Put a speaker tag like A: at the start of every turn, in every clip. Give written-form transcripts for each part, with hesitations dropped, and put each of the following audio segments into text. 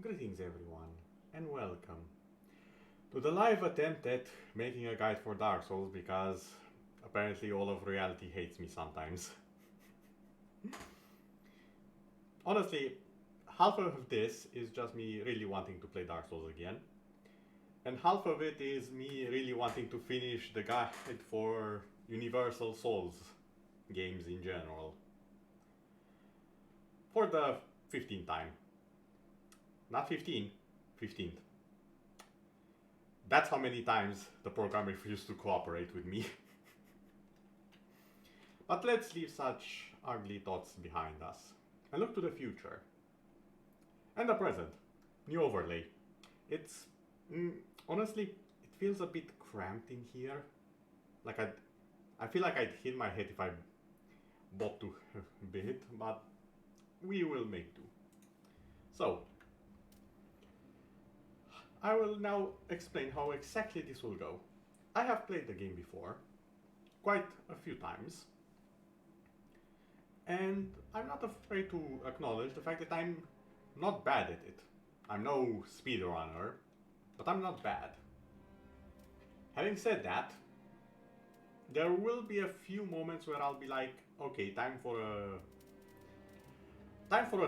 A: Greetings everyone, and welcome to the live attempt at making a guide for Dark Souls because apparently all of reality hates me sometimes. Honestly, half of this is just me really wanting to play Dark Souls again, and half of it is me really wanting to finish the guide for Universal Souls games in general. For the 15th time. Not 15, 15th. That's how many times the program refused to cooperate with me. But let's leave such ugly thoughts behind us and look to the future. And the present. New overlay. It's... honestly, it feels a bit cramped in here. Like I feel like I'd hit my head if I bought too bit, but we will make do. So, I will now explain how exactly this will go. I have played the game before, quite a few times, and I'm not afraid to acknowledge the fact that I'm not bad at it. I'm no speedrunner, but I'm not bad. Having said that, there will be a few moments where I'll be like, okay, time for a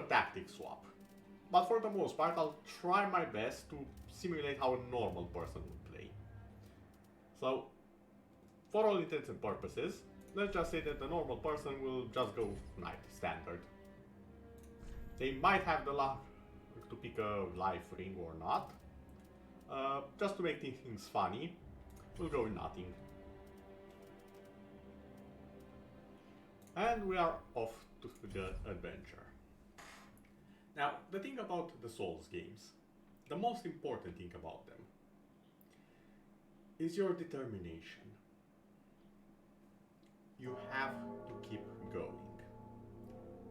A: tactic swap. But for the most part, I'll try my best to simulate how a normal person would play. So, for all intents and purposes, let's just say that the normal person will just go knight, standard. They might have the luck to pick a life ring or not. Just to make things funny, we'll go with nothing. And we are off to the adventure. Now, the thing about the Souls games, the most important thing about them, is your determination. You have to keep going.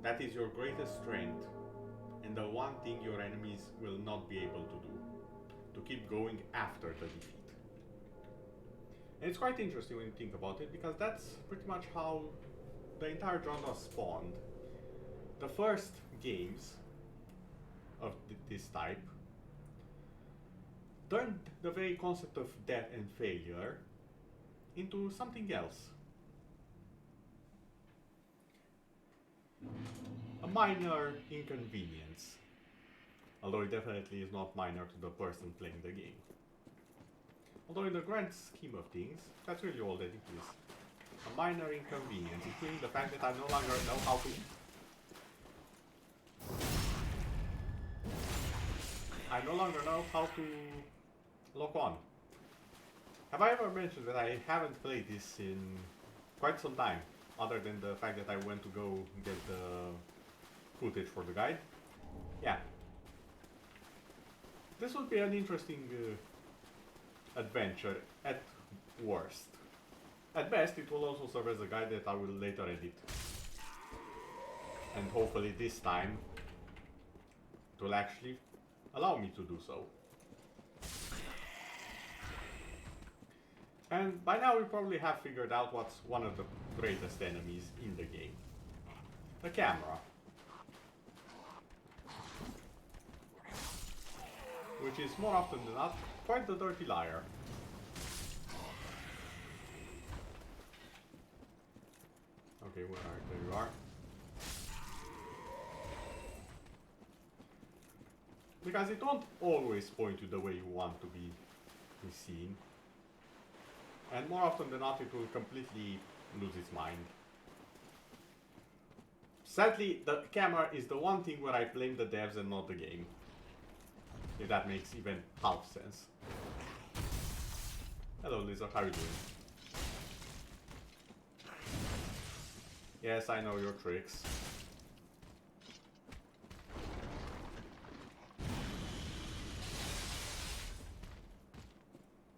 A: That is your greatest strength, and the one thing your enemies will not be able to do, to keep going after the defeat. And it's quite interesting when you think about it, because that's pretty much how the entire genre spawned. The first games of this type turned the very concept of death and failure into something else. A minor inconvenience, although it definitely is not minor to the person playing the game. Although in the grand scheme of things, that's really all that it is. A minor inconvenience, including the fact that I no longer know how to... I no longer know how to lock on. Have I ever mentioned that I haven't played this in quite some time, other than the fact that I went to go get the footage for the guide? Yeah. This would be an interesting adventure at worst. At best, it will also serve as a guide that I will later edit. And hopefully this time, it will actually allow me to do so. And by now we probably have figured out what's one of the greatest enemies in the game. The camera. Which is more often than not quite the dirty liar. Okay, where are you? There you are. Because it won't always point you the way you want to be seen. And more often than not, it will completely lose its mind. Sadly, the camera is the one thing where I blame the devs and not the game. If that makes even half sense. Hello Lisa, how are you doing? Yes, I know your tricks.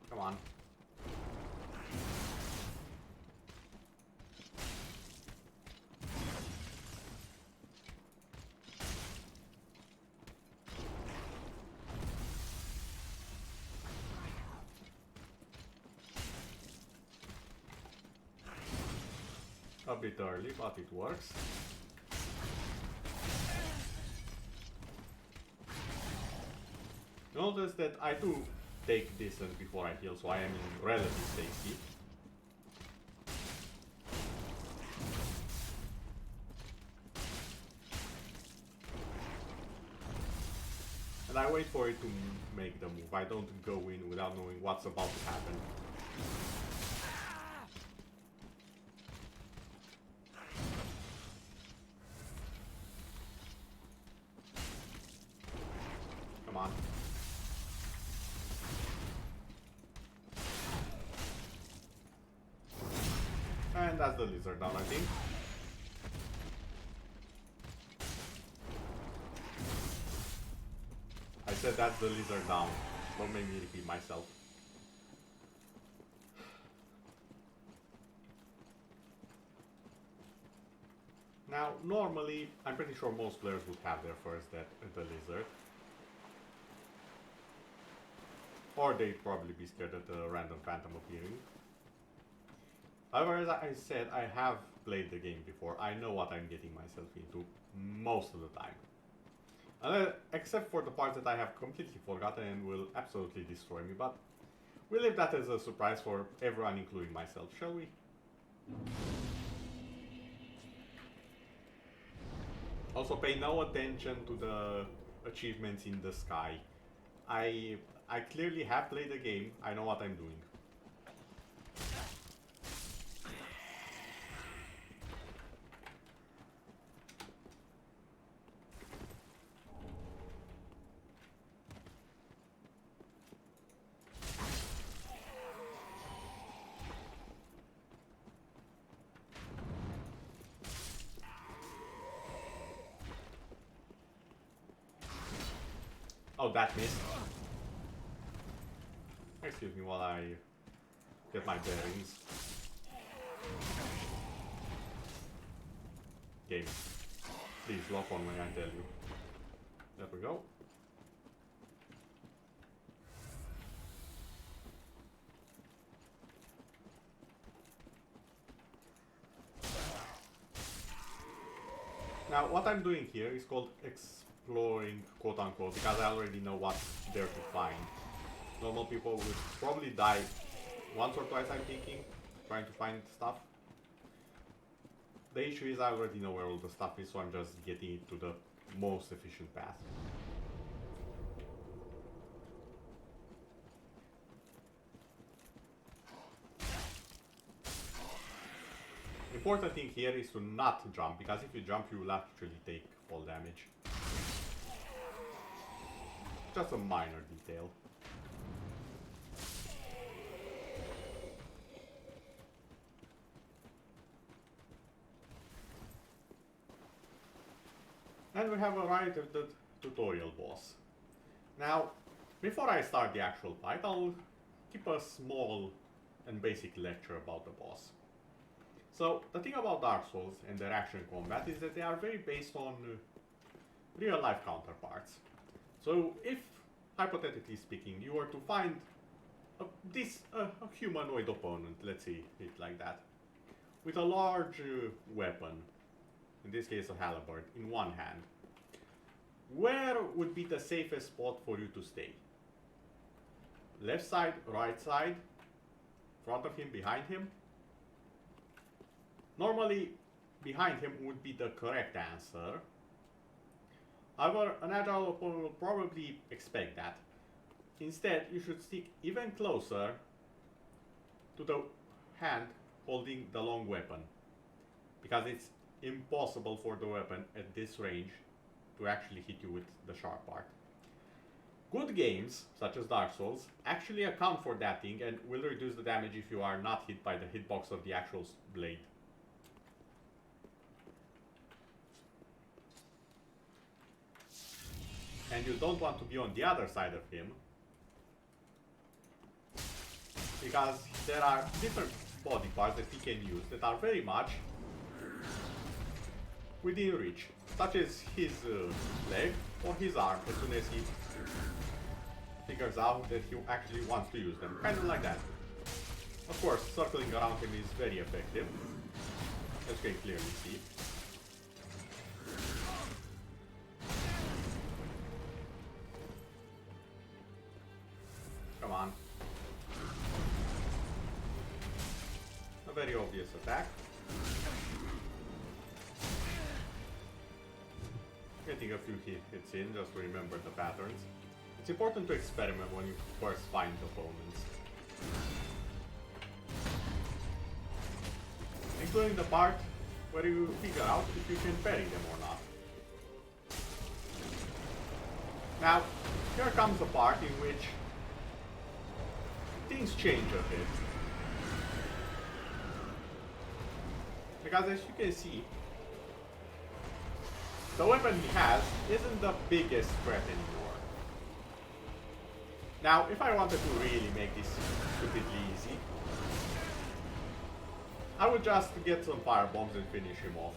A: Come on. A bit early, but it works. Notice that I do take distance before I heal, so I am in relative safety. And I wait for it to make the move. I don't go in without knowing what's about to happen. Come on. And that's the lizard down, I think. I said that's the lizard down. Don't make me repeat myself. Now, normally, I'm pretty sure most players would have their first death at the lizard. Or they'd probably be scared at the random phantom appearing. However, as I said, I have played the game before. I know what I'm getting myself into most of the time. Except for the parts that I have completely forgotten and will absolutely destroy me, but we'll leave that as a surprise for everyone, including myself, shall we? Also, pay no attention to the achievements in the sky. I clearly have played the game, I know what I'm doing. Oh, that missed. Excuse me while I get my bearings. Game. Please lock on when I tell you. There we go. Now, what I'm doing here is called exploring, quote unquote, because I already know what's there to find. Normal people would probably die once or twice, I'm thinking, trying to find stuff. The issue is I already know where all the stuff is, so I'm just getting it to the most efficient path. Important thing here is to not jump, because if you jump you will actually take fall damage. Just a minor detail. And we have arrived at the tutorial boss. Now, before I start the actual fight, I'll keep a small and basic lecture about the boss. So, the thing about Dark Souls and their action combat is that they are very based on real-life counterparts. So, if, hypothetically speaking, you were to find a humanoid opponent, let's say it like that, with a large weapon, in this case a halberd, in one hand, where would be the safest spot for you to stay? Left side, right side, front of him, behind him? Normally, behind him would be the correct answer. However, an agile opponent will probably expect that. Instead, you should stick even closer to the hand holding the long weapon, because it's impossible for the weapon at this range to actually hit you with the sharp part. Good games, such as Dark Souls, actually account for that thing and will reduce the damage if you are not hit by the hitbox of the actual blade. And you don't want to be on the other side of him, because there are different body parts that he can use that are very much within reach, such as his leg or his arm, as soon as he figures out that he actually wants to use them, kind of like that. Of course, circling around him is very effective, as you can clearly see. A very obvious attack. Getting a few hits in just to remember the patterns. It's important to experiment when you first find opponents. Including the part where you figure out if you can parry them or not. Now, here comes the part in which things change a bit. Because as you can see, the weapon he has isn't the biggest threat anymore. Now, if I wanted to really make this stupidly easy, I would just get some fire bombs and finish him off.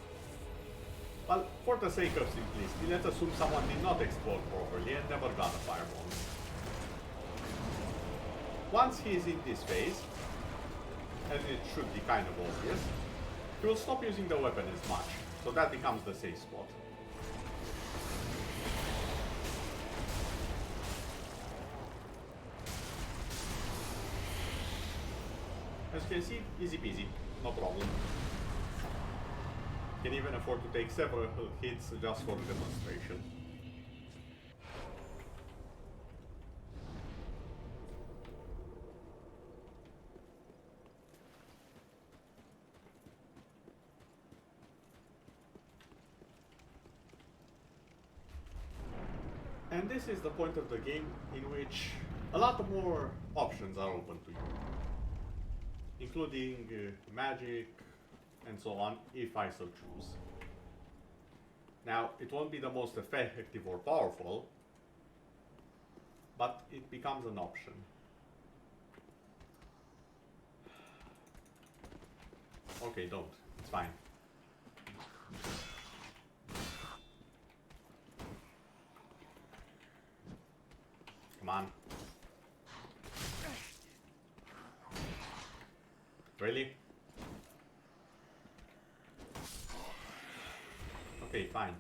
A: But for the sake of simplicity, let's assume someone did not explode properly and never got a fire bomb. Once he is in this phase, and it should be kind of obvious, he will stop using the weapon as much, so that becomes the safe spot. As you can see, easy peasy, no problem. Can even afford to take several hits just for the demonstration. And this is the point of the game in which a lot more options are open to you, including magic and so on, if I so choose. Now, it won't be the most effective or powerful, but it becomes an option. Okay, don't. It's fine. Come on. Really? Okay, fine.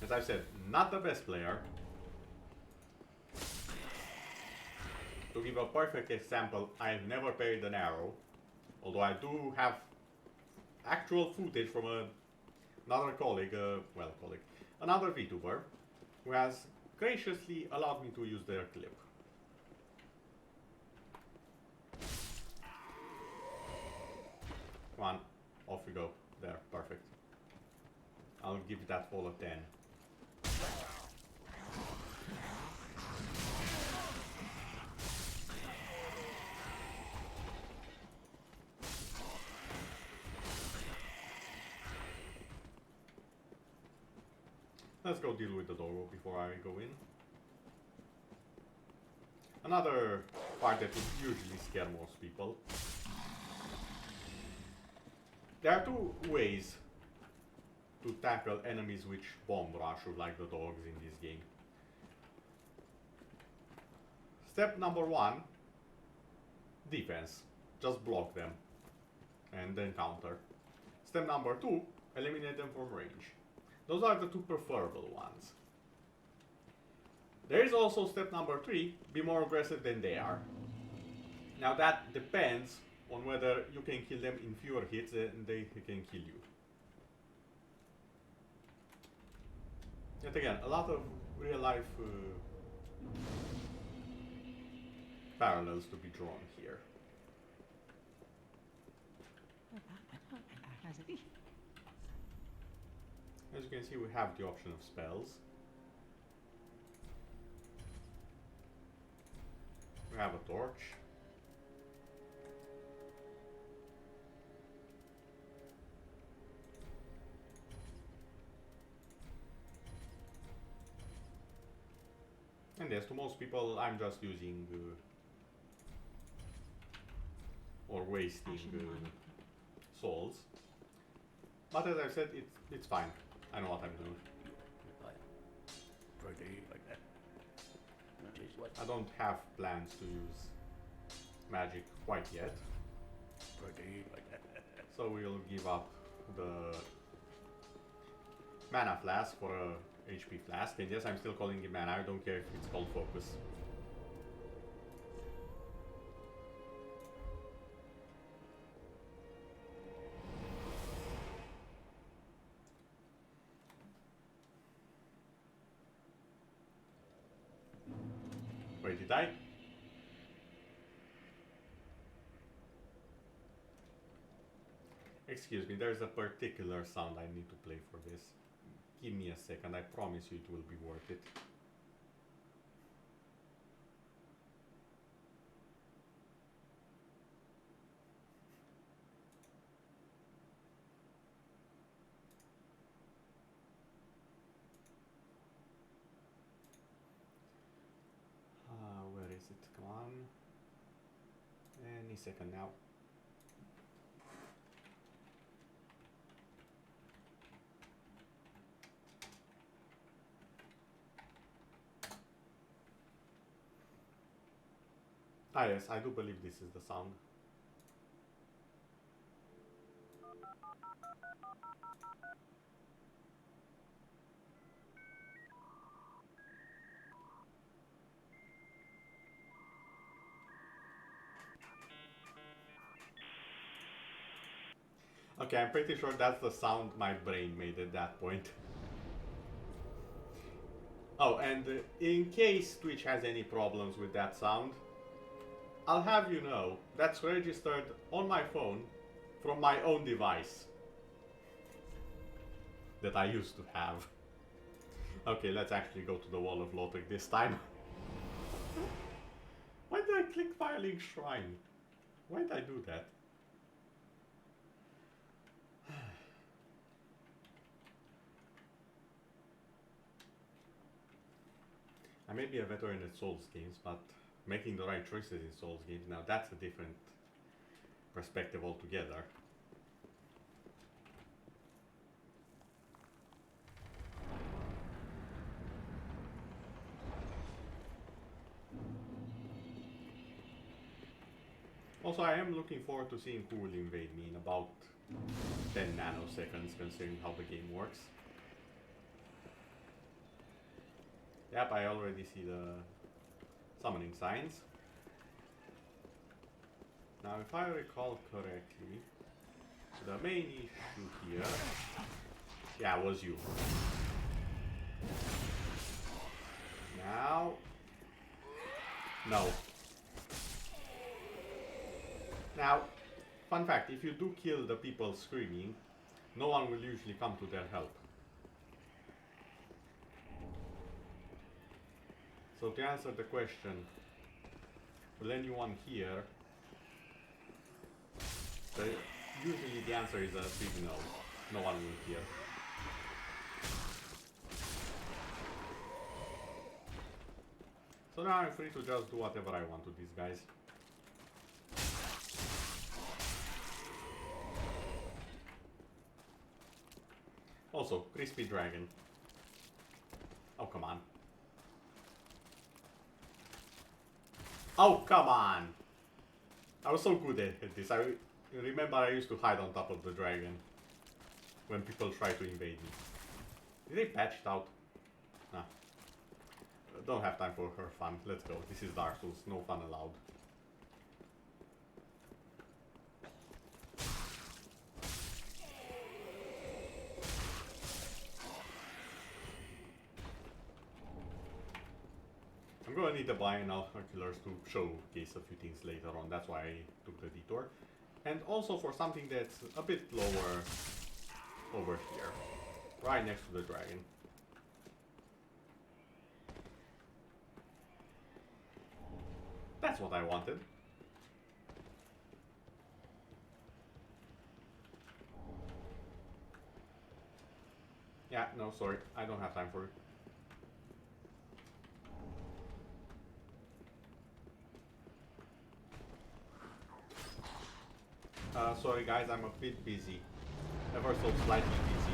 A: As I said, not the best player. To give a perfect example, I've never parried an arrow, although I do have actual footage from another colleague, another VTuber, who has graciously allowed me to use their clip. Come on, off we go. There, perfect. I'll give that all a 10. Let's go deal with the doggo before I go in. Another part that would usually scare most people. There are two ways to tackle enemies which bomb rush you like the dogs in this game. Step number 1, defense. Just block them and then counter. Step number 2, eliminate them from range. Those are the two preferable ones. There is also step number 3, be more aggressive than they are. Now that depends on whether you can kill them in fewer hits and they can kill you. Yet again, a lot of real life parallels to be drawn here. As you can see, we have the option of spells. We have a torch. And yes, to most people, I'm just using or wasting souls. But as I've said, it's fine. I know what I'm doing. I don't have plans to use magic quite yet. So we'll give up the mana flask for a HP flask, and yes, I'm still calling it mana. I don't care if it's called focus. Wait, did I? Excuse me, there's a particular sound I need to play for this. Give me a second, I promise you it will be worth it. Where is it? Come on. Any second now. Ah yes, I do believe this is the sound. Okay, I'm pretty sure that's the sound my brain made at that point. Oh, and in case Twitch has any problems with that sound, I'll have you know that's registered on my phone from my own device that I used to have. Okay, let's actually go to the Wall of Lothric this time. Why did I click Firelink Shrine? Why did I do that? I may be a veteran at Souls games, but making the right choices in Souls games, now that's a different perspective altogether. Also, I am looking forward to seeing who will invade me in about 10 nanoseconds, considering how the game works. Yep, I already see the summoning signs. Now, if I recall correctly, the main issue here... Yeah, was you. Now... No. Now, fun fact, if you do kill the people screaming, no one will usually come to their help. So to answer the question, will anyone here? Usually the answer is a big no. No one will hear. So now I'm free to just do whatever I want to these guys. Also, crispy dragon. Oh, come on. Oh, come on! I was so good at this. I remember I used to hide on top of the dragon when people try to invade me. Did they patch it out? Nah. Don't have time for her fun. Let's go. This is Dark Souls. No fun allowed. I'm gonna need the binoculars to showcase a few things later on. That's why I took the detour. And also for something that's a bit lower over here. Right next to the dragon. That's what I wanted. Yeah, no, sorry. I don't have time for it. Sorry guys, I'm a bit busy. Ever so slightly busy.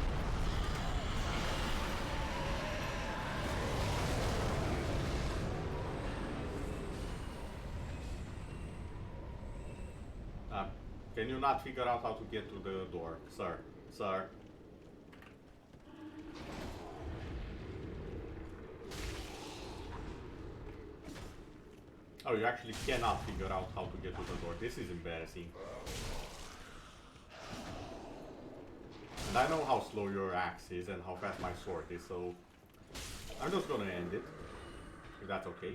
A: Can you not figure out how to get to the door, sir? Sir? Oh, you actually cannot figure out how to get to the door. This is embarrassing. And I know how slow your axe is and how fast my sword is, so I'm just gonna end it, if that's okay.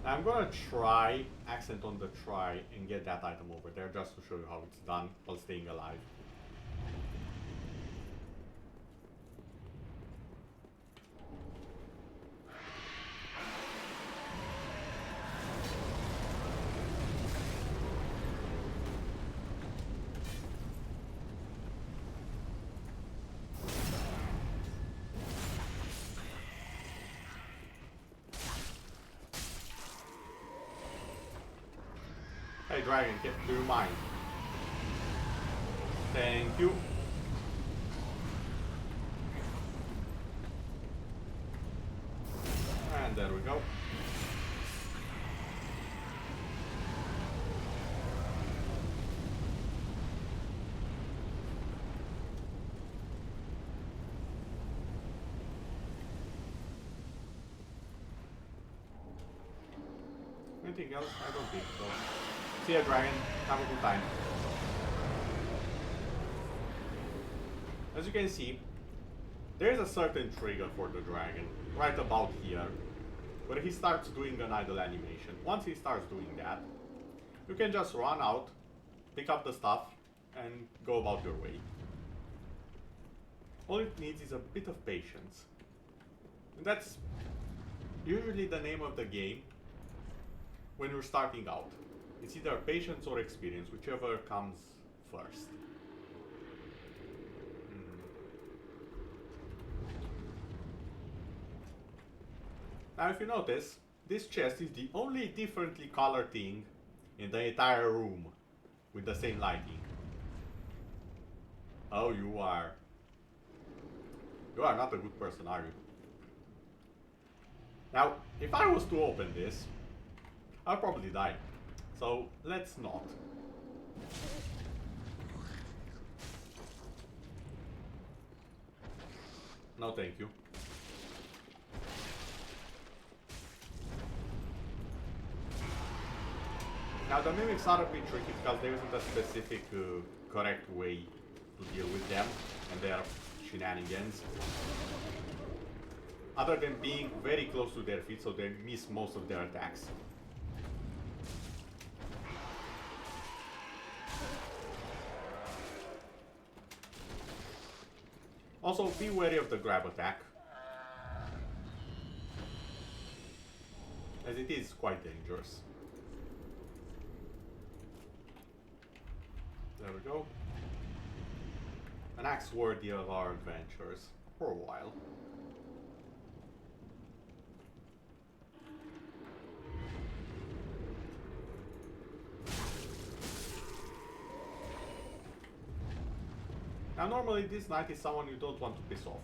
A: I'm gonna try, accent on the try, and get that item over there just to show you how it's done while staying alive. Hey dragon, do you mind? Thank you. And there we go. Anything else? I don't think so. See ya, dragon. Have a good time. As you can see, there is a certain trigger for the dragon, right about here, where he starts doing an idle animation. Once he starts doing that, you can just run out, pick up the stuff, and go about your way. All it needs is a bit of patience. And that's usually the name of the game when you're starting out. It's either patience or experience, whichever comes first. Now if you notice, this chest is the only differently colored thing in the entire room with the same lighting. Oh, you are not a good person, are you? Now, if I was to open this, I'll probably die. So, let's not. No, thank you. Now, the mimics are a bit tricky because there isn't a specific correct way to deal with them and their shenanigans. Other than being very close to their feet, so they miss most of their attacks. Also, be wary of the grab attack, as it is quite dangerous. There we go. An axe worthy of our adventures, for a while. Now normally this knight is someone you don't want to piss off.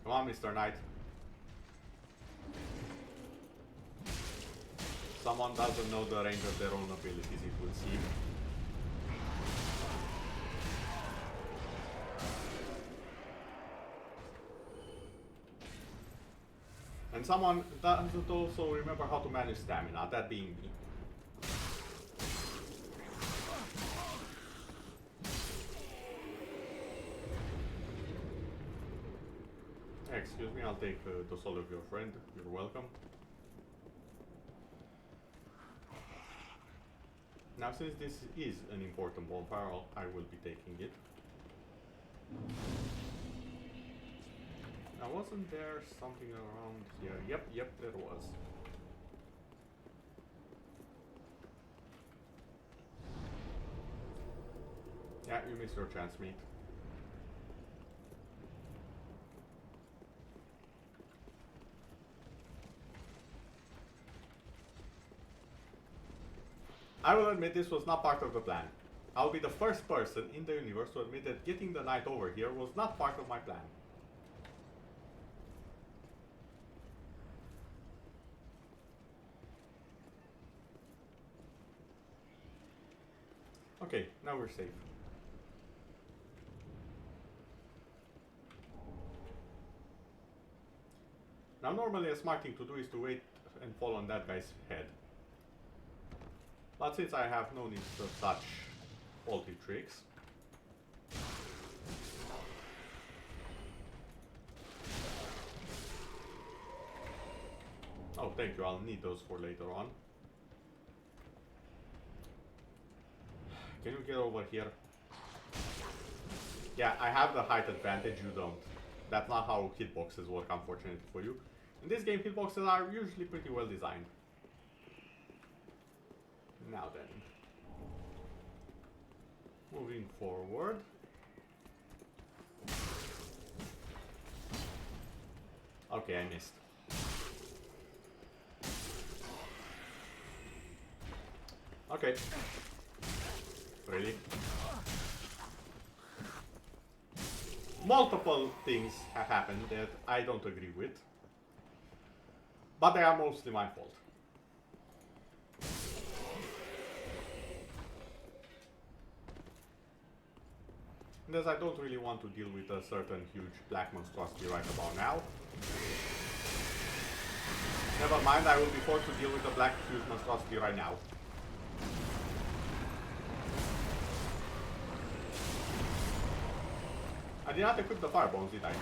A: Come on, Mr. Knight. Someone doesn't know the range of their own abilities, it would seem. And someone doesn't also remember how to manage stamina, that being me. Excuse me, I'll take the soul of your friend. You're welcome. Now, since this is an important bonfire, I will be taking it. Now, wasn't there something around here? Yep, there was. Yeah, you missed your chance, mate. I will admit this was not part of the plan. I'll be the first person in the universe to admit that getting the knight over here was not part of my plan. Okay, now we're safe. Now normally a smart thing to do is to wait and fall on that guy's head. But since I have no need of such faulty tricks, oh thank you, I'll need those for later on. Can you get over here? Yeah, I have the height advantage, you don't. That's not how hitboxes work, unfortunately for you. In this game, hitboxes are usually pretty well designed. Now then. Moving forward. Okay, I missed. Okay. Really? Multiple things have happened that I don't agree with. But they are mostly my fault. And as I don't really want to deal with a certain huge black monstrosity right about now. Never mind, I will be forced to deal with the black huge monstrosity right now. I did not equip the firebombs, did I?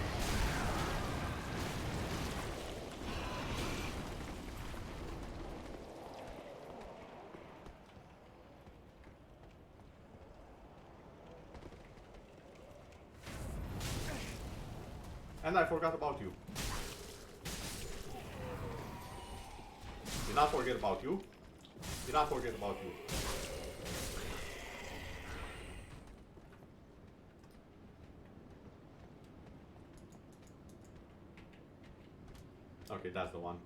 A: And I forgot about you. Did not forget about you. Did not forget about you. Okay, that's the one.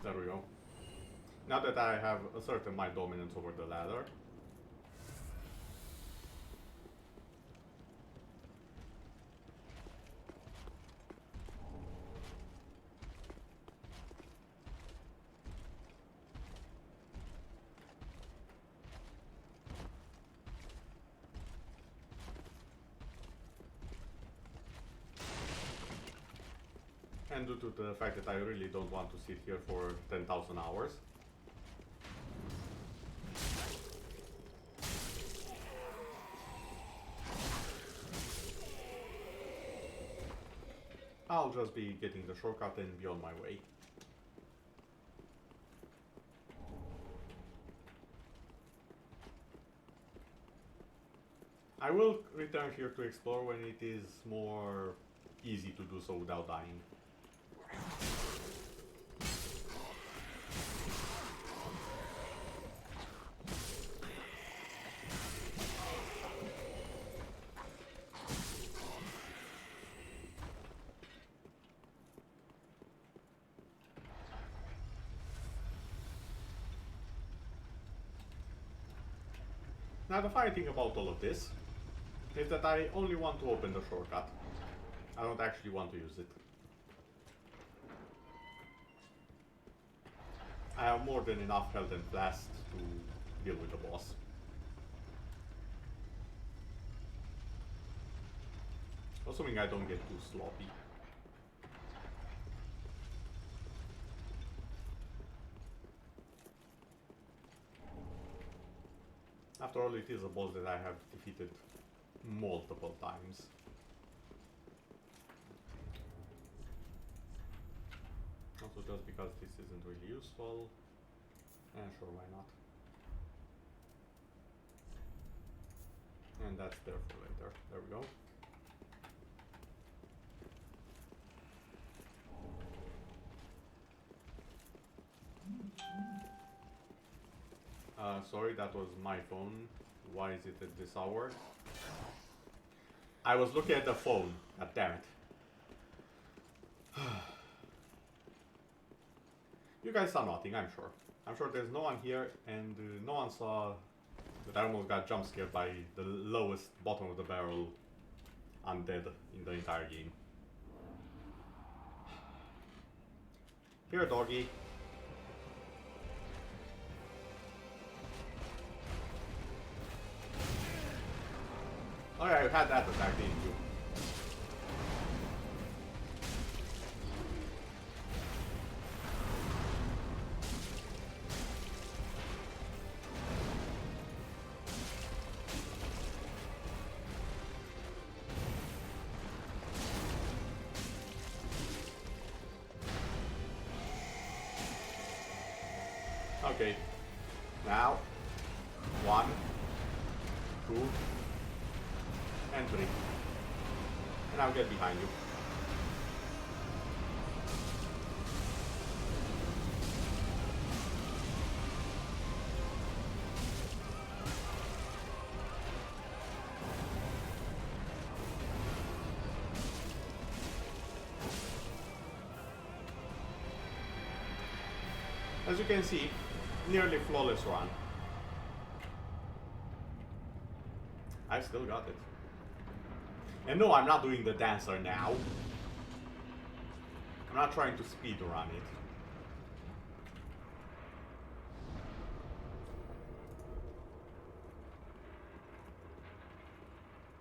A: There we go. Now that I have asserted my dominance over the ladder. And due to the fact that I really don't want to sit here for 10,000 hours. I'll just be getting the shortcut and be on my way. I will return here to explore when it is more easy to do so without dying. Now the funny thing about all of this is that I only want to open the shortcut. I don't actually want to use it. I have more than enough health and blast to deal with the boss. Assuming I don't get too sloppy. After all, it is a boss that I have defeated multiple times. Also, just because this isn't really useful, and sure, why not? And that's there for later. There we go. Sorry, that was my phone. Why is it at this hour? I was looking at the phone. God damn it. You guys saw nothing, I'm sure. I'm sure there's no one here, and no one saw that I almost got jump scared by the lowest bottom of the barrel undead in the entire game. Here, doggy. Oh yeah, you had that attack, didn't you? Okay. Now, 1, 2, and 3. And I'll get behind you. As you can see, nearly flawless run. I still got it. And no, I'm not doing the dancer now. I'm not trying to speed run it.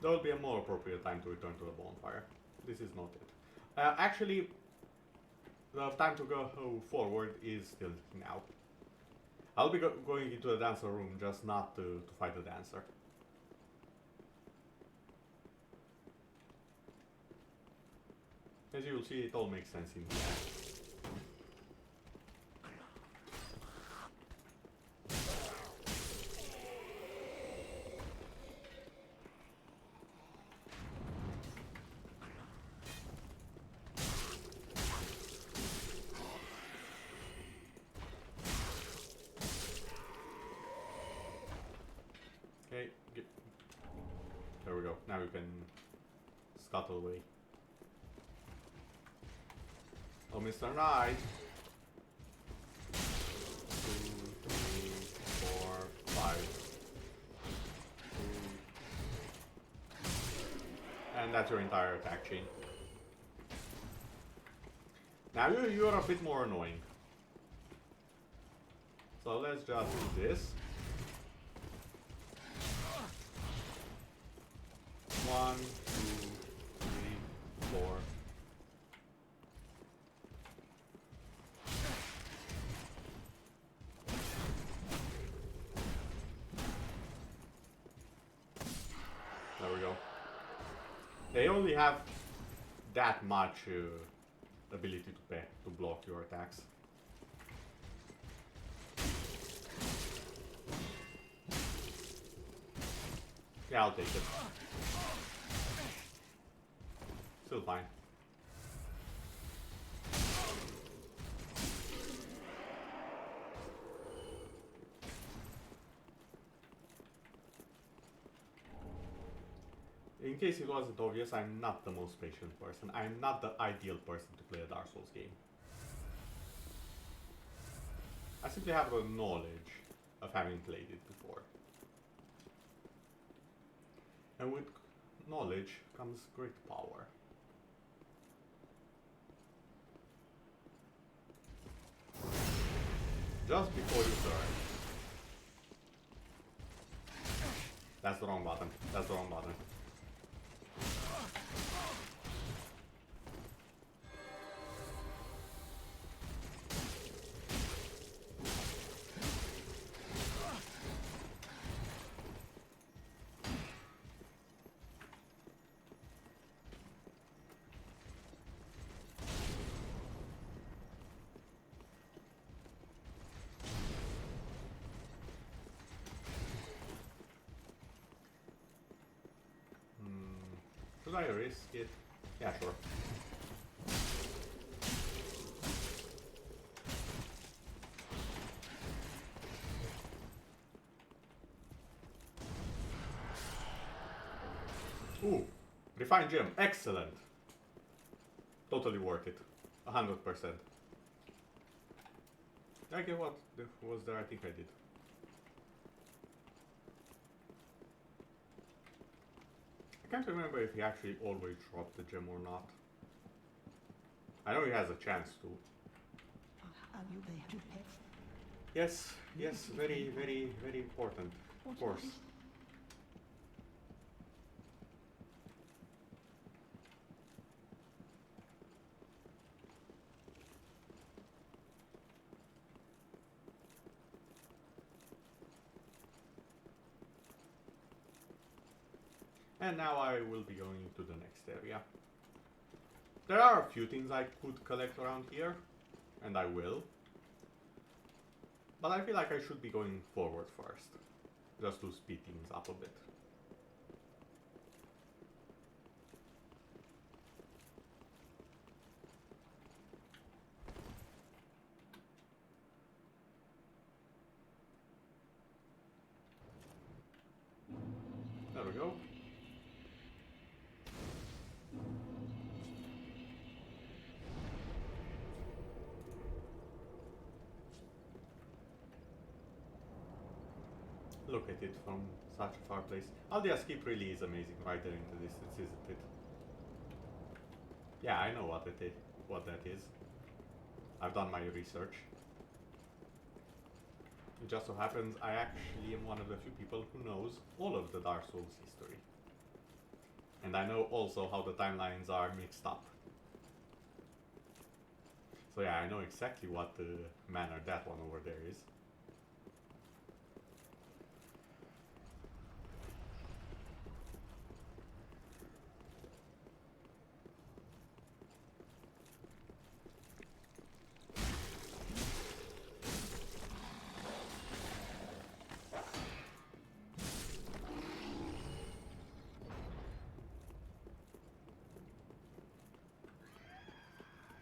A: There will be a more appropriate time to return to the bonfire. This is not it. Actually, the time to go forward is still now. I'll be going into the dancer room, just not to fight the dancer. As you will see, it all makes sense in the end. Okay, there we go. Now we can scuttle away. Oh, Mr. Knight. 2, 3, 4, 5. 2. And that's your entire attack chain. Now you're a bit more annoying. So let's just do this. 1, 2, 3, 4. There we go. They only have that much ability to block your attacks. Yeah, I'll take it. Still fine. In case it wasn't obvious, I'm not the most patient person. I'm not the ideal person to play a Dark Souls game. I simply have the knowledge of having played it before. And with knowledge comes great power. Just before you turn. That's the wrong button. That's the wrong button. Should I risk it? Yeah, sure. Ooh, refined gem, excellent. Totally worth it, 100%. I get what was there, I think I did. I can't remember if he actually always dropped the gem or not. I know he has a chance to. Yes, yes, very, very, very important. Of course. And now I will be going to the next area. There are a few things I could collect around here, and I will. But I feel like I should be going forward first, just to speed things up a bit. There we go. Look at it from such a far place. The escape really is amazing right there in the distance, isn't it? Yeah, I know what that is. I've done my research. It just so happens I actually am one of the few people who knows all of the Dark Souls history. And I know also how the timelines are mixed up. So yeah, I know exactly what manner that one over there is.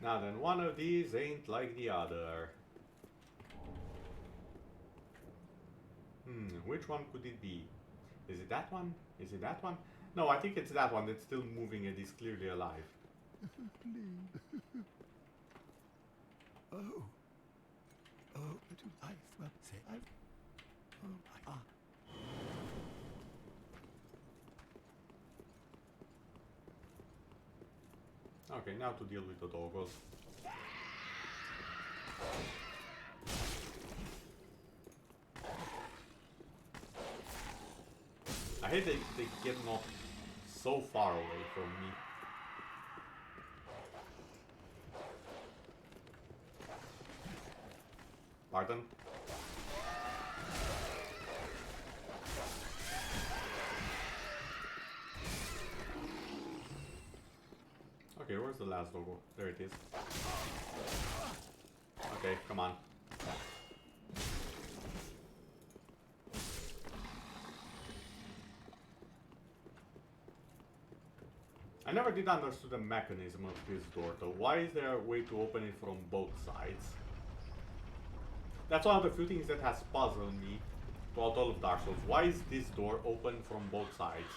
A: Now then, one of these ain't like the other. Which one could it be? Is it that one? Is it that one? No, I think it's that one that's still moving and is clearly alive.
B: Oh, little life, well, say I've... Oh,
A: Okay, now to deal with the doggos. I hate that they get not so far away from me. Pardon? Okay, where's the last doggo? There it is. Okay, come on. I never did understand the mechanism of this door though. Why is there a way to open it from both sides? That's one of the few things that has puzzled me throughout all of Dark Souls. Why is this door open from both sides?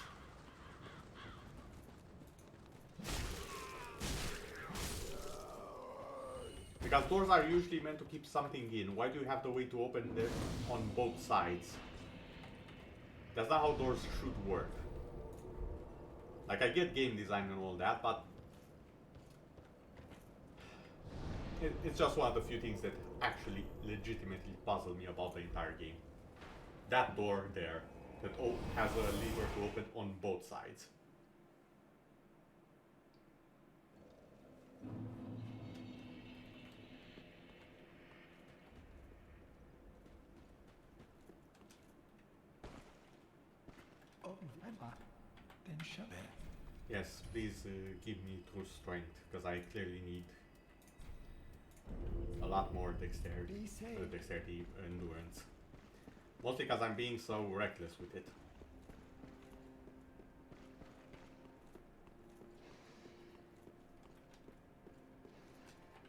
A: Because doors are usually meant to keep something in. Why do you have the way to open them on both sides? That's not how doors should work. Like, I get game design and all that, but it's just one of the few things that actually legitimately puzzle me about the entire game. That door there, that has a lever to open on both sides.
B: oh, then shut it.
A: Yes, please give me true strength, because I clearly need a lot more dexterity, endurance. Mostly because I'm being so reckless with it.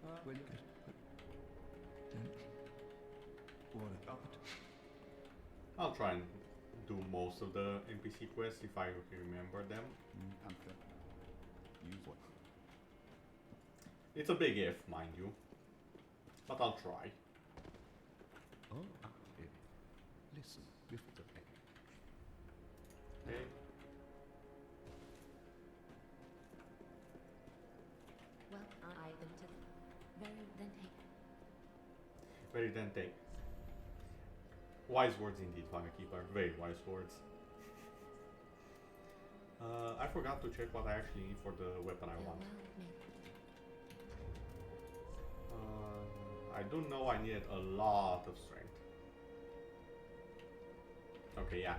B: Well, good. Then, what about it?
A: I'll try and do most of the NPC quests if I remember them.
B: Panther. Use what?
A: It's a big if, mind you. But I'll try.
B: Oh, baby. Listen, before the pain.
A: Okay.
C: Well, I them to very then take.
A: Very then take. Wise words indeed, Firekeeper. Very wise words. I forgot to check what I actually need for the weapon I want. I do know I needed a lot of strength. Okay, yeah.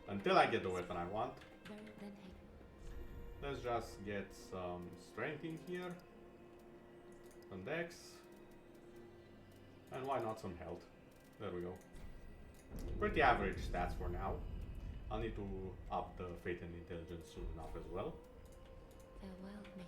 A: Until I get the weapon I want, let's just get some strength in here. Some dex. And why not some health? There we go. Pretty average stats for now. I'll need to up the fate and intelligence soon enough as well.
C: Farewell, me.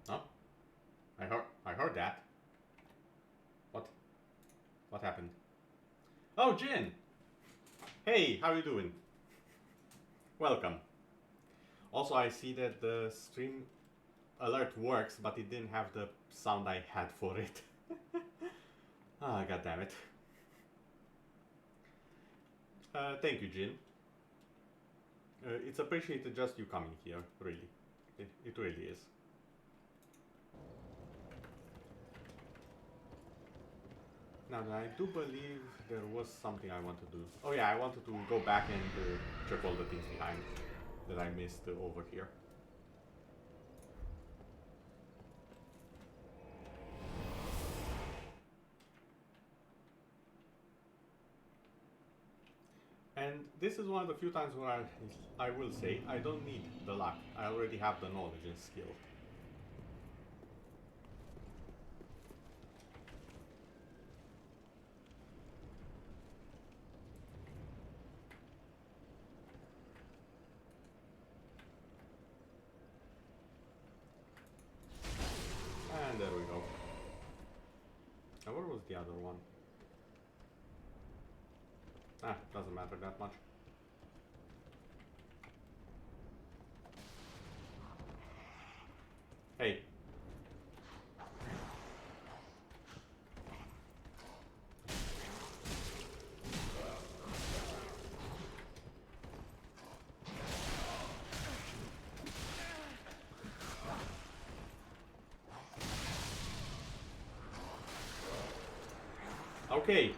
A: Huh? I heard that. What happened? Oh, Jin! Hey, how you doing? Welcome. Also, I see that the stream alert works, but it didn't have the sound I had for it. Ah, god damn it. Thank you, Jin. It's appreciated just you coming here, really. It really is. Now, I do believe there was something I want to do. Oh yeah, I wanted to go back and check all the things behind that I missed over here. And this is one of the few times where I will say I don't need the luck. I already have the knowledge and skill. And there we go. Now where was the other one? Ah, doesn't matter that much. Hey. Okay.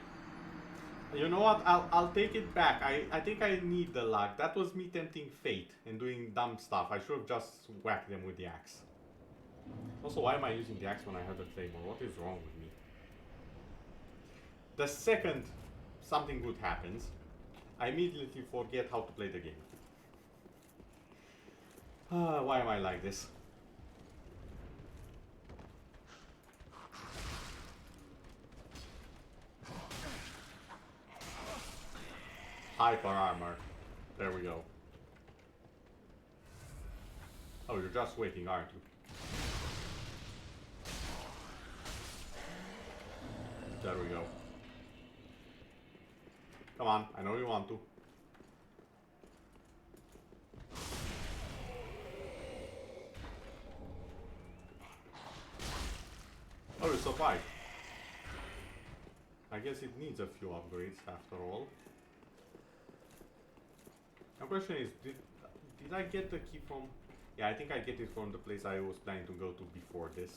A: You know what? I'll take it back. I think I need the luck. That was me tempting fate and doing dumb stuff. I should have just whacked them with the axe. Also, why am I using the axe when I have the claymore? What is wrong with me? The second something good happens, I immediately forget how to play the game. Why am I like this? Hyper armor. There we go. Oh, you're just waiting, aren't you? There we go. Come on, I know you want to. Oh, you survived. I guess it needs a few upgrades after all. My question is, did I get the key from... Yeah, I think I get it from the place I was planning to go to before this.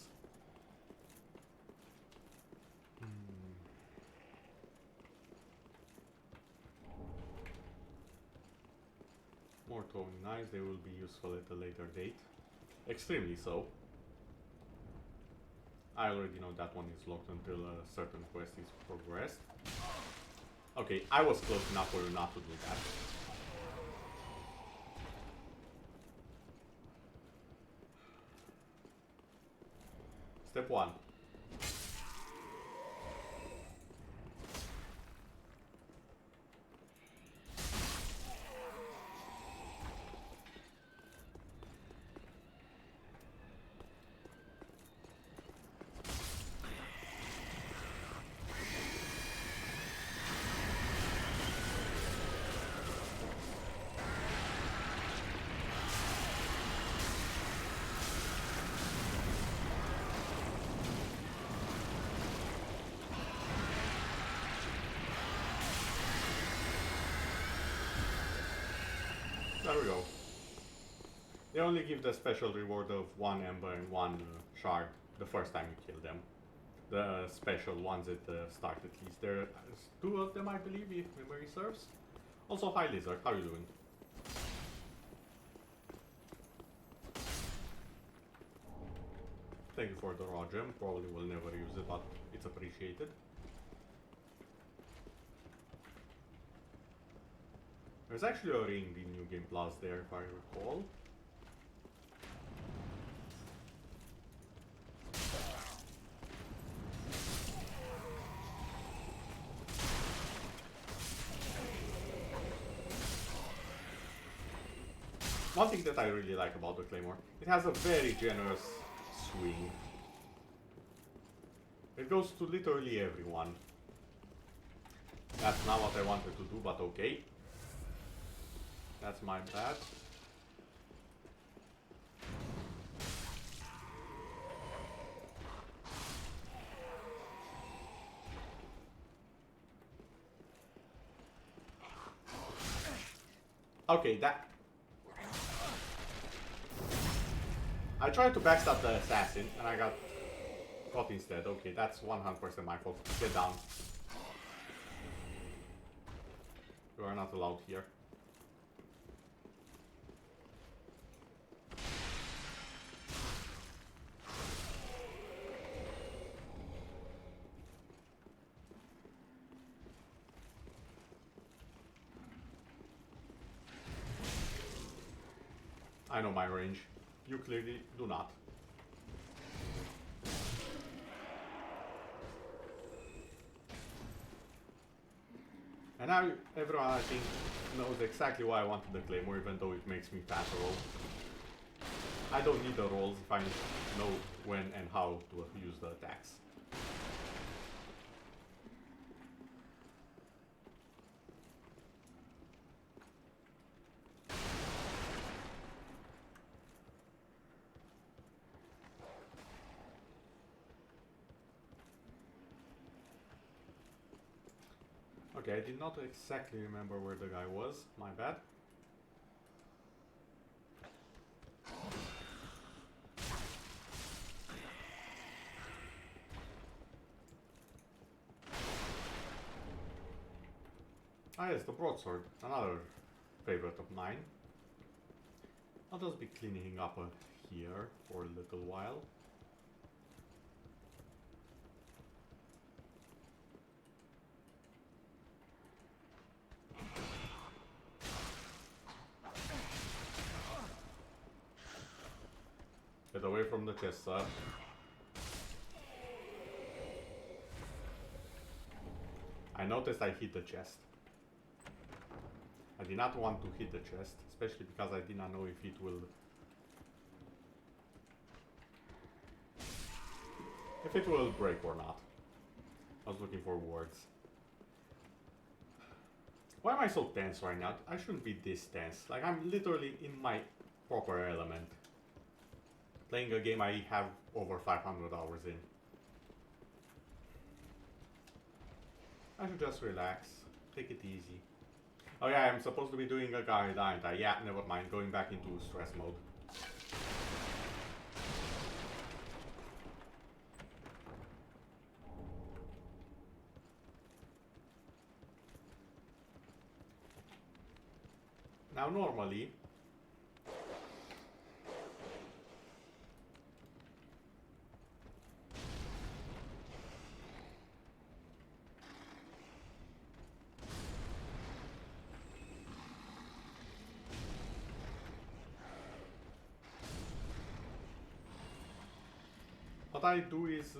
A: More throwing knives, they will be useful at a later date. Extremely so. I already know that one is locked until a certain quest is progressed. Okay, I was close enough for you not to do that. Step 1. There we go. They only give the special reward of 1 ember and 1 shard the first time you kill them. The special ones at the start at least. There's 2 of them I believe, if memory serves. Also, hi Lizard, how are you doing? Thank you for the raw gem. Probably will never use it, but it's appreciated. There's actually a ring in New Game Plus there, if I recall. One thing that I really like about the Claymore, it has a very generous swing. It goes to literally everyone. That's not what I wanted to do, but okay. That's my bad. Okay, that... I tried to backstab the assassin and I got caught instead. Okay, that's 100% my fault. Get down. You are not allowed here. I know my range. You clearly do not. And now everyone, I think, knows exactly why I wanted the Claymore, even though it makes me fast roll. I don't need the rolls if I know when and how to use the attacks. Okay, I did not exactly remember where the guy was, my bad. Ah yes, the broadsword, another favorite of mine. I'll just be cleaning up here for a little while. Get away from the chest, sir. I noticed I hit the chest. I did not want to hit the chest, especially because I did not know if it will... if it will break or not. I was looking for words. Why am I so tense right now? I shouldn't be this tense. Like, I'm literally in my proper element. Playing a game I have over 500 hours in. I should just relax. Take it easy. Oh yeah, I'm supposed to be doing a guide, aren't I? Yeah, never mind. Going back into stress mode. Now normally... what I do is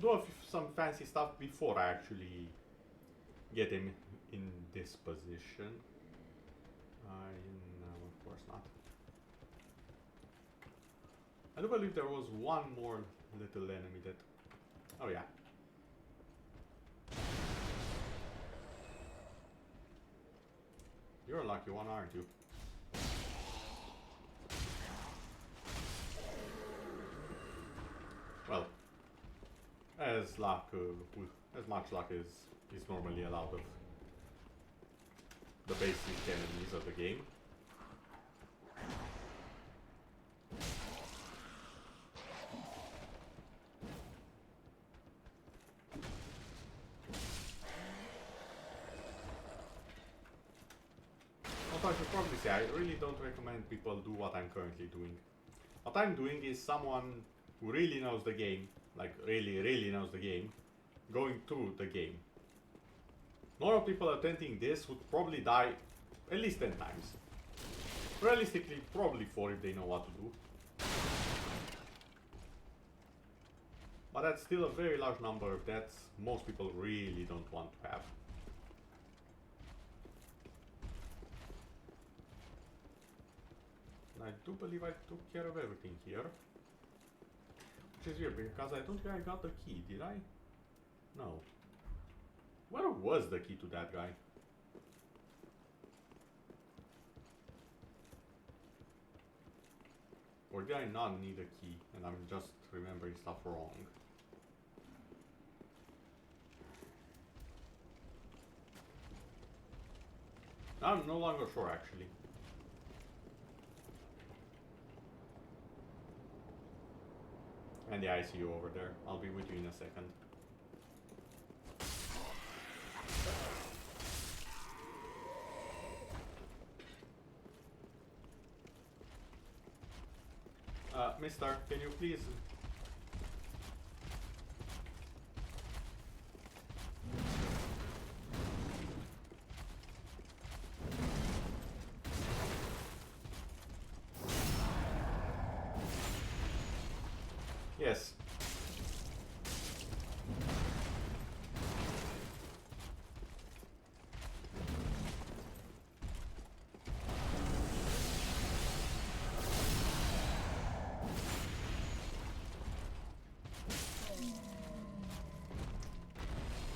A: do some fancy stuff before I actually get him in this position. No, of course not. I do believe there was one more little enemy that... oh yeah. You're a lucky one, aren't you? Well, as luck, as much luck as is normally allowed of. the basic enemies of the game. Also, I should probably say, I really don't recommend people do what I'm currently doing. What I'm doing is someone who really knows the game, like really knows the game, going through the game. Normal people attempting this would probably die at least 10 times. Realistically, probably 4 if they know what to do. But that's still a very large number of deaths most people really don't want to have. I do believe I took care of everything here. Which is weird because I don't think I got the key, did I? No. Where was the key to that guy? Or did I not need a key and I'm just remembering stuff wrong? I'm no longer sure actually. And yeah, I see you over there. I'll be with you in a second. Mister, can you please... Yes.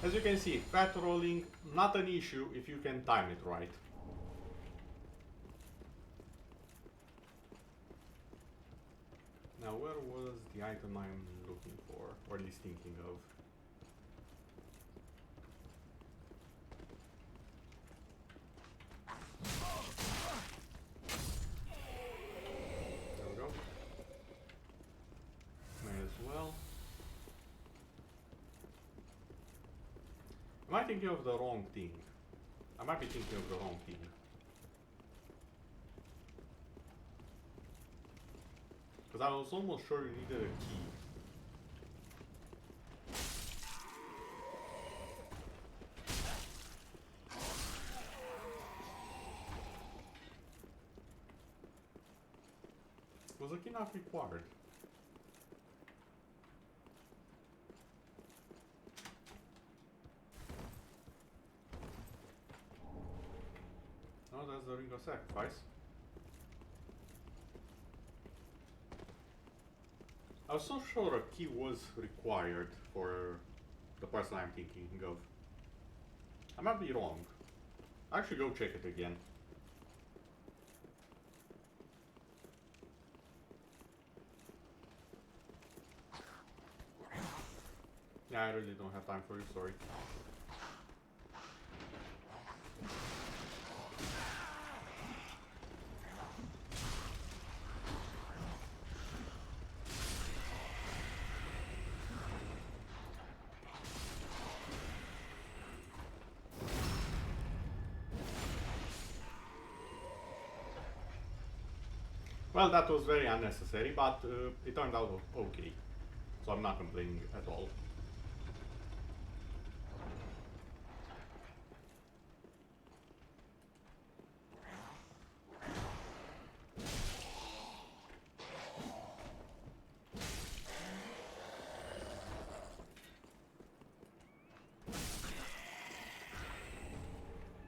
A: As you can see, fat rolling, not an issue if you can time it right. Now where was the item I'm looking for, or at least thinking of? There we go. May as well. Am I thinking of the wrong thing? I might be thinking of the wrong thing. Because I was almost sure you needed a key. Was a key not required? Oh, that's the ring of sacrifice. I was so sure a key was required for the person I'm thinking of. I might be wrong. I should go check it again. Yeah, I really don't have time for you, sorry. Well, that was very unnecessary, but it turned out okay. So I'm not complaining at all.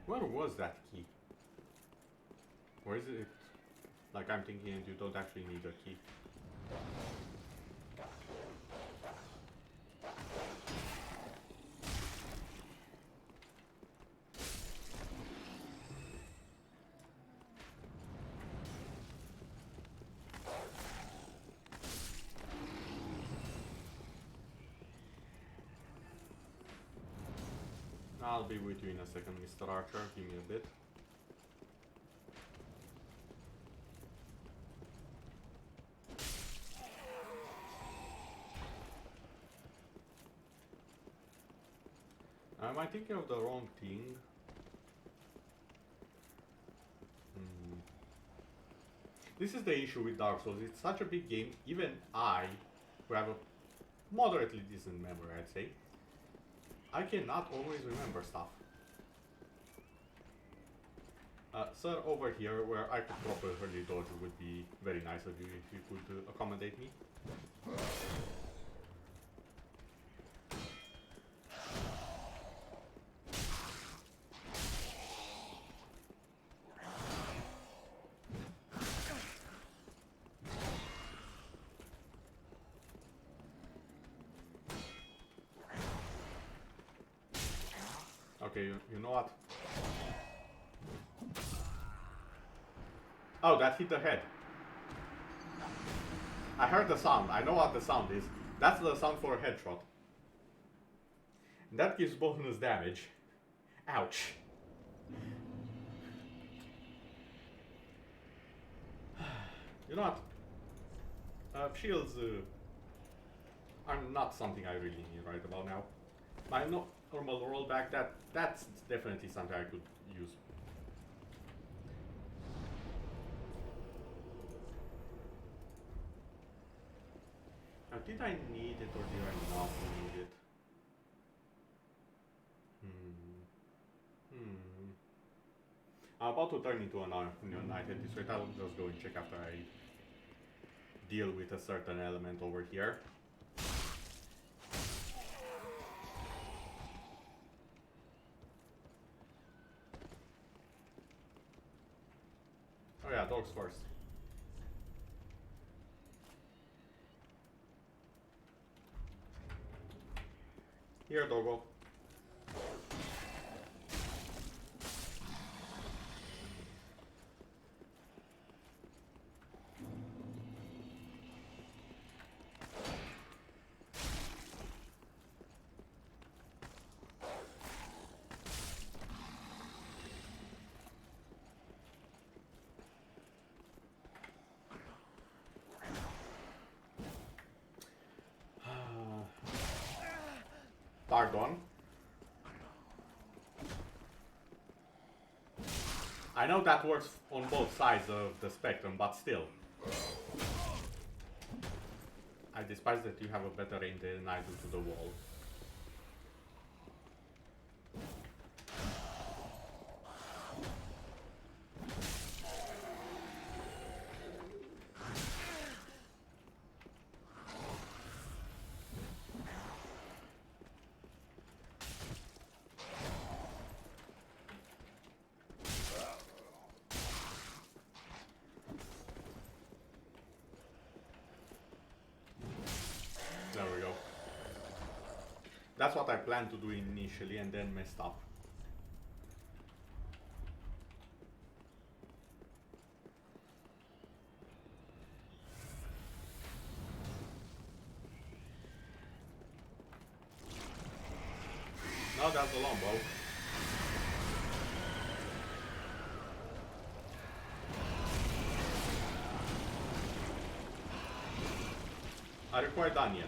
A: Where was that key? Or is it like I'm thinking and you don't actually need a key? I'll be with you in a second, Mr. Archer. Give me a bit. Am I thinking of the wrong thing? Hmm. This is the issue with Dark Souls. It's such a big game. Even I, who have a moderately decent memory, I'd say, I cannot always remember stuff. Sir, over here, where I could properly dodge, would be very nice of you if you could accommodate me. Okay, you know what? Oh, that hit the head. I heard the sound. I know what the sound is. That's the sound for a headshot. And that gives bonus damage. Ouch. You know what? Shields are not something I really need right about now. My normal rollback, that's definitely something I could use. Now, did I need it or did I not need it? I'm about to turn into an United this way. I'll just go and check after I deal with a certain element over here. Oh yeah, dogs first. Here, doggo. Pardon. I know that works on both sides of the spectrum, but still. I despise that you have a better aim than I do to the wall. There we go. That's what I planned to do initially and then messed up. No, that's the longbow. Are you quite done yet?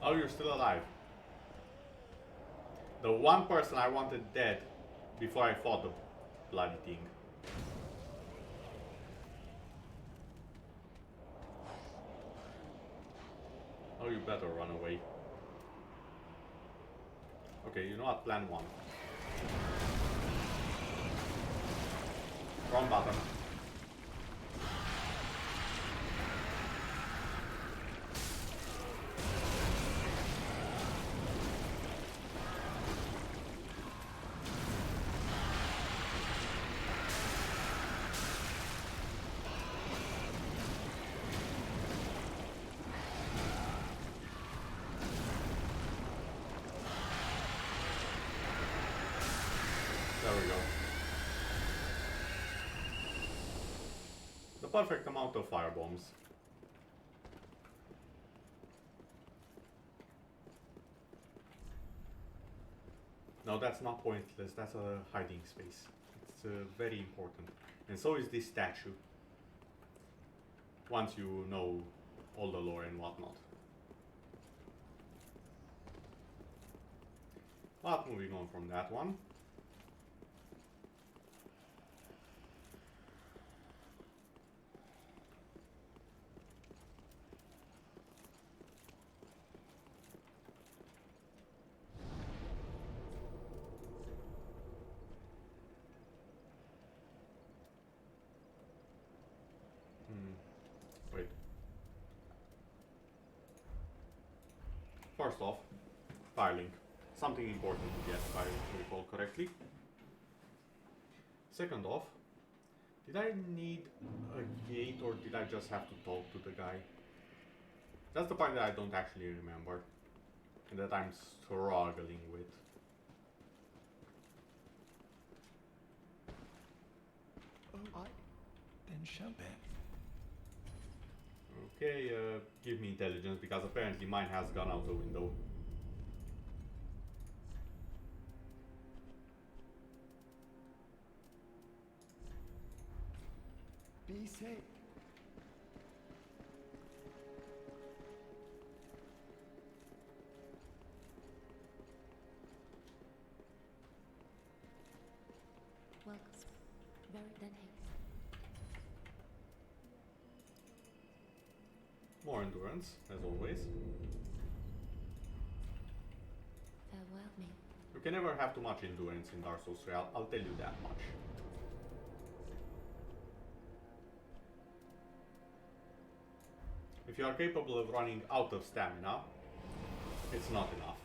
A: Oh, you're still alive. The one person I wanted dead before I fought the bloody thing. Oh, you better run away. Okay, you know what? Plan one. Wrong button. There we go. perfect amount of fire bombs. No, that's not pointless, that's a hiding space. It's very important. And so is this statue. Once you know all the lore and whatnot. But moving on from that one. Wait. First off, tiling. Something important to get, if I recall correctly. Second off, did I need a gate or did I just have to talk to the guy? That's the part that I don't actually remember. And that I'm struggling with.
B: Oh, I then shall bear.
A: Okay, give me intelligence because apparently mine has gone out the window.
B: Be safe.
C: Welcome. Very then haste.
A: More endurance, as always.
C: Farewell me.
A: You can never have too much endurance in Dark Souls 3, I'll tell you that much. If you are capable of running out of stamina, it's not enough.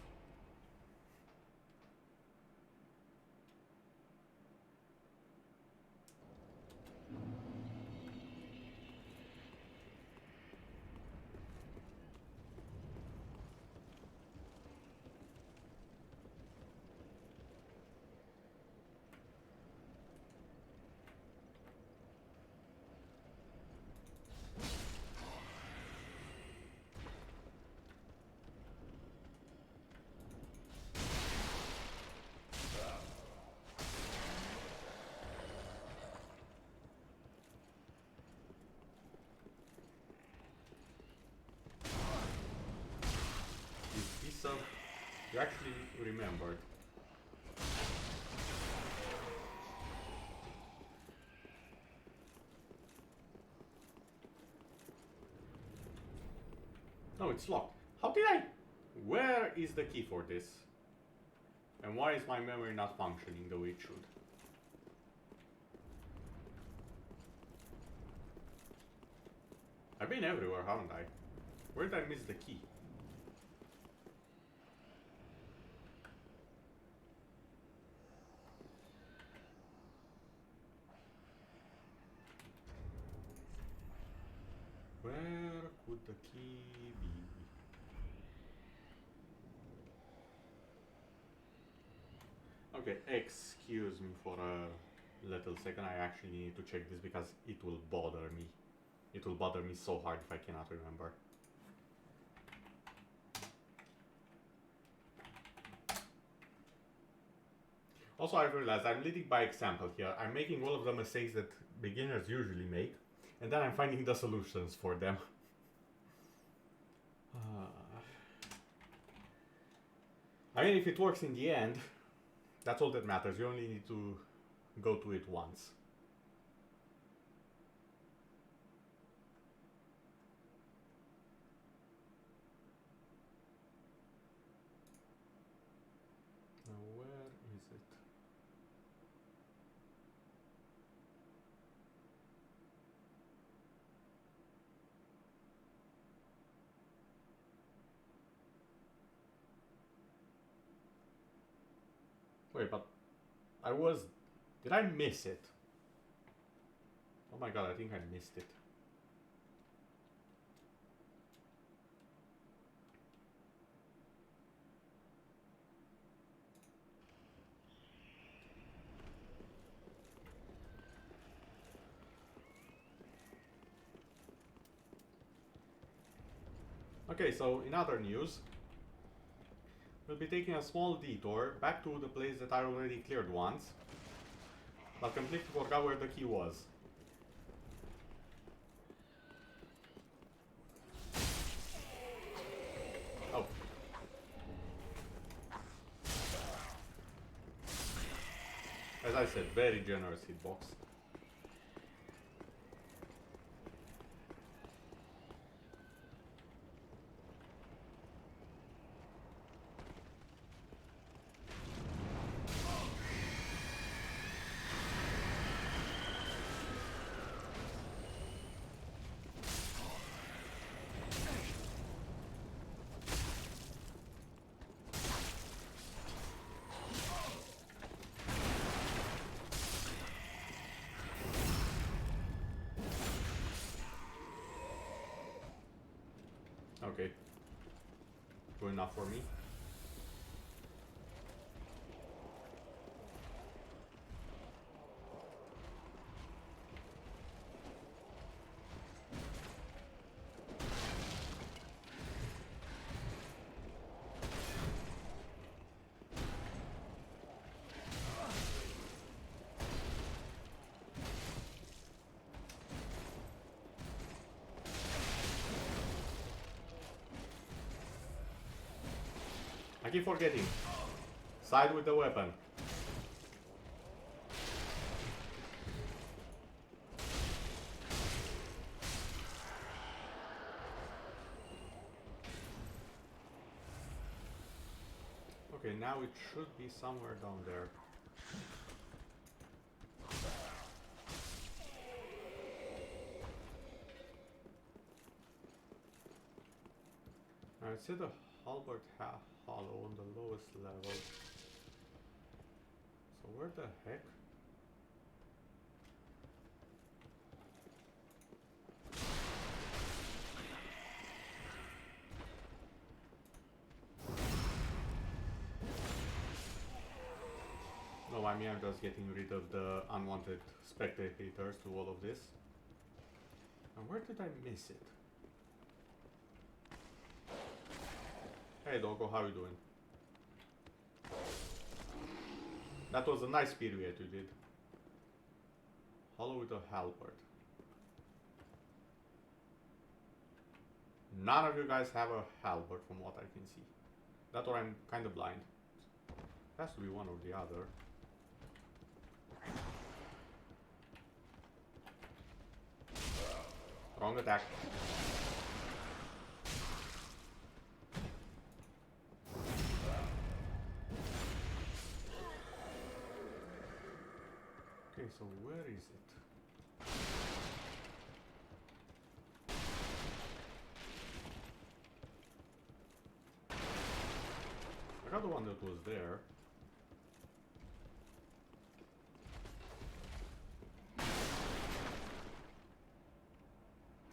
A: So, you actually remembered. No, it's locked. How did I? Where is the key for this? And why is my memory not functioning the way it should? I've been everywhere, haven't I? Where did I miss the key? Where could the key be? Okay, excuse me for a little second. I actually need to check this because it will bother me. It will bother me so hard if I cannot remember. Also, I realized I'm leading by example here. I'm making all of the mistakes that beginners usually make, and then I'm finding the solutions for them. I mean, if it works in the end, that's all that matters. You only need to go to it once. Now, where is it? Wait, but I was... Did I miss it? Oh my god, I think I missed it. Okay, so in other news, we'll be taking a small detour back to the place that I already cleared once, but completely forgot where the key was. Oh. As I said, very generous hitbox. Okay. Good enough for me. I keep forgetting. Side with the weapon. Okay, now it should be somewhere down there. I'd say the halberd hollow on the lowest level. So where the heck? No, I mean I'm just getting rid of the unwanted spectators to all of this. And where did I miss it? Hey Doggo, how you doing? That was a nice pirouette you did. Hollow with a halberd. None of you guys have a halberd from what I can see. That or I'm kind of blind. It has to be one or the other. Wrong attack. Okay, so where is it? I got the one that was there.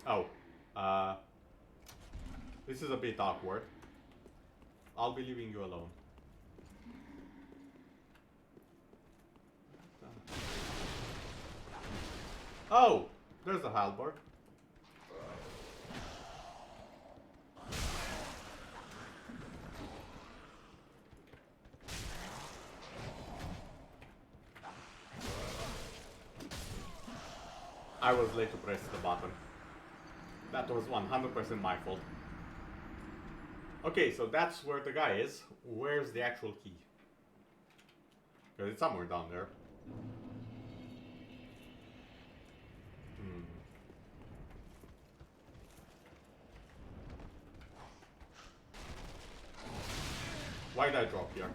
A: Oh, this is a bit awkward. I'll be leaving you alone. Oh, there's the halberd. I was late to press the button. That was 100% my fault. Okay, so that's where the guy is. Where's the actual key? Because it's somewhere down there. Why did I drop here?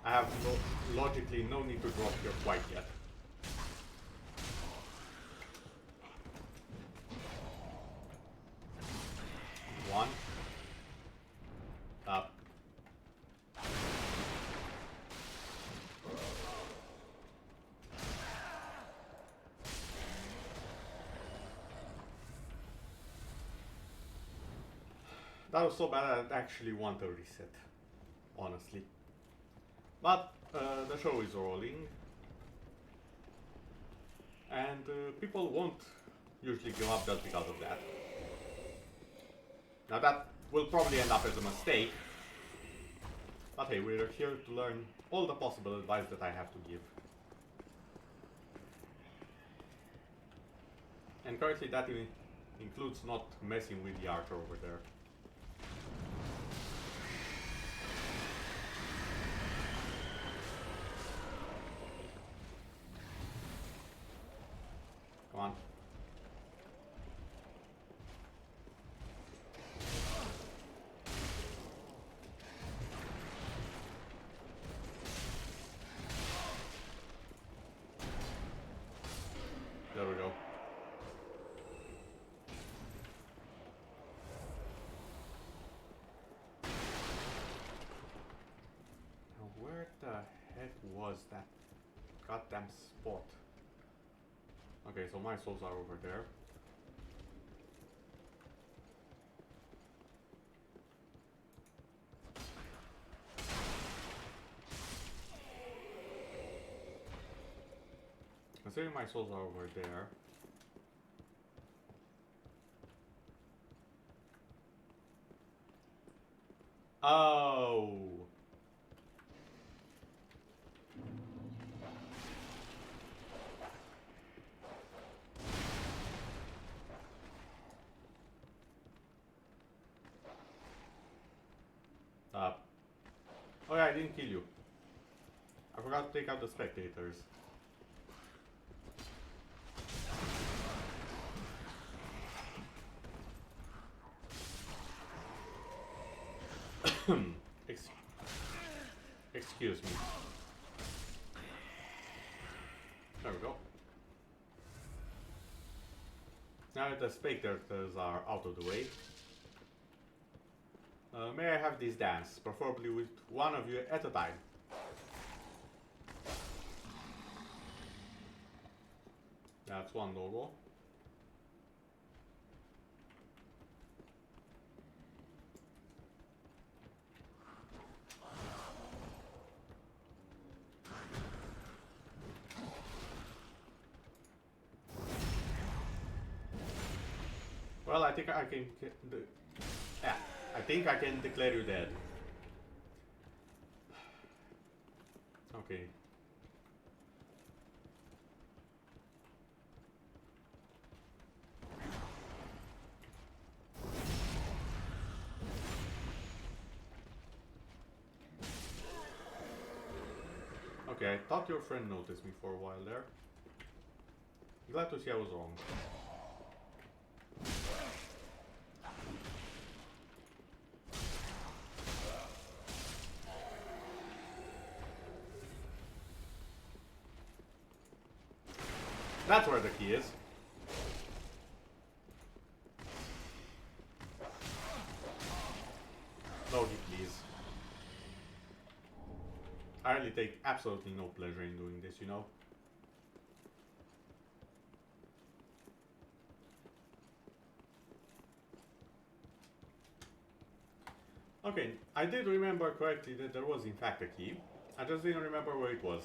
A: I have logically no need to drop here quite yet. One. Up. That was so bad I actually want a reset, honestly. But the show is rolling, and people won't usually give up just because of that. Now that will probably end up as a mistake. But hey, we're here to learn all the possible advice that I have to give. And currently that includes not messing with the archer over there. Come on. There we go. Now where the heck was that goddamn spot? Okay, so my souls are over there. Considering my souls are over there. Oh. Oh yeah, I didn't kill you. I forgot to take out the spectators. Excuse me. There we go. Now that the spectators are out of the way, may I have this dance, preferably with one of you at a time. That's one logo. Well, I think I can. Yeah, I think I can declare you dead. Okay. Okay, I thought your friend noticed me for a while there. Glad to see I was wrong. That's where the key is. No hit, please. I really take absolutely no pleasure in doing this, you know. Okay, I did remember correctly that there was in fact a key. I just didn't remember where it was.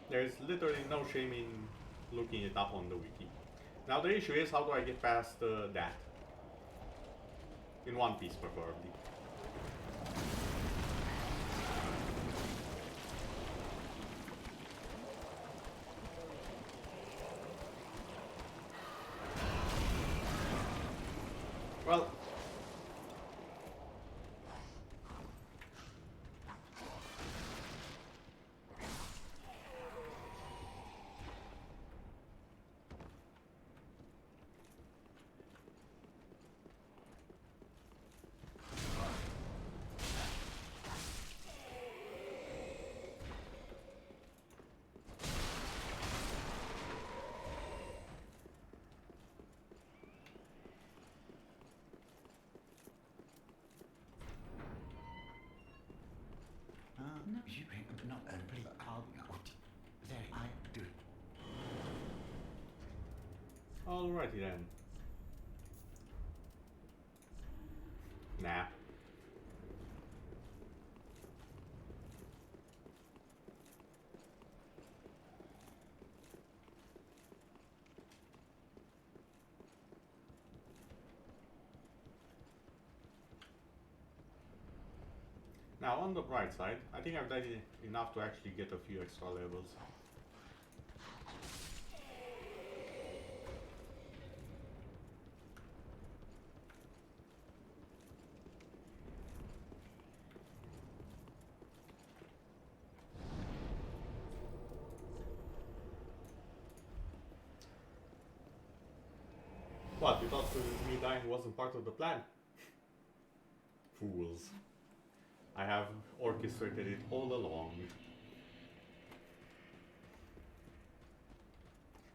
A: There's literally no shame in looking it up on the wiki. Now the issue is, how do I get past that? In one piece, preferably. Well,
D: No, you not please. I'll there. I do.
A: alrighty then. Nah. Now, on the bright side, I think I've done enough to actually get a few extra levels. What, you thought me dying wasn't part of the plan? Fools. I have orchestrated it all along.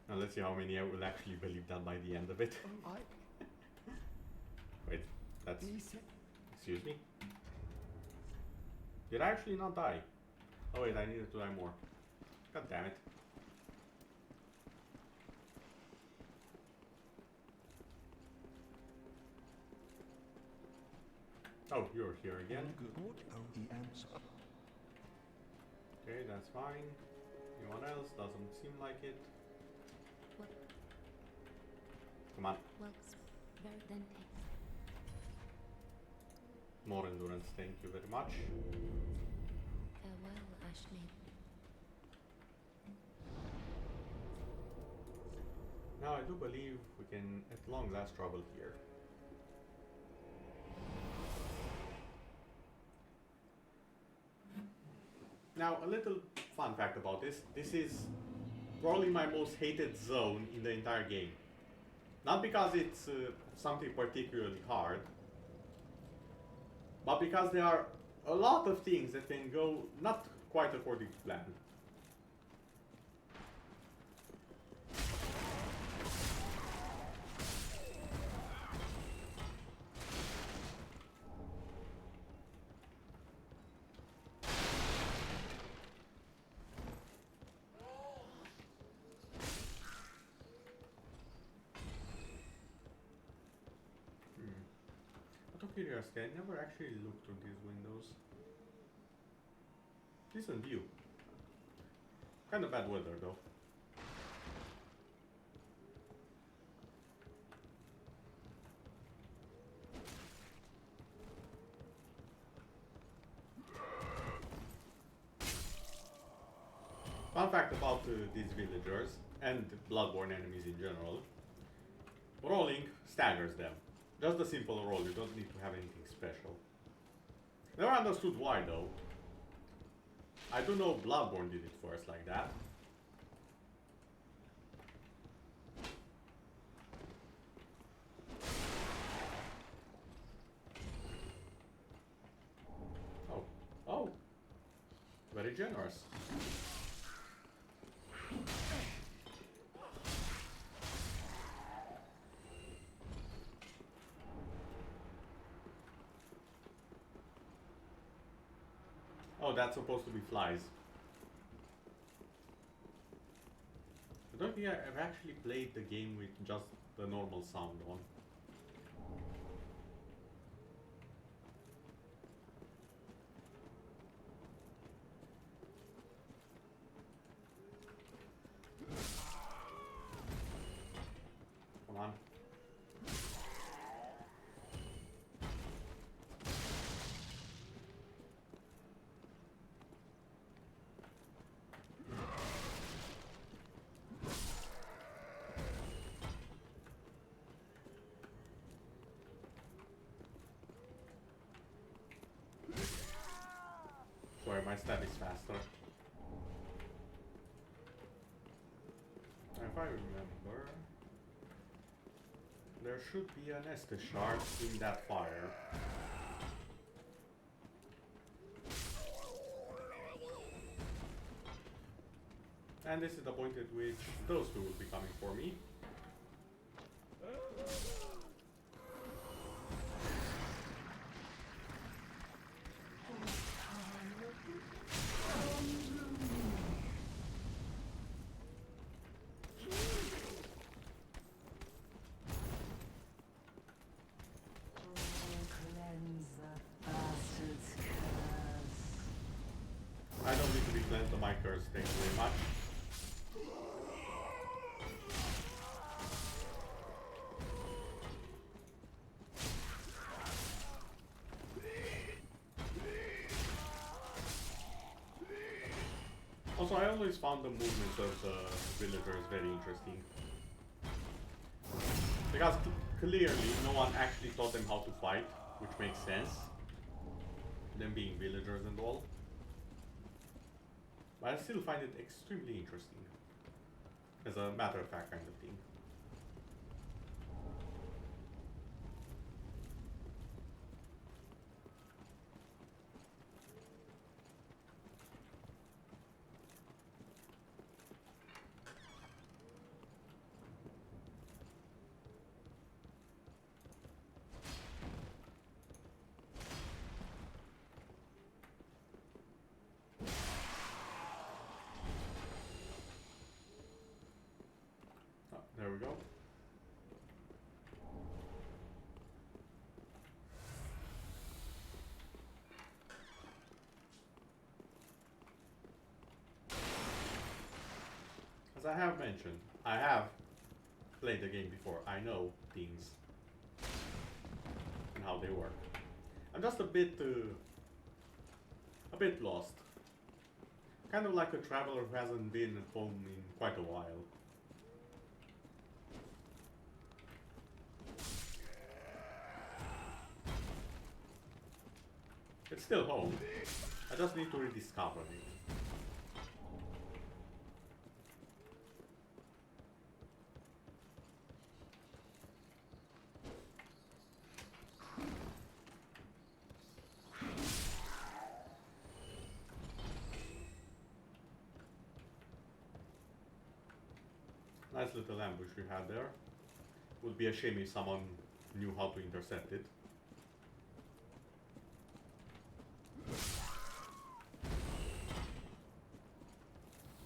A: Now let's see how many I will actually believe that by the end of it. Wait, that's... Excuse me? Did I actually not die? Oh wait, I needed to die more. God damn it. Oh, you're here again. Okay, that's fine. Anyone else? Doesn't seem like it.
C: What?
A: Come on.
C: Well, very then take.
A: More endurance, thank you very much.
C: Farewell, Ashley.
A: Now I do believe we can at long last travel here. Now, a little fun fact about this. This is probably my most hated zone in the entire game. Not because it's something particularly hard, but because there are a lot of things that can go not quite according to plan. Out of curiosity, I never actually looked through these windows. Decent view. Kind of bad weather though. Fun fact about these villagers and Bloodborne enemies in general. Rolling staggers them. Just a simple roll, you don't need to have anything special. Never understood why though. I do know Bloodborne did it first like that. Oh. Oh. Very generous. Oh, that's supposed to be flies. I don't think I've actually played the game with just the normal sound on. Come on. Sorry, my stab is faster. If I remember, there should be an Estus shard in that fire. And this is the point at which those two will be coming for me. I don't need to be cleansed of my curse, thank you very much. Also, I always found the movements of the villagers very interesting. Because clearly no one actually taught them how to fight, which makes sense. Them being villagers and all. But I still find it extremely interesting. As a matter of fact kind of thing. There we go. As I have mentioned, I have played the game before. I know things and how they work. I'm just a bit lost. Kind of like a traveler who hasn't been at home in quite a while. It's still home. I just need to rediscover it. Nice little ambush we had there. Would be a shame if someone knew how to intercept it.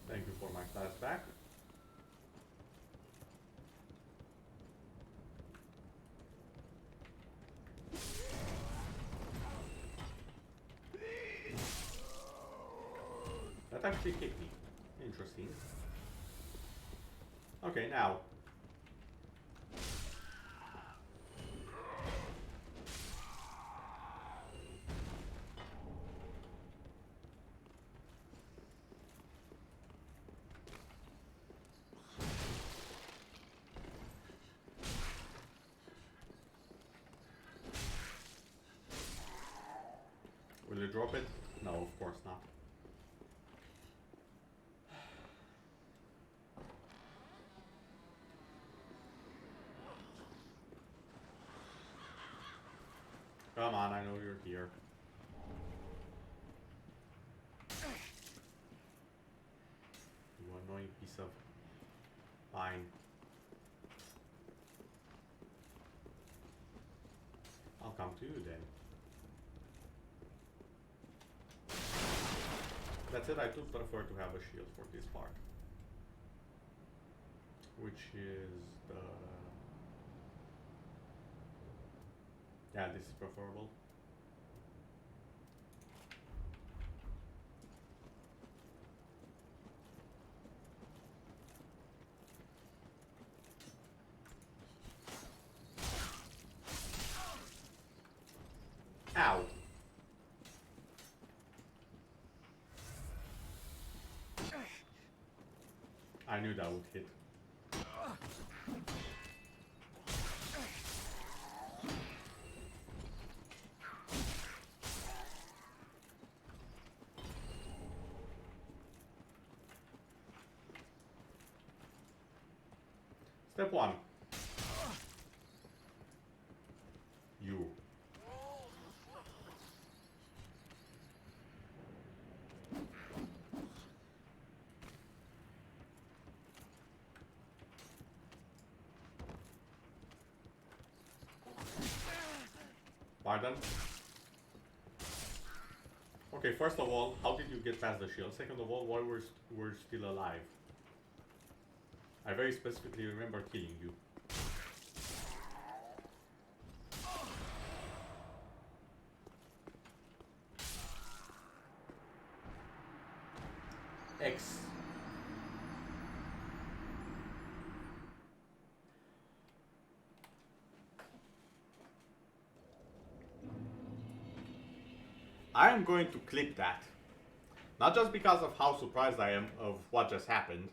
A: Thank you for my class back. That actually kicked me. Interesting. Okay, now. Will you drop it? No, of course not. Come on, I know you're here. You annoying piece of fine. I'll come to you then. That's it, I do prefer to have a shield for this part. Which is the... Yeah, this is preferable. Ow! I knew that would hit. Step 1. You. Pardon? Okay, first of all, how did you get past the shield? Second of all, why we're still alive? I very specifically remember killing you. X. I am going to clip that Not just because of how surprised I am of what just happened.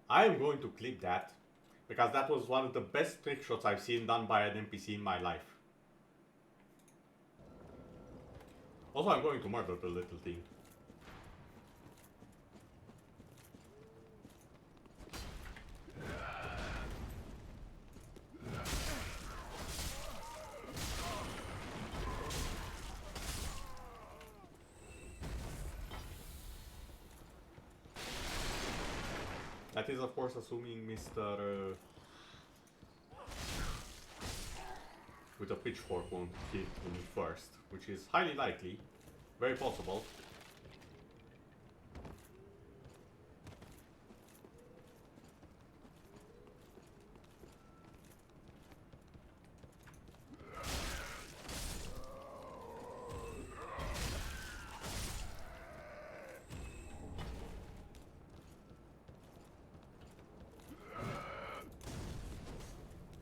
A: I am going to clip that because that was one of the best trick shots I've seen done by an NPC in my life. Also, I'm going to murder the little thing. That is, of course, assuming Mr. With a pitchfork won't hit me first, which is highly likely, very possible.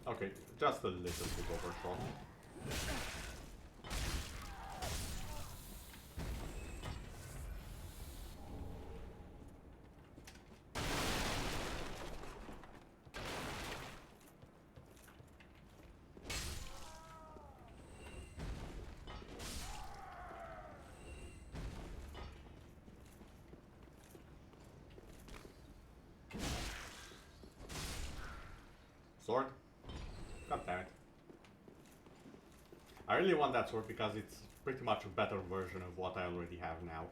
A: Okay, just a little bit overshot. Sword? God damn it. I really want that sword because it's pretty much a better version of what I already have now.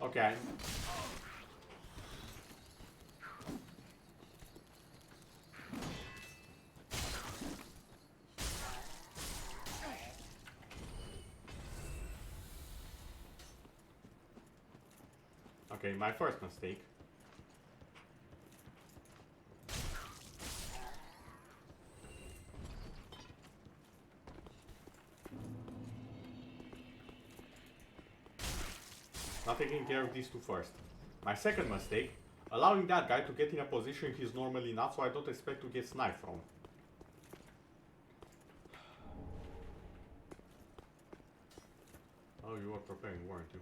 A: Okay. Okay, my first mistake. Not taking care of these two first. My second mistake, allowing that guy to get in a position he's normally not, so I don't expect to get sniped from. Oh, you were preparing, weren't you?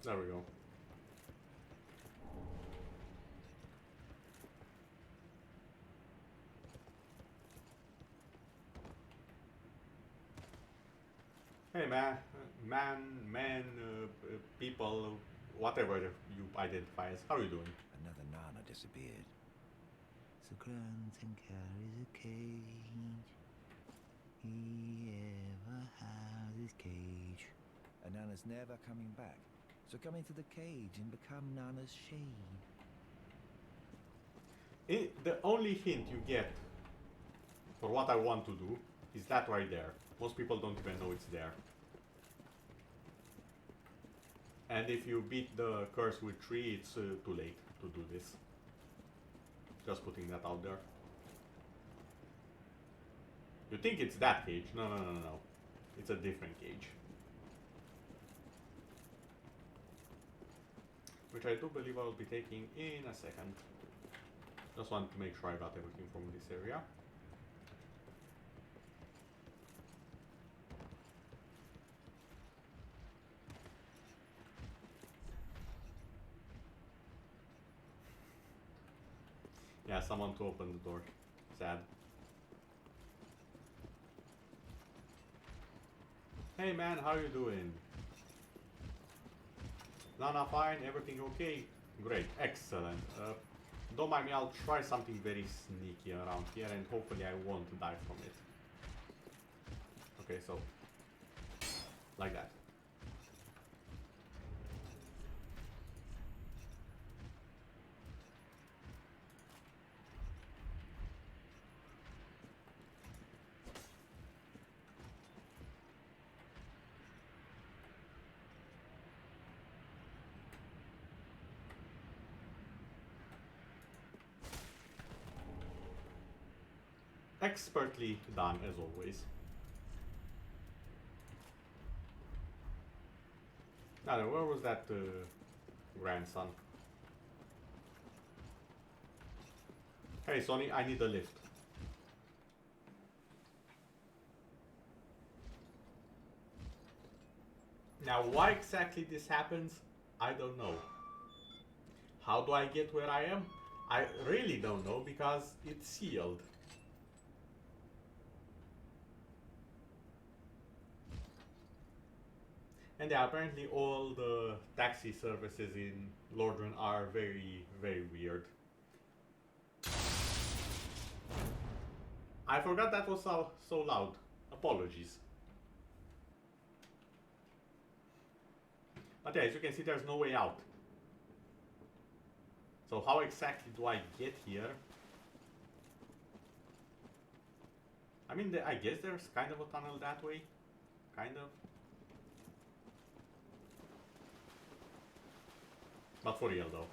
A: There we go. Hey man, people, whatever you identify as, how are you doing?
B: Another Nana disappeared.
D: Sucrans and carries a cage. He ever has his cage.
B: And Nana's never coming back. So come into the cage and become Nana's shade.
A: The only hint you get for what I want to do is that right there. Most people don't even know it's there. And if you beat the curse with 3, it's too late to do this. Just putting that out there. You think it's that cage? No. It's a different cage. Which I do believe I will be taking in a second. Just want to make sure I got everything from this area. Yeah, someone to open the door. Sad. Hey man, how you doing? Nana, fine, everything okay? Great, excellent. Don't mind me, I'll try something very sneaky around here and hopefully I won't die from it. Okay, so like that. expertly done as always. Now, where was that grandson? Hey, Sonny, I need a lift. Now, why exactly this happens, I don't know. How do I get where I am? I really don't know because it's sealed. And yeah, apparently all the taxi services in Lordran are very, very weird. I forgot that was so loud. Apologies. But yeah, as you can see, there's no way out. So how exactly do I get here? I mean, I guess there's kind of a tunnel that way. Kind of. Not for real though.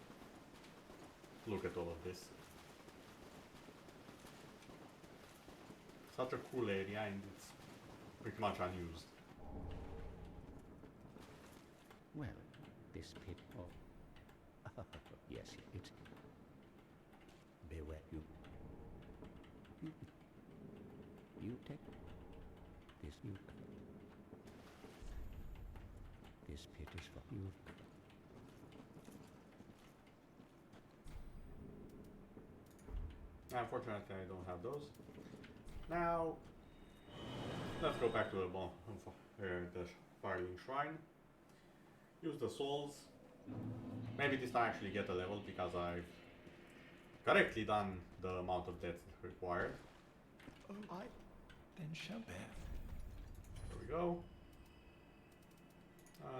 A: Look at all of this. Such a cool area and it's pretty much unused.
D: Well, this pit of... yes, it's... Beware, you take this, this pit is for you.
A: Unfortunately, I don't have those. Now, let's go back to the Firelink Shrine. Use the souls. Maybe this time actually get a level because I've correctly done the amount of deaths required.
B: Oh, I then shall bear.
A: There we go.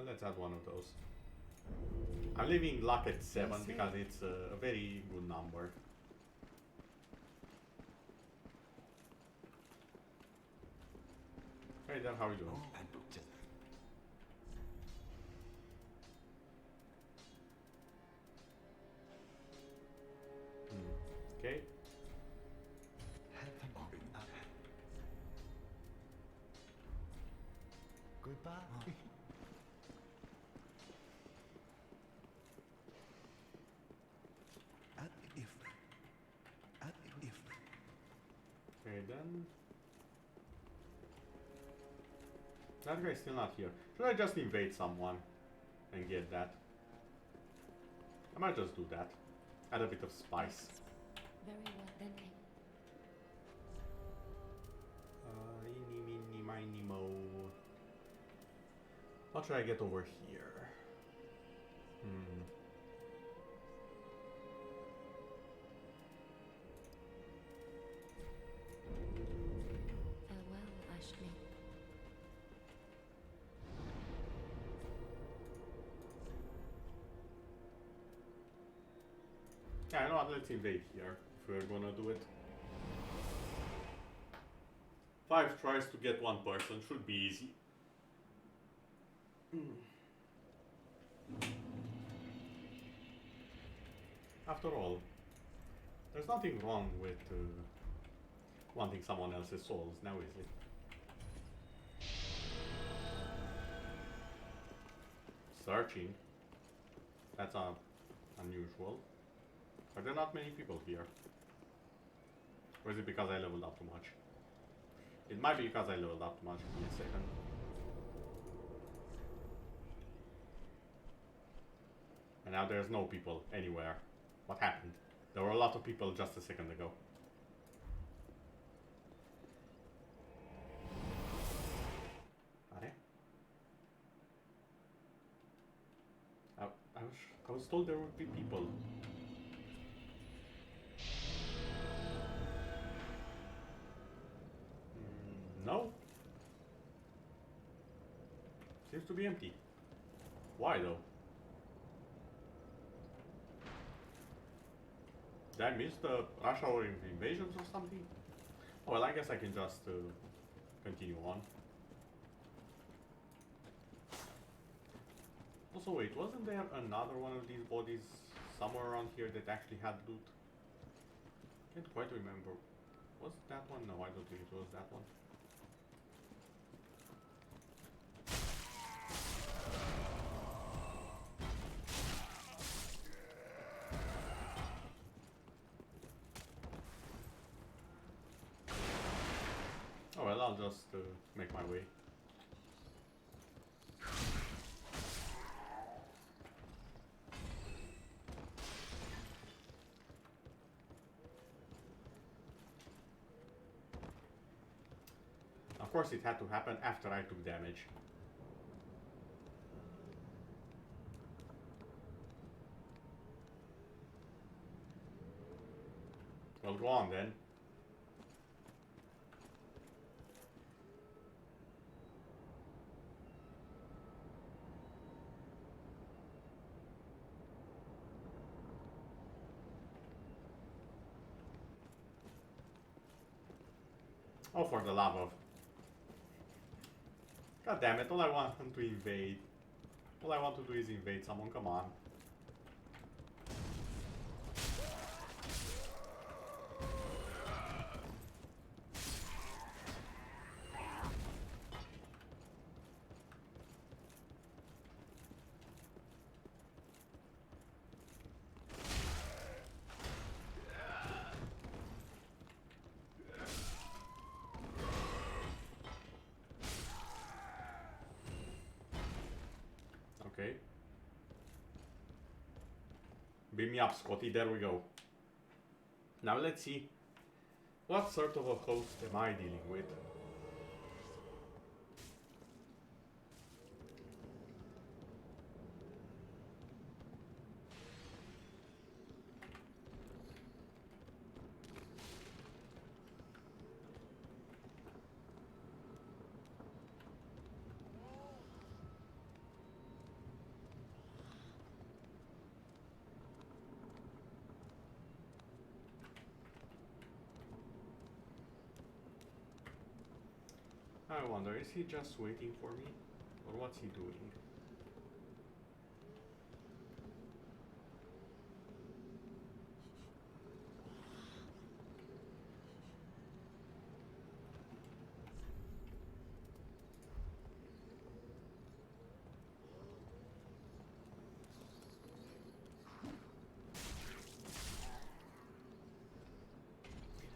A: Let's add one of those. I'm leaving luck at 7 because it's a very good number. Hey there, how are you doing? Okay.
B: Goodbye.
A: Okay then. That guy's still not here. Should I just invade someone and get that? I might just do that. Add a bit of spice.
C: Very well, then king.
A: Eeny, meeny, miny, mo. What should I get over here?
C: Farewell, Ashley.
A: Yeah, I know what, let's invade here if we're gonna do it. 5 tries to get 1 person, should be easy. After all, there's nothing wrong with wanting someone else's souls, now is it? Searching. That's unusual. Are there not many people here? Or is it because I leveled up too much? It might be because I leveled up too much. Give me a second. And now there's no people anywhere. What happened? There were a lot of people just a second ago. I was told there would be people. No. Seems to be empty. Why though? Did I miss the rush hour invasions or something? Oh, well, I guess I can just continue on. Also, wait, wasn't there another one of these bodies somewhere around here that actually had loot? Can't quite remember. Was that one? No, I don't think it was that one. Oh well, I'll just make my way. Of course, it had to happen after I took damage. Well, go on then. Oh, for the love of... God damn it, all I want to invade. All I want to do is invade someone, come on. Okay. Beam me up, Scotty. There we go. Now let's see. What sort of a host am I dealing with? I wonder, is he just waiting for me? Or what's he doing?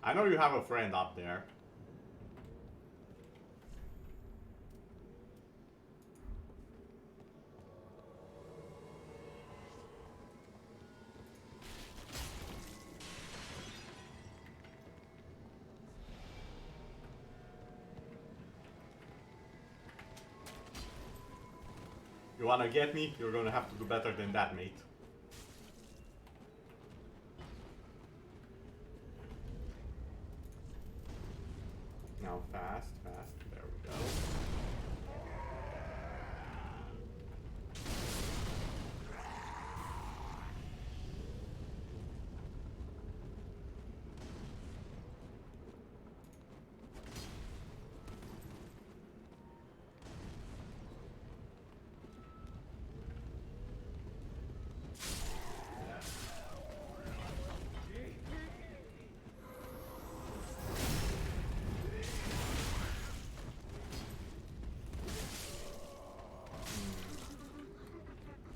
A: I know you have a friend up there. You wanna get me? You're gonna have to do better than that, mate. Now fast, fast. There we go.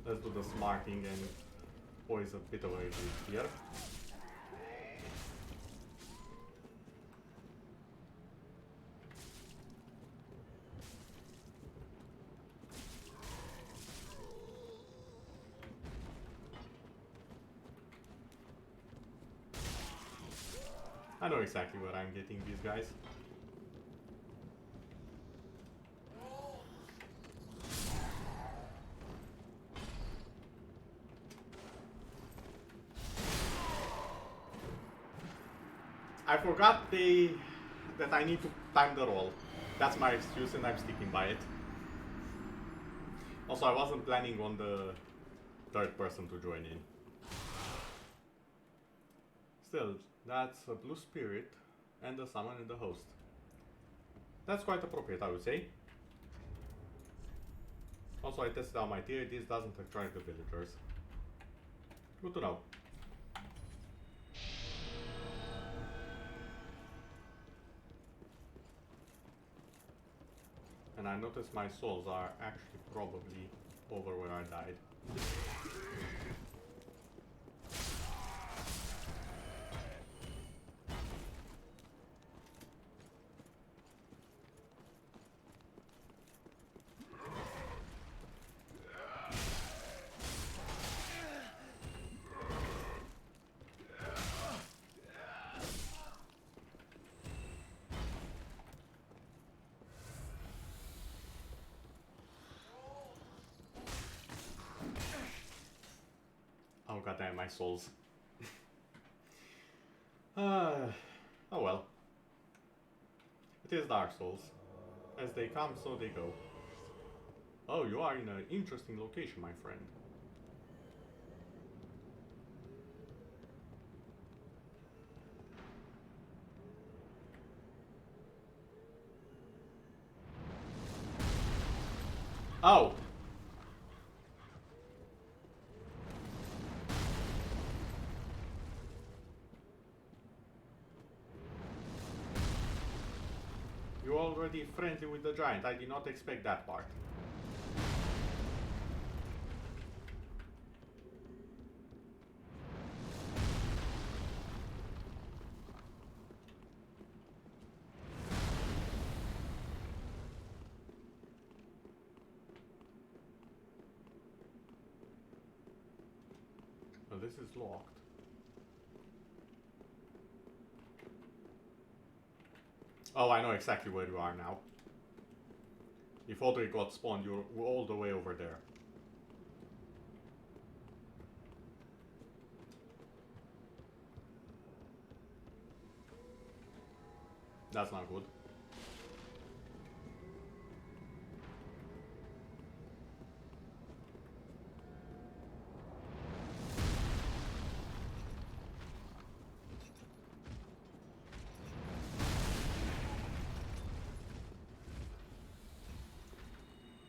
A: Let's do the smart thing and poise a bit of a retreat here. I know exactly where I'm getting these guys. I forgot that I need to time the roll. That's my excuse and I'm sticking by it. Also, I wasn't planning on the third person to join in. Still, that's a blue spirit and a summon and a host. That's quite appropriate, I would say. Also, I tested out my theory, this doesn't attract the villagers. Good to know. And I noticed my souls are actually probably over where I died. Oh goddamn, my souls. Oh well. It is Dark Souls. As they come, so they go. Oh, you are in an interesting location, my friend. Oh! You're already friendly with the giant. I did not expect that part. Oh, this is locked. Oh, I know exactly where you are now. If Audrey got spawned, you're all the way over there. That's not good.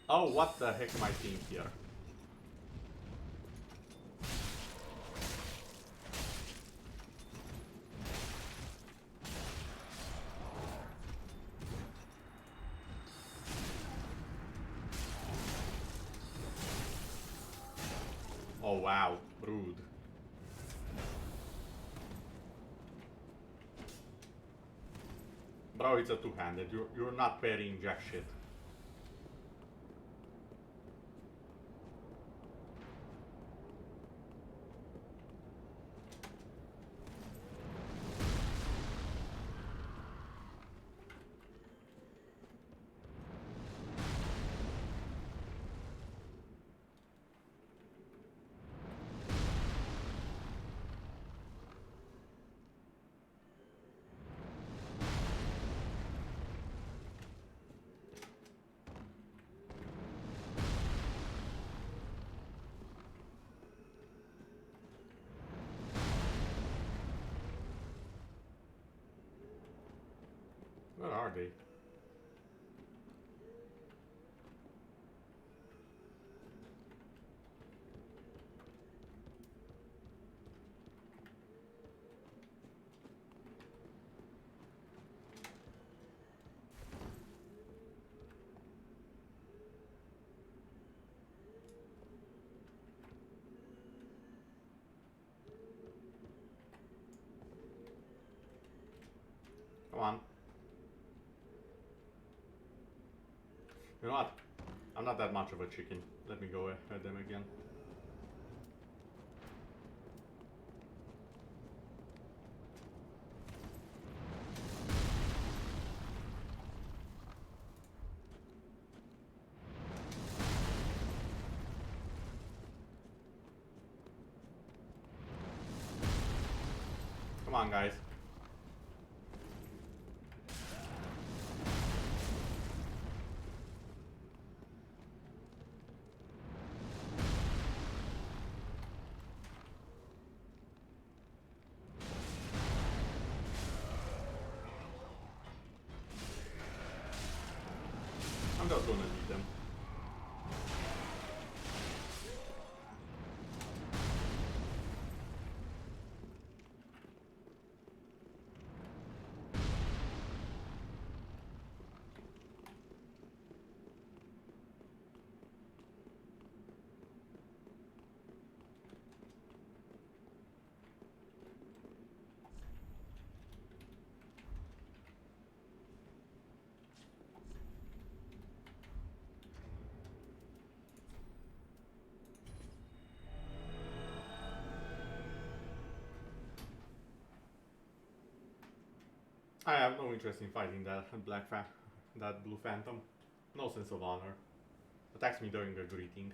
A: Oh, what the heck am I seeing here? Oh wow, rude. Bro, it's a two-handed. You're not parrying jack shit. Where are they? Come on. You know what? I'm not that much of a chicken. Let me go at them again. Come on, guys. I'm just gonna lead them. I have no interest in fighting that that blue phantom. No sense of honor. Attacks me during a greeting.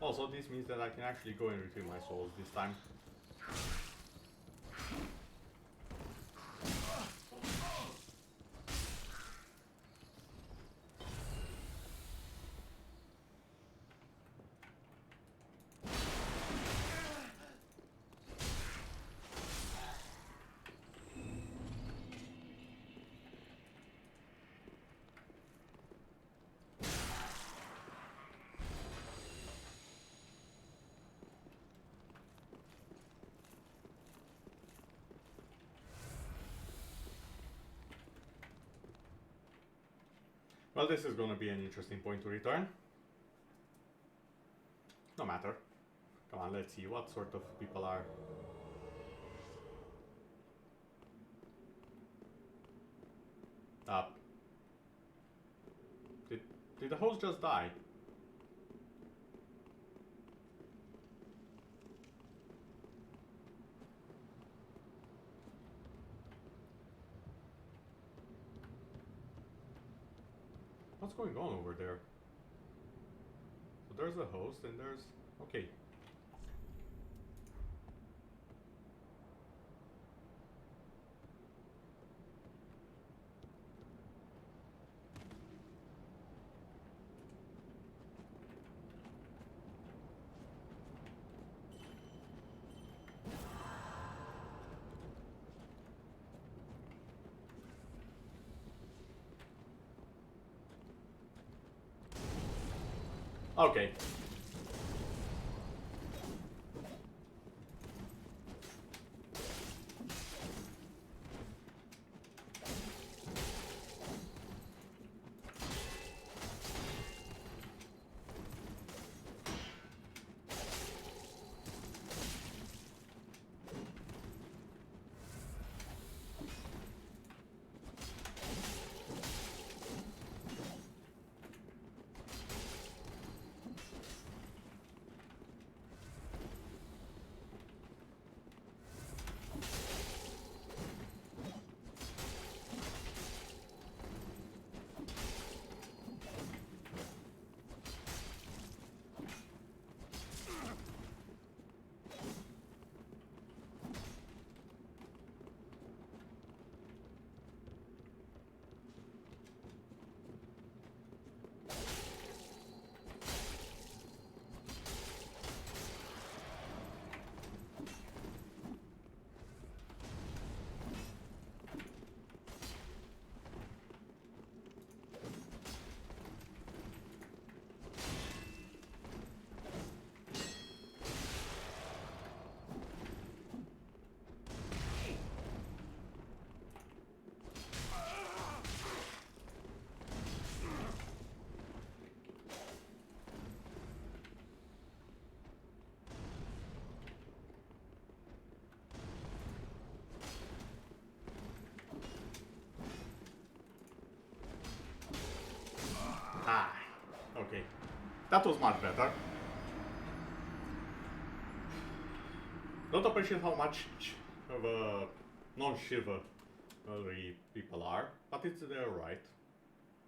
A: Also, this means that I can actually go and retrieve my souls this time. Well, this is gonna be an interesting point to return. No matter. Come on, let's see what sort of people are. Up. Did the host just die? What's going on over there? So there's a host and there's... okay. Okay. Ah, okay. That was much better. Don't appreciate how much of a non-chivalry people are, but it's their right.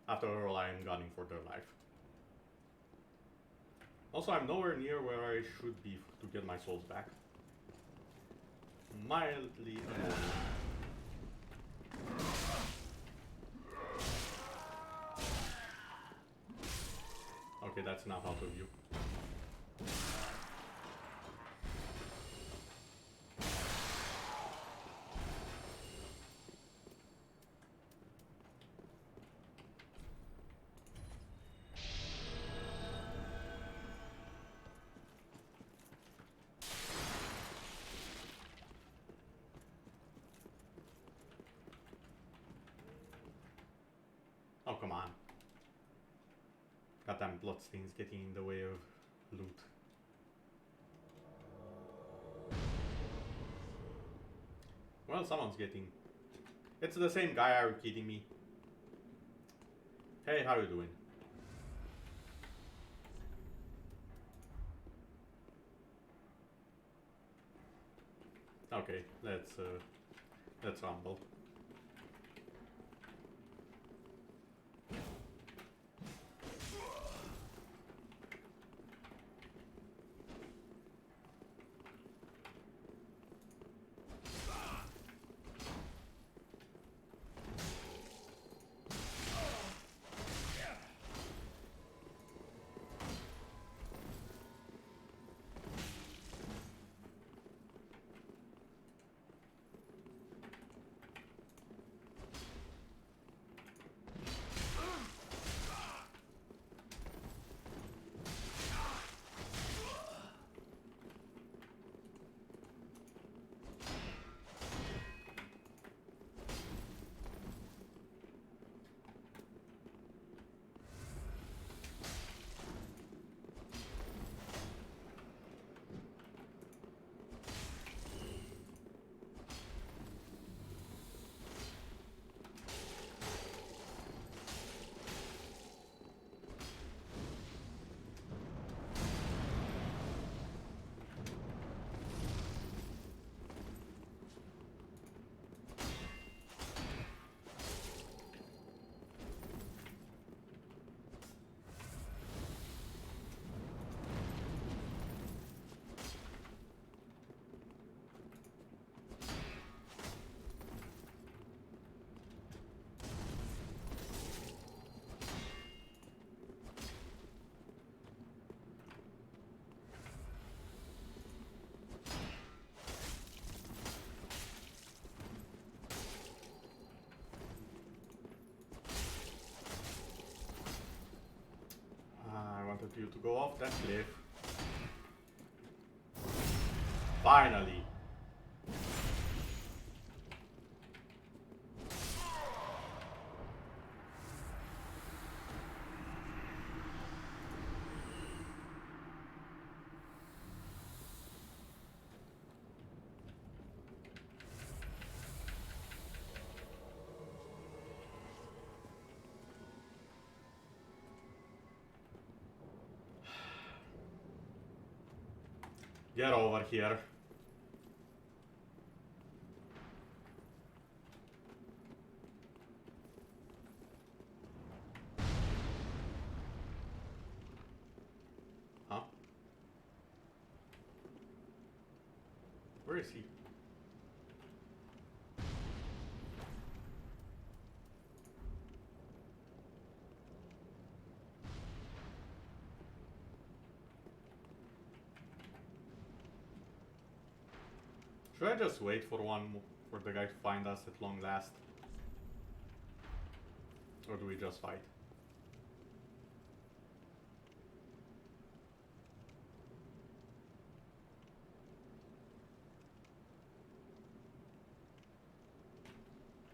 A: After all, I am gunning for their life. Also, I'm nowhere near where I should be to get my souls back. Mildly annoying. Okay, that's enough out of you. Oh, come on. Goddamn bloodstains getting in the way of loot. Well, someone's getting... It's the same guy, are you kidding me? Hey, how you doing? Okay, let's rumble. I wanted you to go off that cliff. Finally! Get over here. Huh? Where is he? Should I just wait for for the guy to find us at long last? Or do we just fight?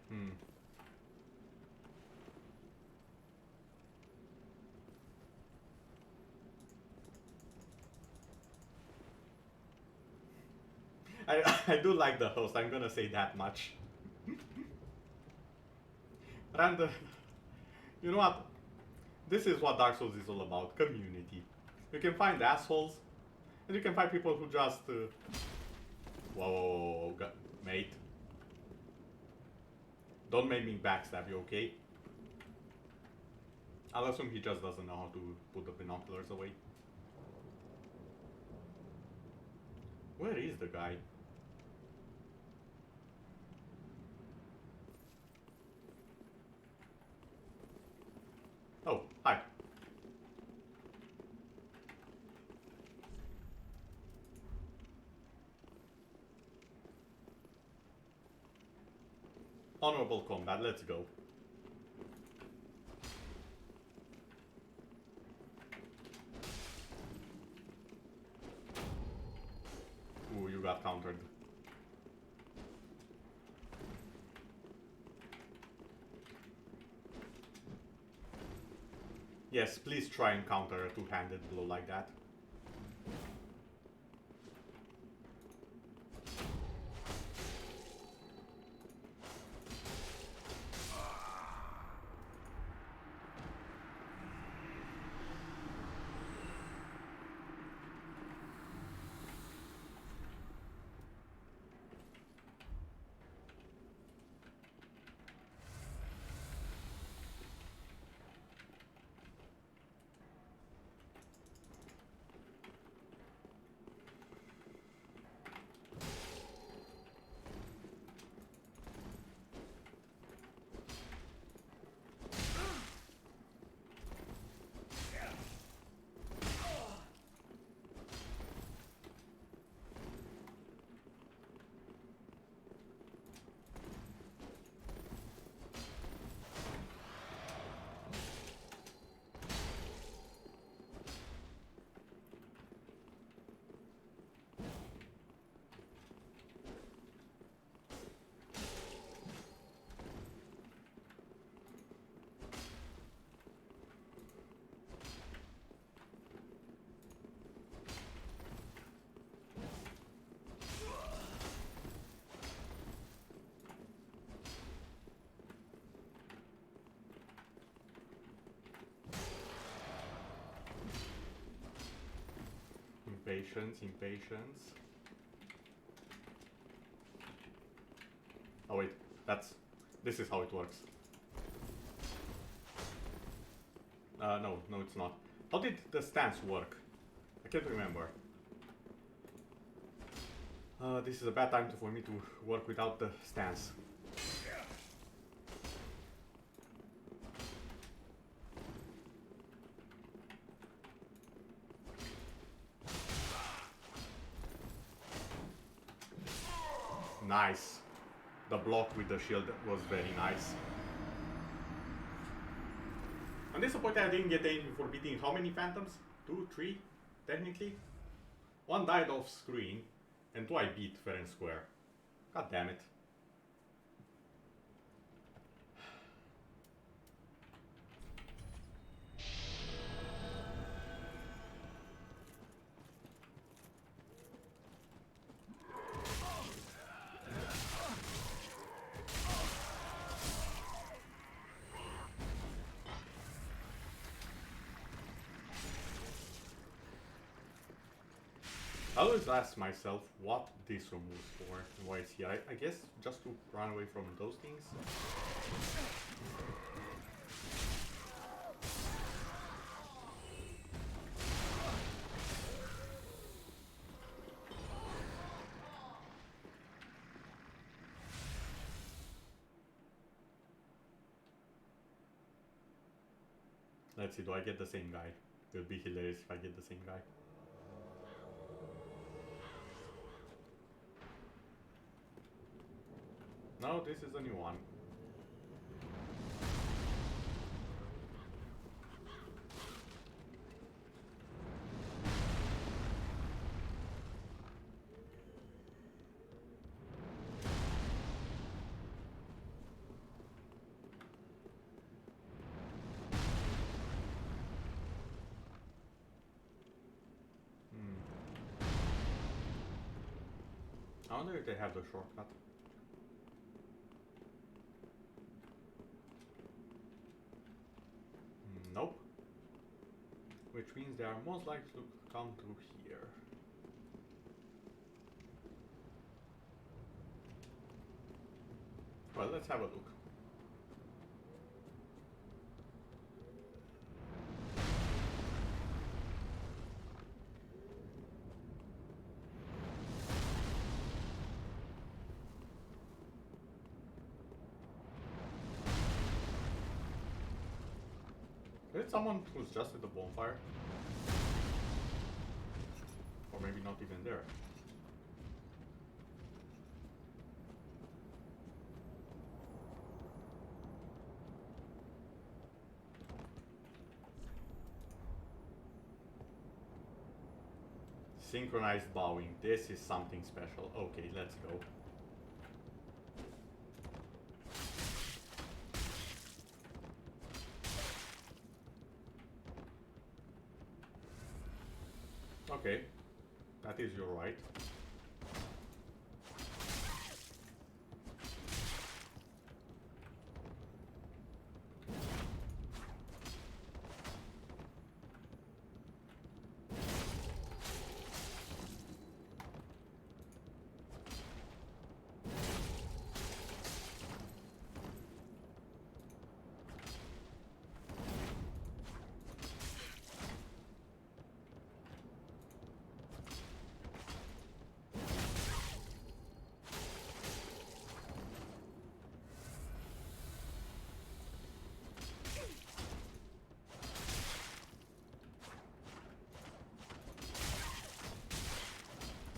A: Hmm. I do like the host, I'm gonna say that much. And you know what? This is what Dark Souls is all about, community. You can find assholes, and you can find people who just... Whoa, mate. Don't make me backstab you, okay? I'll assume he just doesn't know how to put the binoculars away. Where is the guy? Oh, hi. Honorable combat, let's go. Ooh, you got countered. Yes, please try and counter a two-handed blow like that. Impatience, impatience. Oh wait, this is how it works. No, it's not. How did the stance work? I can't remember. This is a bad time for me to work without the stance. Nice. The block with the shield was very nice. I'm disappointed I didn't get anything for beating how many phantoms? 2, 3, technically? 1 died off screen, and 2 I beat fair and square. God damn it. I always ask myself what this room was for and why it's here. I guess just to run away from those things. Let's see, do I get the same guy? It would be hilarious if I get the same guy. No, this is a new one. I wonder if they have the shortcut. Nope. Which means they are most likely to come through here. Well, let's have a look. Is it someone who's just at the bonfire? Or maybe not even there. Synchronized bowing. This is something special. Okay, let's go. Okay, that is your right.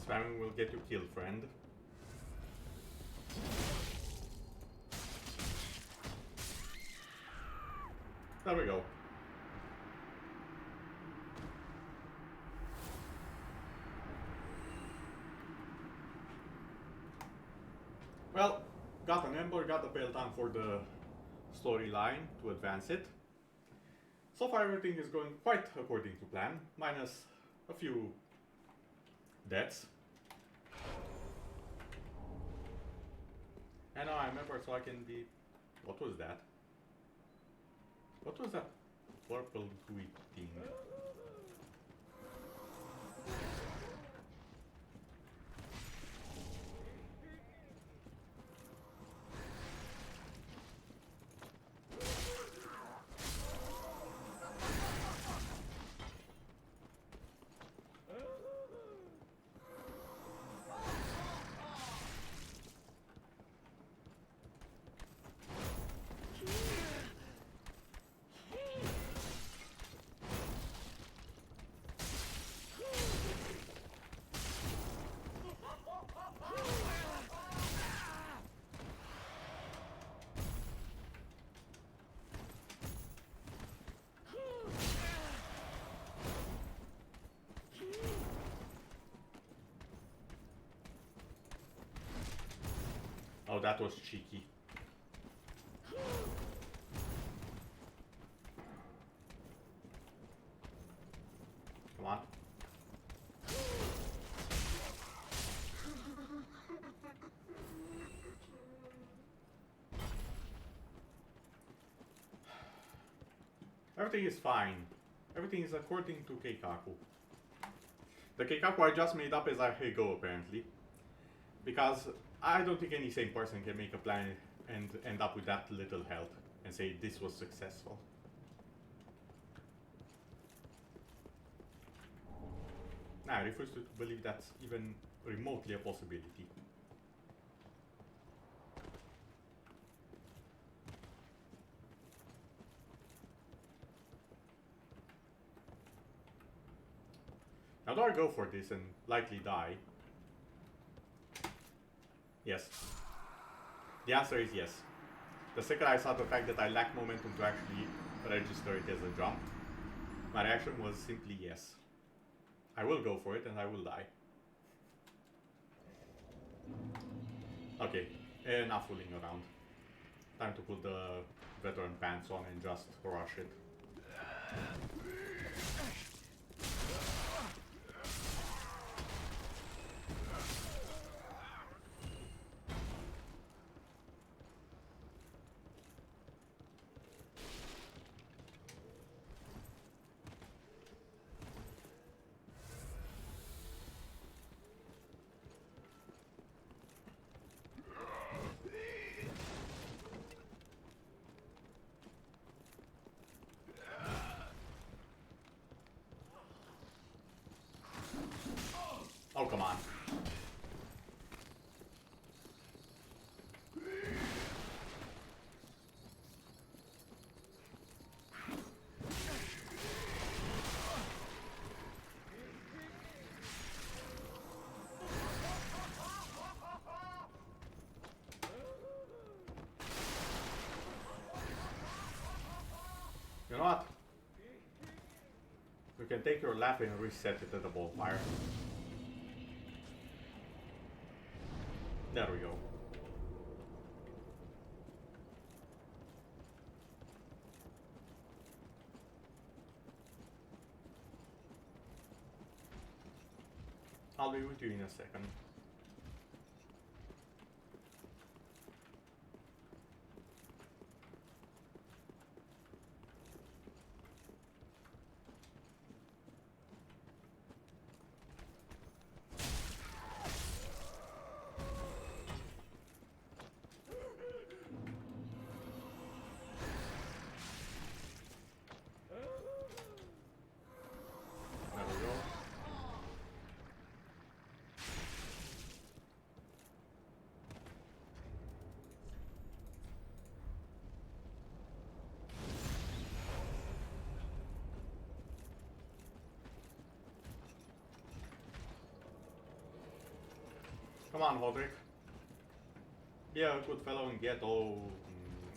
A: Spamming will get you killed, friend. There we go. Well, got an Ember, got the Peltan for the storyline to advance it. So far everything is going quite according to plan, minus a few deaths. And now I remember, so I can be... What was that? What was that purple gooey thing? that was cheeky. Come on. Everything is fine. Everything is according to Keikaku. The Keikaku I just made up as I go, apparently. Because I don't think any sane person can make a plan and end up with that little health and say this was successful. Nah, I refuse to believe that's even remotely a possibility. Now do I go for this and likely die? Yes. The answer is yes. The second I saw the fact that I lack momentum to actually register it as a jump, my reaction was simply yes. I will go for it and I will die. Okay, enough fooling around. Time to put the veteran pants on and just rush it. Oh, come on. You know what? You can take your lap and reset it at the bonfire. There we go. I'll be with you in a second. There we go. Come on, Hodrick. Be a good fellow and get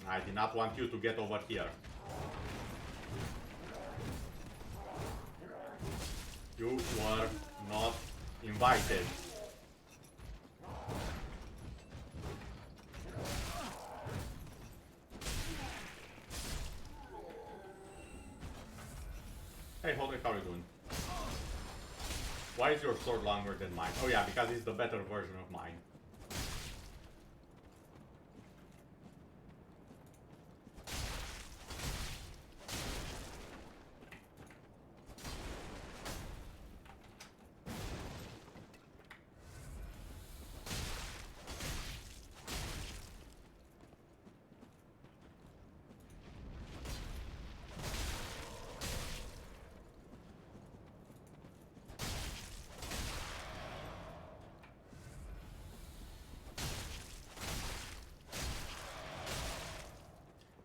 A: I did not want you to get over here. You were not invited. Hey, Hodrick, how are you doing? Why is your sword longer than mine? Oh yeah, because it's the better version of mine.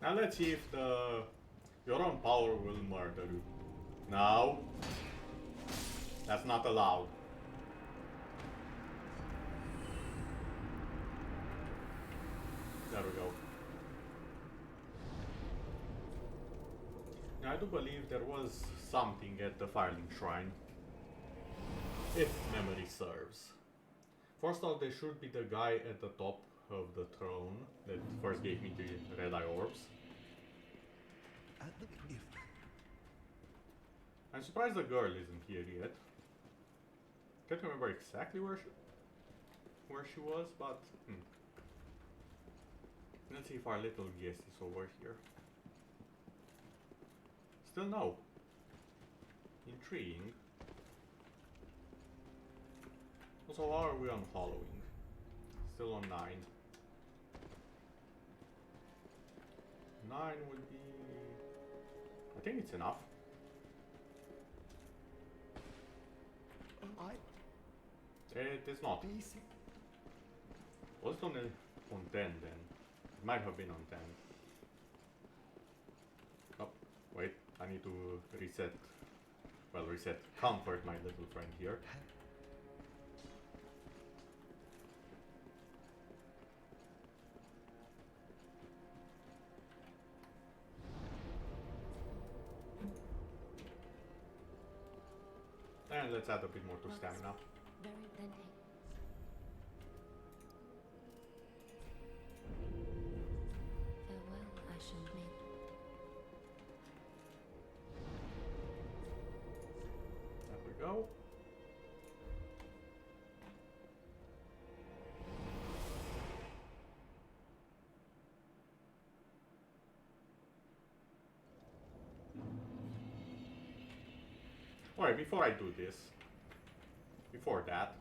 A: Now let's see if your own power will murder you. No. That's not allowed. There we go. Now I do believe there was something at the Firelink Shrine. If memory serves. First off, there should be the guy at the top of the throne that first gave me the red eye orbs. I'm surprised the girl isn't here yet. Can't remember exactly where she was, but let's see if our little guest is over here. Still no. Intriguing. Also, how are we on following? Still on 9. 9 would be... I think it's enough. It is not. Was it on 10 then? It might have been on 10. Oh, wait, I need to reset. Well, comfort my little friend here. And let's add a bit more to stamina.
C: Very plenty. Farewell, Ashen Maid.
A: There we go. Alright, before I do this, before that,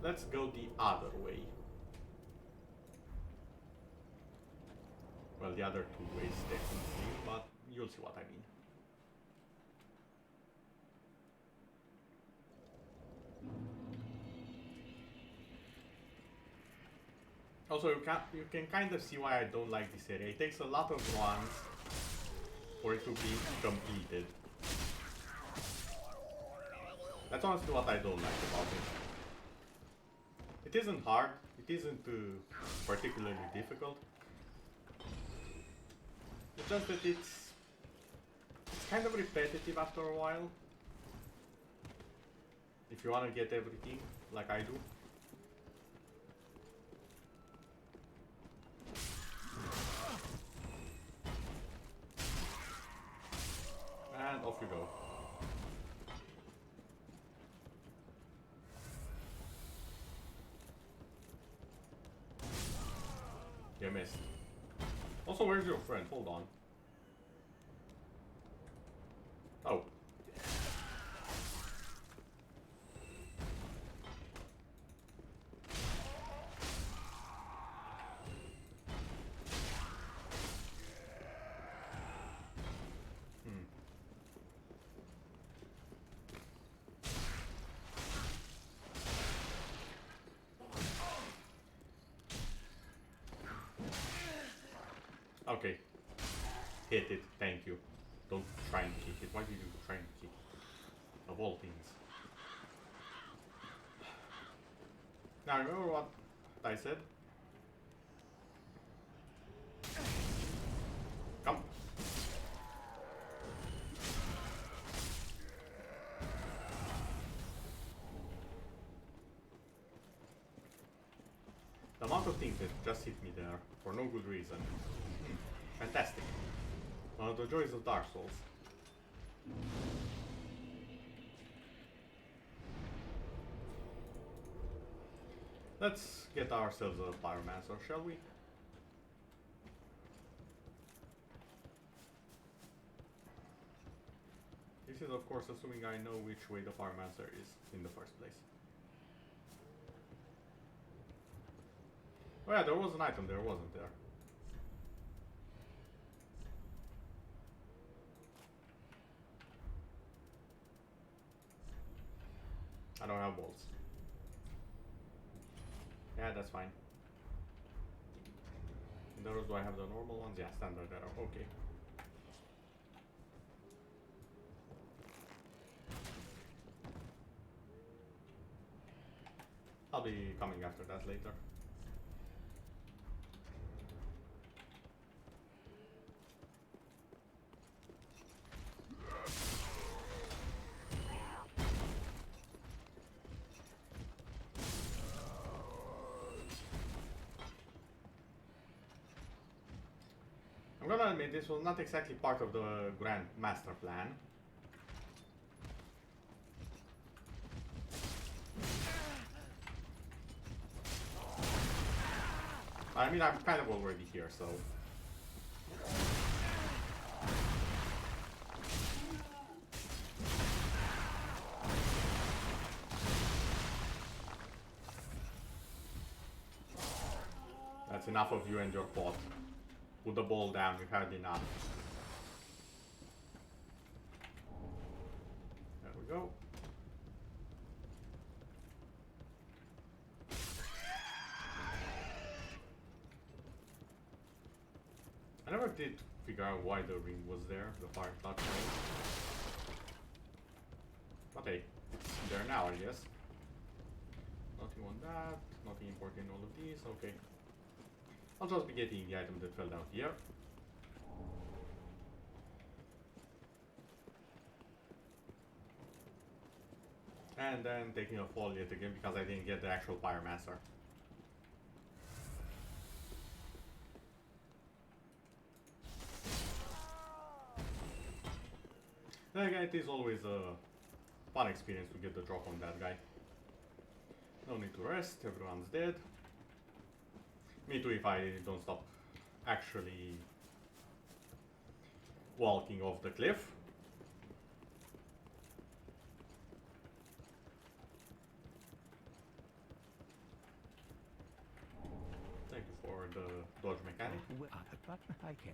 A: let's go the other way. Well, the other two ways technically, but you'll see what I mean. Also, you can kind of see why I don't like this area. It takes a lot of runs for it to be completed. That's honestly what I don't like about it. It isn't hard, it isn't particularly difficult. It's just that it's kind of repetitive after a while. If you want to get everything, like I do. And off you go. You missed. Also, where's your friend? Hold on. Oh. Okay. Hit it, thank you. Don't try and kick it. Why did you try and kick it? Of all things. Now remember what I said? Come. The amount of things that just hit me there for no good reason. Fantastic. One of the joys of Dark Souls. Let's get ourselves a pyromancer, shall we? This is of course assuming I know which way the pyromancer is in the first place. Oh yeah, there was an item there, wasn't there? I don't have bolts. Yeah, that's fine. In those, do I have the normal ones? Yeah, standard arrow. Okay. I'll be coming after that later. gonna admit this was not exactly part of the grand master plan. I mean, I'm kind of already here, so... That's enough of you and your pot. Put the ball down, we've had enough. There we go. I never did figure out why the ring was there, the fire touch ring. But hey, it's there now, I guess. Nothing on that, nothing important in all of these, okay. I'll just be getting the item that fell down here. And then taking a fall yet again because I didn't get the actual Pyromancer. Then again, it is always a fun experience to get the drop on that guy. No need to rest, everyone's dead. Me too if I don't stop actually walking off the cliff. Thank you for the dodge mechanic.
B: I can.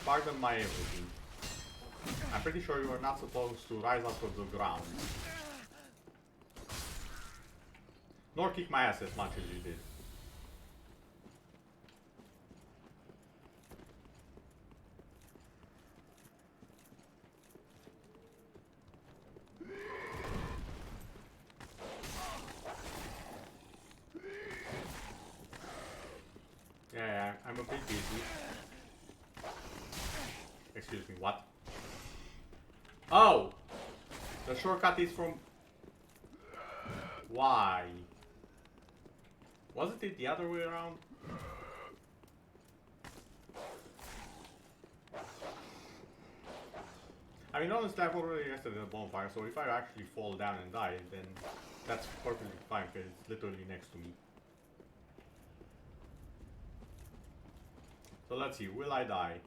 A: Pardon my everything. I'm pretty sure you are not supposed to rise up of the ground. Nor kick my ass as much as you did. Yeah, I'm a bit busy. Excuse me, what? Oh! The shortcut is from... Why? Wasn't it the other way around? I mean, honestly, I've already rested in the bonfire, so if I actually fall down and die, then that's perfectly fine, because it's literally next to me. So let's see, will I die?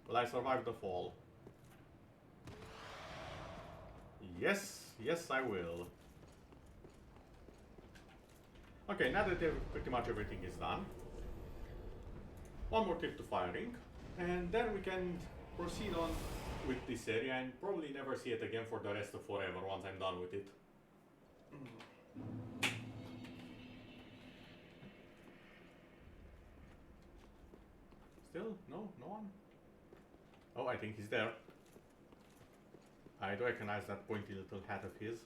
A: Will I survive the fall? Yes, yes I will. Okay, now that pretty much everything is done, one more trip to firing, and then we can proceed on with this area and probably never see it again for the rest of forever once I'm done with it. Still? No? No one? Oh, I think he's there. I do recognize that pointy little hat of his.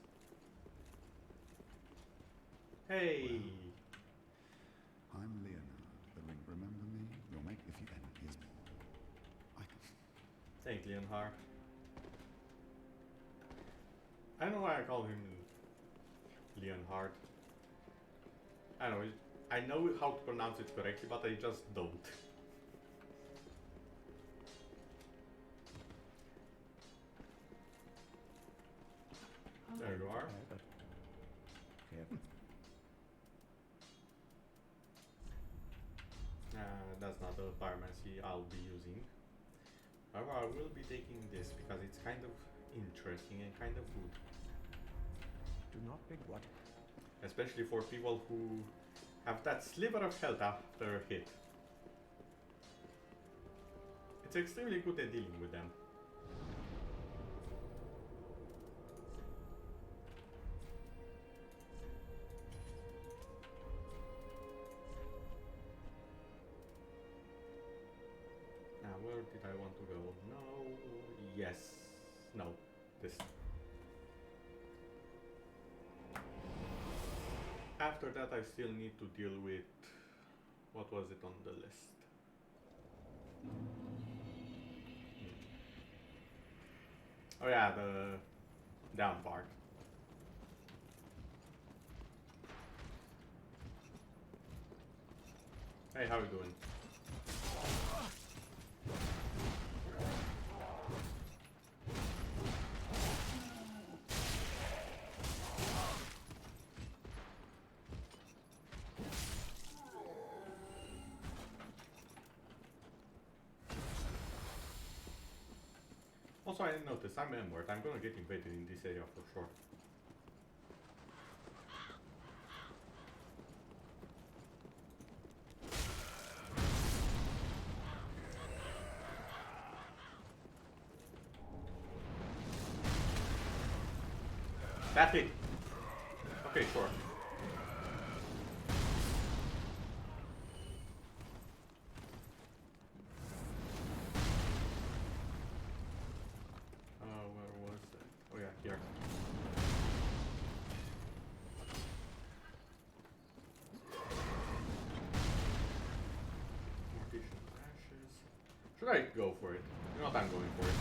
A: Hey!
E: I'm Leonard, the ring. Remember me? Your mate, if you can, is I
A: Thank Leonhard. I don't know why I call him Leonhard. I don't know, I know how to pronounce it correctly, but I just don't. There you are. That's not the pyromancy I'll be using. However, I will be taking this because it's kind of interesting and kind of good.
B: Do not big what?
A: Especially for people who have that sliver of health after a hit. It's extremely good at dealing with them. did I want to go? No. Yes. No. This. After that I still need to deal with... What was it on the list? Oh yeah, the down part. Hey, how you doing? Also, I didn't notice, I'm Emward. I'm gonna get invaded in this area for sure. That's it! Okay, sure. Where was that? Oh yeah, here. Mortician ashes. Should I go for it? You know what, I'm going for it.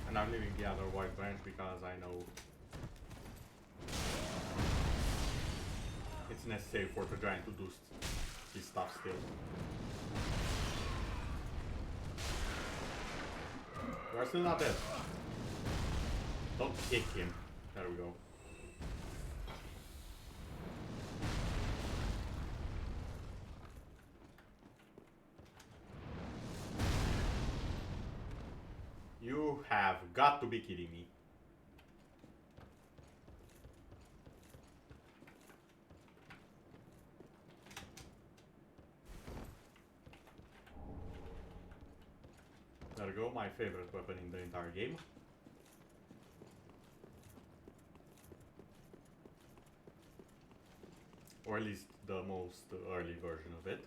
A: And I'm leaving the other white branch because I know it's necessary for the giant to do his stuff still. We're still not dead. Don't kick him. There we go. You have got to be kidding me. There we go, my favorite weapon in the entire game. Or at least the most early version of it.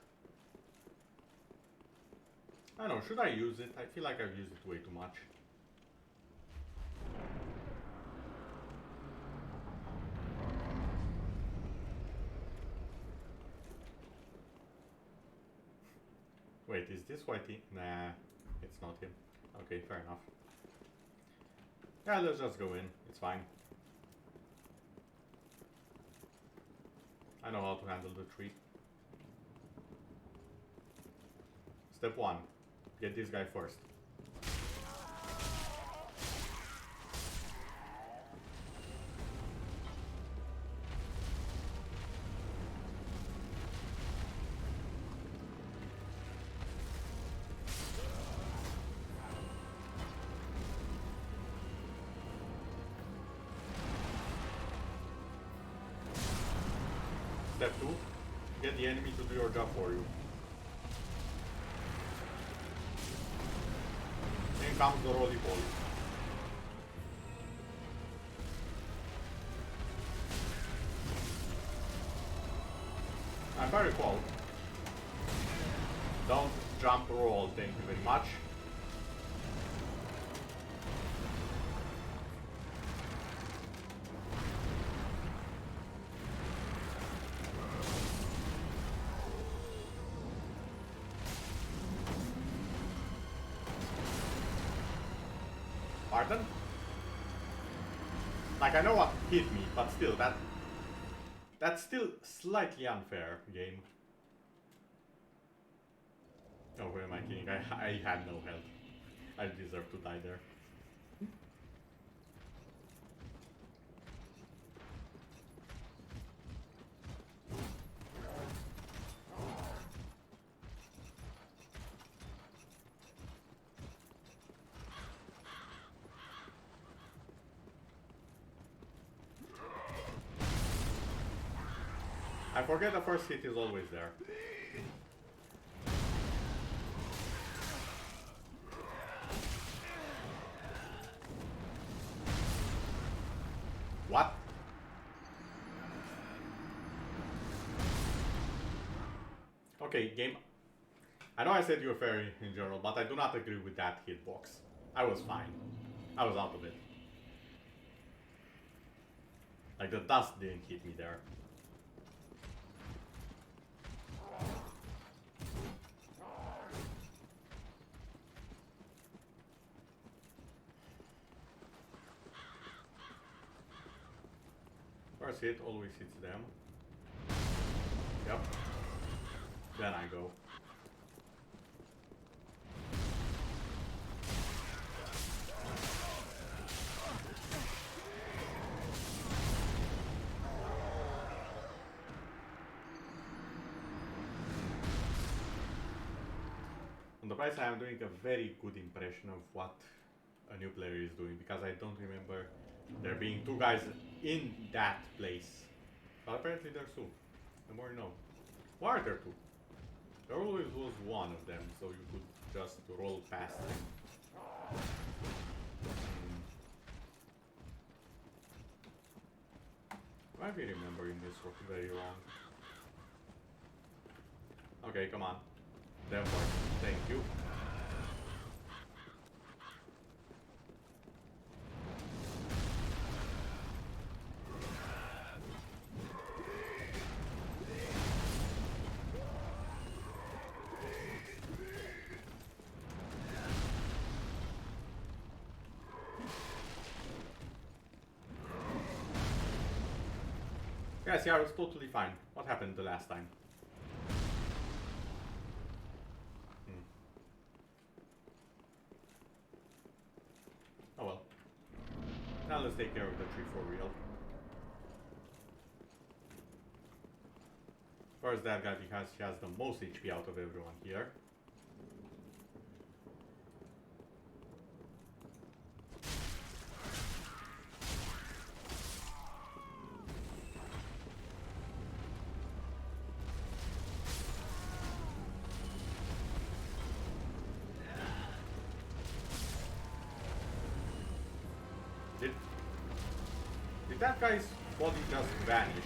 A: I don't know, should I use it? I feel like I've used it way too much. Wait, is this white team? Nah, it's not him. Okay, fair enough. Yeah, let's just go in. It's fine. I know how to handle the tree. Step 1. Get this guy first. Step 2. Get the enemy to do your job for you. Then comes the roly-poly. If I recall, don't jump roll, thank you very much. Pardon? Like, I know what hit me, but still, that's still slightly unfair, game. Oh, who am I kidding? I had no health. I deserve to die there. forget the first hit is always there. What? Okay, game. I know I said you were fair in general, but I do not agree with that hitbox. I was fine. I was out of it. Like the dust didn't hit me there. First hit always hits them. Yep. Then I go. On the price, I am doing a very good impression of what a new player is doing, because I don't remember there being two guys in that place. But apparently there's two. The more you know. Why are there two? There always was one of them, so you could just roll past them. I might be remembering this very wrong. Okay, come on. Therefore, thank you. Yes, yeah, I was totally fine. What happened the last time? Oh well. Now let's take care of the tree for real. First that guy, because he has the most HP out of everyone here. Did that guy's body just vanish?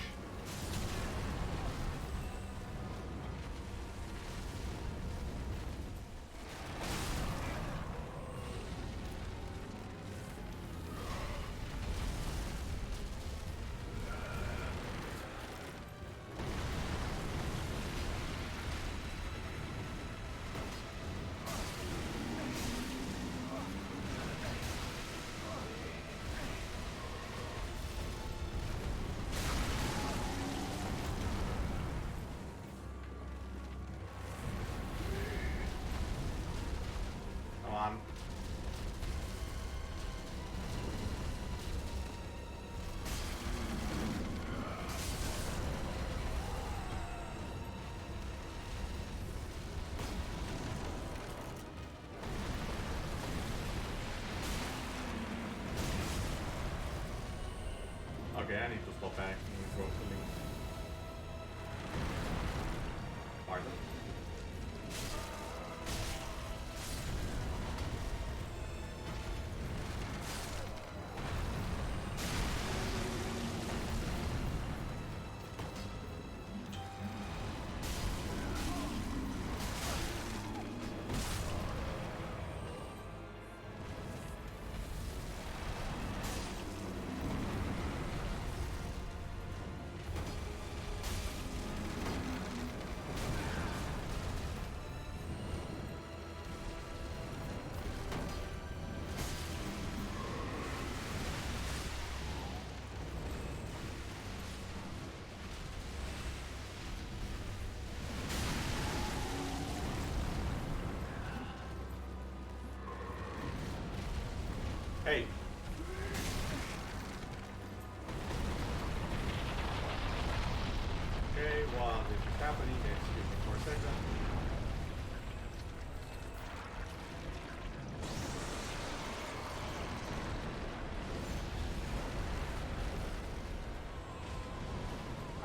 A: Okay, I need to stop acting properly. Pardon. Hey. Okay, while this is happening, excuse me for a second.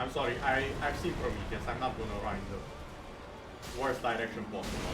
A: I'm sorry, I've seen Prometheus. I'm not gonna run in the worst direction possible.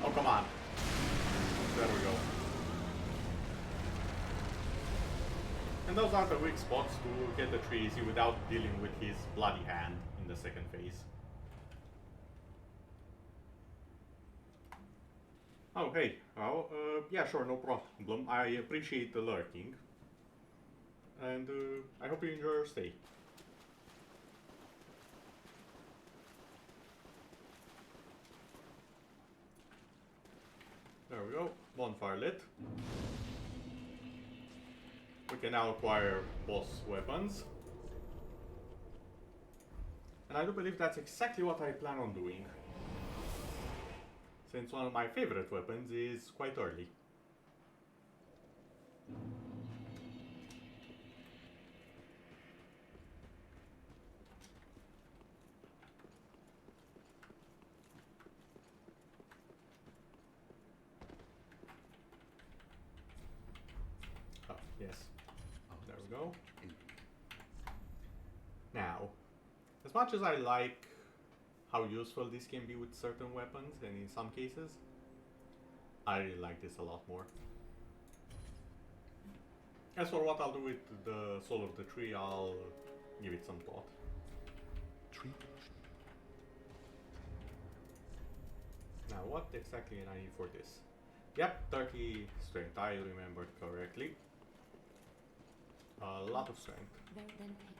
A: Oh, come on. There we go. And those are the weak spots to get the tree easy without dealing with his bloody hand in the second phase. Oh, hey. Oh, yeah, sure, no problem. I appreciate the lurking. And I hope you enjoy your stay. There we go, bonfire lit. We can now acquire boss weapons. And I do believe that's exactly what I plan on doing, since one of my favorite weapons is quite early. Oh, yes. There we go. Now, as much as I like how useful this can be with certain weapons, and in some cases, I really like this a lot more. As for what I'll do with the soul of the tree, I'll give it some thought.
E: Tree.
A: Now, what exactly do I need for this? Yep, 30 strength, I remembered correctly. A lot of strength.
C: Very then take.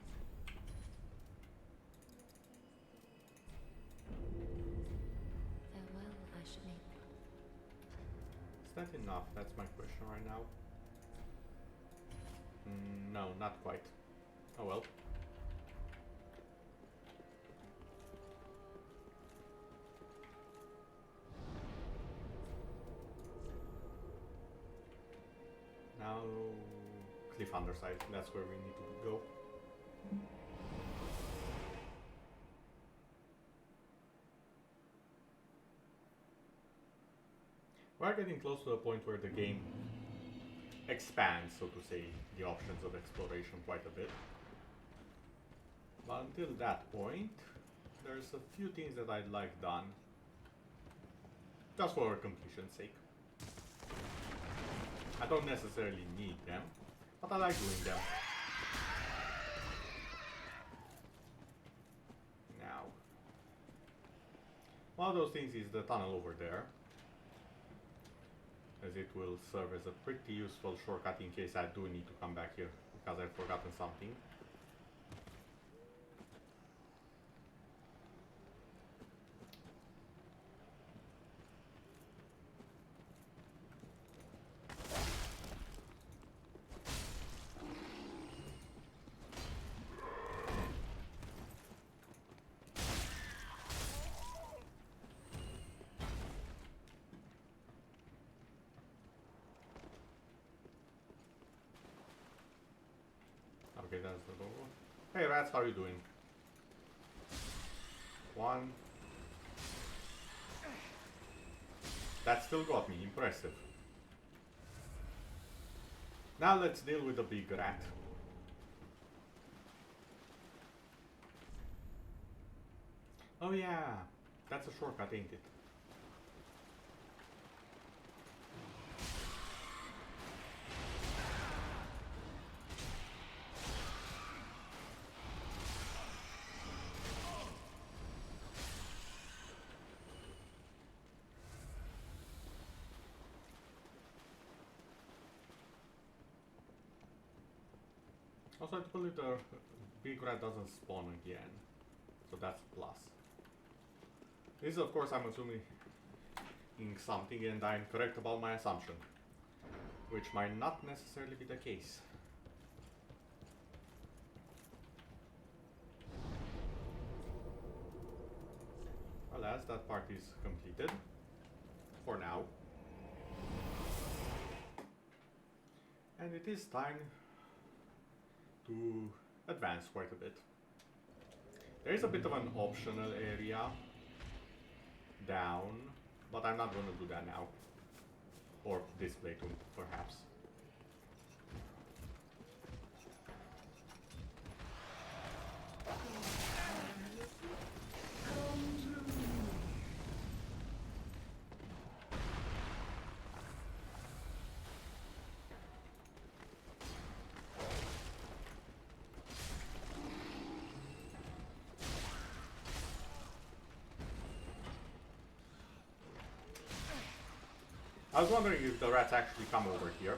C: Farewell, I should make.
A: Is that enough? That's my question right now. No, not quite. Oh well. Now, cliff underside. That's where we need to go. We're getting close to the point where the game expands, so to say, the options of exploration quite a bit. But until that point, there's a few things that I'd like done, just for completion's sake. I don't necessarily need them, but I like doing them. Now, one of those things is the tunnel over there, as it will serve as a pretty useful shortcut in case I do need to come back here because I've forgotten something. Okay, that's the door. Hey rats, how are you doing? One. That still got me, impressive. Now let's deal with the big rat. Oh yeah, that's a shortcut, ain't it? Also, I believe the big rat doesn't spawn again, so that's a plus. This is, of course, I'm assuming something, and I'm correct about my assumption, which might not necessarily be the case. Well, as that part is completed, for now. And it is time to advance quite a bit. There is a bit of an optional area down, but I'm not going to do that now. Or this playthrough, perhaps. I was wondering if the rats actually come over here.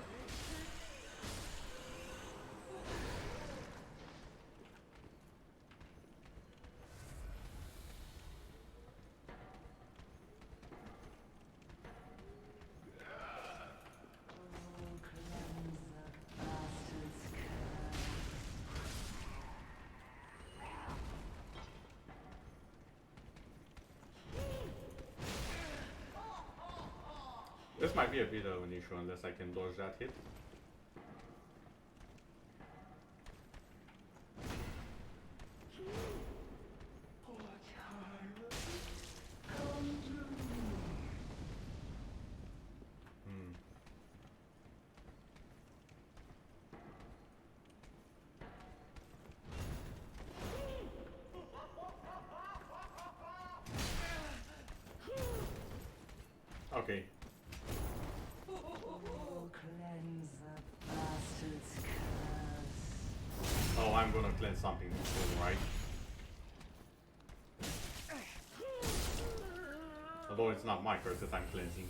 A: This might be a bit of an issue unless I can dodge that hit. Okay. Oh, I'm gonna cleanse something before, right? Although it's not my curse that I'm cleansing.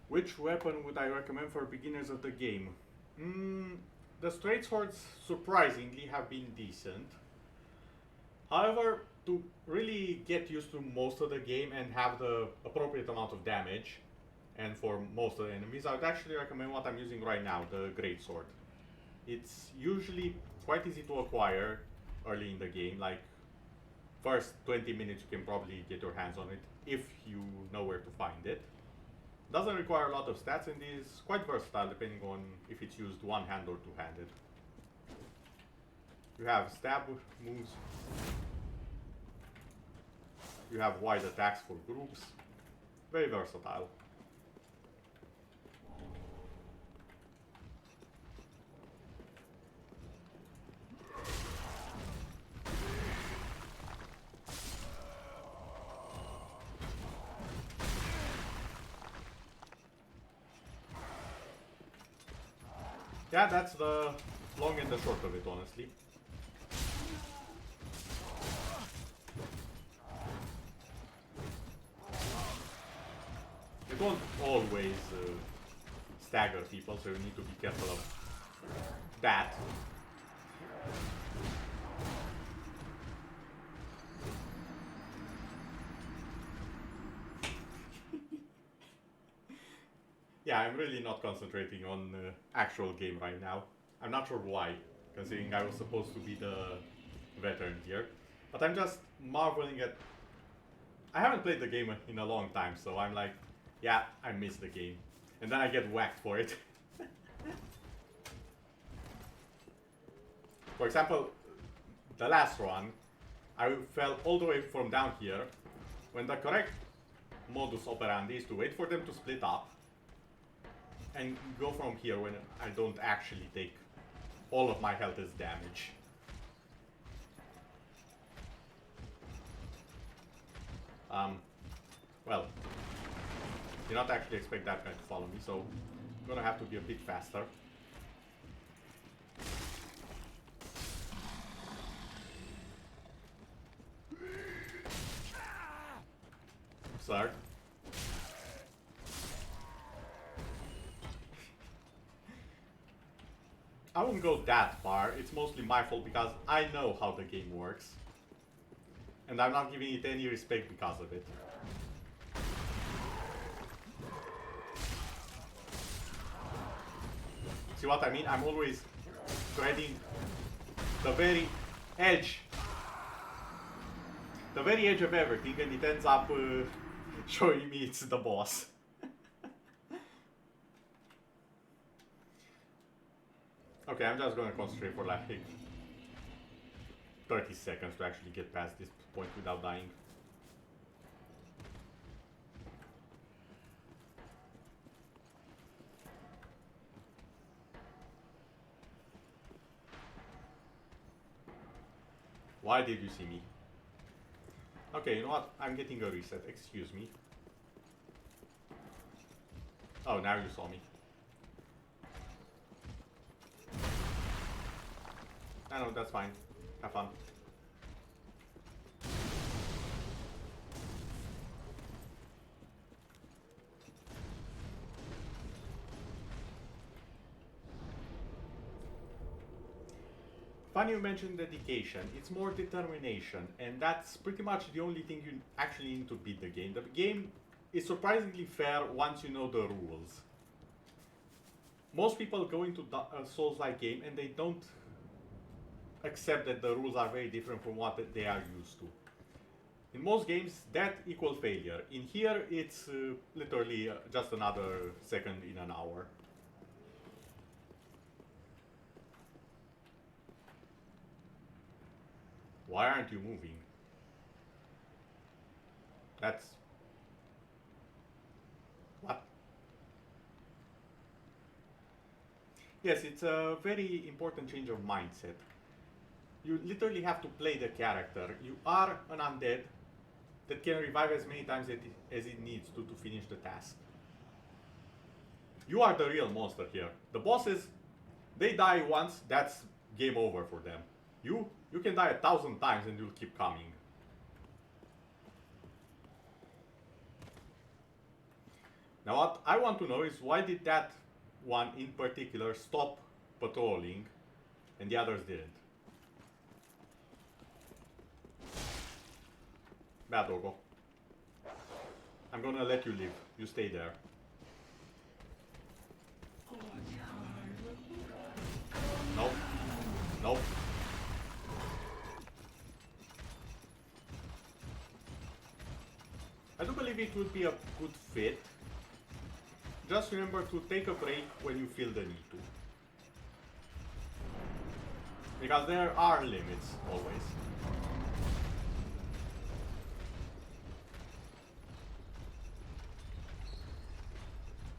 A: Which weapon would I recommend for beginners of the game? The straight swords surprisingly have been decent. However, to really get used to most of the game and have the appropriate amount of damage, and for most of the enemies, I would actually recommend what I'm using right now, the greatsword. It's usually quite easy to acquire early in the game, like first 20 minutes you can probably get your hands on it if you know where to find it. Doesn't require a lot of stats and is quite versatile depending on if it's used one hand or two-handed. You have stab moves, you have wide attacks for groups, very versatile. Yeah, that's the long and the short of it, honestly. It won't always stagger people, so you need to be careful of that. Yeah, I'm really not concentrating on actual game right now. I'm not sure why, considering I was supposed to be the veteran here. But I'm just marveling at... I haven't played the game in a long time, so I'm like, yeah, I missed the game. And then I get whacked for it. For example, the last run, I fell all the way from down here, when the correct modus operandi is to wait for them to split up, and go from here when I don't actually take all of my health as damage. Well, did not actually expect that guy to follow me, so I'm gonna have to be a bit faster. Sir. I won't go that far. It's mostly my fault because I know how the game works. And I'm not giving it any respect because of it. See what I mean? I'm always treading the very edge. The very edge of everything, and it ends up showing me it's the boss. Okay, I'm just gonna concentrate for like 30 seconds to actually get past this point without dying. Why did you see me? Okay, you know what? I'm getting a reset. Excuse me. Oh, now you saw me. I know, that's fine. Have fun. Funny you mentioned dedication. It's more determination, and that's pretty much the only thing you actually need to beat the game. The game is surprisingly fair once you know the rules. Most people go into a Souls-like game and they don't accept that the rules are very different from what they are used to. In most games, that equals failure. In here, it's literally just another second in an hour. Why aren't you moving? That's... What? Yes, it's a very important change of mindset. You literally have to play the character. You are an undead that can revive as many times as it needs to finish the task. You are the real monster here. The bosses, they die once, that's game over for them. You can die 1,000 times and you'll keep coming. Now what I want to know is why did that one in particular stop patrolling and the others didn't? Bad doggo. I'm gonna let you live. You stay there. Nope. Nope. I do believe it would be a good fit. Just remember to take a break when you feel the need to. Because there are limits, always.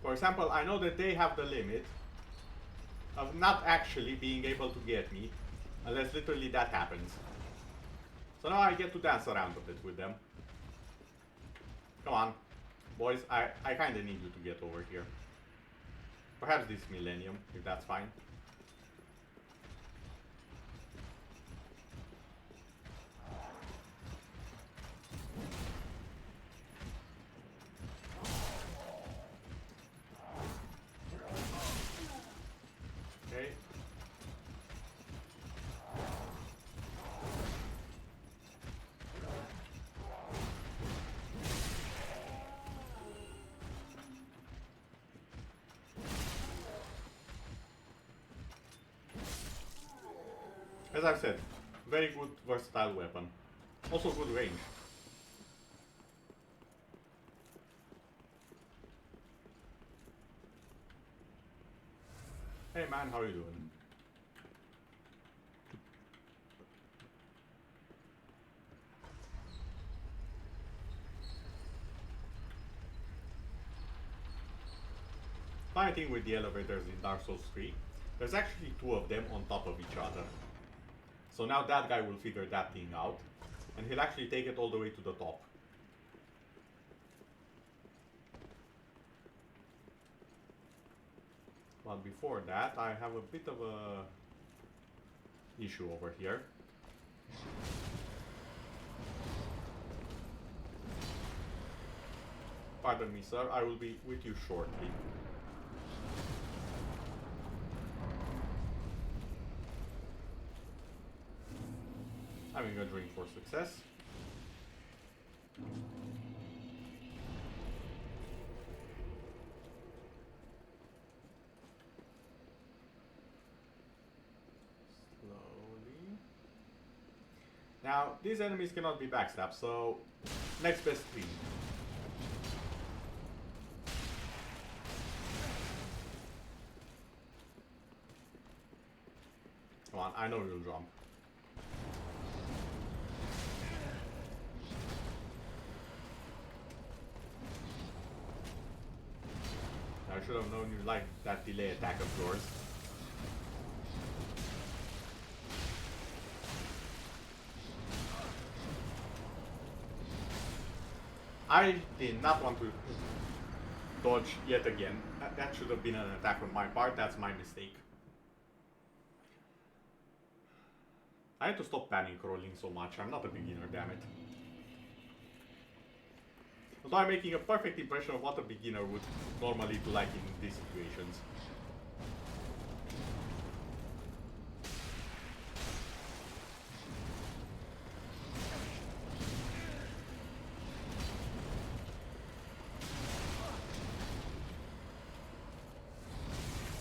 A: For example, I know that they have the limit of not actually being able to get me, unless literally that happens. So now I get to dance around a bit with them. Come on, boys, I kinda need you to get over here. Perhaps this millennium, if that's fine. Okay. As I've said, very good versatile weapon. Also good range. Hey man, how are you doing? Funny thing with the elevators in Dark Souls 3, there's actually two of them on top of each other. So now that guy will figure that thing out, and he'll actually take it all the way to the top. But before that, I have a bit of a issue over here. Pardon me, sir, I will be with you shortly. Having a drink for success. Slowly. Now, these enemies cannot be backstabbed, so next best thing. Come on, I know you'll jump. I should have known you liked that delay attack of yours. I did not want to dodge yet again. That should have been an attack on my part, that's my mistake. I had to stop panic rolling so much, I'm not a beginner, damn it. Although I'm making a perfect impression of what a beginner would normally do like in these situations.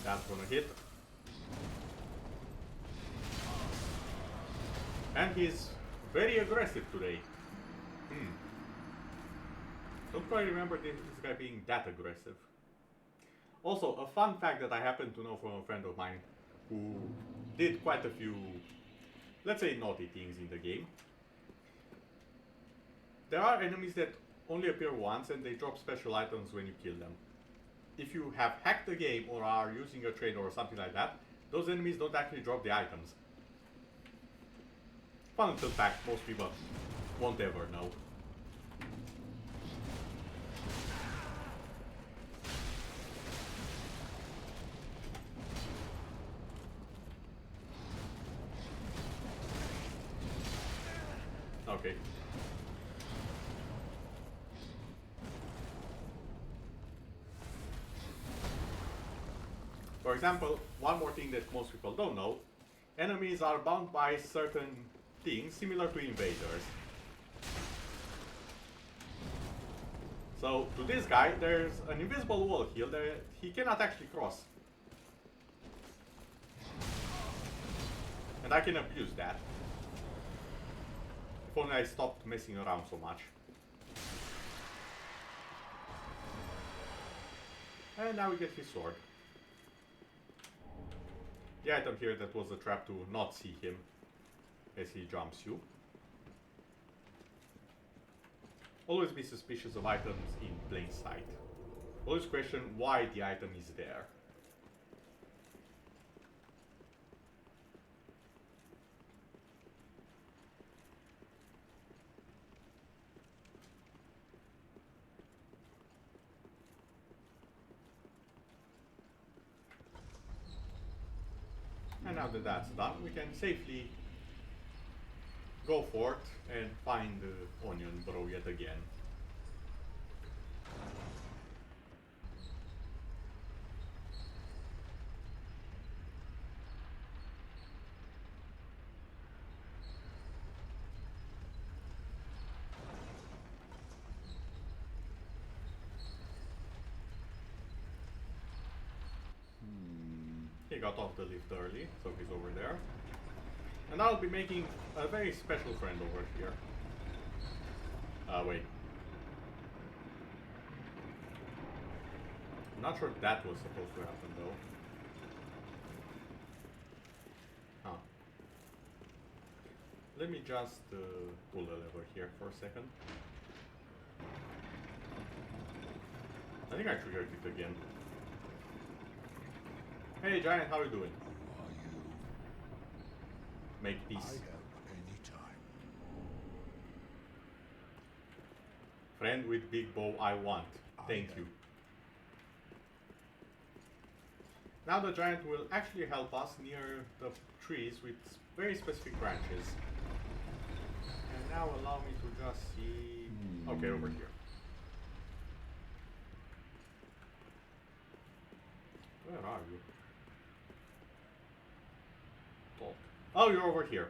A: That's gonna hit. And he's very aggressive today. Don't quite remember this guy being that aggressive. Also, a fun fact that I happen to know from a friend of mine who did quite a few, let's say, naughty things in the game. There are enemies that only appear once and they drop special items when you kill them. If you have hacked the game or are using a trader or something like that, those enemies don't actually drop the items. Fun little fact, most people won't ever know. Okay. For example, one more thing that most people don't know, enemies are bound by certain things similar to invaders. So to this guy, there's an invisible wall here that he cannot actually cross. And I can abuse that. If only I stopped messing around so much. And now we get his sword. The item here that was a trap to not see him as he jumps you. Always be suspicious of items in plain sight. Always question why the item is there. And now that that's done, we can safely go forth and find the onion bro yet again. He got off the lift early, so he's over there. And I'll be making a very special friend over here. Wait. I'm not sure that was supposed to happen though. Huh. Let me just pull the lever here for a second. I think I triggered it again. Hey Giant, how are you doing?
E: Who are you?
A: Make peace.
E: I help any time.
A: Friend with big bow I want. Thank you. Now the giant will actually help us near the trees with very specific branches. And now allow me to just see... Okay, over here. Where are you? Talk. Oh, you're over here.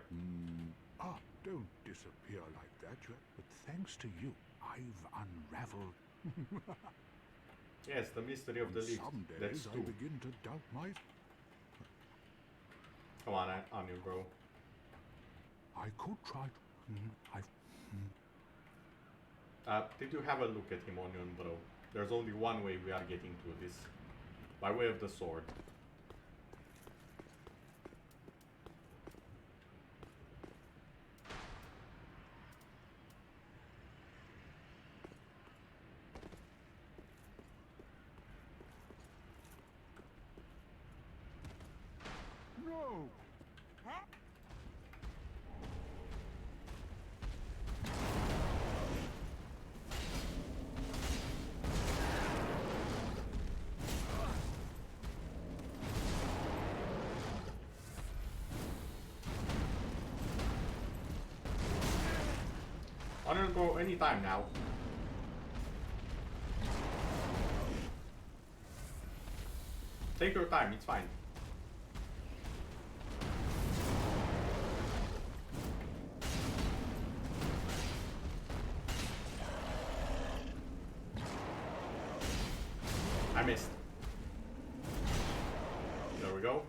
F: Don't disappear like that. But thanks to you, I've unraveled.
A: Yes, the mystery of the
F: And
A: lift.
F: some
A: That's
F: days I
A: two.
F: begin to doubt my...
A: Come on, Onion, bro.
F: I could try to...
A: Did you have a look at him, Onion, bro? There's only one way we are getting through this. By way of the sword.
F: No!
A: Onion, go anytime now. Take your time, it's fine. I missed. There we go.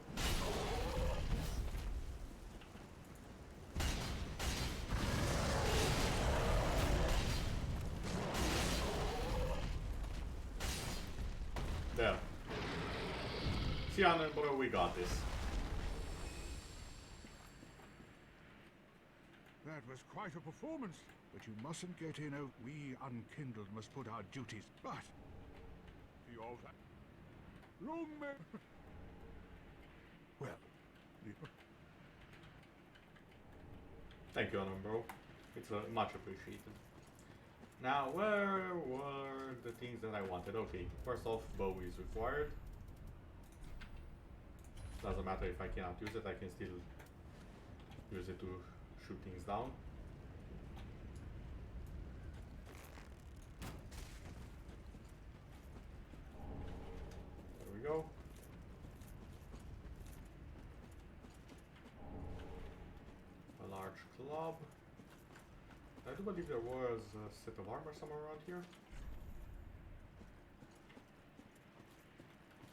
A: There. See, Onion, bro, we got this.
F: That was quite a performance. But you mustn't get in a... We unkindled must put our duties... But... You're that... Long may... Well...
A: Thank you, Onion, bro. It's much appreciated. Now, where were the things that I wanted? Okay, first off, bow is required. Doesn't matter if I cannot use it, I can still use it to shoot things down. There we go. A large club. I do believe there was a set of armor somewhere around here.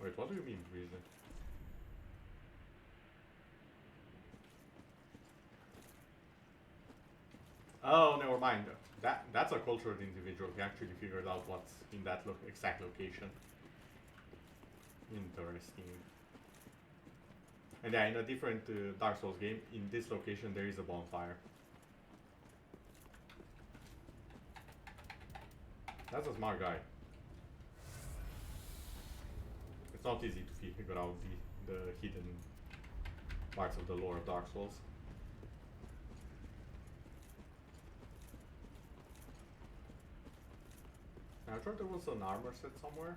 A: Wait, what do you mean, reason? Oh, never mind. That's a cultured individual who actually figured out what's in that exact location. Interesting. And yeah, in a different Dark Souls game, in this location there is a bonfire. That's a smart guy. It's not easy to figure out the hidden parts of the lore of Dark Souls. Now, I thought there was an armor set somewhere,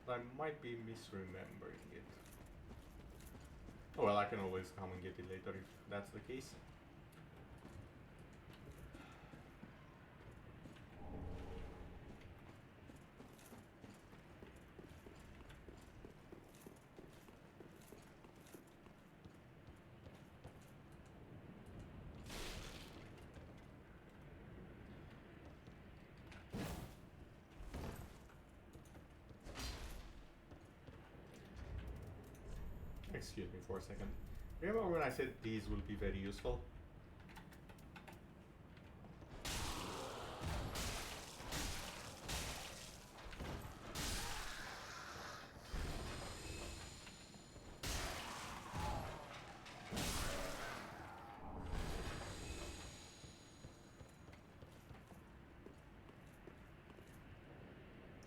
A: but I might be misremembering it. Oh well, I can always come and get it later if that's the case. Excuse me for a second. Remember when I said these will be very useful?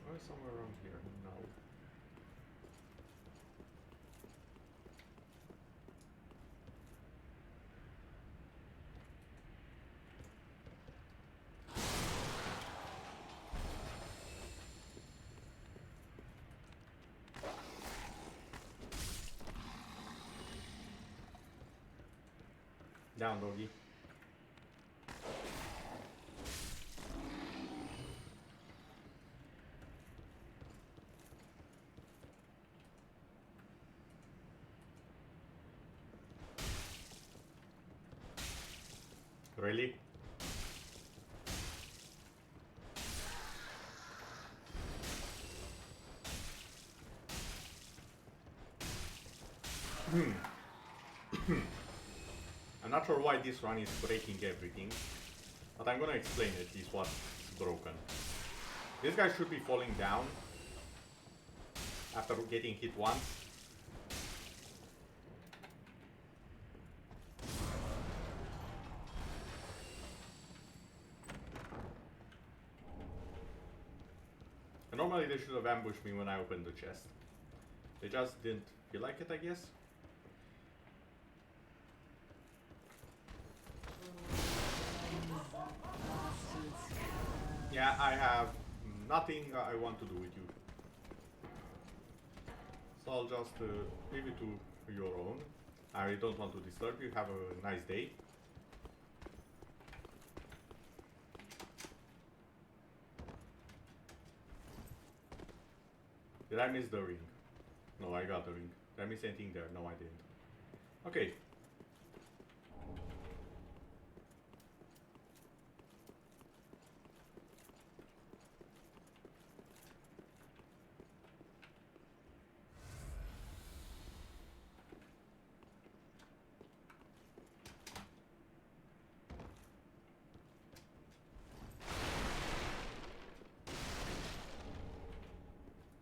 A: Or somewhere around here? No. Down, doggy. Really? I'm not sure why this run is breaking everything, but I'm gonna explain at least what's broken. This guy should be falling down after getting hit once. And normally they should have ambushed me when I opened the chest. They just didn't feel like it, I guess. Yeah, I have nothing I want to do with you. So I'll just leave it to your own. I really don't want to disturb you. Have a nice day. Did I miss the ring? No, I got the ring. Did I miss anything there? No, I didn't. Okay.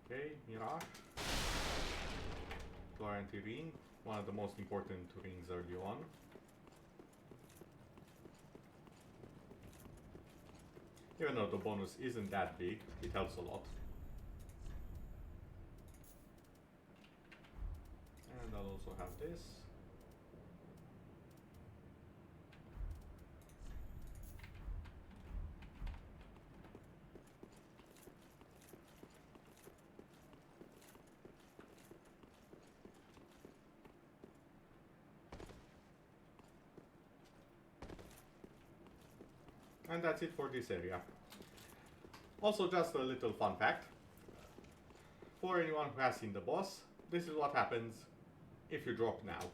A: Okay, Mirage. Guarantee ring. One of the most important rings early on. Even though the bonus isn't that big, it helps a lot. And I'll also have this. And that's it for this area. Also, just a little fun fact. For anyone who has seen the boss, this is what happens if you drop now.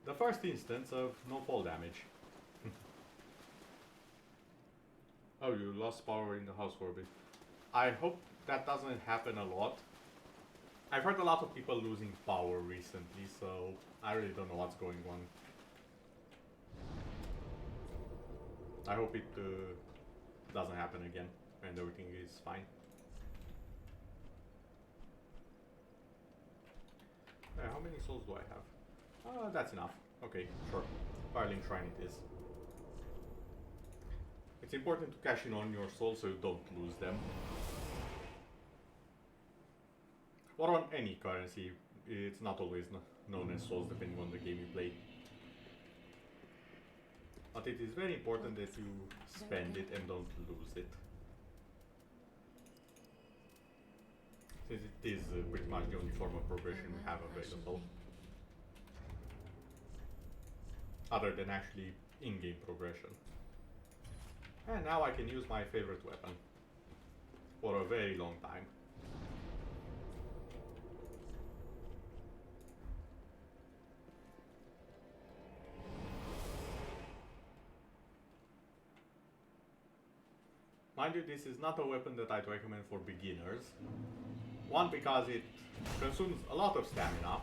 A: The first instance of no fall damage. Oh, you lost power in the house for a bit. I hope that doesn't happen a lot. I've heard a lot of people losing power recently, so I really don't know what's going on. I hope it doesn't happen again and everything is fine. How many souls do I have? That's enough. Okay, sure. Firelink Shrine it is. It's important to cash in on your souls so you don't lose them. Or on any currency, it's not always known as souls depending on the game you play. But it is very important that you spend it and don't lose it. Since it is pretty much the only form of progression we have available. Other than actually in-game progression. And now I can use my favorite weapon. For a very long time. Mind you, this is not a weapon that I'd recommend for beginners. One, because it consumes a lot of stamina.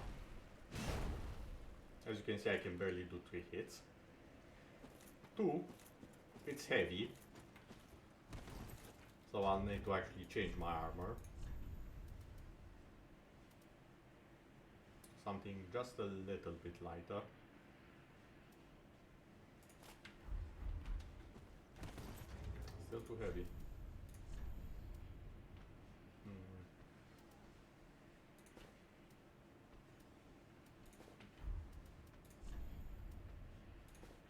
A: As you can see, I can barely do 3 hits. 2, it's heavy. So I'll need to actually change my armor. Something just a little bit lighter. Still too heavy.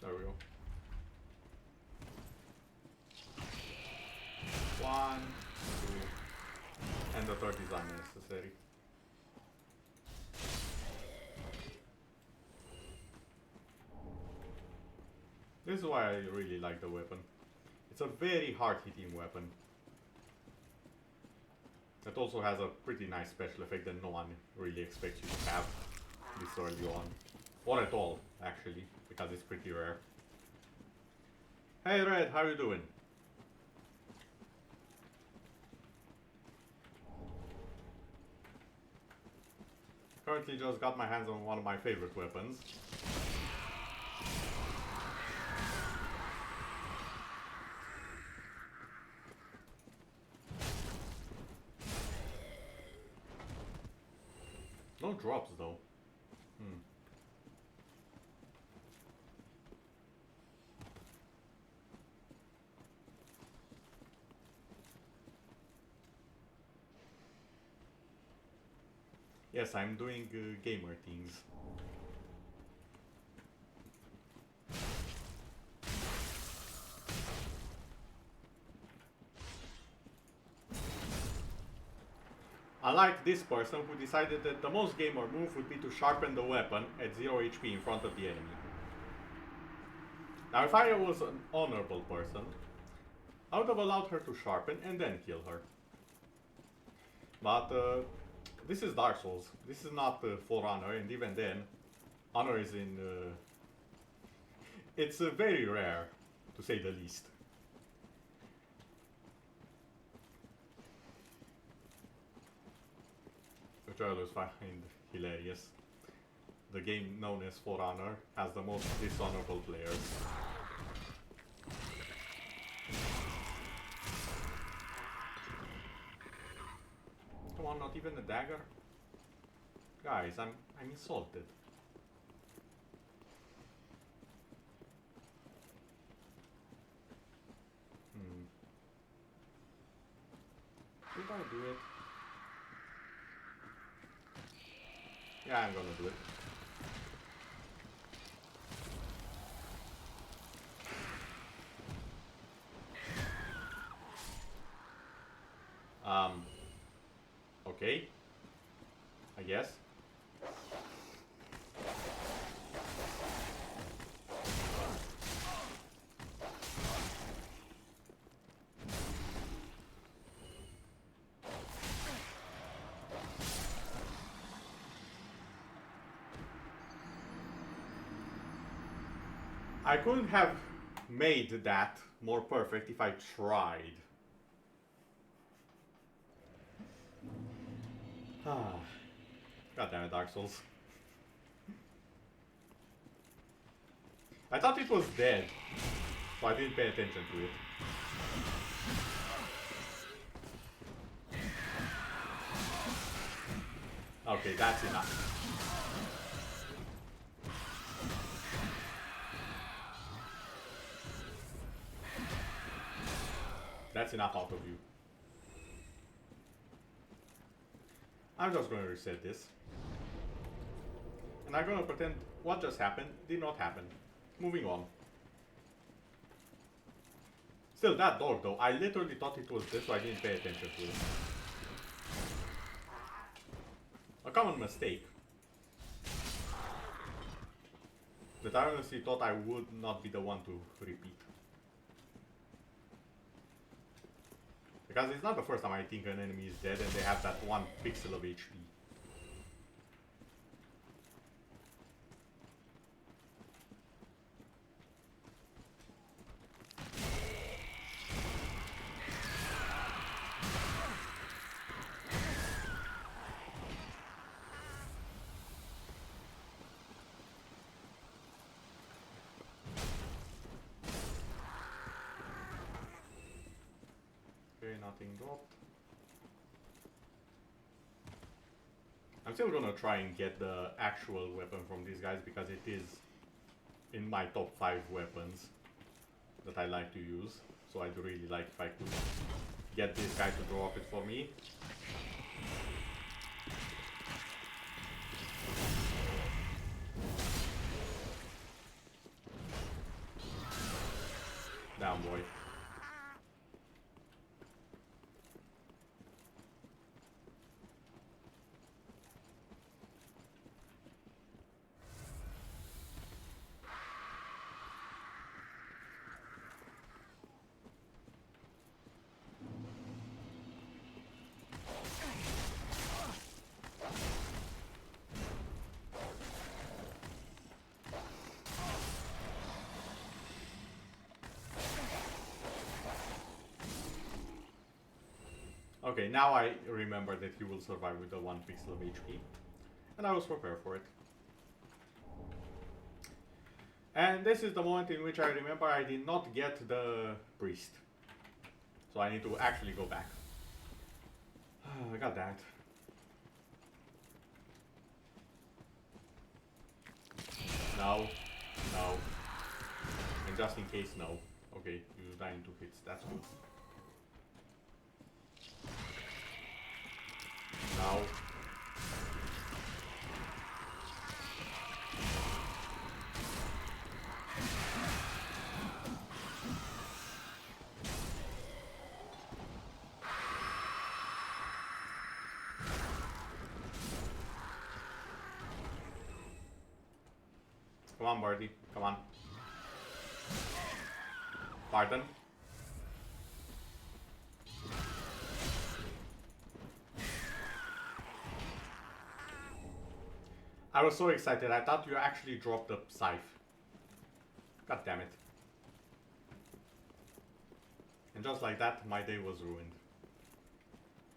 A: There we go. 1, 2, and the third is unnecessary. This is why I really like the weapon. It's a very hard-hitting weapon. That also has a pretty nice special effect that no one really expects you to have this early on. Or at all, actually, because it's pretty rare. Hey Red, how you doing? Currently just got my hands on one of my favorite weapons. No drops though. Yes, I'm doing gamer things. Unlike this person who decided that the most gamer move would be to sharpen the weapon at 0 HP in front of the enemy. Now if I was an honorable person, I would have allowed her to sharpen and then kill her. But this is Dark Souls. This is not for honor, and even then, honor is in... it's very rare, to say the least. Which I always find hilarious. The game known as For Honor has the most dishonorable players. Come on, not even a dagger? Guys, I'm insulted. Did I do it? Yeah, I'm gonna do it. Okay. I guess. I couldn't have made that more perfect if I tried. God damn it, Dark Souls. I thought it was dead, so I didn't pay attention to it. Okay, that's enough. That's enough out of you. I'm just going to reset this. And I'm going to pretend what just happened did not happen. Moving on. Still, that dog though, I literally thought it was dead, so I didn't pay attention to it. A common mistake. That I honestly thought I would not be the one to repeat. Because it's not the first time I think an enemy is dead and they have that 1 pixel of HP. Nothing dropped. I'm still gonna try and get the actual weapon from these guys because it is in my top 5 weapons that I like to use. So I'd really like if I could get this guy to drop it for me. Damn boy. Okay, now I remember that he will survive with the 1 pixel of HP. And I was prepared for it. And this is the moment in which I remember I did not get the priest. So I need to actually go back. I got that. No. No. And just in case, no. Okay, you die in 2 hits, that's good. No. Come on, Birdie. Come on. Pardon? I was so excited. I thought you actually dropped the scythe. God damn it. And just like that, my day was ruined.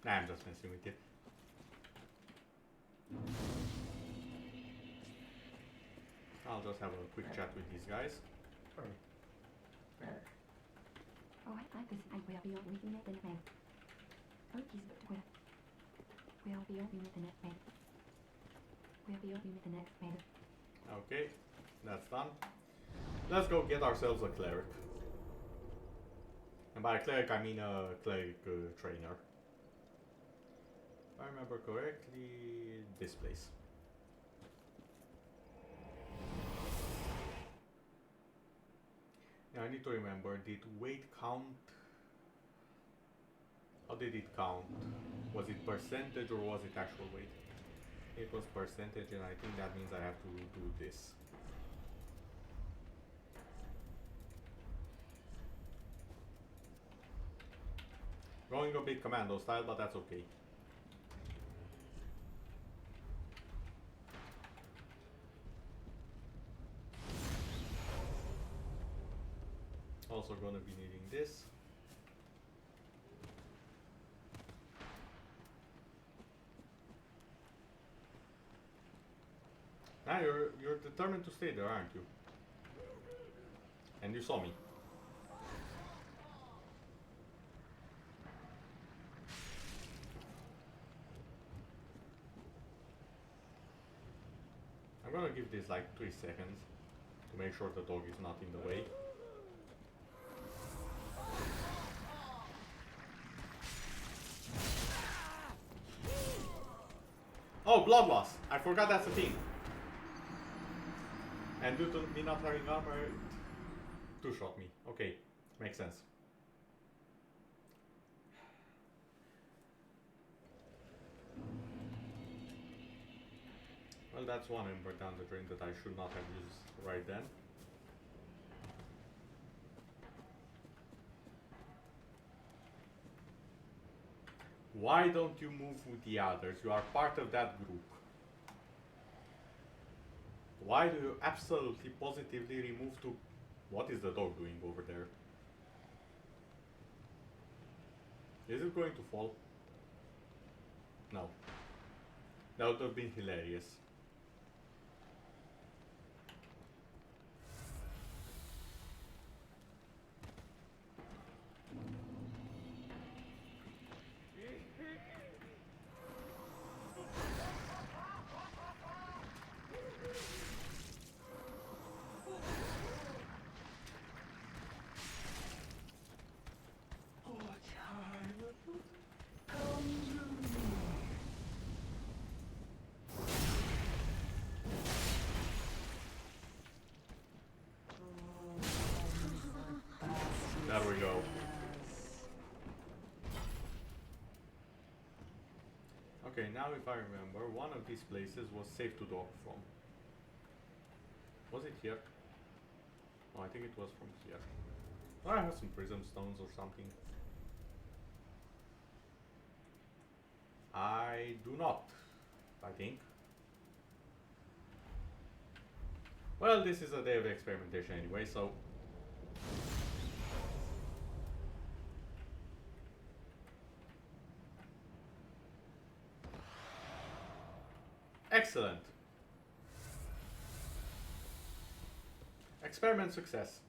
A: Nah, I'm just messing with you. I'll just have a quick chat with these guys.
C: Oh, I like this. I will be on with the net and man. Oh, he's good. We'll be on with the net man. We'll be on with the net man.
A: Okay, that's done. Let's go get ourselves a cleric. And by cleric, I mean a cleric trainer. If I remember correctly, this place. Yeah, I need to remember, did weight count? How did it count? Was it percentage or was it actual weight? It was percentage, and I think that means I have to do this. Going a bit commando style, but that's okay. Also gonna be needing this. Now you're determined to stay there, aren't you? And you saw me. I'm gonna give this like 3 seconds to make sure the dog is not in the way. Oh, blood loss! I forgot that's a thing. And due to me not having armor, it two-shot me. Okay, makes sense. Well, that's one ember down the drain that I should not have used right then. Why don't you move with the others? You are part of that group. Why do you absolutely positively remove to... What is the dog doing over there? Is it going to fall? No. That would have been hilarious. There we go. Okay, now if I remember, one of these places was safe to dock from. Was it here? Oh, I think it was from here. Oh, I have some prism stones or something. I do not, I think. Well, this is a day of experimentation anyway, so... Excellent. Experiment success.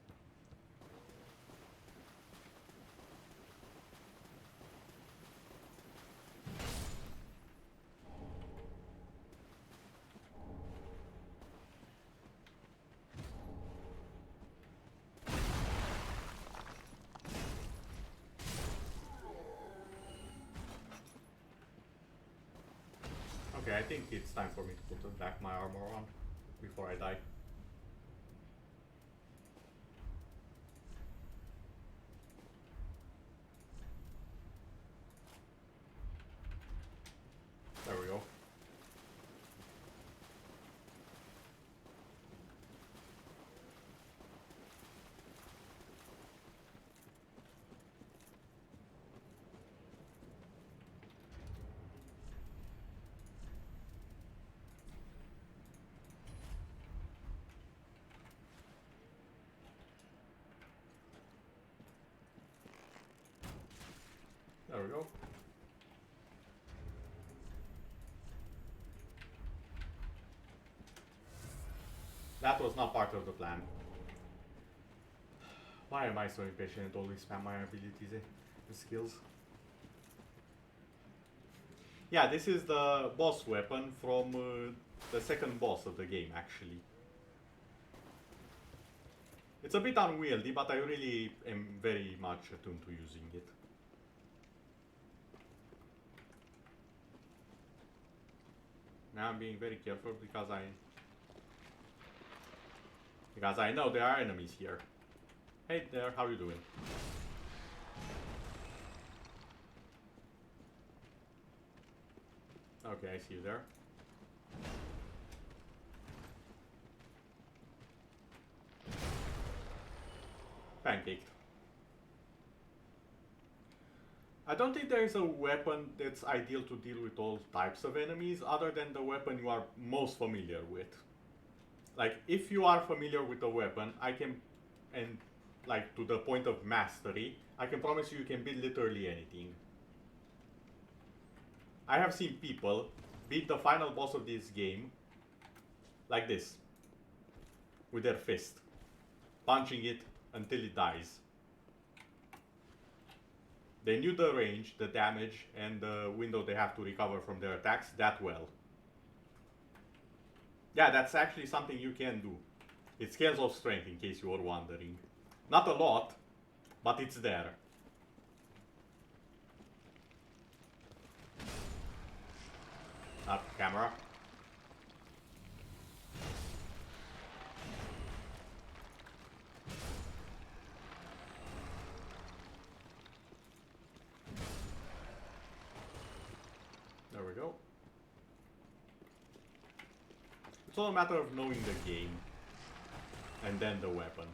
A: Okay, I think it's time for me to put back my armor on before I die. There we go. There we go. That was not part of the plan. Why am I so impatient and always spam my abilities and skills? Yeah, this is the boss weapon from the second boss of the game, actually. It's a bit unwieldy, but I really am very much attuned to using it. Now I'm being very careful because I know there are enemies here. Hey there, how you doing? Okay, I see you there. Pancaked. I don't think there is a weapon that's ideal to deal with all types of enemies other than the weapon you are most familiar with. Like, if you are familiar with the weapon, and like to the point of mastery, I can promise you can beat literally anything. I have seen people beat the final boss of this game like this, with their fist, punching it until it dies. They knew the range, the damage, and the window they have to recover from their attacks that well. Yeah, that's actually something you can do. It scales of strength, in case you were wondering. Not a lot, but it's there. Not camera. There we go. It's all a matter of knowing the game, and then the weapon.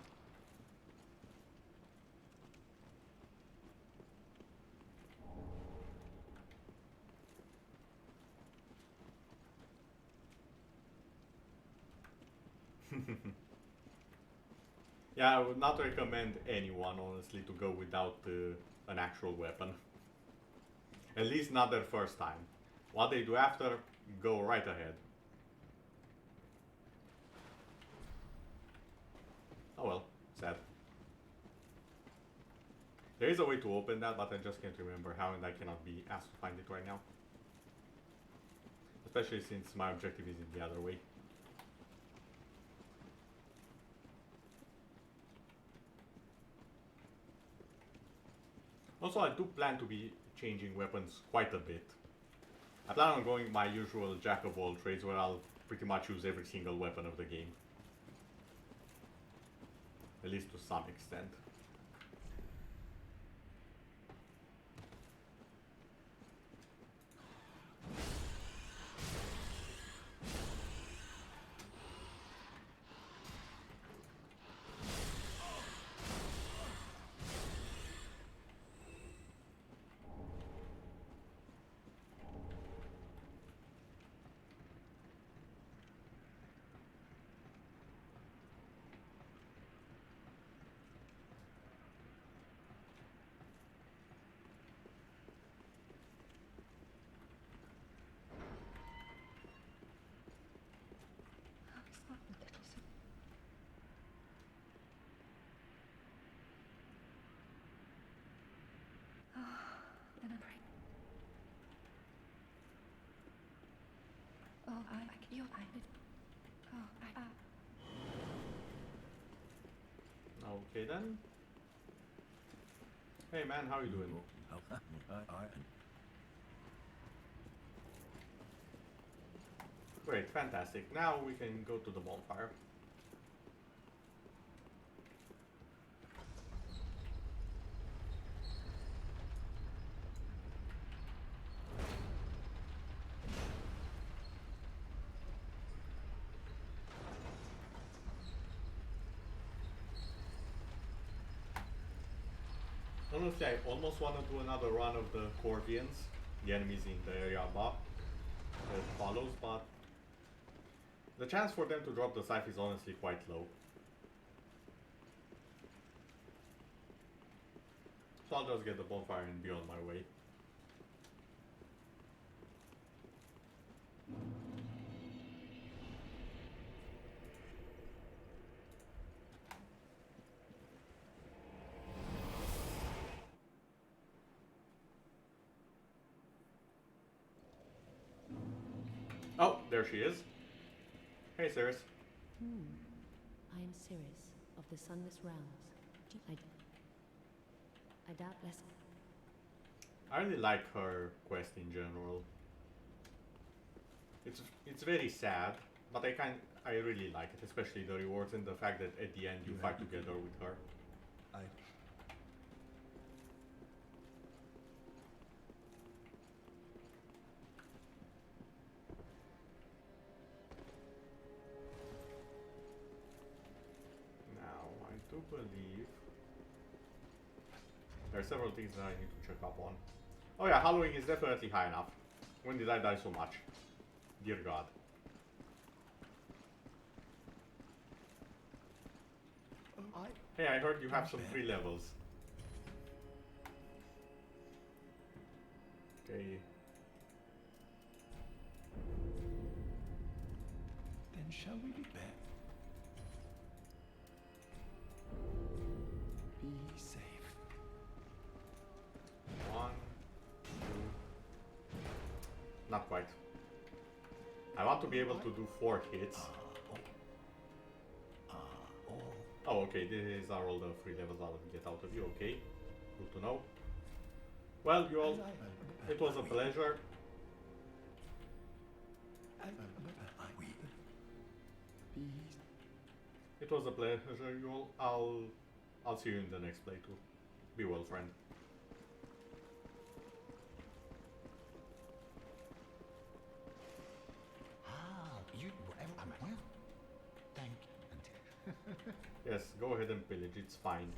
A: Yeah, I would not recommend anyone, honestly, to go without an actual weapon. At least not their first time. What they do after, go right ahead. Oh well, sad. There is a way to open that, but I just can't remember how, and I cannot be asked to find it right now. Especially since my objective is in the other way. Also, I do plan to be changing weapons quite a bit. I plan on going my usual jack of all trades, where I'll pretty much use every single weapon of the game. At least to some extent. Okay then. Hey man, how you doing? Great, fantastic. Now we can go to the bonfire. Honestly, I almost want to do another run of the Corvians, the enemies in the area above that follows, but the chance for them to drop the scythe is honestly quite low. So I'll just get the bonfire and be on my way. Oh, there she is. Hey, Cirrus.
G: I am Cirrus of the Sunless Realms. I doubt less.
A: I really like her quest in general. It's very sad, but I really like it, especially the rewards and the fact that at the end you fight together with her. Now I do believe there are several things that I need to check up on. Oh yeah, Halloween is definitely high enough. When did I die so much? Dear God. Hey, I heard you have some free levels. Okay.
B: Then shall we be back? Be safe.
A: 1, 2. Not quite. I want to be able to do 4 hits. Oh, okay, these are all the free levels I'll get out of you, okay. Good to know. Well, you all, it was a pleasure. It was a pleasure, you all. I'll see you in the next playthrough. Be well, friend.
D: You I'm well. Thank you.
A: Yes, go ahead and pillage, it's fine.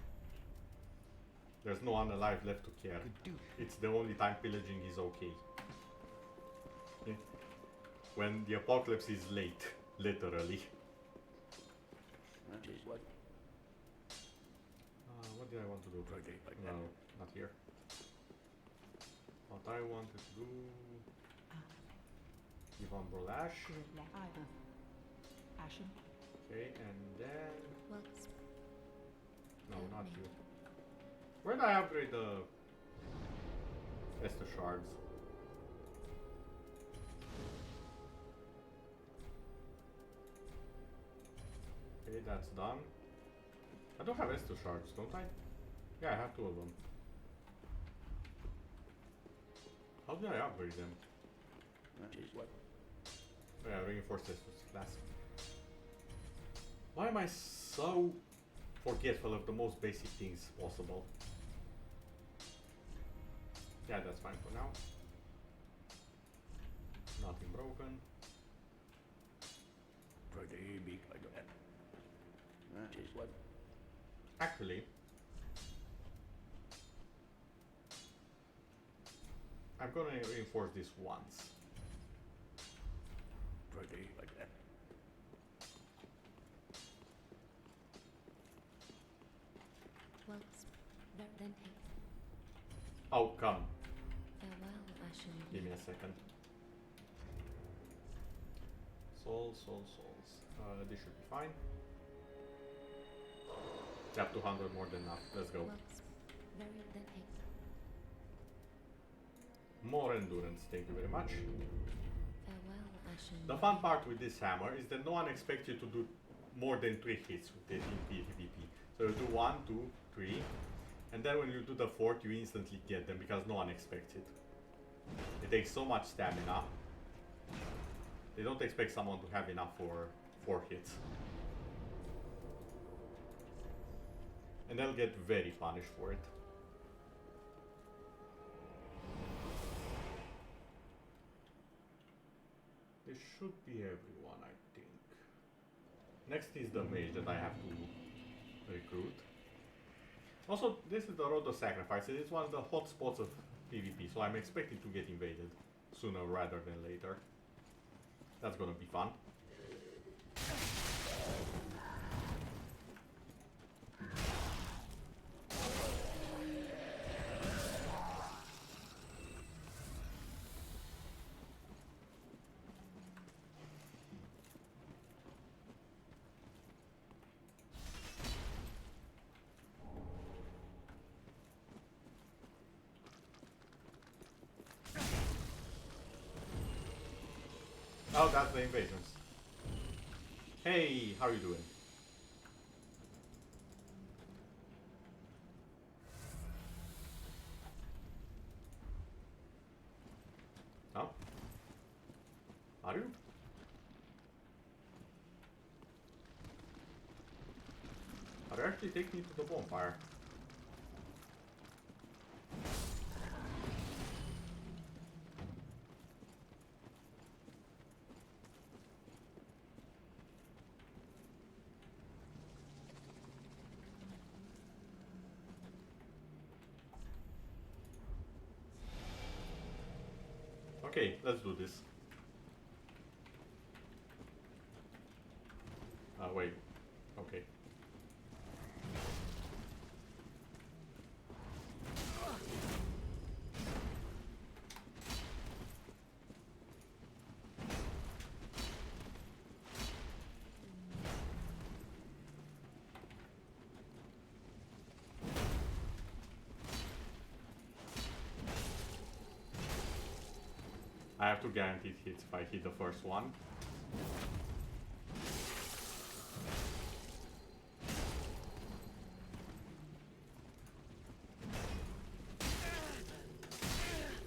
A: There's no one alive left to care. It's the only time pillaging is okay. When the apocalypse is late, literally. What did I want to do? No, not here. What I wanted to do... Give on Brolash. Okay, and then...
G: Well,
A: No, not you. Where did I upgrade the... Estus shards? Okay, that's done. I don't have Estus shards, don't I? Yeah, I have 2 of them. How did I upgrade them? Oh yeah, reinforced Estus class. Why am I so forgetful of the most basic things possible? Yeah, that's fine for now. Nothing broken. Actually, I'm gonna reinforce this once.
G: well, then take
A: Oh, come.
G: farewell, Ashen.
A: Give me a second. Souls. This should be fine. Tap 200 more than enough. Let's go.
G: Well, then take
A: More endurance, thank you very much.
G: farewell, passion.
A: The fun part with this hammer is that no one expects you to do more than 3 hits with it in PvP. So you do 1, 2, 3, and then when you do the 4th you instantly get them because no one expects it. It takes so much stamina. They don't expect someone to have enough for 4 hits. And they'll get very punished for it. This should be everyone, I think. Next is the mage that I have to recruit. Also, this is the Road to Sacrifice. It's one of the hot spots of PvP, so I'm expecting to get invaded sooner rather than later. That's gonna be fun. Oh, that's the invasions. Hey, how are you doing? Oh? Are you? Are you actually taking me to the bonfire? Okay, let's do this. Wait. Okay. I have to guarantee hits if I hit the first one.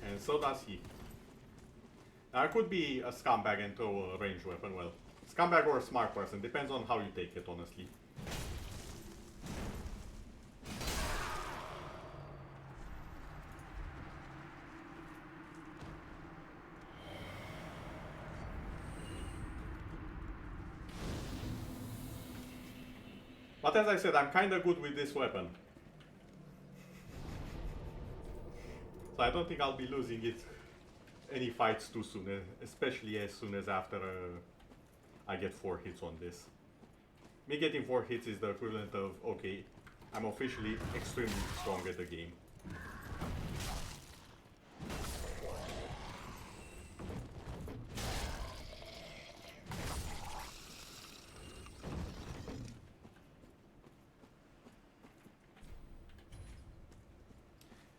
A: And so does he. Now I could be a scumbag and throw a ranged weapon. Well, scumbag or a smart person, depends on how you take it, honestly. But as I said, I'm kinda good with this weapon. So I don't think I'll be losing it any fights too soon, especially as soon as after I get 4 hits on this. Me getting 4 hits is the equivalent of, okay, I'm officially extremely strong at the game.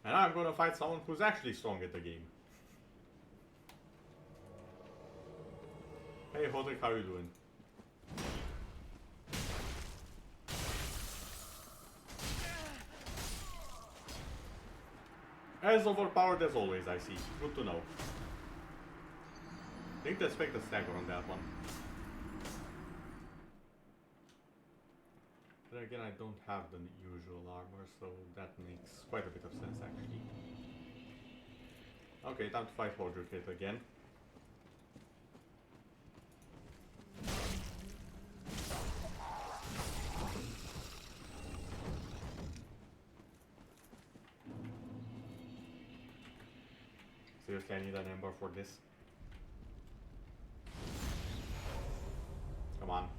A: And I'm gonna fight someone who's actually strong at the game. Hey Hodrick, how you doing? As overpowered as always, I see. Good to know. Didn't expect a stagger on that one. But again, I don't have the usual armor, so that makes quite a bit of sense actually. Okay, time to fight Hodrick again. Seriously, I need an ember for this. Come on.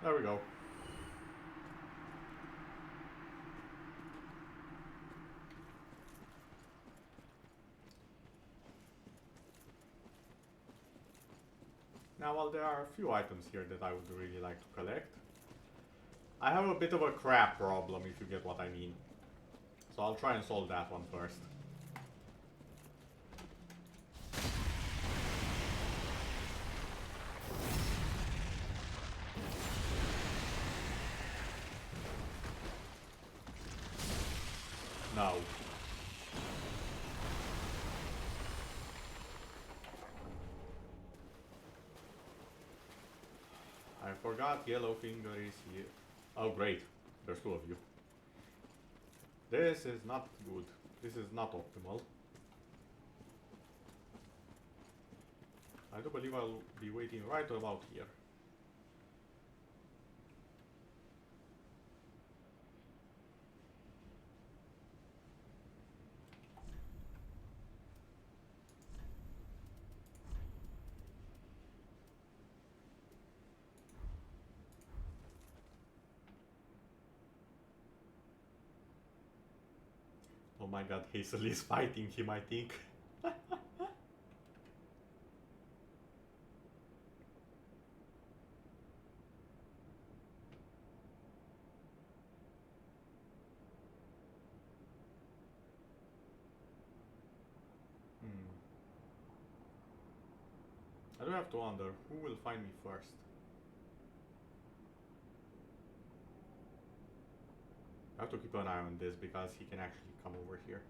A: There we go. Now, while there are a few items here that I would really like to collect, I have a bit of a crap problem, if you get what I mean. So I'll try and solve that one first. No. I forgot Yellowfinger is here. Oh great, there's two of you. This is not good. This is not optimal. I do believe I'll be waiting right about here. Oh my god, Hazel is fighting him, I think. I do have to wonder who will find me first. I have to keep an eye on this because he can actually come over here.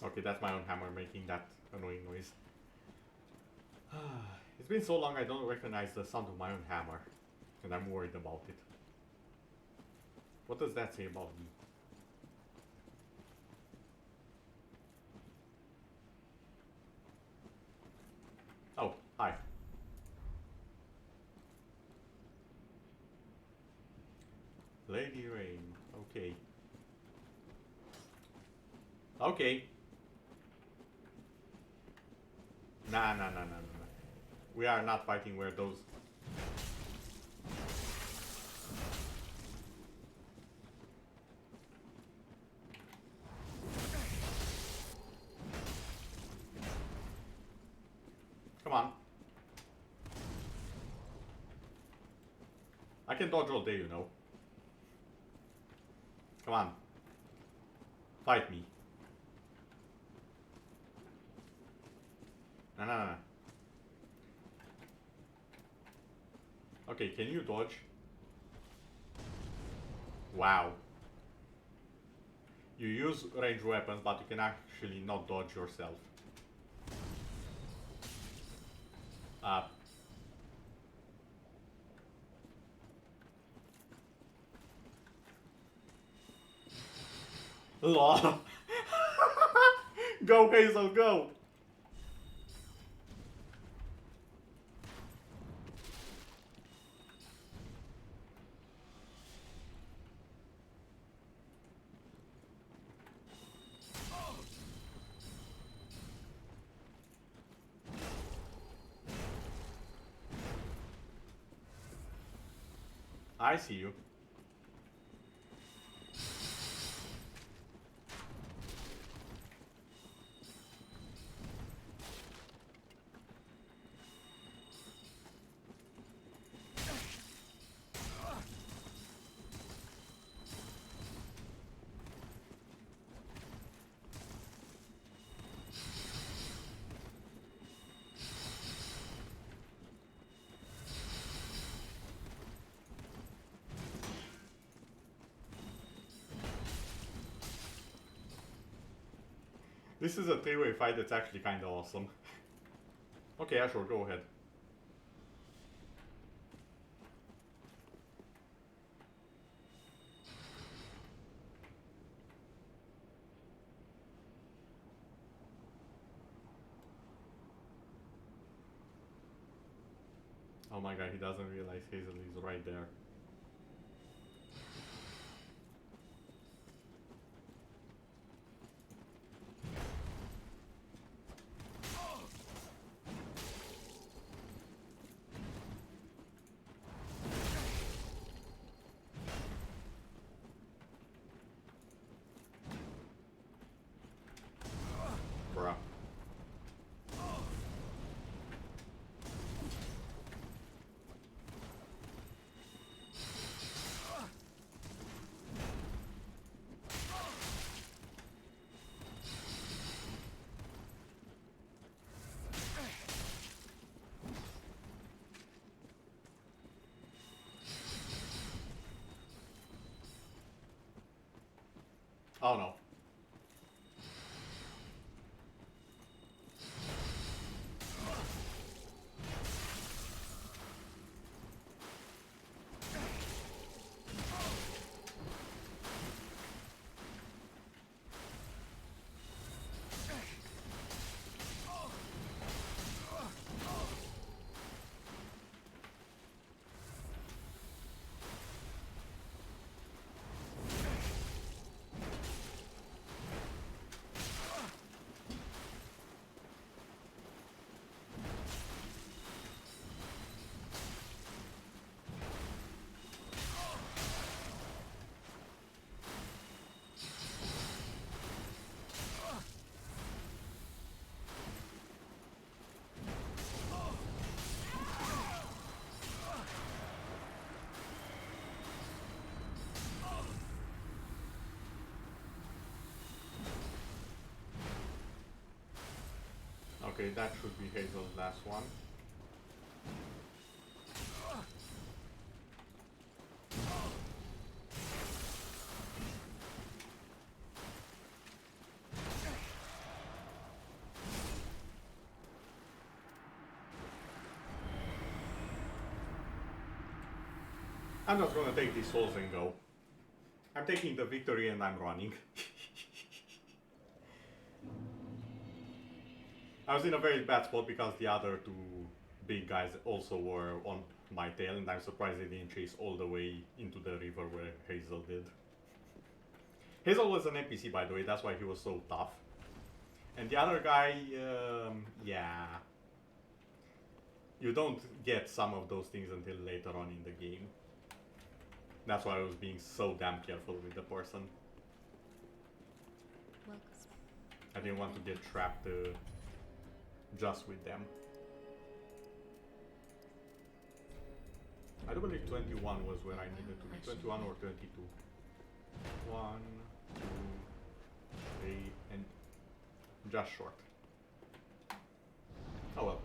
A: Okay, that's my own hammer making that annoying noise. It's been so long I don't recognize the sound of my own hammer, and I'm worried about it. What does that say about me? Oh, hi. Lady Rain, okay. Okay. Nah. We are not fighting where those... Come on. I can dodge all day, you know. Come on. Fight me. No. Okay, can you dodge? Wow. You use ranged weapons, but you can actually not dodge yourself. Lol. Go, Hazel, go! I see you. This is a three-way fight that's actually kind of awesome. Okay, yeah, sure, go ahead. Oh my god, he doesn't realize Hazel is right there. Bruh. Oh no. Okay, that should be Hazel's last one. I'm not gonna take these souls and go. I'm taking the victory and I'm running. I was in a very bad spot because the other two big guys also were on my tail, and I'm surprised they didn't chase all the way into the river where Hazel did. Hazel was an NPC, by the way, that's why he was so tough. And the other guy, yeah. You don't get some of those things until later on in the game. That's why I was being so damn careful with the person.
G: Welcome.
A: I didn't want to get trapped just with them. I do believe 21 was where I needed to be. 21 or 22. 1, 2, 3, and just short. Oh well.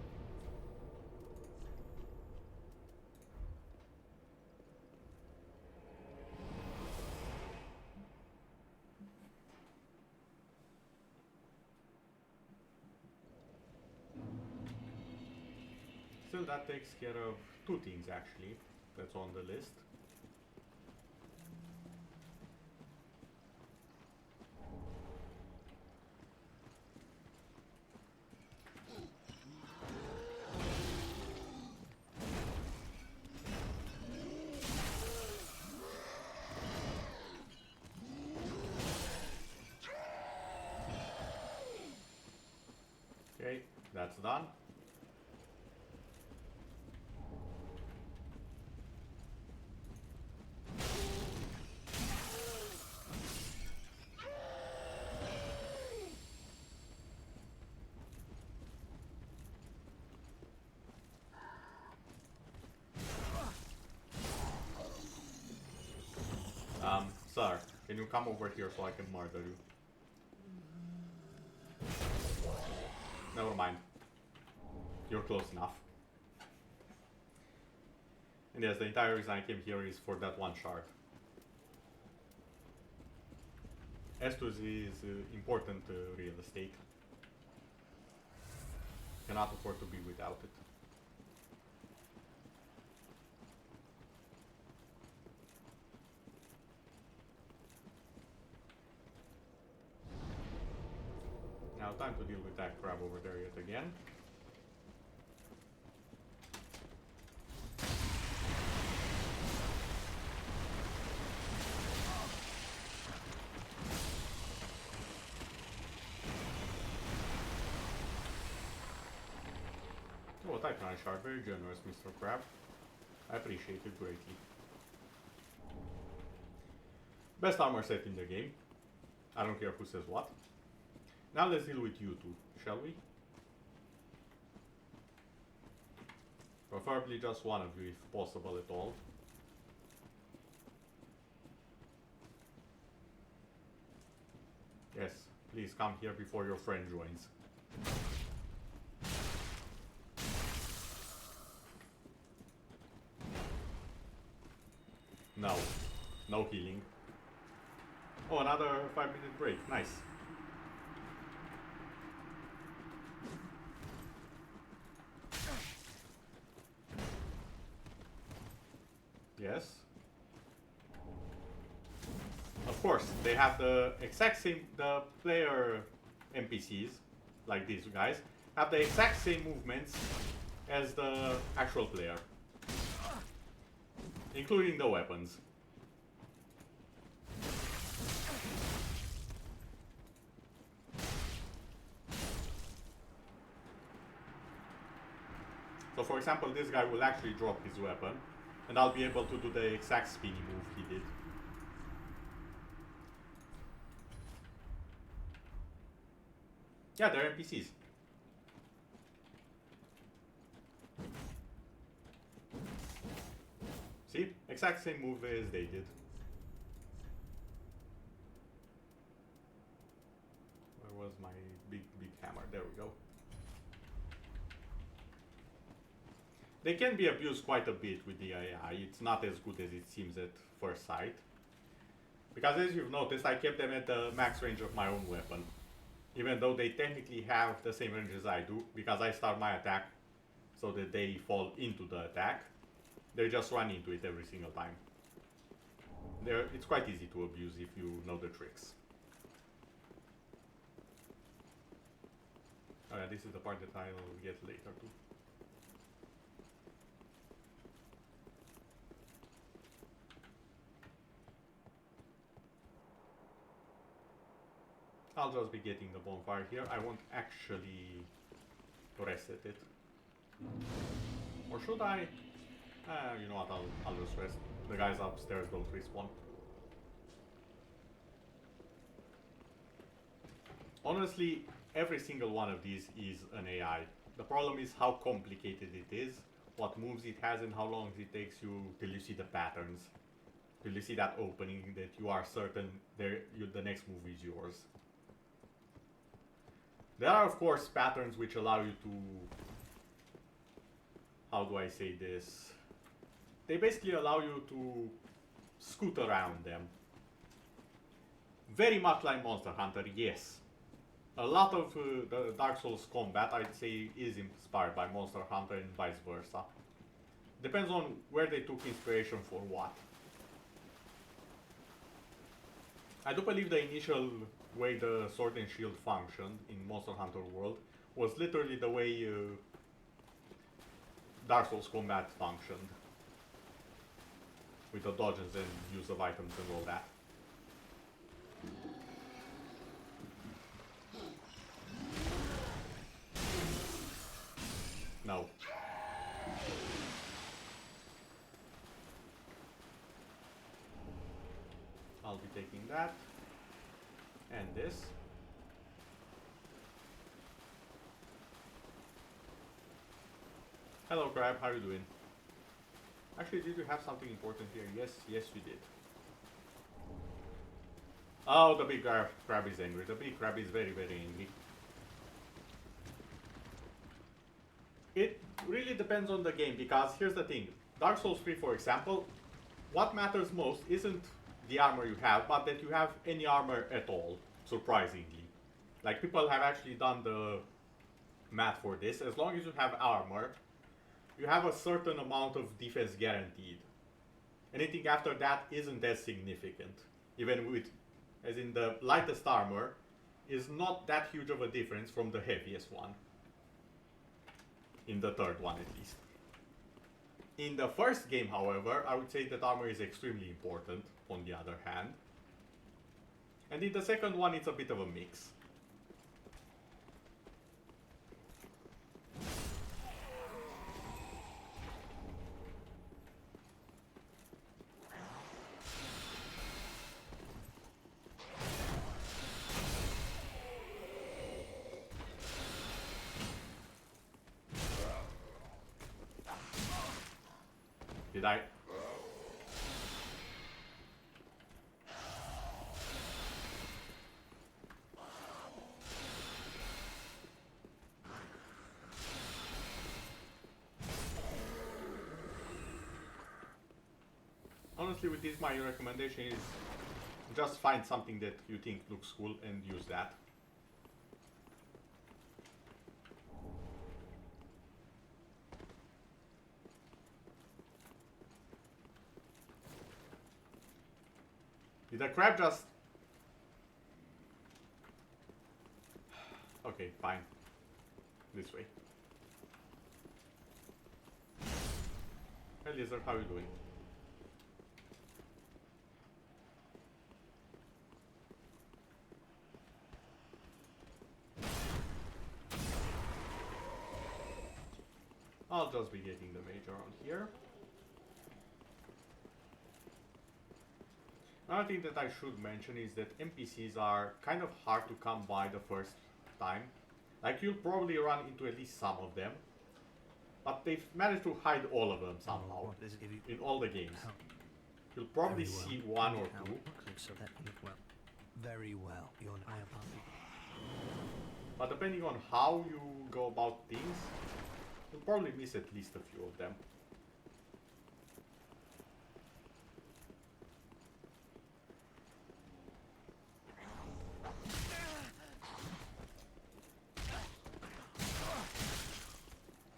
A: Still, that takes care of two things actually that's on the list. Okay, that's done. Sir, can you come over here so I can murder you? Never mind. You're close enough. And yes, the entire reason I came here is for that one shard. Estus is important real estate. Cannot afford to be without it. Now time to deal with that crab over there yet again. Oh, Titan Shard, very generous, Mr. Crab. I appreciate it greatly. Best armor set in the game. I don't care who says what. Now let's deal with you two, shall we? Preferably just one of you if possible at all. Yes, please come here before your friend joins. No. No healing. Oh, another 5-minute break. Nice. Yes. Of course, they have the exact same, the player NPCs, like these guys, have the exact same movements as the actual player. Including the weapons. So for example, this guy will actually drop his weapon, and I'll be able to do the exact spinny move he did. Yeah, they're NPCs. See? Exact same move as they did. Where was my big hammer? There we go. They can be abused quite a bit with the AI. It's not as good as it seems at first sight. Because as you've noticed, I kept them at the max range of my own weapon. Even though they technically have the same range as I do, because I start my attack so that they fall into the attack. They just run into it every single time. It's quite easy to abuse if you know the tricks. Oh yeah, this is the part that I'll get later too. I'll just be getting the bonfire here. I won't actually reset it. Or should I? You know what, I'll just rest. The guys upstairs don't respawn. Honestly, every single one of these is an AI. The problem is how complicated it is, what moves it has, and how long it takes you till you see the patterns. Till you see that opening that you are certain the next move is yours. There are, of course, patterns which allow you to... How do I say this? They basically allow you to scoot around them. Very much like Monster Hunter, yes. A lot of the Dark Souls combat, I'd say, is inspired by Monster Hunter and vice versa. Depends on where they took inspiration for what. I do believe the initial way the Sword and Shield functioned in Monster Hunter World was literally the way Dark Souls combat functioned. With the dodges and use of items and all that. No. I'll be taking that. And this. Hello Crab, how are you doing? Actually, did you have something important here? Yes, yes you did. Oh, the big crab is angry. The big crab is very, very angry. It really depends on the game, because here's the thing. Dark Souls 3, for example, what matters most isn't the armor you have, but that you have any armor at all, surprisingly. Like, people have actually done the math for this. As long as you have armor, you have a certain amount of defense guaranteed. Anything after that isn't as significant. Even with, as in the lightest armor, is not that huge of a difference from the heaviest one. In the third one, at least. In the first game, however, I would say that armor is extremely important, on the other hand. And in the second one, it's a bit of a mix. Did I? Honestly, with this, my recommendation is just find something that you think looks cool and use that. Did the crab just... Okay, fine. This way. Hey Lizard, how are you doing? I'll just be getting the mage around here. Another thing that I should mention is that NPCs are kind of hard to come by the first time. Like, you'll probably run into at least some of them, but they've managed to hide all of them somehow in all the games. You'll probably see one or two.
B: Very well.
A: But depending on how you go about things, you'll probably miss at least a few of them.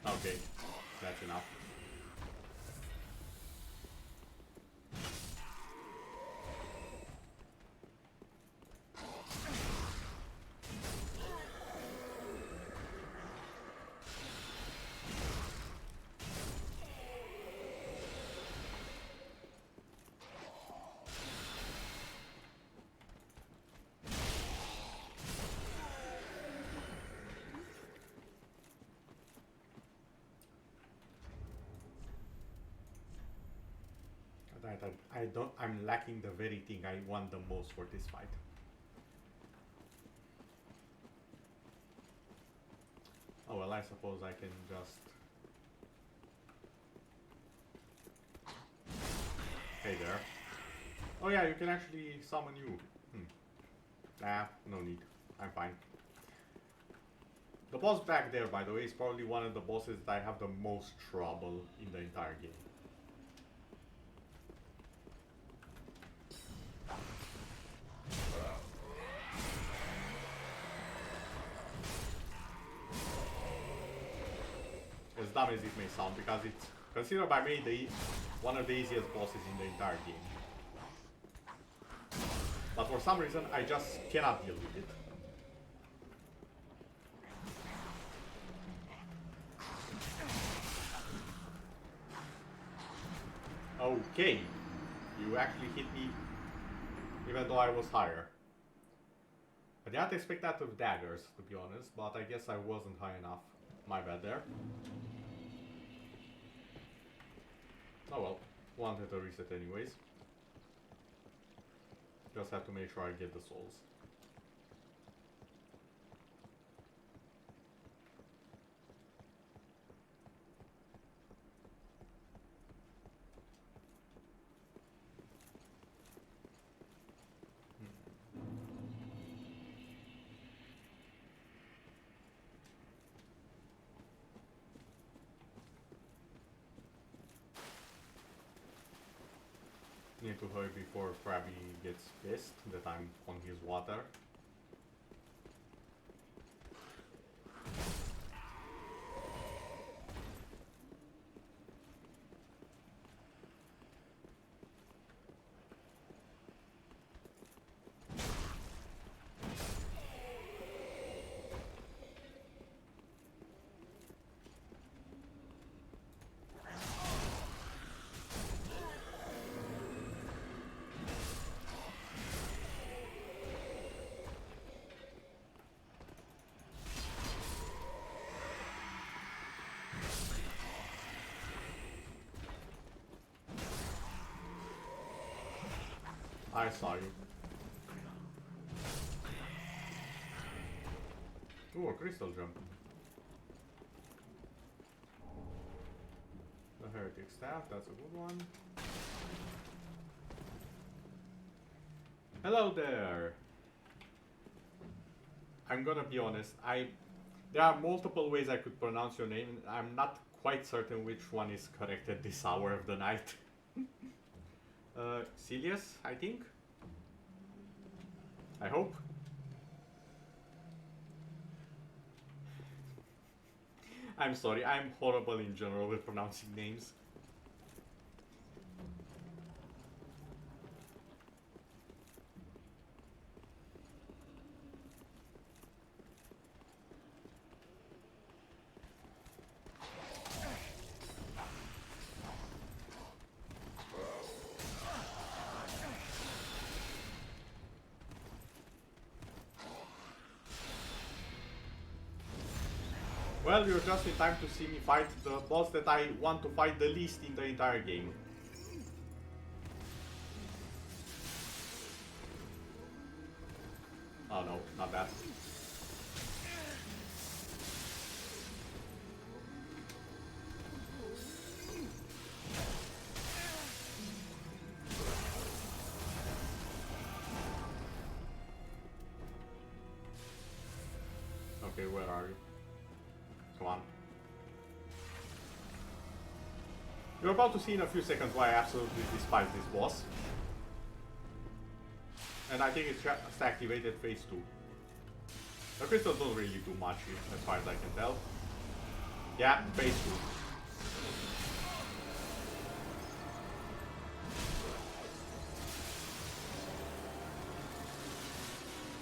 A: Okay, that's enough. I'm lacking the very thing I want the most for this fight. Oh well, I suppose I can just... Hey there. Oh yeah, you can actually summon you. Nah, no need. I'm fine. The boss back there, by the way, is probably one of the bosses that I have the most trouble in the entire game. As dumb as it may sound, because it's considered by me one of the easiest bosses in the entire game. But for some reason, I just cannot deal with it. Okay, you actually hit me even though I was higher. I did not expect that of daggers, to be honest, but I guess I wasn't high enough. My bad there. Oh well, wanted a reset anyways. Just have to make sure I get the souls. to hurry before Krabby gets pissed that I'm on his water. I saw you. Ooh, a crystal jump. The heretic staff, that's a good one. Hello there! I'm gonna be honest, there are multiple ways I could pronounce your name, and I'm not quite certain which one is correct at this hour of the night. Celius, I think? I hope? I'm sorry, I'm horrible in general with pronouncing names. Well, you're just in time to see me fight the boss that I want to fight the least in the entire game. Oh no, not that. Okay, where are you? Come on. You're about to see in a few seconds why I absolutely despise this boss. And I think it's activated phase 2. The crystals don't really do much as far as I can tell. Yeah, phase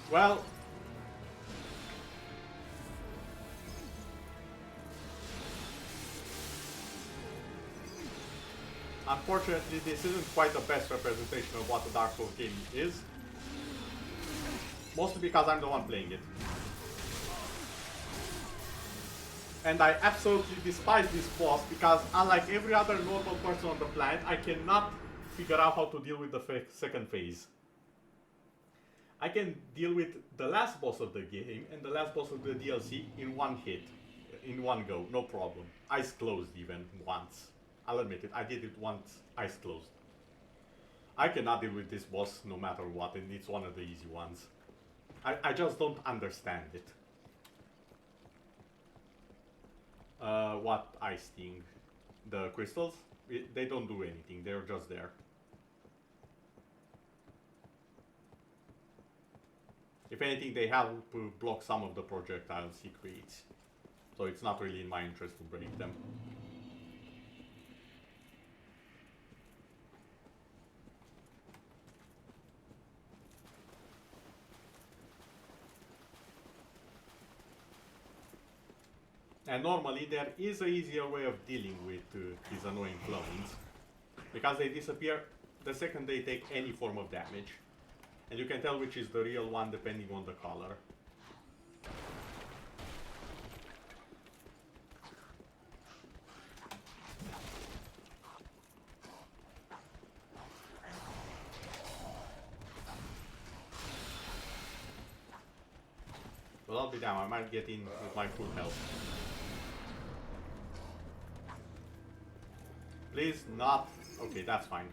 A: 2. Well, unfortunately, this isn't quite the best representation of what the Dark Souls game is. Mostly because I'm the one playing it. And I absolutely despise this boss because, unlike every other normal person on the planet, I cannot figure out how to deal with the second phase. I can deal with the last boss of the game and the last boss of the DLC in one hit. In one go, no problem. Eyes closed even once. I'll admit it, I did it once, eyes closed. I cannot deal with this boss no matter what, and it's one of the easy ones. I just don't understand it. What ice thing? The crystals? They don't do anything, they're just there. If anything, they help block some of the projectiles he creates. So it's not really in my interest to break them. And normally there is an easier way of dealing with these annoying clones, because they disappear the second they take any form of damage. And you can tell which is the real one depending on the color. Well, I'll be damned, I might get in with my full health. Please not. Okay, that's fine.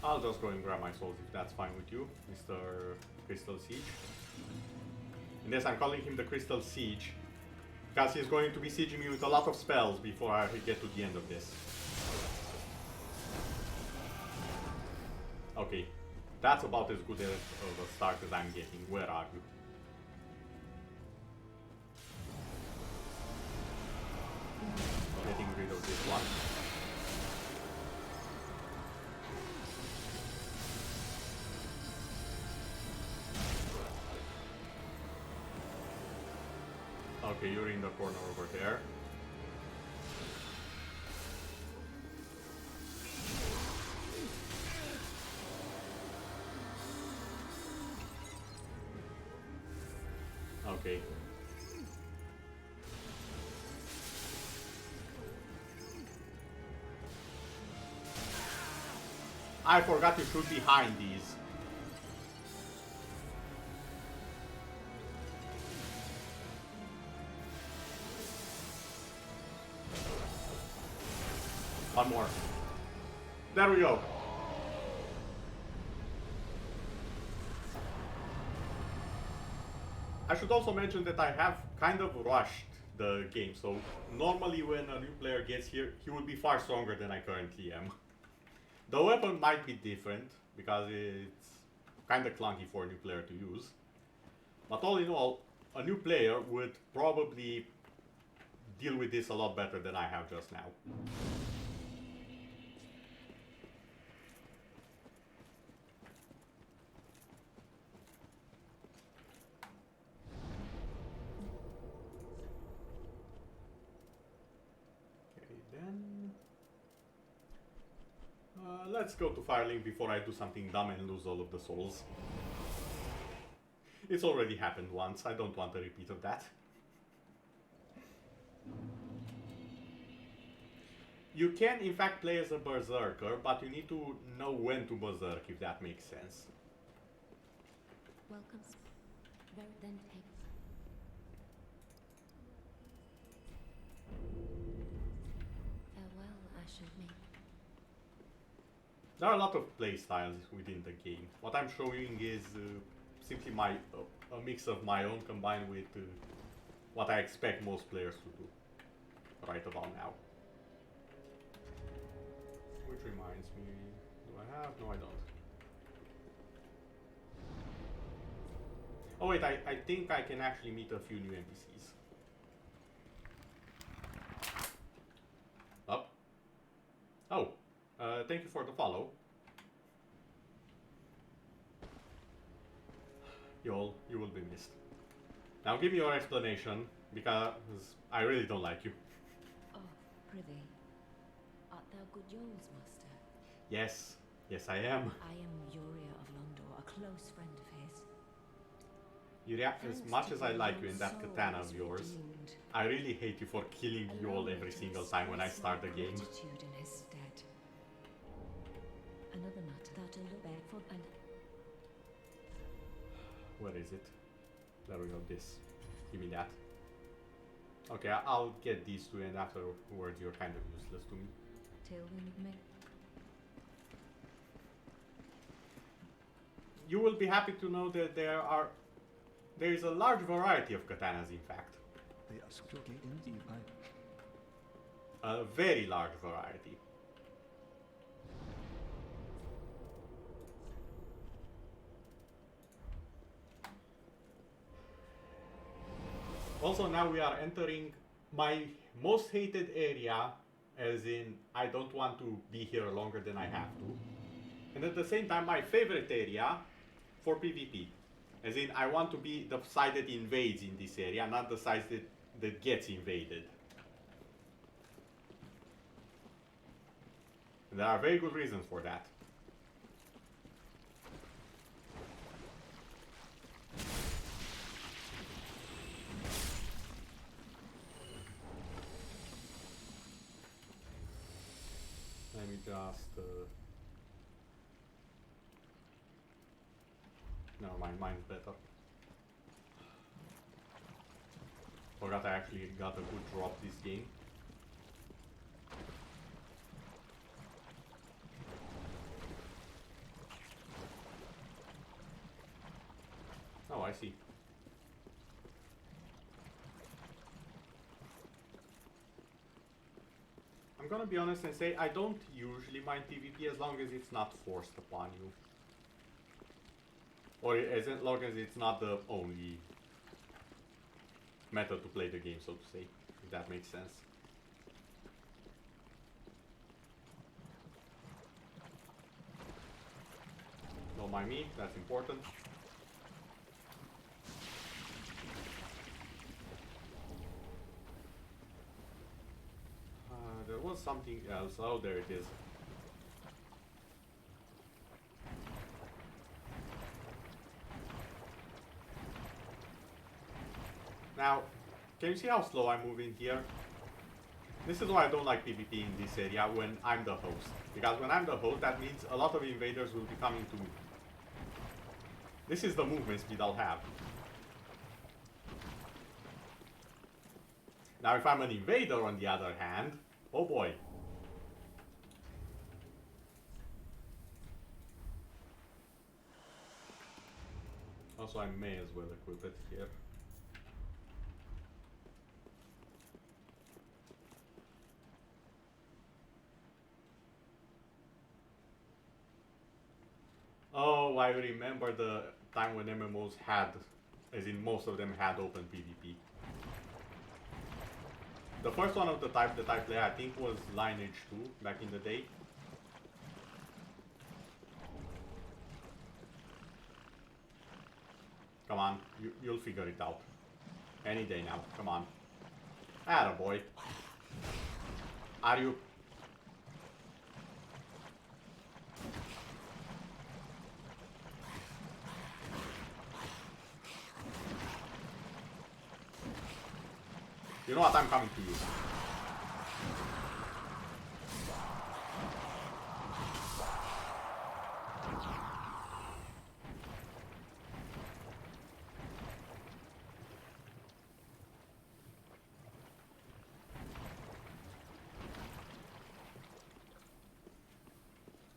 A: I'll just go and grab my souls if that's fine with you, Mr. Crystal Siege. And yes, I'm calling him the Crystal Siege because he's going to be sieging me with a lot of spells before I get to the end of this. Okay, that's about as good of a start as I'm getting. Where are you? Getting rid of this one. Okay, you're in the corner over there. Okay. I forgot to shoot behind these. One more. There we go. I should also mention that I have kind of rushed the game, so normally when a new player gets here, he will be far stronger than I currently am. The weapon might be different, because it's kind of clunky for a new player to use. But all in all, a new player would probably deal with this a lot better than I have just now. Let's go to Firelink before I do something dumb and lose all of the souls. It's already happened once, I don't want a repeat of that. You can in fact play as a berserker, but you need to know when to berserk, if that makes sense.
G: Welcome. Very then take. Farewell, Asher me.
A: There are a lot of playstyles within the game. What I'm showing is simply a mix of my own combined with what I expect most players to do right about now. Which reminds me, do I have? No, I don't. Oh wait, I think I can actually meet a few new NPCs. Up. Oh. Thank you for the follow. You will be missed. Now give me your explanation, because I really don't like you.
G: Oh, prithee. Art thou good Yoles, master?
A: Yes, yes I am.
G: I am Uria of Londor, a close friend of his.
A: Yuria, as much as I like you and that katana of yours, I really hate you for killing Yol every single time when I start the game.
G: In his stead. Another matter that to look back for and
A: Where is it? There we go, this. Give me that. Okay, I'll get these two and afterward you're kind of useless to me.
G: till we meet.
A: You will be happy to know that there is a large variety of katanas in fact.
B: They are strictly indeed.
A: A very large variety. Also now we are entering my most hated area, as in I don't want to be here longer than I have to. And at the same time my favorite area for PvP. As in I want to be the side that invades in this area, not the side that gets invaded. And there are very good reasons for that. Let me just... Never mind, mine's better. Forgot I actually got a good drop this game. I see. I'm gonna be honest and say I don't usually mind PvP as long as it's not forced upon you. Or as long as it's not the only method to play the game, so to say, if that makes sense. Don't mind me, that's important. There was something else. Oh, there it is. Now, can you see how slow I move in here? This is why I don't like PvP in this area when I'm the host. Because when I'm the host, that means a lot of invaders will be coming to me. This is the movement speed I'll have. Now, if I'm an invader, on the other hand, oh boy. Also, I may as well equip it here. Oh, I remember the time when MMOs had, as in most of them had open PvP. The first one of the type that I played, I think, was Lineage 2 back in the day. Come on, you'll figure it out. Any day now, come on. Attaboy. Are you... You know what, I'm coming to you.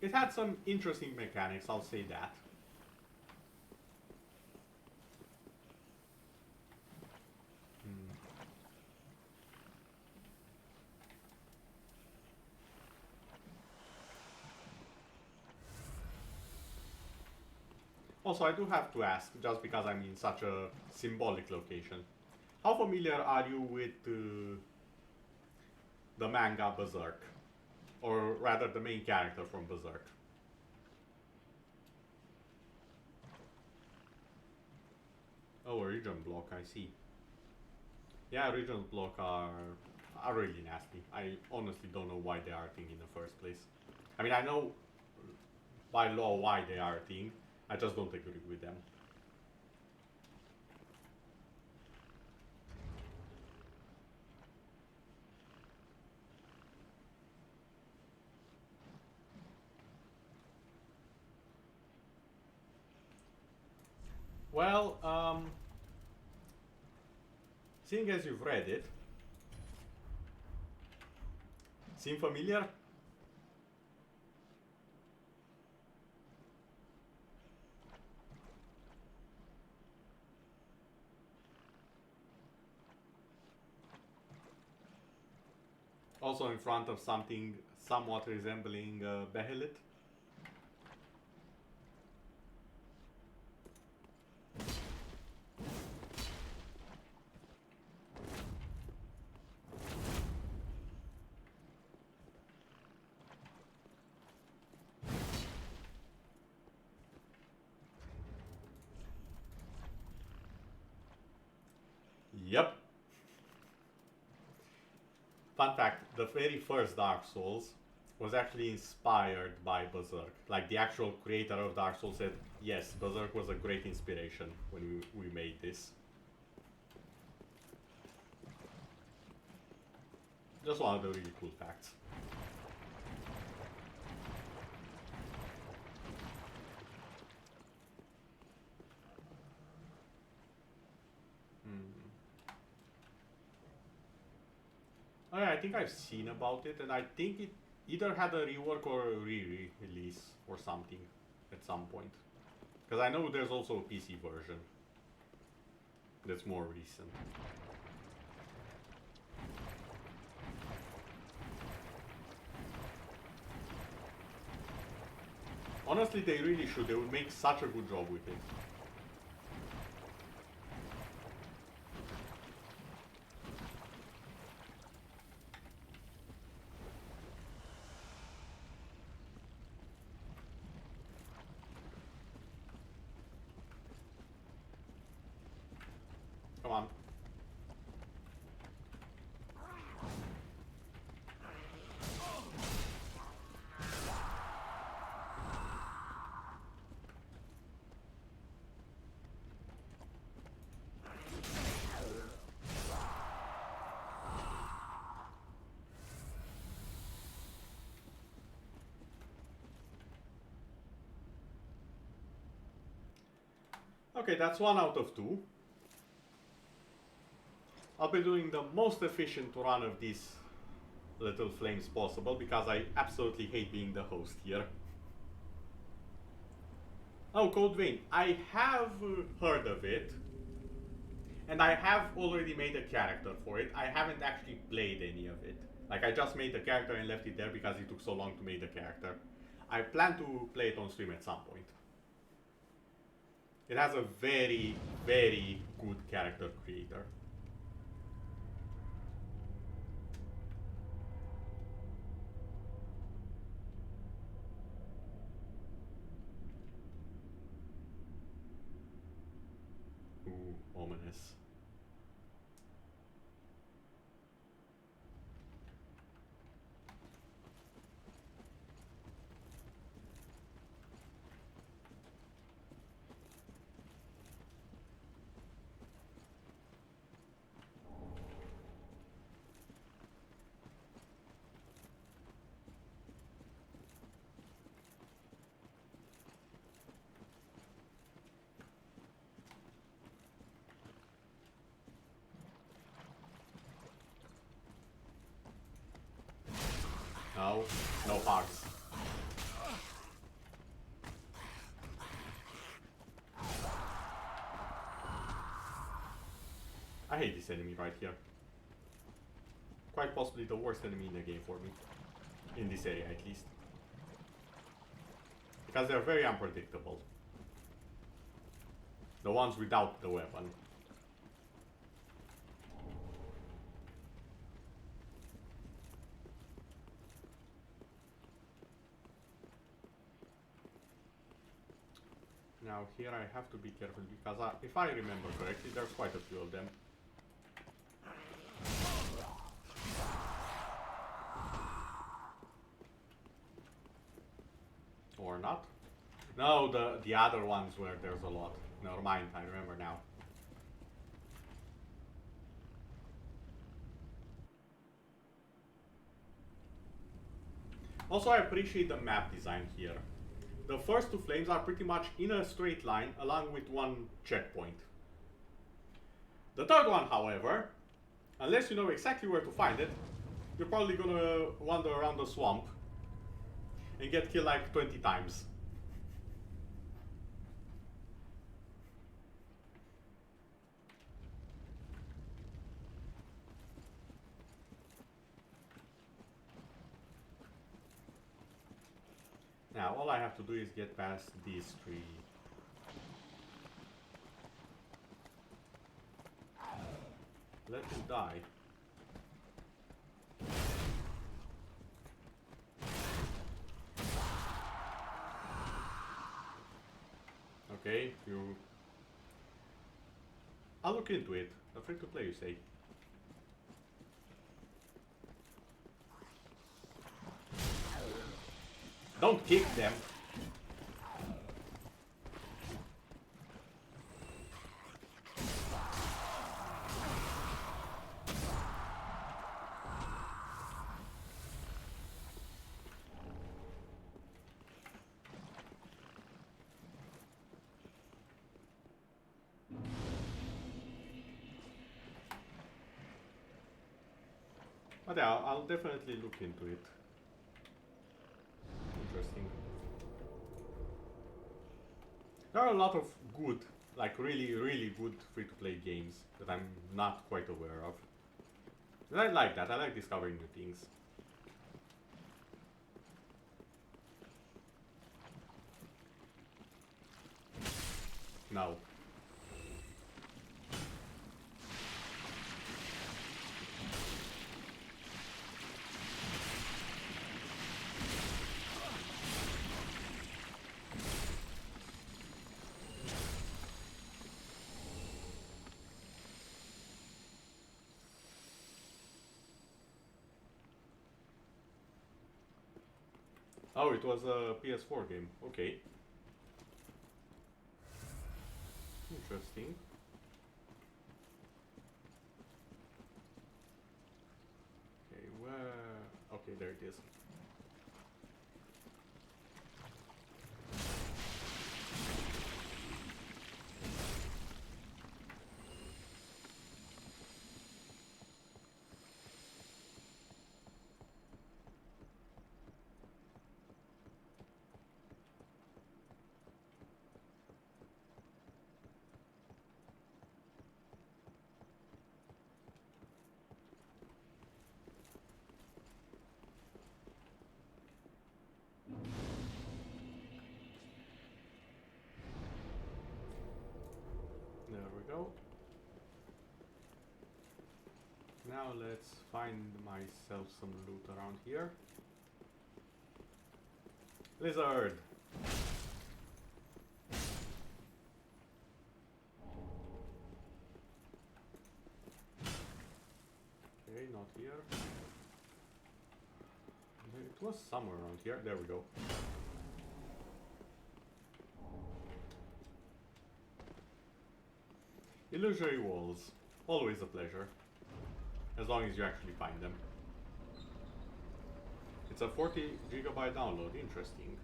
A: It had some interesting mechanics, I'll say that. Also, I do have to ask, just because I'm in such a symbolic location, how familiar are you with the manga Berserk? Or rather, the main character from Berserk? Oh, a region block, I see. Yeah, region block are really nasty. I honestly don't know why they are a thing in the first place. I mean, I know by law why they are a thing. I just don't agree with them. Well, seeing as you've read it, seem familiar? Also in front of something somewhat resembling Behelit. Yep. Fun fact, the very first Dark Souls was actually inspired by Berserk. Like, the actual creator of Dark Souls said, yes, Berserk was a great inspiration when we made this. Just one of the really cool facts. I think I've seen about it, and I think it either had a rework or a re-release or something at some point. Because I know there's also a PC version. that's more recent. Honestly, they really should. They would make such a good job with it. Come on. Okay, that's 1 out of 2. I'll be doing the most efficient run of these little flames possible because I absolutely hate being the host here. Oh, Code Vein. I have heard of it. And I have already made a character for it. I haven't actually played any of it. Like, I just made the character and left it there because it took so long to make the character. I plan to play it on stream at some point. It has a very, very good character creator. Ooh, ominous. No, no parts. I hate this enemy right here. Quite possibly the worst enemy in the game for me. In this area at least. Because they're very unpredictable. The ones without the weapon. Now here I have to be careful because if I remember correctly, there's quite a few of them. Or not. No, the other ones where there's a lot. Never mind, I remember now. Also, I appreciate the map design here. The first two flames are pretty much in a straight line along with one checkpoint. The third one, however, unless you know exactly where to find it, you're probably gonna wander around the swamp and get killed like 20 times. Now, all I have to do is get past these three. Let him die. Okay, you... I'll look into it. A free to play, you say? Don't kick them. But yeah, I'll definitely look into it. Interesting. There are a lot of good like really good free-to-play games that I'm not quite aware of. And I like that. I like discovering new things. No. Oh, it was a PS4 game. Okay. Interesting. Okay, where... Okay, there it is. There we go. Now let's find myself some loot around here. Lizard! Okay, not here. It was somewhere around here. There we go. Illusory walls. Always a pleasure. As long as you actually find them. It's a 40 gigabyte download. Interesting.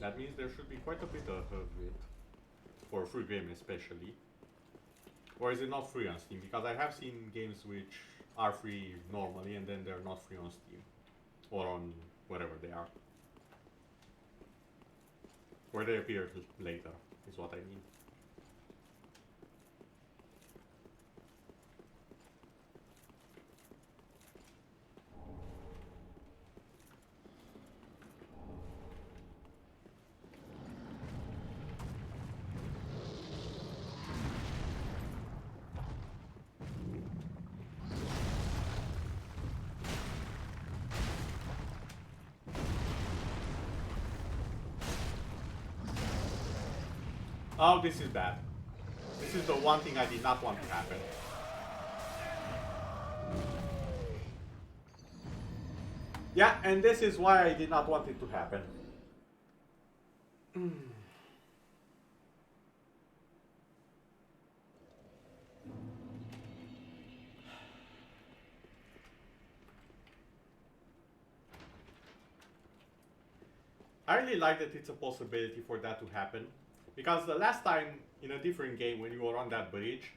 A: That means there should be quite a bit of it. For a free game especially. Or is it not free on Steam? Because I have seen games which are free normally and then they're not free on Steam. Or on wherever they are. Where they appear later, is what I mean. Oh, this is bad. This is the one thing I did not want to happen. Yeah, and this is why I did not want it to happen. I really like that it's a possibility for that to happen. Because the last time in a different game when you were on that bridge,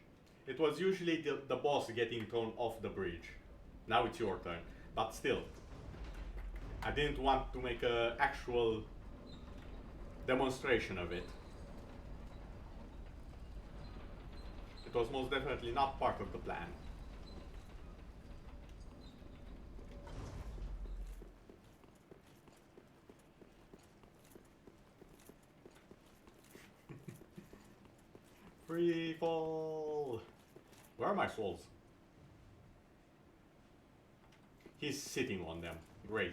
A: it was usually the boss getting thrown off the bridge. Now it's your turn. But still, I didn't want to make an actual demonstration of it. It was most definitely not part of the plan. Free fall! Where are my souls? He's sitting on them. Great.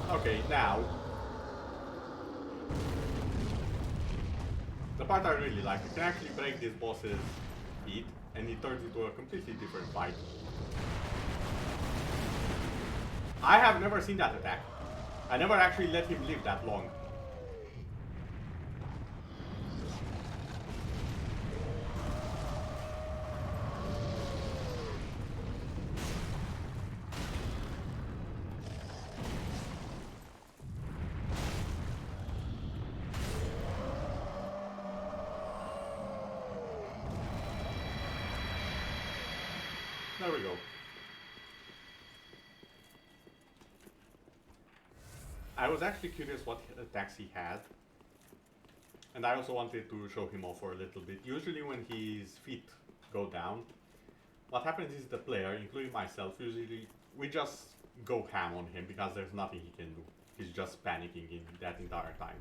A: Okay, now the part I really like, you can actually break this boss's feet and it turns into a completely different fight. I have never seen that attack. I never actually let him live that long. There we go. I was actually curious what attacks he had. And I also wanted to show him off for a little bit. Usually when his feet go down, what happens is the player, including myself, usually we just go ham on him because there's nothing he can do. He's just panicking in that entire time.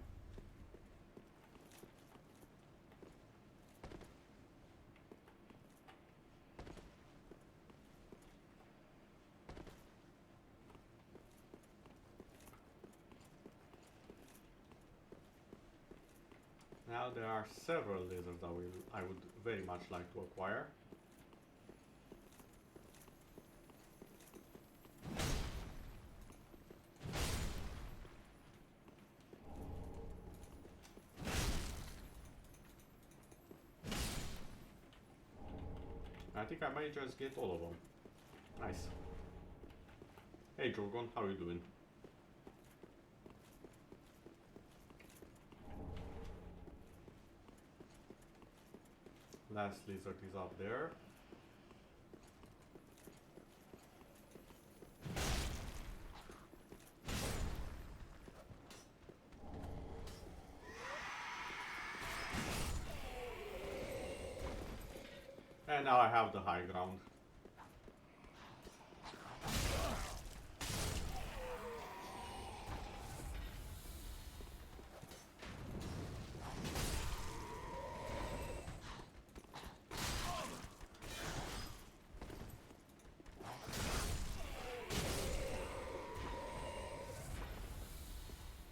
A: Now there are several lizards that I would very much like to acquire. I think I might just get all of them. Nice. Hey Drogon, how are you doing? Last lizard is up there. And now I have the high ground.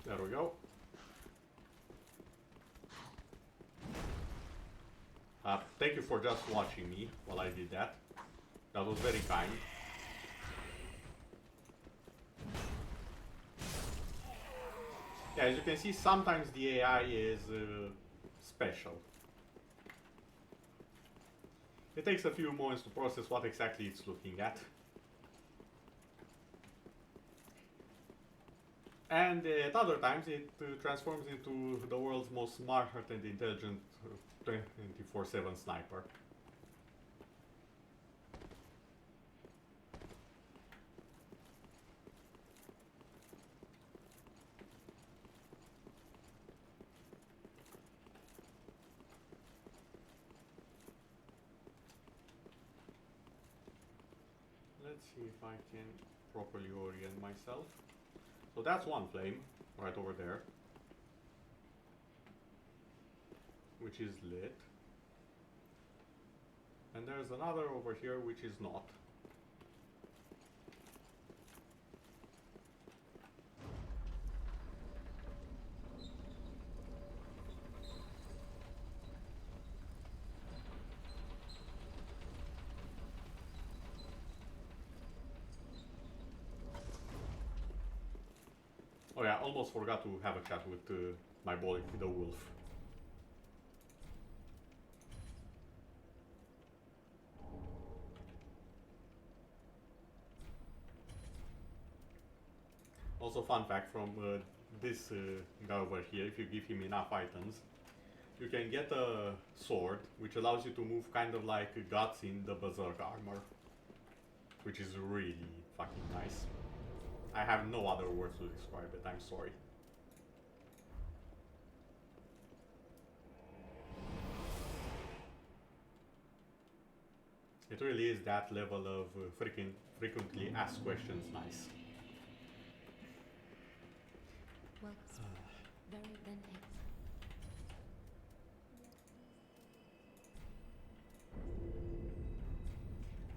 A: There we go. Thank you for just watching me while I did that. That was very kind. Yeah, as you can see, sometimes the AI is special. It takes a few moments to process what exactly it's looking at. And at other times it transforms into the world's most smart and intelligent 24/7 sniper. Let's see if I can properly orient myself. So that's one flame, right over there, which is lit. And there's another over here which is not. Oh yeah, almost forgot to have a chat with my boy, the wolf. Also, fun fact from this guy over here, if you give him enough items, you can get a sword which allows you to move kind of like Guts in the Berserk armor, which is really fucking nice. I have no other words to describe it, I'm sorry. It really is that level of frequently asked questions nice.
G: Well, very then thanks.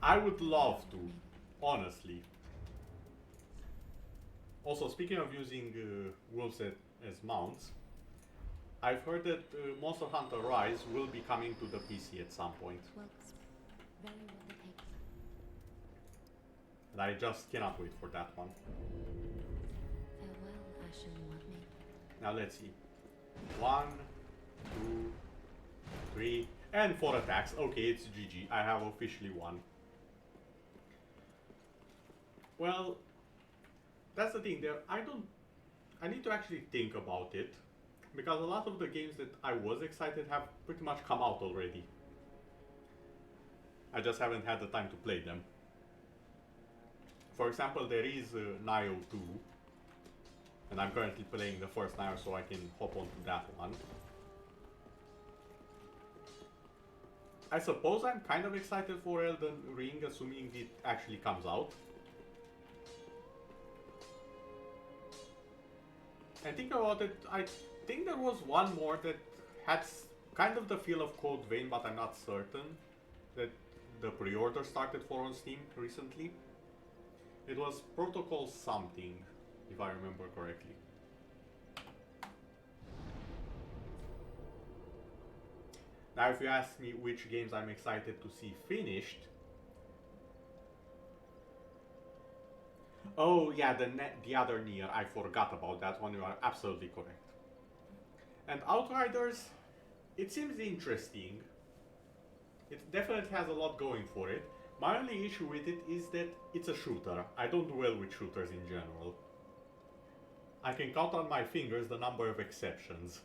A: I would love to, honestly. Also, speaking of using wolves as mounts, I've heard that Monster Hunter Rise will be coming to the PC at some point.
G: Well, very well then thanks.
A: And I just cannot wait for that one.
G: Farewell, Ashen Wadney.
A: Now let's see. 1, 2, 3, and 4 attacks. Okay, it's GG. I have officially won. Well, that's the thing. I need to actually think about it, because a lot of the games that I was excited have pretty much come out already. I just haven't had the time to play them. For example, there is Nioh 2, and I'm currently playing the first Nioh, so I can hop onto that one. I suppose I'm kind of excited for Elden Ring, assuming it actually comes out. And think about it, I think there was one more that had kind of the feel of Code Vein, but I'm not certain, that the pre-order started for on Steam recently. It was Protocol something, if I remember correctly. Now, if you ask me which games I'm excited to see finished... Oh yeah, the other Nier, I forgot about that one, you are absolutely correct. And Outriders, it seems interesting. It definitely has a lot going for it. My only issue with it is that it's a shooter. I don't do well with shooters in general. I can count on my fingers the number of exceptions.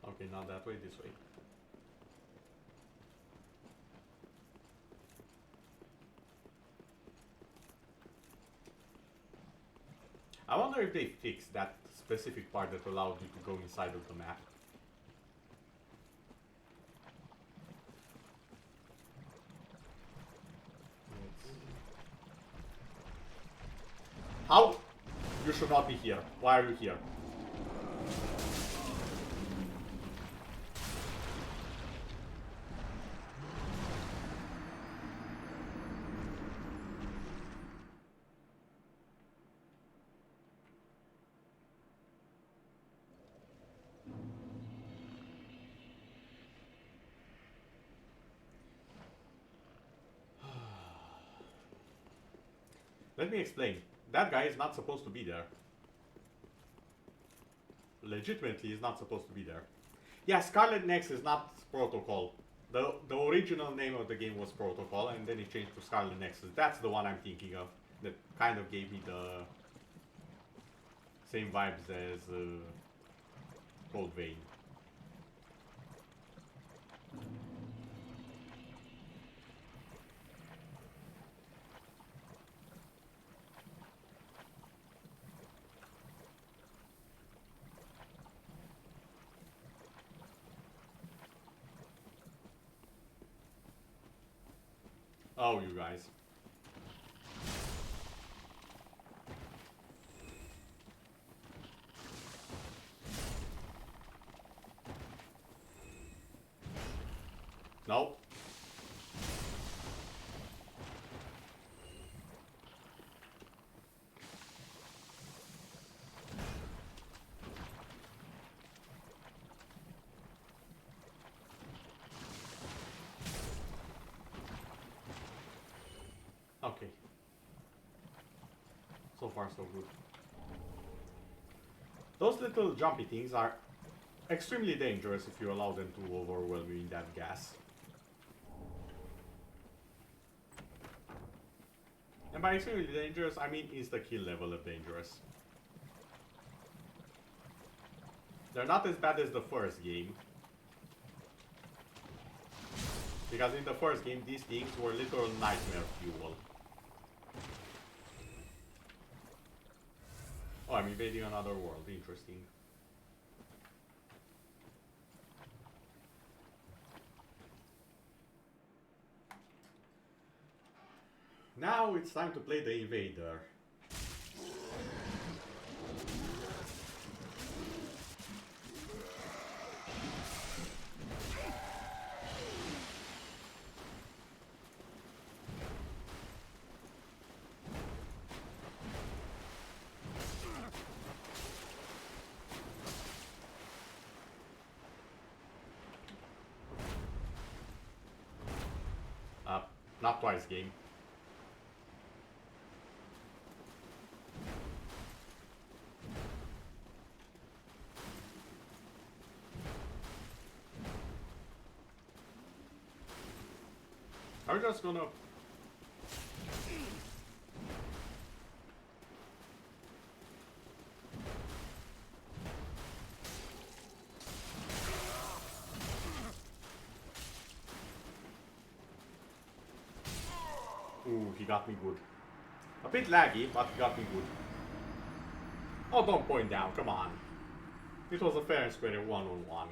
A: Okay, not that way, this way. I wonder if they fixed that specific part that allowed you to go inside of the map. How? You should not be here. Why are you here? Let me explain. That guy is not supposed to be there. Legitimately is not supposed to be there. Yeah, Scarlet Next is not Protocol. The original name of the game was Protocol, and then it changed to Scarlet Nexus. That's the one I'm thinking of. That kind of gave me the same vibes as Code Vein. Oh, you guys. Nope. Okay. So far, so good. Those little jumpy things are extremely dangerous if you allow them to overwhelm you in that gas. And by extremely dangerous, I mean insta-kill level of dangerous. They're not as bad as the first game. Because in the first game, these things were literal nightmare fuel. Oh, I'm invading another world. Interesting. Now it's time to play the invader. Not twice, game. I'm just gonna... Ooh, he got me good. A bit laggy, but he got me good. Oh, don't point down, come on. It was a fair and square one-on-one.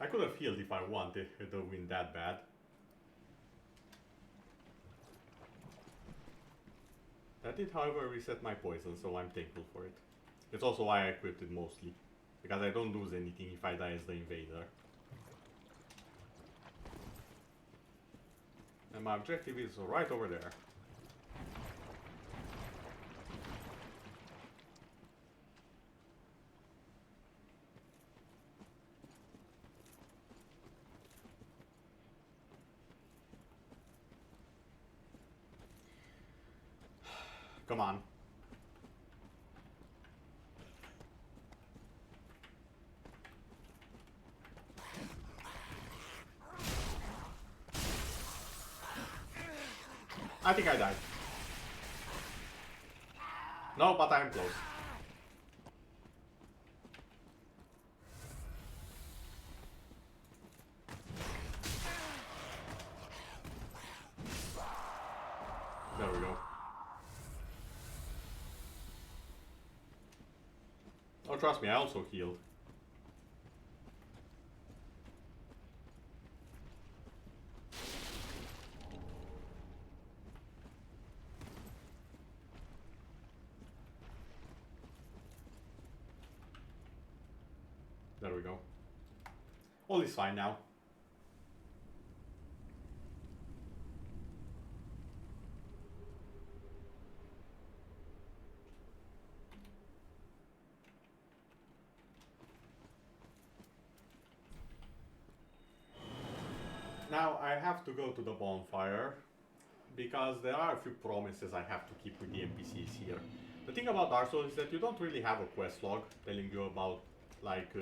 A: I could have healed if I wanted the win that bad. That did, however, reset my poison, so I'm thankful for it. It's also why I equipped it mostly. Because I don't lose anything if I die as the invader. And my objective is right over there. Come on. I think I died. No, but I'm close. There we go. Oh, trust me, I also healed. There we go. All is fine now. Now I have to go to the bonfire because there are a few promises I have to keep with the NPCs here. The thing about Dark Souls is that you don't really have a quest log telling you about like,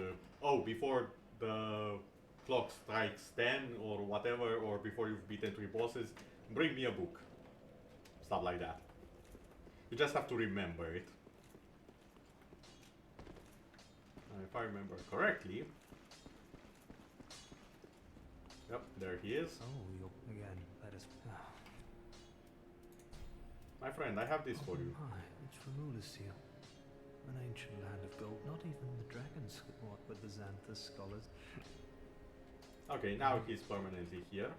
A: oh, before the clock strikes 10 or whatever, or before you've beaten 3 bosses, bring me a book. Stuff like that. You just have to remember it. If I remember correctly. Yep, there he is.
H: Oh, you're again. Let us.
A: My friend, I have this for you.
H: Hi, it's from Ulasil. An ancient land of gold. Not even the dragons could walk with the Xanthus scholars.
A: Okay, now he's permanently here.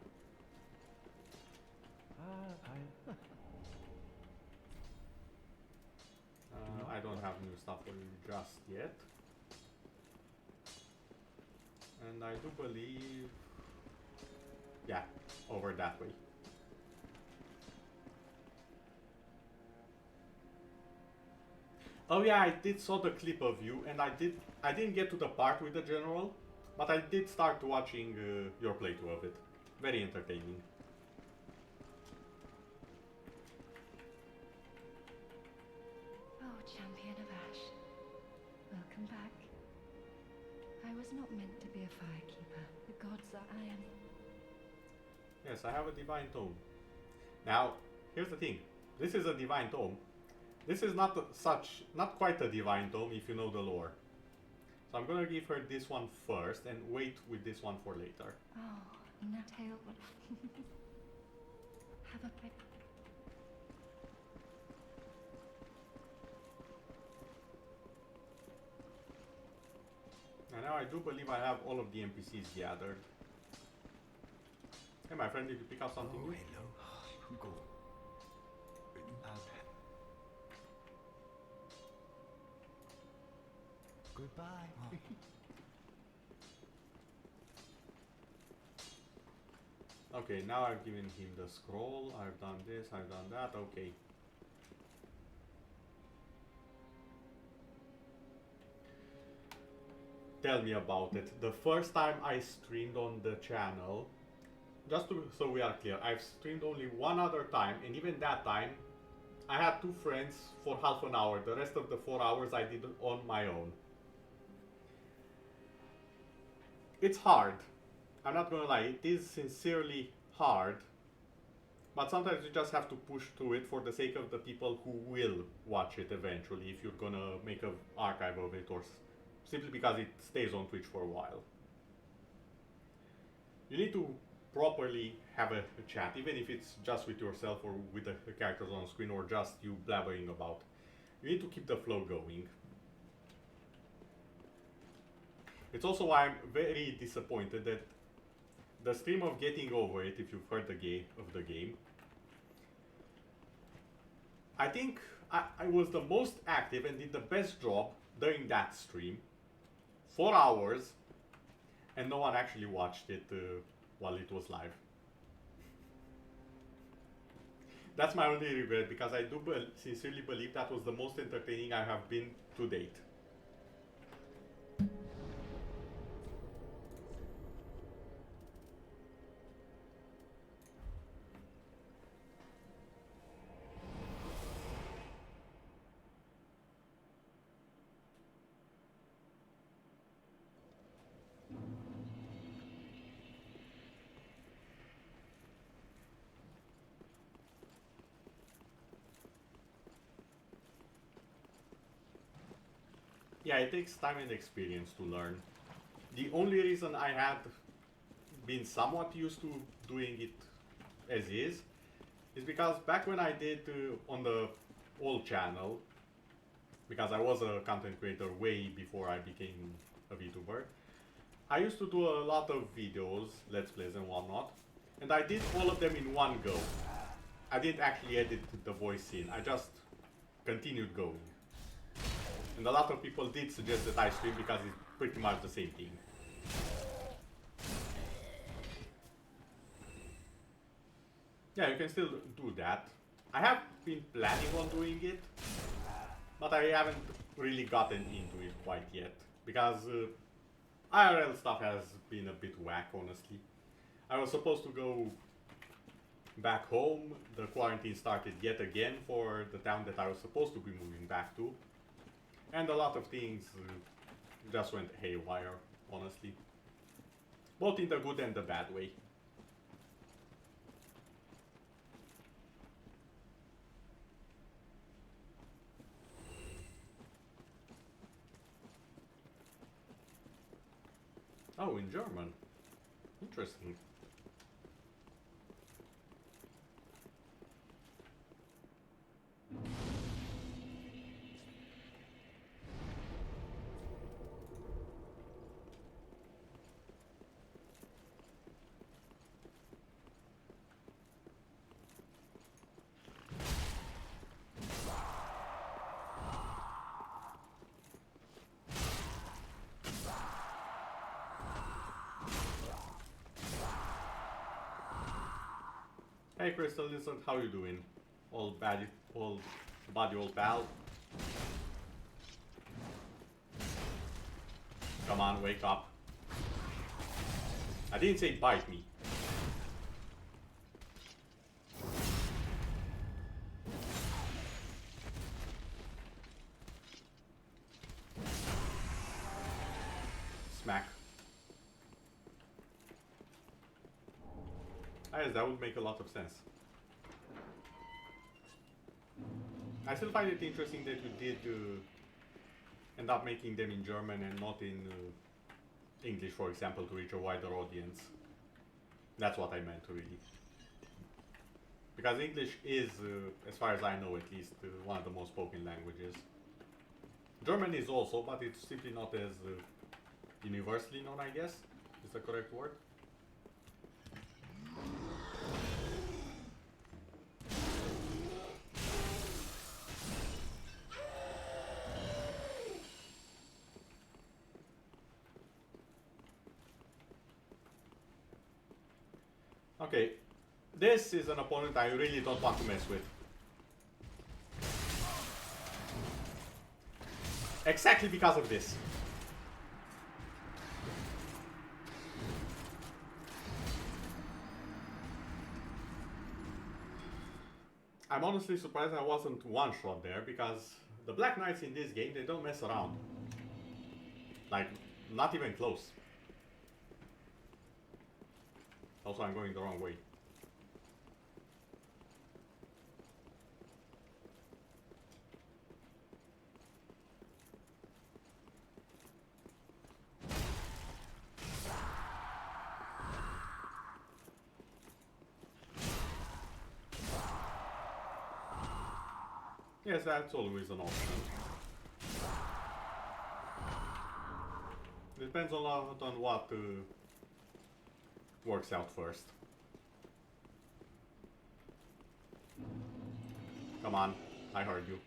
A: I don't have new stuff for you just yet. And I do believe... yeah, over that way. Oh yeah, I did saw the clip of you, and I didn't get to the part with the general, but I did start watching your playthrough of it. Very entertaining.
C: Oh, champion of Ash. Welcome back. I was not meant to be a firekeeper. The gods are iron.
A: Yes, I have a divine tome. Now, here's the thing. This is a divine tome. This is not quite a divine tome if you know the lore. So I'm gonna give her this one first and wait with this one for later.
C: Oh, Natal, what... Have a pipe.
A: And now I do believe I have all of the NPCs gathered. Hey my friend, did you pick up something new?
D: Hello, Hugo. Goodbye.
A: Okay, now I've given him the scroll, I've done this, I've done that, okay. tell me about it. The first time I streamed on the channel, so we are clear, I've streamed only one other time, and even that time I had 2 friends for half an hour. The rest of the 4 hours I did on my own. It's hard. I'm not gonna lie, it is sincerely hard. But sometimes you just have to push through it for the sake of the people who will watch it eventually, if you're gonna make an archive of it, or simply because it stays on Twitch for a while. You need to properly have a chat, even if it's just with yourself or with the characters on screen, or just you blabbering about. You need to keep the flow going. It's also why I'm very disappointed that the stream of Getting Over It, if you've heard the game, I think I was the most active and did the best job during that stream. 4 hours, and no one actually watched it while it was live. That's my only regret, because I do sincerely believe that was the most entertaining I have been to date. Yeah, it takes time and experience to learn. The only reason I had been somewhat used to doing it as is because back when I did on the old channel, because I was a content creator way before I became a VTuber, I used to do a lot of videos, let's plays and whatnot, and I did all of them in one go. I didn't actually edit the voice in, I just continued going. And a lot of people did suggest that I stream because it's pretty much the same thing. Yeah, you can still do that. I have been planning on doing it, but I haven't really gotten into it quite yet, because IRL stuff has been a bit whack, honestly. I was supposed to go back home, the quarantine started yet again for the town that I was supposed to be moving back to, and a lot of things just went haywire, honestly. Both in the good and the bad way. Oh, in German. Interesting. Hey Crystal Lizard, how you doing? Old buddy, old pal. Come on, wake up. I didn't say bite me. Smack. Yes, that would make a lot of sense. I still find it interesting that you did end up making them in German and not in English, for example, to reach a wider audience. That's what I meant, really. Because English is, as far as I know at least, one of the most spoken languages. German is also, but it's simply not as universally known, I guess, is the correct word. Okay, this is an opponent I really don't want to mess with. Exactly because of this. I'm honestly surprised I wasn't one-shot there, because the Black Knights in this game, they don't mess around. Like, not even close. Also, I'm going the wrong way. Yes, that's always an option. Depends a lot on what works out first. Come on, I heard you.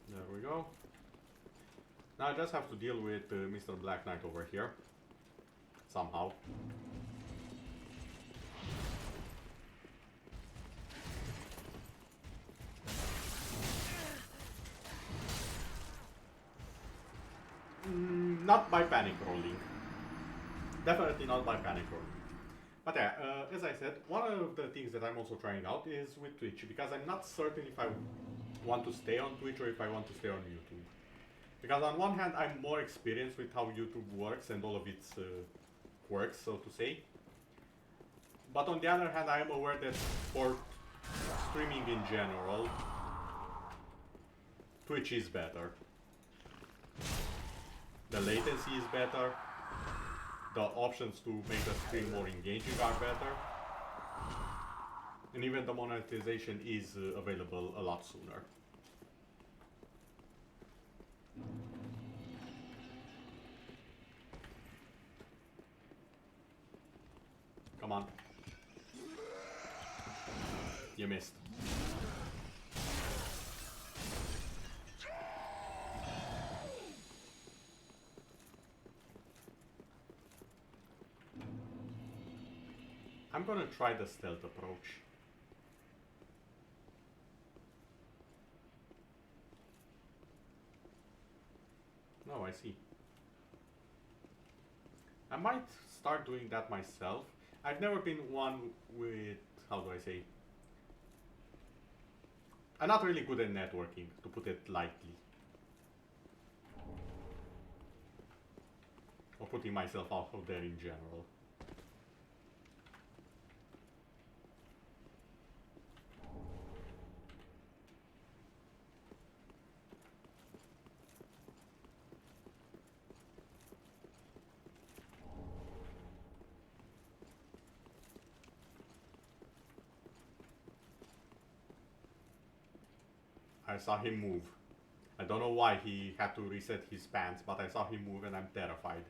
A: There we go. Now I just have to deal with Mr. Black Knight over here. Somehow. Not by panic rolling. Definitely not by panic rolling. But yeah, as I said, one of the things that I'm also trying out is with Twitch, because I'm not certain if I want to stay on Twitch or if I want to stay on YouTube. Because on one hand, I'm more experienced with how YouTube works and all of its quirks, so to say. But on the other hand, I am aware that for streaming in general, Twitch is better. The latency is better. The options to make the stream more engaging are better. And even the monetization is available a lot sooner. Come on. You missed. I'm gonna try the stealth approach. Oh, I see. I might start doing that myself. I've never been one with, how do I say? I'm not really good at networking, to put it lightly. Or putting myself out there in general. I saw him move. I don't know why he had to reset his pants, but I saw him move and I'm terrified.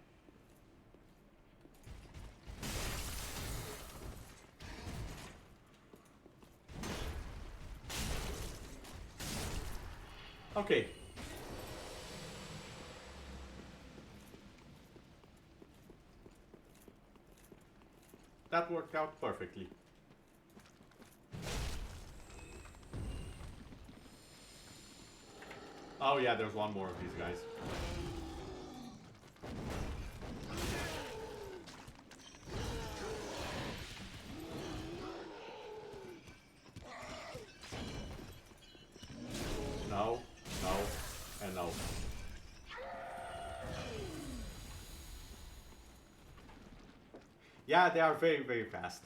A: Okay. That worked out perfectly. Oh yeah, there's one more of these guys. No, no, and no. Yeah, they are very, very fast.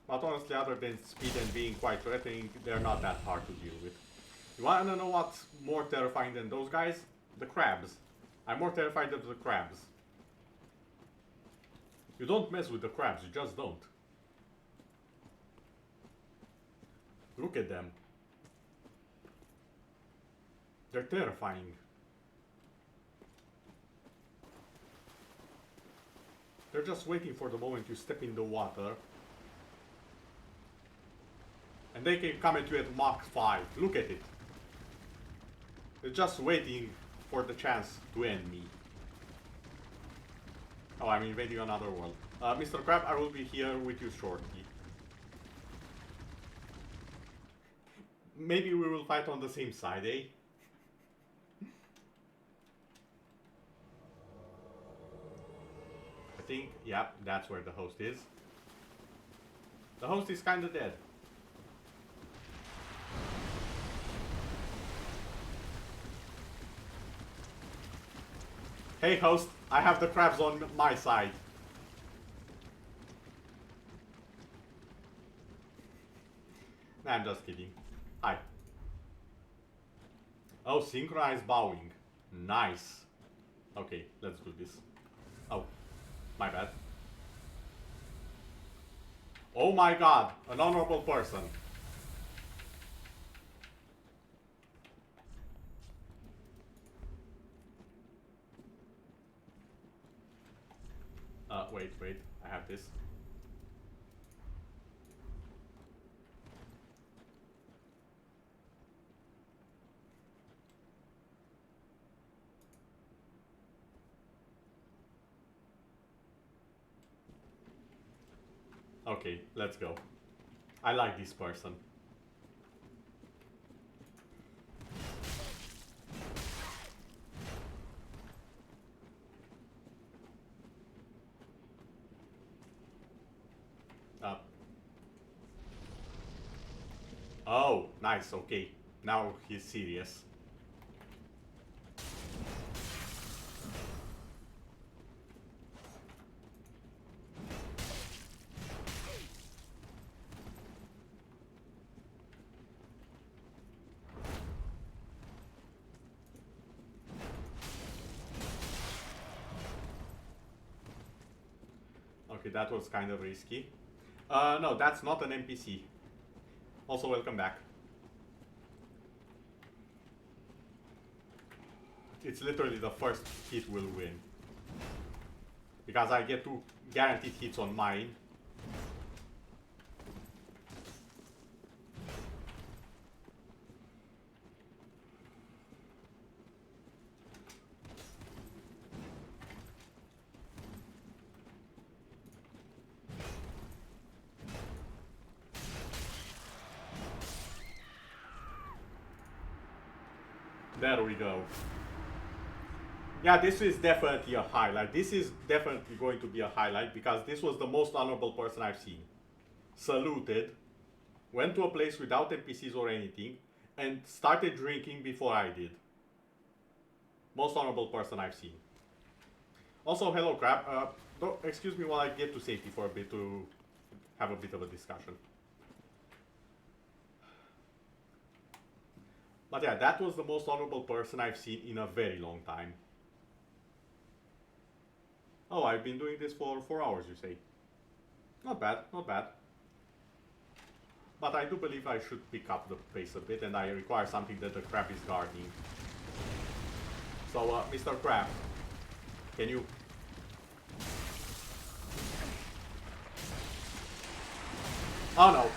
A: But honestly, other than speed and being quite threatening, they're not that hard to deal with. You wanna know what's more terrifying than those guys? The crabs. I'm more terrified of the crabs. You don't mess with the crabs, you just don't. Look at them. They're terrifying. They're just waiting for the moment you step in the water. And they can come at you at Mach 5. Look at it. They're just waiting for the chance to end me. I'm invading another world. Mr. Crab, I will be here with you shortly. Maybe we will fight on the same side, eh? I think, yeah, that's where the host is. The host is kinda dead. Hey host, I have the crabs on my side. Nah, I'm just kidding. Hi. Oh, synchronized bowing. Nice. Okay, let's do this. Oh, my bad. Oh my god, an honorable person. Wait, I have this. Okay, let's go. I like this person. Oh, nice, okay. Now he's serious. Okay, that was kind of risky. No, that's not an NPC. Also, welcome back. It's literally the first hit will win. Because I get 2 guaranteed hits on mine. There we go. Yeah, this is definitely a highlight. This is definitely going to be a highlight because this was the most honorable person I've seen. Saluted, went to a place without NPCs or anything, and started drinking before I did. Most honorable person I've seen. Also, hello Crab. Excuse me while I get to safety for a bit to have a bit of a discussion. But yeah, that was the most honorable person I've seen in a very long time. Oh, I've been doing this for 4 hours, you say? Not bad, not bad. But I do believe I should pick up the pace a bit, and I require something that the crab is guarding. So, Mr. Crab, can you... Oh no!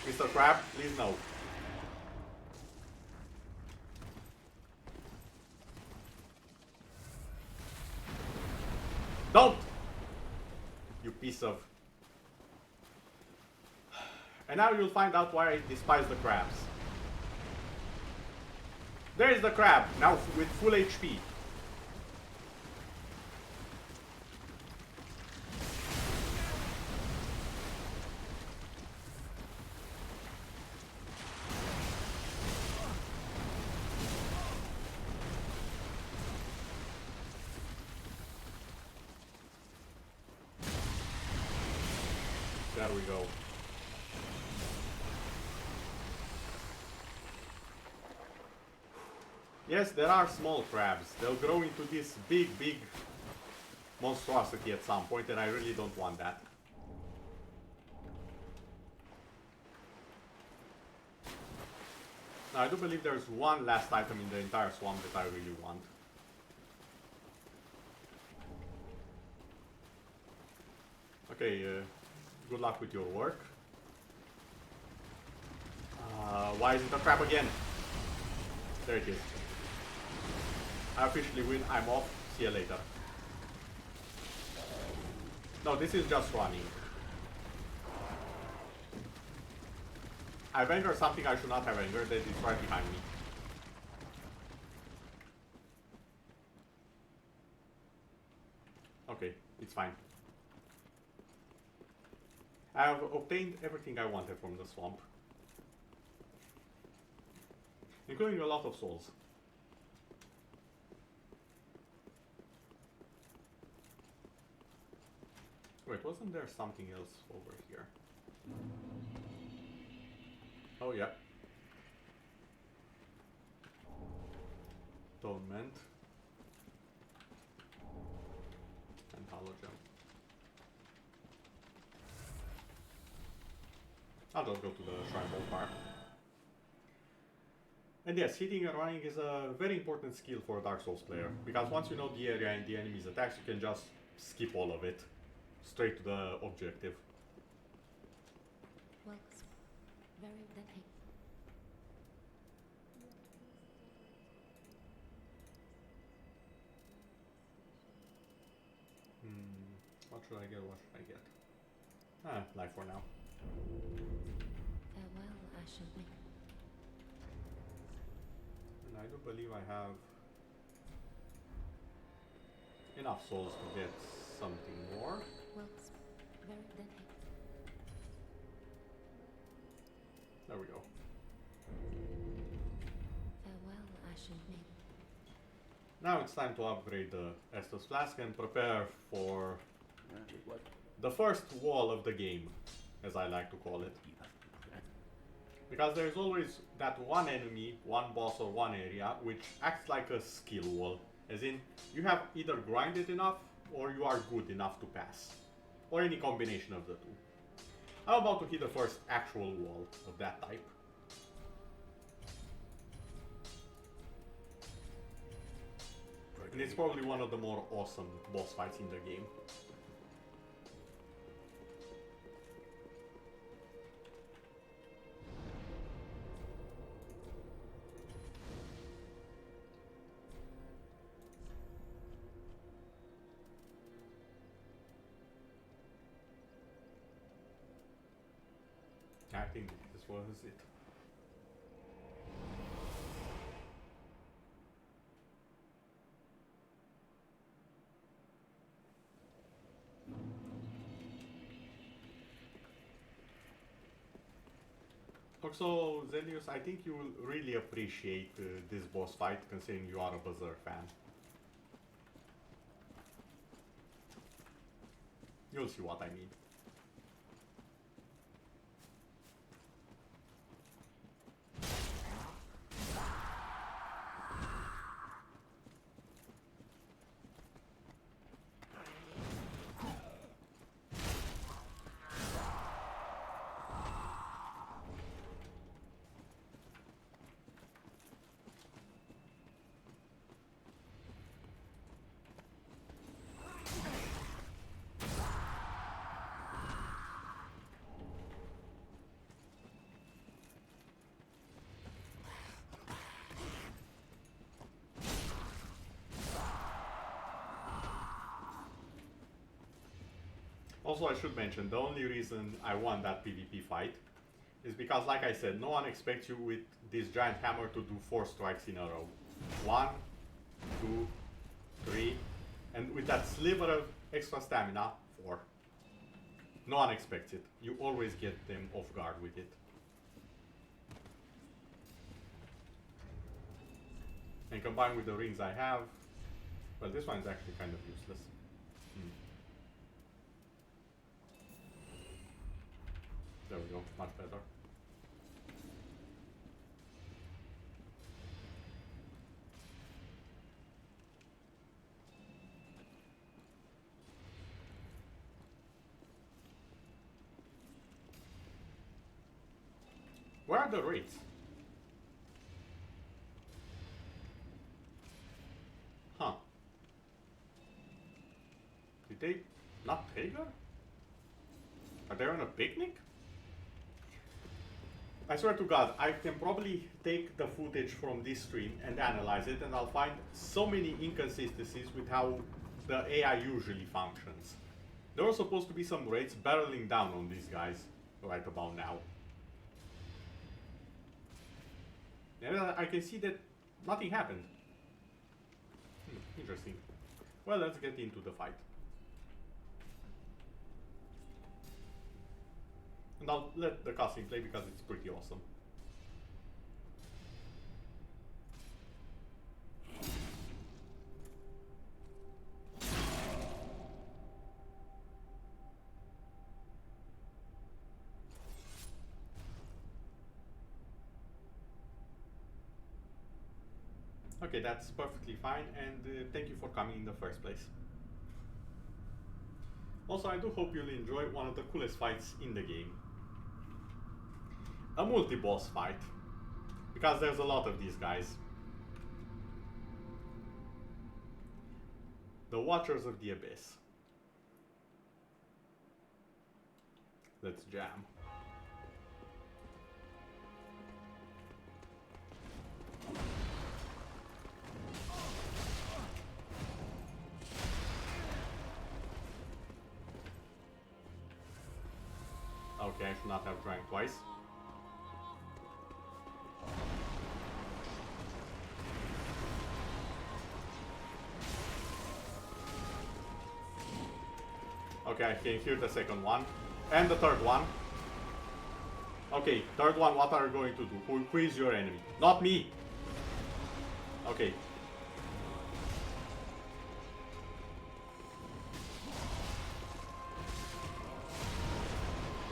A: Mr. Crab, please no. Don't! You piece of... And now you'll find out why I despise the crabs. There is the crab, now with full HP. There we go. Yes, there are small crabs. They'll grow into this big monstrosity at some point, and I really don't want that. Now, I do believe there's one last item in the entire swamp that I really want. Okay, good luck with your work. Why is it a crab again? There it is. I officially win, I'm off. See you later. No, this is just running. I've angered something I should not have angered, that is right behind me. Okay, it's fine. I have obtained everything I wanted from the swamp. Including a lot of souls. Wait, wasn't there something else over here? Oh yeah. Atonement. And halogen. I'll just go to the shrine ballpark. And yes, hitting and running is a very important skill for a Dark Souls player, because once you know the area and the enemy's attacks, you can just skip all of it, straight to the objective.
G: Well, very that hey.
A: What should I get? What should I get? Ah, life for now.
G: Farewell, Ashen Link.
A: And I do believe I have enough souls to get something more.
G: Well, very that hey.
A: There we go.
G: Farewell, Ashen Link.
A: Now it's time to upgrade the Estus Flask and prepare for the first wall of the game, as I like to call it. Because there's always that one enemy, one boss or one area, which acts like a skill wall. As in, you have either grinded enough, or you are good enough to pass. Or any combination of the two. I'm about to hit the first actual wall of that type. And it's probably one of the more awesome boss fights in the game. I think this was it. Also, Zelius, I think you will really appreciate this boss fight, considering you are a Berserk fan. You'll see what I mean. Also, I should mention, the only reason I won that PvP fight is because, like I said, no one expects you with this giant hammer to do 4 strikes in a row. 1, 2, 3, and with that sliver of extra stamina, 4. No one expects it. You always get them off guard with it. And combined with the rings I have, well, this one is actually kind of useless. There we go, much better. Where are the raids? Huh. Did they not take her? Are they on a picnic? I swear to God, I can probably take the footage from this stream and analyze it, and I'll find so many inconsistencies with how the AI usually functions. There were supposed to be some raids barreling down on these guys right about now. And I can see that nothing happened. Interesting. Well, let's get into the fight. And I'll let the cutscene play because it's pretty awesome. Okay, that's perfectly fine, and thank you for coming in the first place. Also, I do hope you'll enjoy one of the coolest fights in the game. A multi-boss fight, because there's a lot of these guys. The Watchers of the Abyss. Let's jam. Okay, I should not have drank twice. Okay, I can hear the second one. And the third one. Okay, third one, what are you going to do? Who is your enemy? Not me! Okay.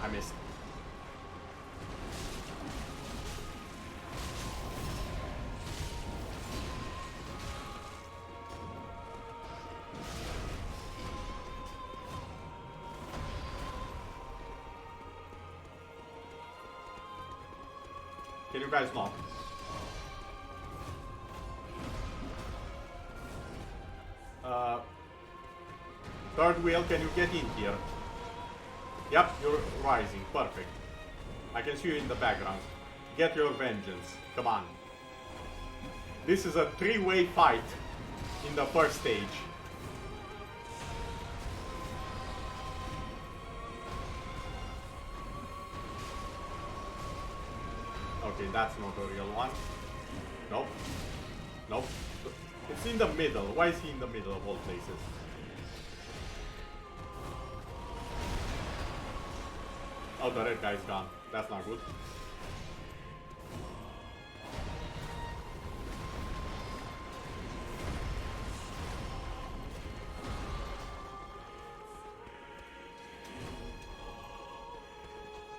A: I missed. Can you guys not? Third wheel, can you get in here? Yep, you're rising. Perfect. I can see you in the background. Get your vengeance. Come on. This is a three-way fight in the first stage. Okay, that's not a real one. Nope. Nope. It's in the middle. Why is he in the middle of all places? Oh, the red guy's gone. That's not good.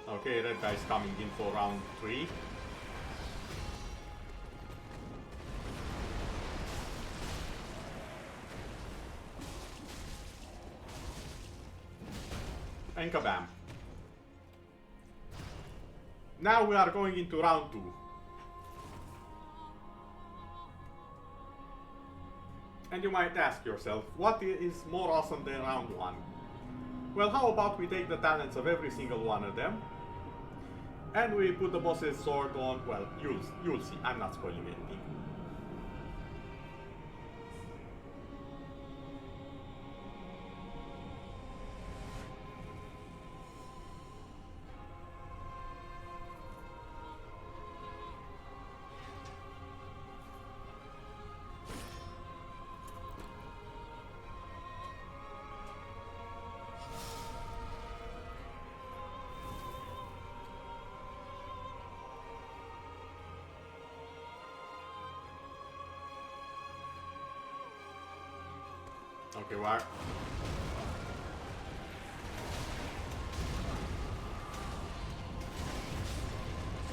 A: Okay, red guy's coming in for round 3. And kabam. Now we are going into round 2. And you might ask yourself, what is more awesome than round 1? Well, how about we take the talents of every single one of them, and we put the boss's sword on, well, you'll see, I'm not spoiling anything. Okay, where?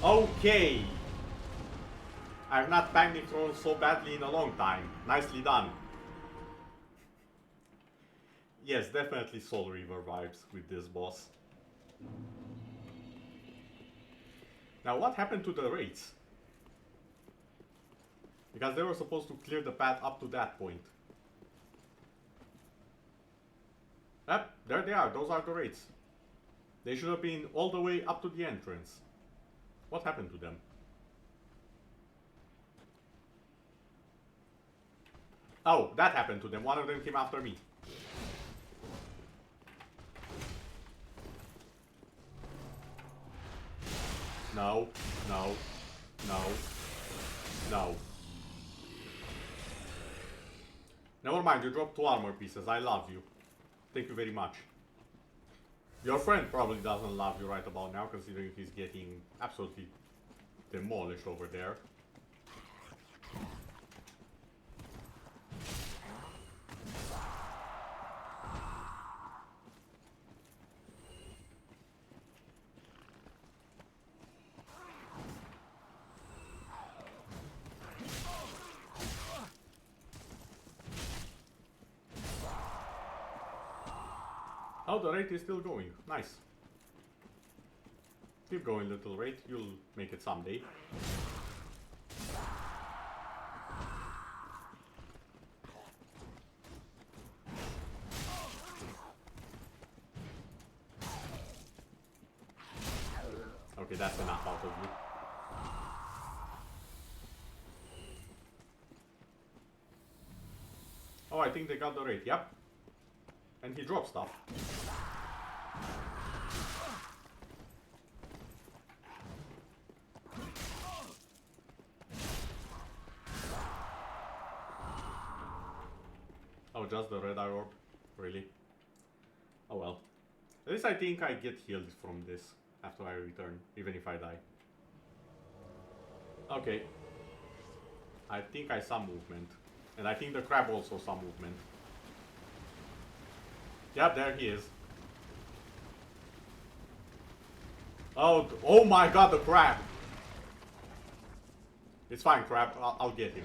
A: Okay! I've not panic rolled so badly in a long time. Nicely done. Yes, definitely Soul Reaver vibes with this boss. Now, what happened to the raids? Because they were supposed to clear the path up to that point. Yep, there they are. Those are the raids. They should have been all the way up to the entrance. What happened to them? Oh, that happened to them. One of them came after me. No, no, no, no. Never mind, you dropped 2 armor pieces. I love you. Thank you very much. Your friend probably doesn't love you right about now, considering he's getting absolutely demolished over there. Oh, the raid is still going. Nice. Keep going, little raid. You'll make it someday. Okay, that's enough out of you. Oh, I think they got the raid. Yep. And he dropped stuff. Oh, just the red eye orb? Really? Oh well. At least I think I get healed from this after I return, even if I die. Okay. I think I saw movement. And I think the crab also saw movement. Yep, there he is. Oh my god, the crab! It's fine, crab. I'll get him.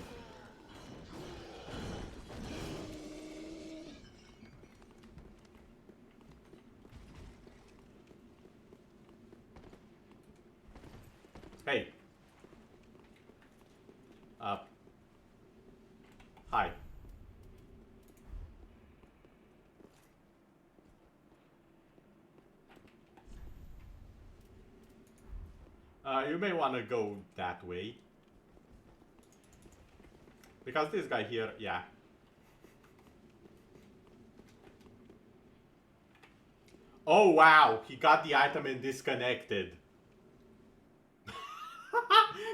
A: Hey. Hi. You may want to go that way. Because this guy here, yeah. Oh wow, he got the item and disconnected.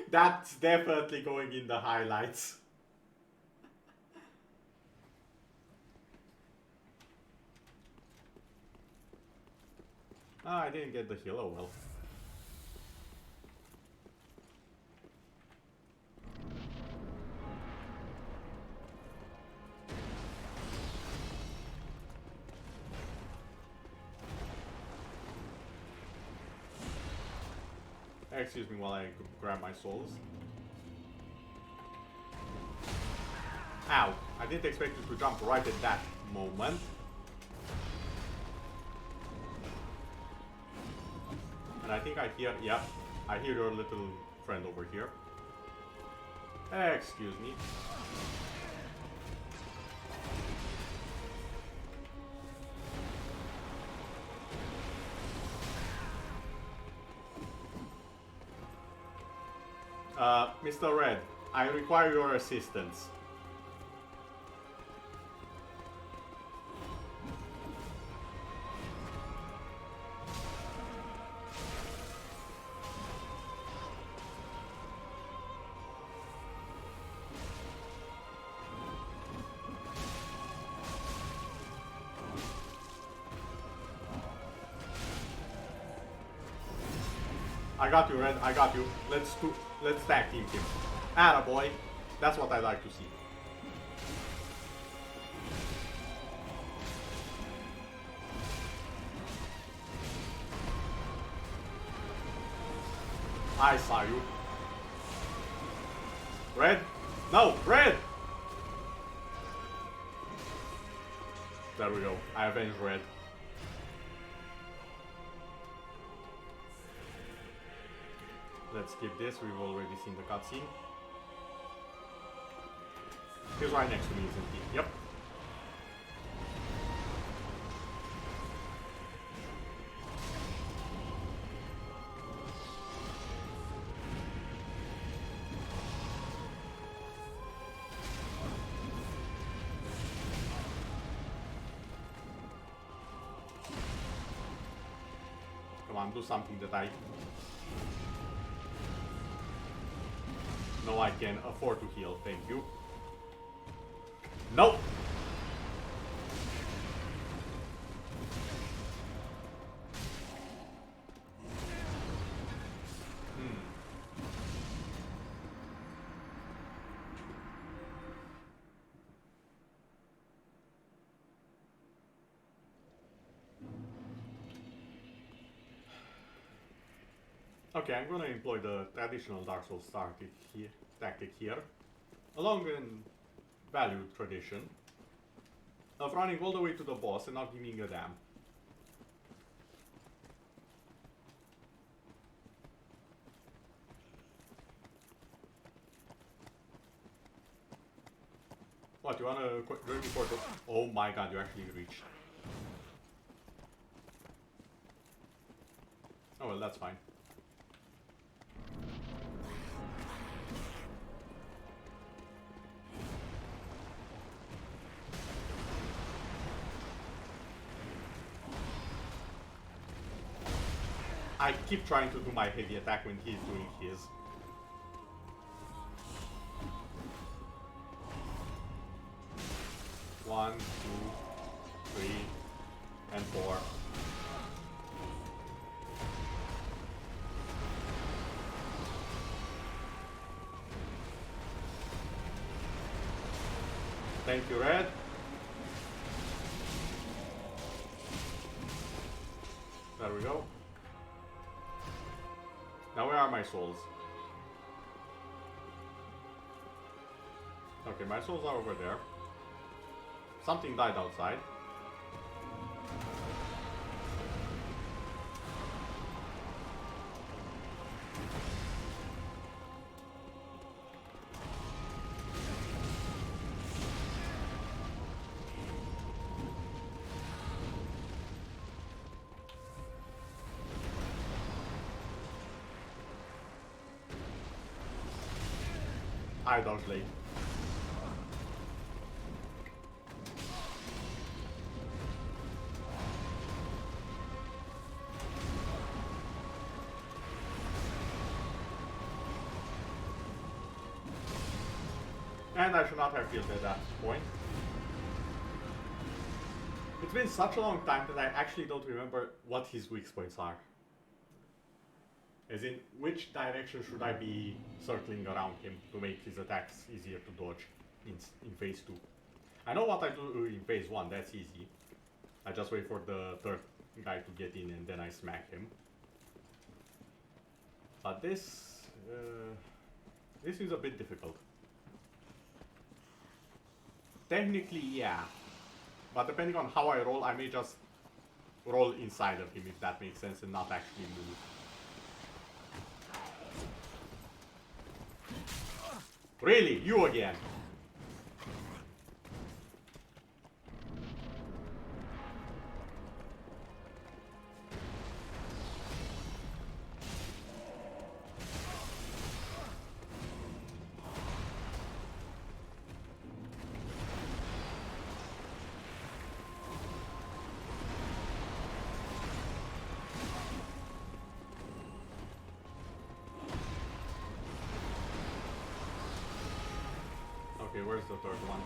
A: That's definitely going in the highlights. Ah, I didn't get the heal, oh well. Excuse me while I grab my souls. Ow! I didn't expect you to jump right at that moment. And I think I hear, yep, I hear your little friend over here. Excuse me. Mr. Red, I require your assistance. I got you, Red. I got you. Let's tag team him. Attaboy. That's what I like to see. I saw you. Red? No, Red! There we go. I avenged Red. Let's skip this, we've already seen the cutscene. He's right next to me, isn't he? Yep. on, do something that I know I can afford to heal. Thank you. Nope. Okay, I'm gonna employ the traditional Dark Souls tactic here, along a valued tradition of running all the way to the boss and not giving a damn. What, you wanna join me for the... Oh my god, you actually reached. Oh well, that's fine. I keep trying to do my heavy attack when he's doing his. One, two, three, and four. Thank you, Red. There we go. Now where are my souls? Okay, my souls are over there. Something died outside. I don't late. And I should not have killed at that point. It's been such a long time that I actually don't remember what his weak points are. As in, which direction should I be circling around him to make his attacks easier to dodge in phase 2. I know what I do in phase 1, that's easy. I just wait for the third guy to get in and then I smack him. But this is a bit difficult. Technically, yeah. But depending on how I roll, I may just roll inside of him, if that makes sense, and not actually move. Really? You again? Okay, where's the third one?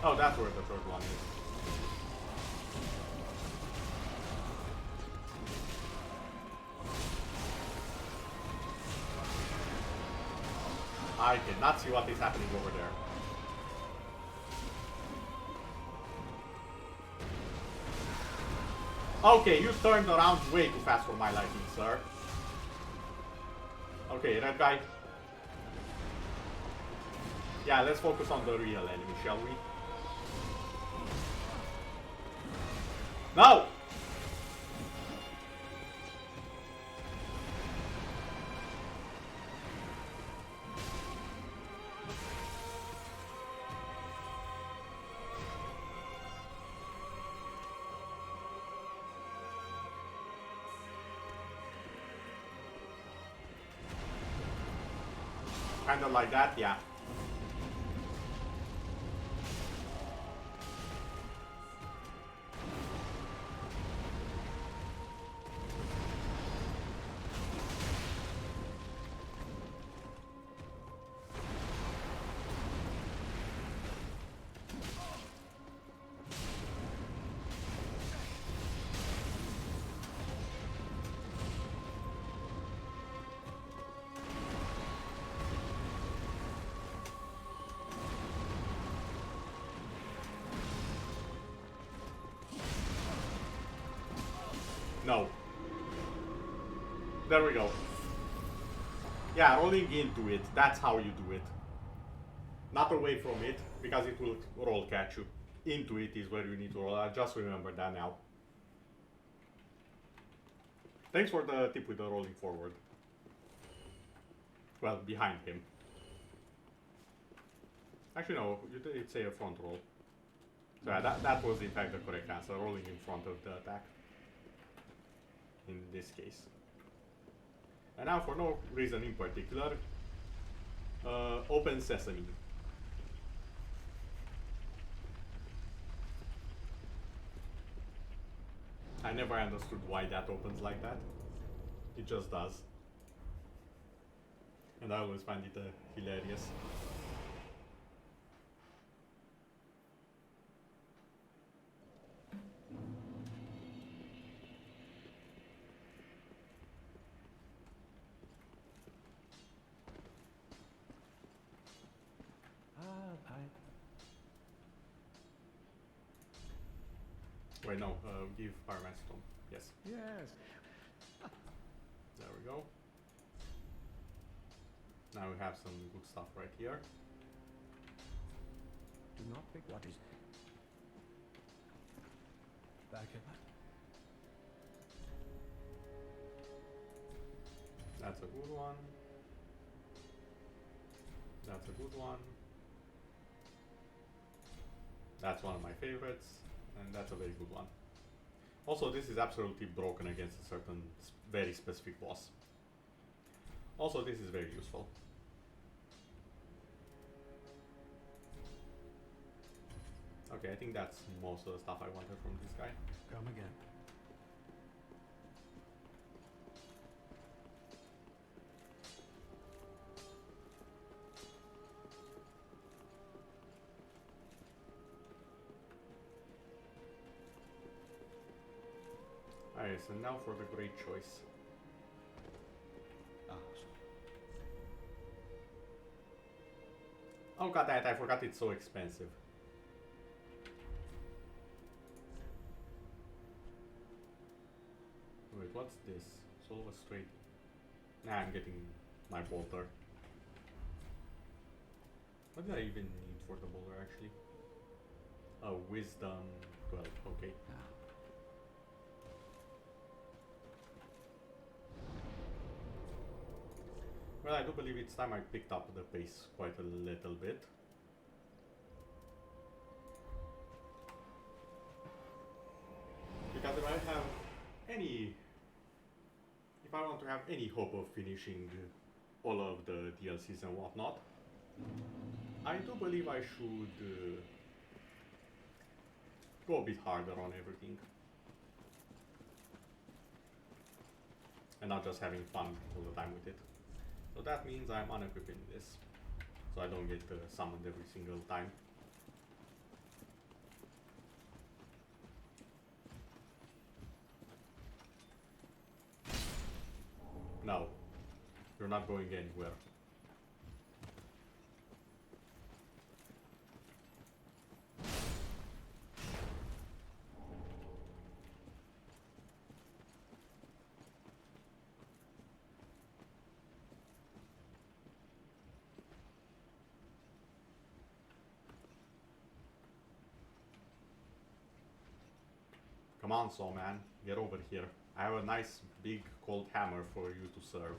A: Oh, that's where the third one is. I cannot see what is happening over there. Okay, you turned around way too fast for my liking, sir. Okay, red guy. Yeah, let's focus on the real enemy, shall we? No! Kinda like that, yeah. No. There we go. Yeah, rolling into it. That's how you do it. Not away from it, because it will roll catch you. Into it is where you need to roll. I just remember that now. Thanks for the tip with the rolling forward. Well, behind him. Actually, no, you did say a front roll. So yeah, that was in fact the correct answer, rolling in front of the attack. In this case. And now, for no reason in particular, open sesame. I never understood why that opens like that. It just does. And I always find it hilarious. Wait, no, give Fireman Stone. Yes.
F: Yes.
A: There we go. Now we have some good stuff right here.
F: Do not pick what is.
H: Back up.
A: That's a good one. That's a good one. That's one of my favorites. And that's a very good one. Also, this is absolutely broken against a certain very specific boss. Also, this is very useful. Okay, I think that's most of the stuff I wanted from this guy.
H: Come again.
A: Alright, so now for the great choice. Oh god damn it, I forgot it's so expensive. Wait, what's this? Soul of a straight. Nah, I'm getting my bolter. What did I even need for the bolter actually? Oh, wisdom 12, okay. Well, I do believe it's time I picked up the pace quite a little bit. Because if I have any... If I want to have any hope of finishing all of the DLCs and whatnot, I do believe I should go a bit harder on everything. And not just having fun all the time with it. So that means I'm unequipping this, so I don't get summoned every single time. No, you're not going anywhere. Come on, Saw Man, get over here. I have a nice big cold hammer for you to serve.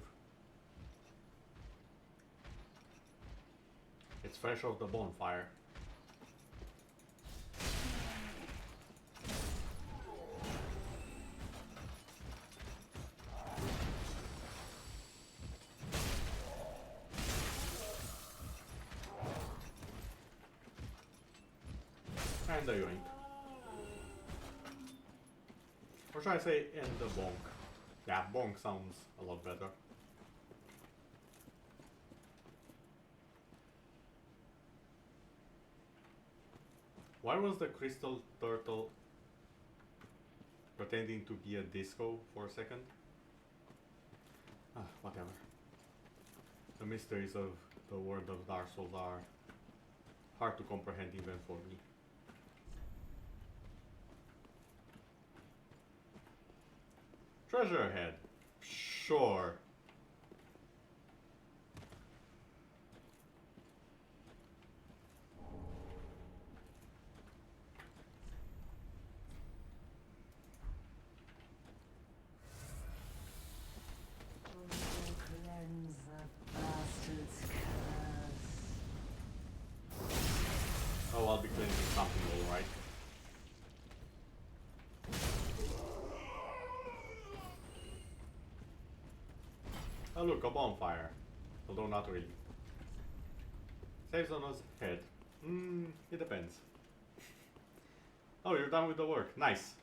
A: It's fresh off the bonfire. And the yoink. Or should I say, and the bonk? Yeah, bonk sounds a lot better. Why was the crystal turtle pretending to be a disco for a second? Ah, whatever. The mysteries of the world of Dark Souls are hard to comprehend even for me. Treasure ahead. Sure.
G: Cleanse the bastard's curse.
A: Oh, I'll be cleansing something, alright. Oh look, a bonfire. Although not really. Saves on his head. It depends. Oh, you're done with the work. Nice.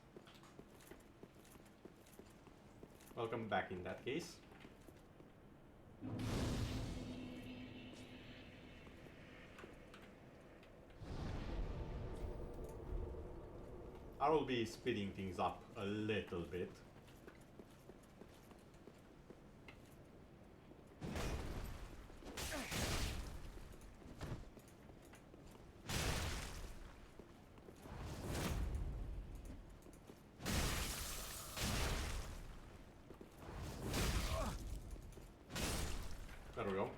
A: Welcome back in that case. I will be speeding things up a little bit. There we go.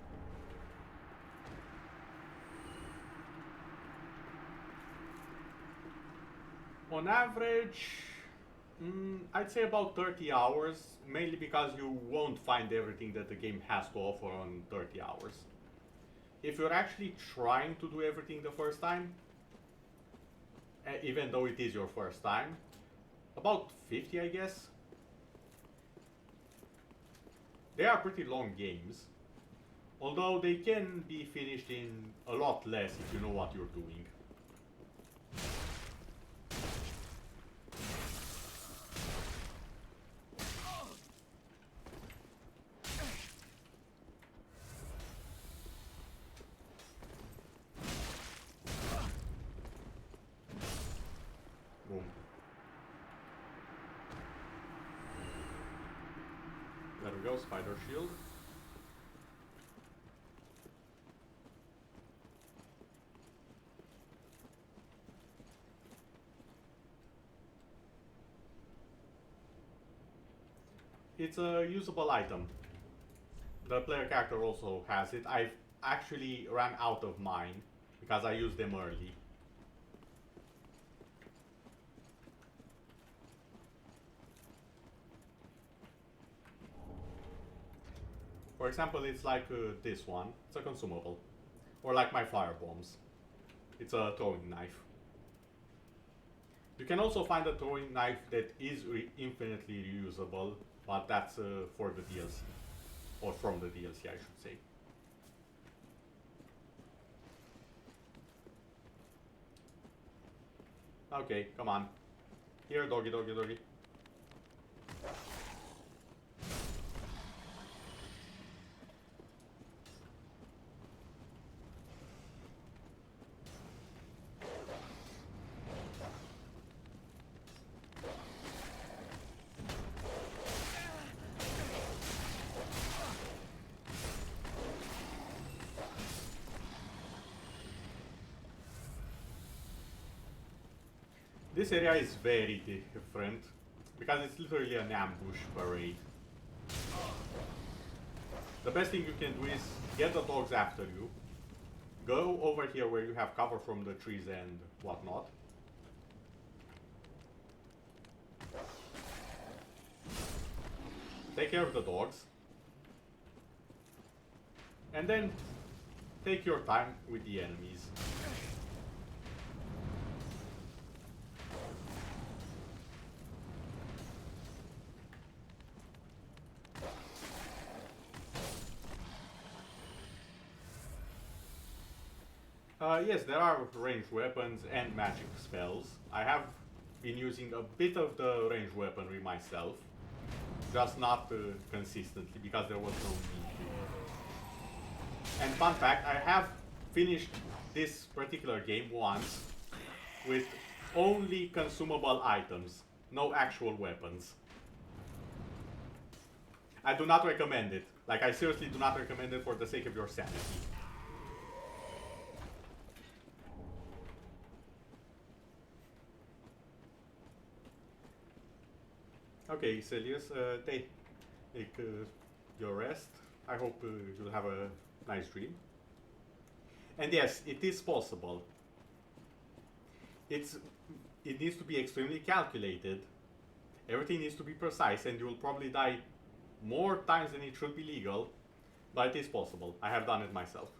A: On average, I'd say about 30 hours, mainly because you won't find everything that the game has to offer on 30 hours. If you're actually trying to do everything the first time, even though it is your first time, about 50, I guess. They are pretty long games, although they can be finished in a lot less if you know what you're doing. Boom. There we go, spider shield. It's a usable item. The player character also has it. I've actually ran out of mine because I used them early. For example, it's like this one. It's a consumable. Or like my fire bombs. It's a throwing knife. You can also find a throwing knife that is infinitely reusable, but that's for the DLC. Or from the DLC, I should say. Okay, come on. Here, doggy, doggy, doggy. This area is very different because it's literally an ambush parade. The best thing you can do is get the dogs after you, go over here where you have cover from the trees and whatnot, take care of the dogs, and then take your time with the enemies. Yes, there are ranged weapons and magic spells. I have been using a bit of the ranged weaponry myself, just not consistently because there was no need to. And fun fact, I have finished this particular game once with only consumable items, no actual weapons. I do not recommend it. Like, I seriously do not recommend it for the sake of your sanity. Okay, Celius, take your rest. I hope you'll have a nice dream. And yes, it is possible. It needs to be extremely calculated. Everything needs to be precise, and you will probably die more times than it should be legal, but it is possible. I have done it myself.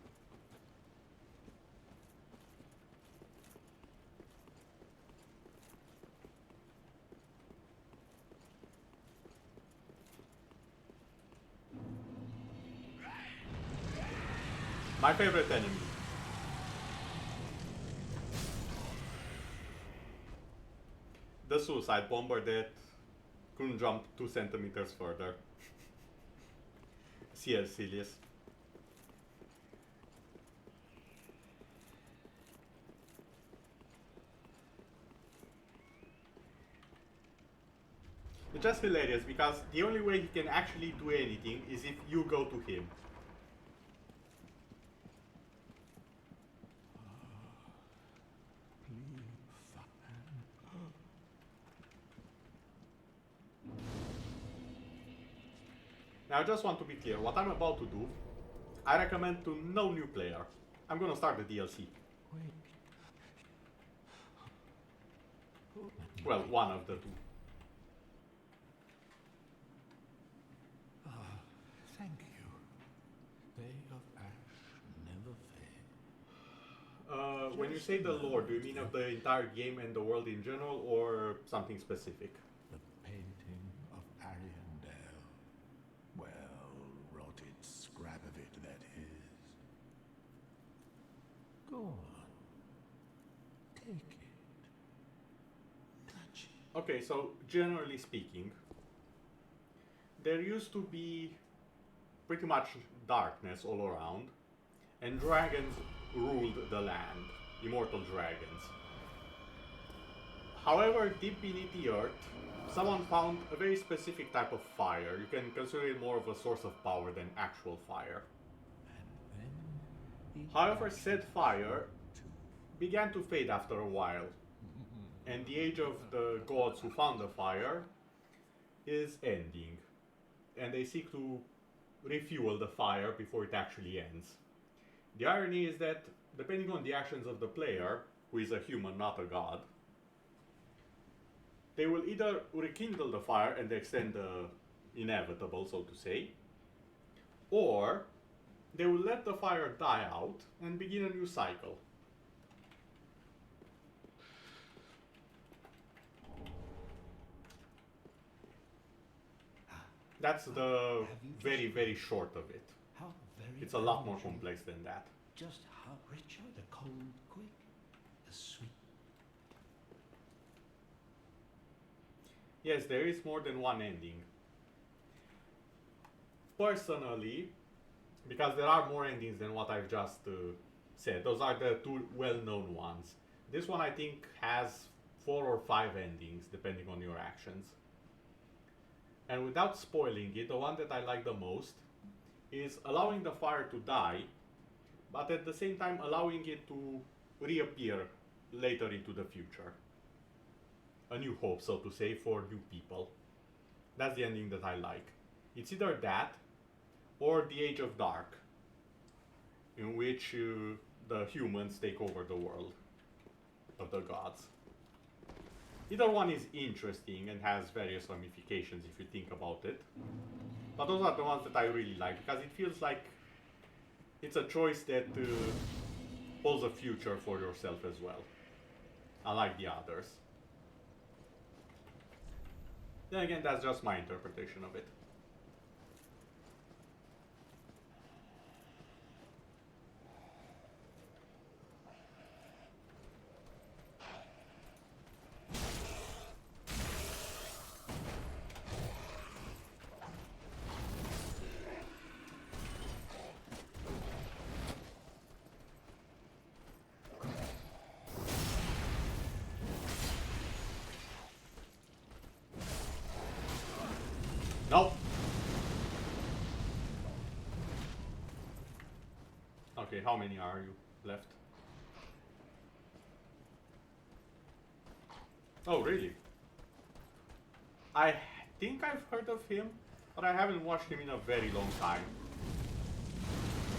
A: My favorite enemy. The suicide bomber that couldn't jump 2 centimeters further. C.S. Celius. It's just hilarious because the only way he can actually do anything is if you go to him. Now I just want to be clear, what I'm about to do, I recommend to no new player. I'm gonna start the DLC. Well, one of the two.
F: Thank you. Day of Ash never fail.
A: When you say the lore, do you mean of the entire game and the world in general, or something specific?
F: The painting of Ariandel. Well-rotted scrap of it, that is. Go on. Take it. Touch it.
A: Okay, so generally speaking, there used to be pretty much darkness all around, and dragons ruled the land, immortal dragons. However, deep beneath the earth, someone found a very specific type of fire. You can consider it more of a source of power than actual fire. However, said fire began to fade after a while, and the age of the gods who found the fire is ending, and they seek to refuel the fire before it actually ends. The irony is that, depending on the actions of the player, who is a human, not a god, they will either rekindle the fire and extend the inevitable, so to say, or they will let the fire die out and begin a new cycle. That's the very, very short of it.
D: How very
A: It's a lot more
D: unusual.
A: complex than that.
D: Just how richer, the cold quick, the sweet.
A: Yes, there is more than one ending. Personally, because there are more endings than what I've just said, those are the two well-known ones. This one I think has 4 or 5 endings, depending on your actions. And without spoiling it, the one that I like the most is allowing the fire to die, but at the same time allowing it to reappear later into the future. A new hope, so to say, for new people. That's the ending that I like. It's either that, or the Age of Dark, in which the humans take over the world of the gods. Either one is interesting and has various ramifications if you think about it. But those are the ones that I really like, because it feels like it's a choice that holds a future for yourself as well, unlike the others. Then again, that's just my interpretation of it. how many are you left? Oh, really? I think I've heard of him, but I haven't watched him in a very long time.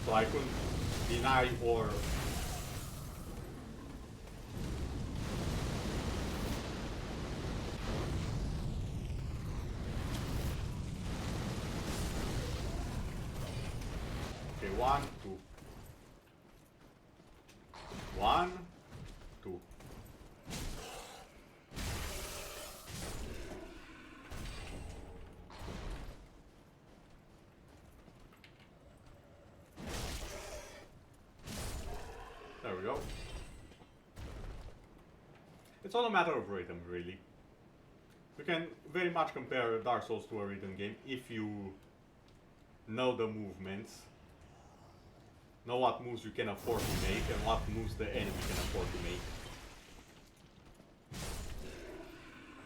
A: So I couldn't deny or... Okay, 1, 2. 1, 2. There we go. It's all a matter of rhythm, really. You can very much compare Dark Souls to a rhythm game if you know the movements, know what moves you can afford to make and what moves the enemy can afford to make.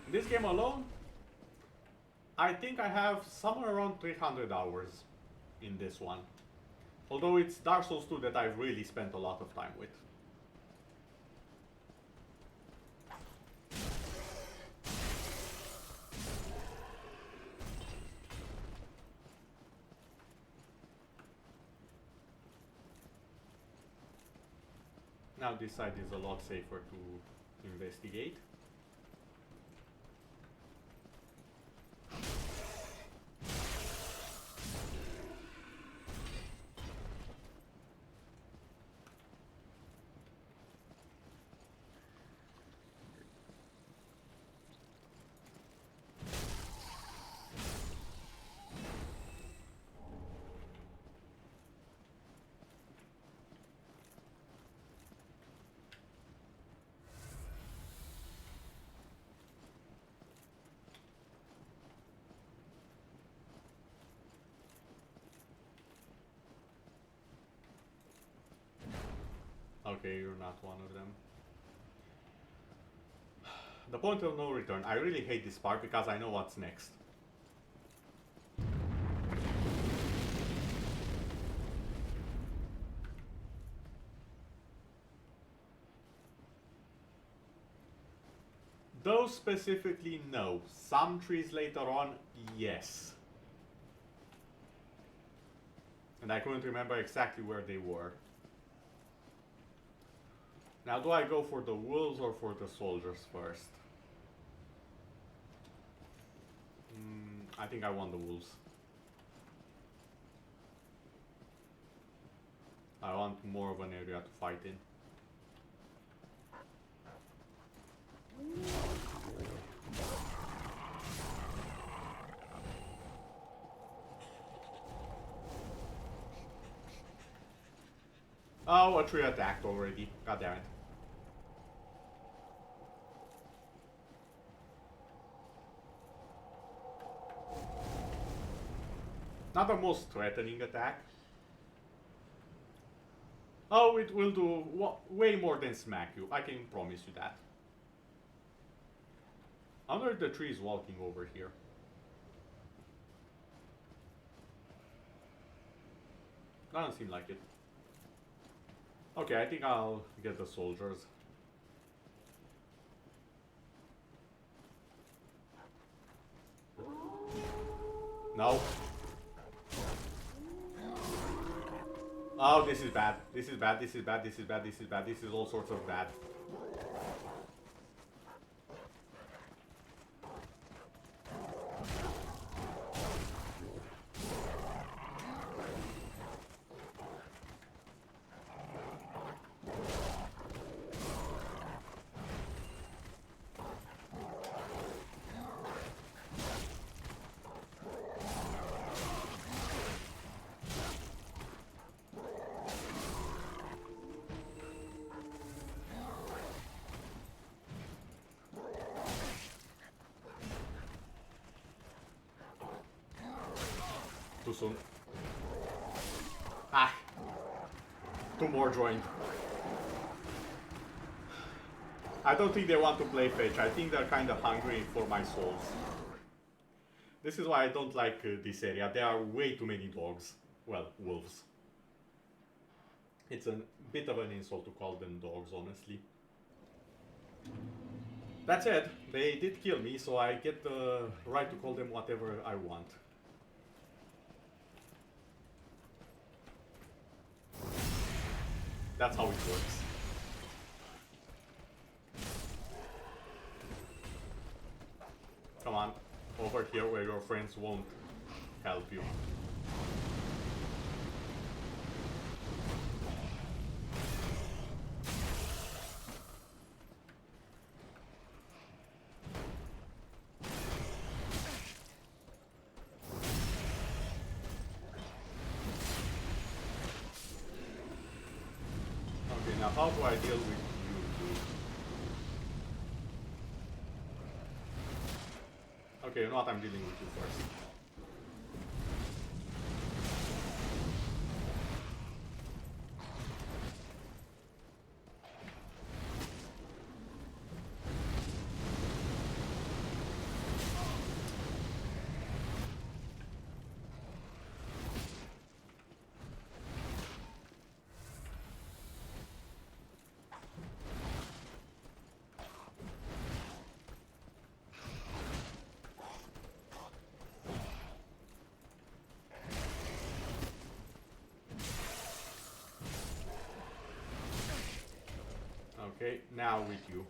A: In this game alone, I think I have somewhere around 300 hours in this one. Although it's Dark Souls 2 that I've really spent a lot of time with. Now this side is a lot safer to investigate. Okay, you're not one of them. The point of no return. I really hate this part because I know what's next. Those specifically, no. Some trees later on, yes. And I couldn't remember exactly where they were. Now, do I go for the wolves or for the soldiers first? I think I want the wolves. I want more of an area to fight in. Oh, a tree attacked already. God damn it. Not the most threatening attack. Oh, it will do way more than smack you. I can promise you that. I wonder if the tree is walking over here. Doesn't seem like it. Okay, I think I'll get the soldiers. No. Oh, this is bad. This is bad. This is bad. This is bad. This is bad. This is all sorts of bad. Too soon. Ah! Two more joined. I don't think they want to play fetch. I think they're kind of hungry for my souls. This is why I don't like this area. There are way too many dogs. Well, wolves. It's a bit of an insult to call them dogs, honestly. That said, they did kill me, so I get the right to call them whatever I want. That's how it works. Come on, over here where your friends won't help you. Okay, now how do I deal with you two? Okay, you know what, I'm dealing with you first. Okay, now with you.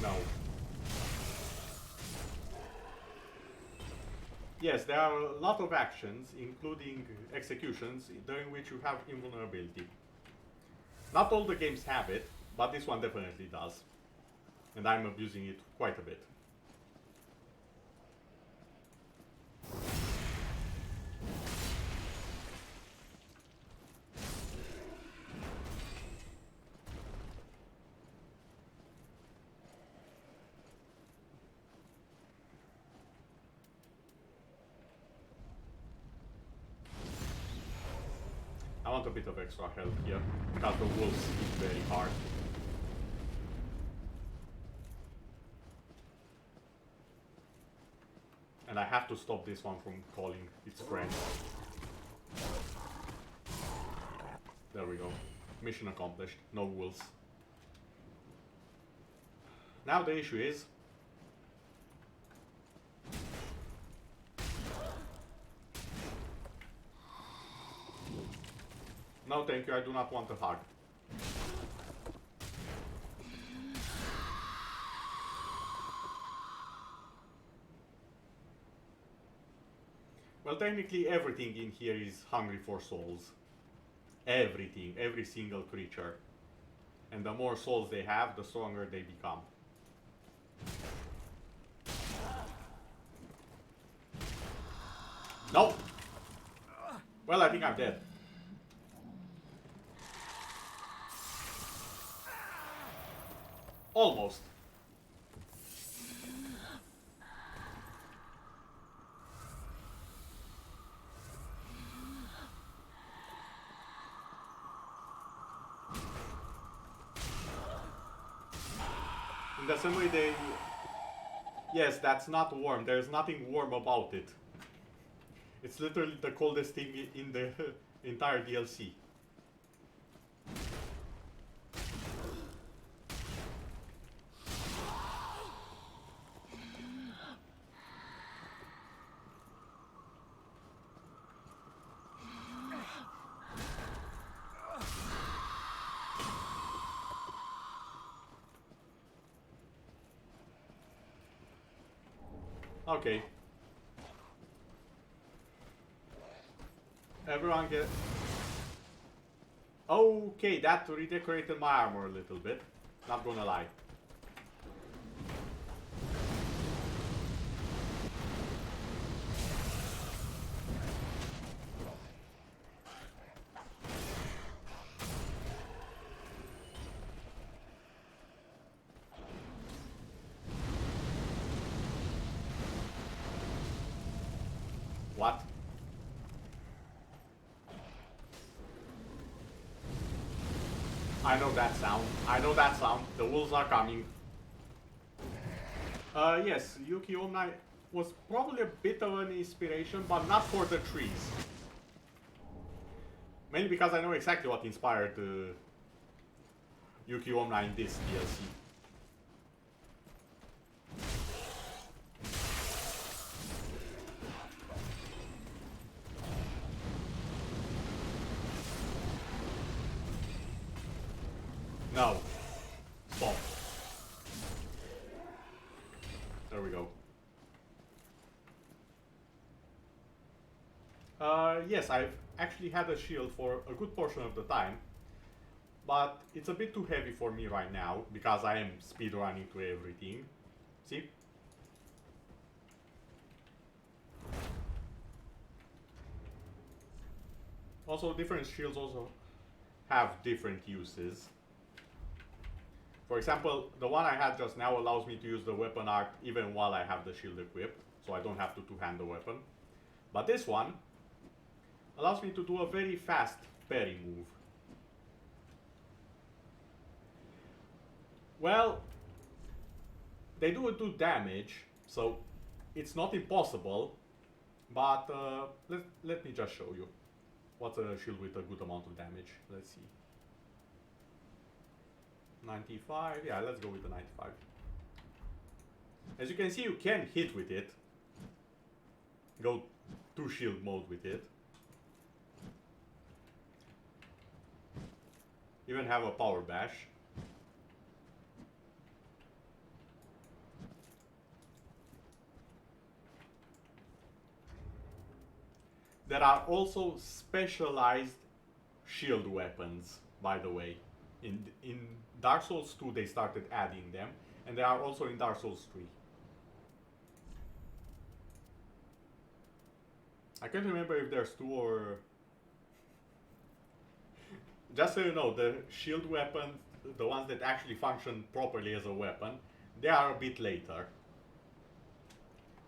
A: No. Yes, there are a lot of actions, including executions, during which you have invulnerability. Not all the games have it, but this one definitely does. And I'm abusing it quite a bit. I want a bit of extra health here, because the wolves hit very hard. And I have to stop this one from calling its friend. There we go. Mission accomplished. No wolves. Now the issue is... No, thank you, I do not want a hug. Well, technically everything in here is hungry for souls. Everything, every single creature. And the more souls they have, the stronger they become. No! Well, I think I'm dead. Almost. In the same way they... Yes, that's not warm. There's nothing warm about it. It's literally the coldest thing in the entire DLC. Okay. Everyone get... Okay, that redecorated my armor a little bit. Not gonna lie. What? I know that sound. I know that sound. The wolves are coming. Yes, Yuki Omnai was probably a bit of an inspiration, but not for the trees. Mainly because I know exactly what inspired Yuki Omnai in this DLC. No. Stop. There we go. Yes, I've actually had a shield for a good portion of the time, but it's a bit too heavy for me right now because I am speedrunning to everything. See? Also, different shields also have different uses. For example, the one I had just now allows me to use the weapon art even while I have the shield equipped, so I don't have to two-hand the weapon. But this one allows me to do a very fast parry move. Well, they do damage, so it's not impossible, but let me just show you what's a shield with a good amount of damage. Let's see. 95, yeah, let's go with the 95. As you can see, you can hit with it. Go to shield mode with it. Even have a power bash. There are also specialized shield weapons, by the way. In Dark Souls 2 they started adding them, and they are also in Dark Souls 3. I can't remember if there's 2 or... Just so you know, the shield weapons, the ones that actually function properly as a weapon, they are a bit later.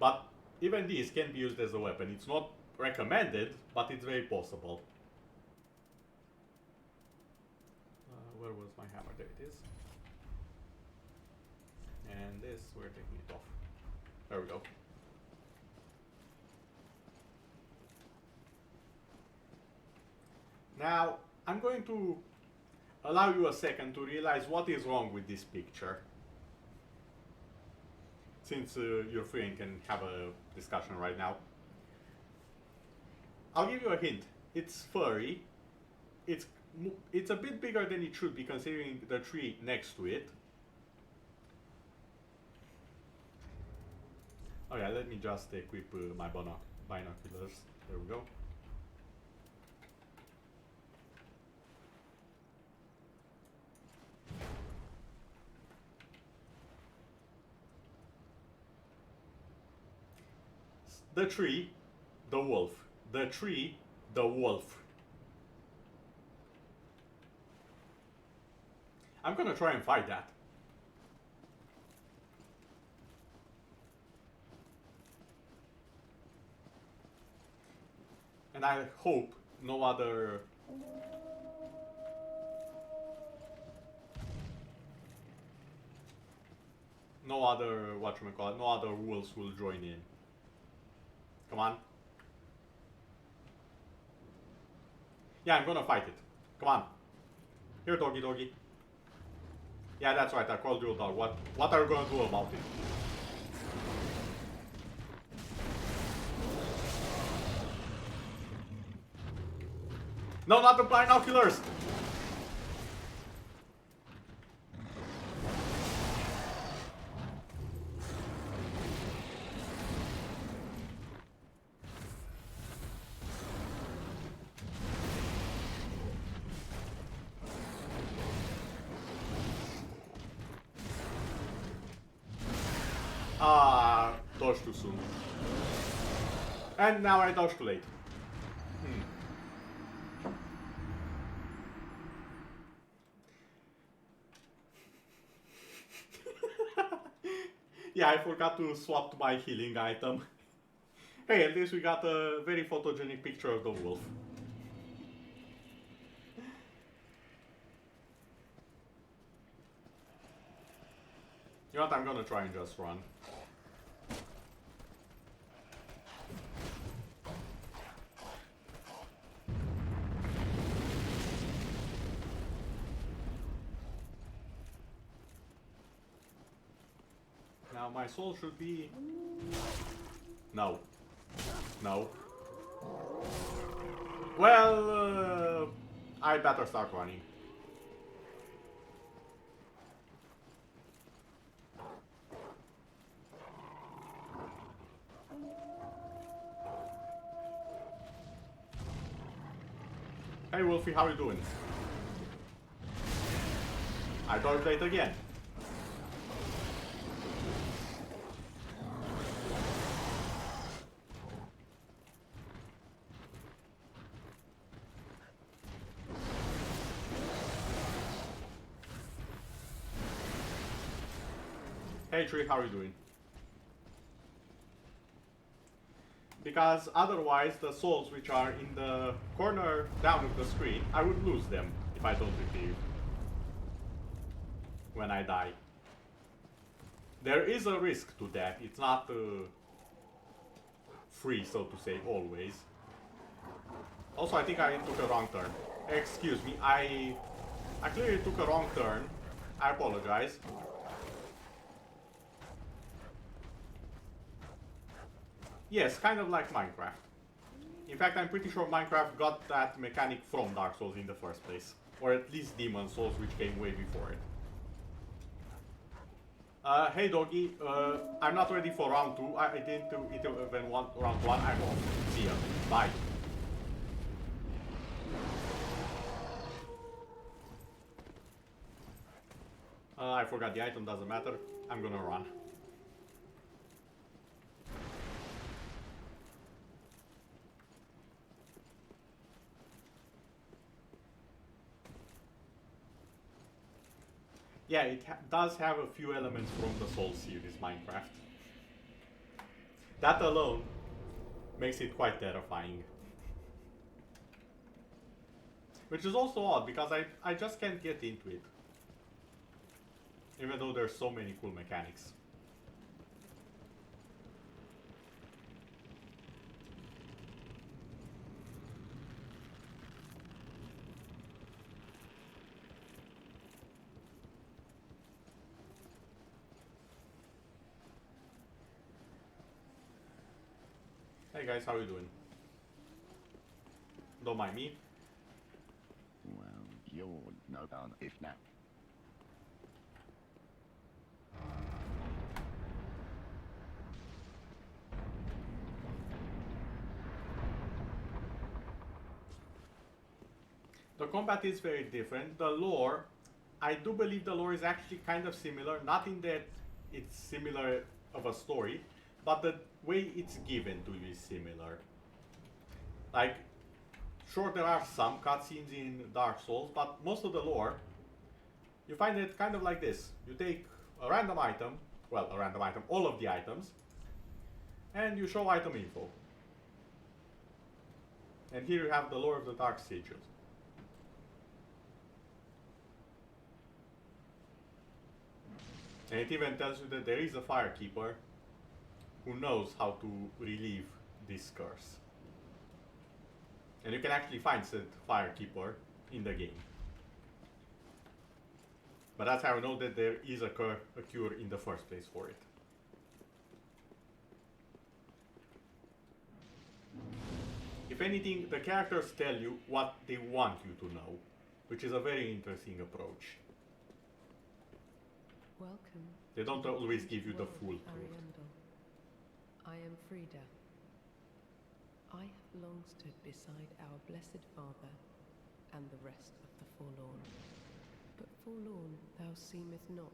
A: But even these can be used as a weapon. It's not recommended, but it's very possible. Where was my hammer? There it is. And this, we're taking it off. There we go. Now, I'm going to allow you a second to realize what is wrong with this picture. Since you're free and can have a discussion right now. I'll give you a hint. It's furry. It's a bit bigger than it should be considering the tree next to it. Oh yeah, let me just equip my binoculars. There we go. The tree, the wolf. The tree, the wolf. I'm gonna try and fight that. And I hope no other... No other, whatchamacallit, no other wolves will join in. Come on. Yeah, I'm gonna fight it. Come on. Here, doggy, doggy. Yeah, that's right, I called you a dog. What are you gonna do about it? No, not the binoculars! Ah, dodged too soon. And now I dodged too late. Yeah, I forgot to swap my healing item. Hey, at least we got a very photogenic picture of the wolf. You know what, I'm gonna try and just run. Now my soul should be... No. No. Well, I better start running. Hey Wolfie, how you doing? I dodged late again. Hey Tree, how are you doing? Because otherwise the souls which are in the corner down of the screen, I would lose them if I don't retrieve when I die. There is a risk to that. It's not free, so to say, always. Also, I think I took a wrong turn. Excuse me, I clearly took a wrong turn. I apologize. Yes, kind of like Minecraft. In fact, I'm pretty sure Minecraft got that mechanic from Dark Souls in the first place. Or at least Demon Souls, which came way before it. Hey doggy, I'm not ready for round 2. I didn't do it even round 1. I'm off. See ya. Bye. I forgot the item, doesn't matter. I'm gonna run. Yeah, it does have a few elements from the Souls series, Minecraft. That alone makes it quite terrifying. Which is also odd, because I just can't get into it. Even though there's so many cool mechanics. Hey guys, how are you doing? Don't mind me.
E: Well, you're no fun if now.
A: The combat is very different. The lore, I do believe the lore is actually kind of similar. Not in that it's similar of a story, but the way it's given to you is similar. Like, sure there are some cutscenes in Dark Souls, but most of the lore, you find it kind of like this. You take a random item, well, a random item, all of the items, and you show item info. And here you have the lore of the Dark Sigils. And it even tells you that there is a firekeeper who knows how to relieve this curse. And you can actually find said firekeeper in the game. But that's how I know that there is a cure in the first place for it. If anything, the characters tell you what they want you to know, which is a very interesting approach.
I: Welcome.
A: They don't always give you the full truth.
I: Ariandel. I am Frida. I have long stood beside our blessed Father and the rest of the forlorn. But forlorn thou seemeth not.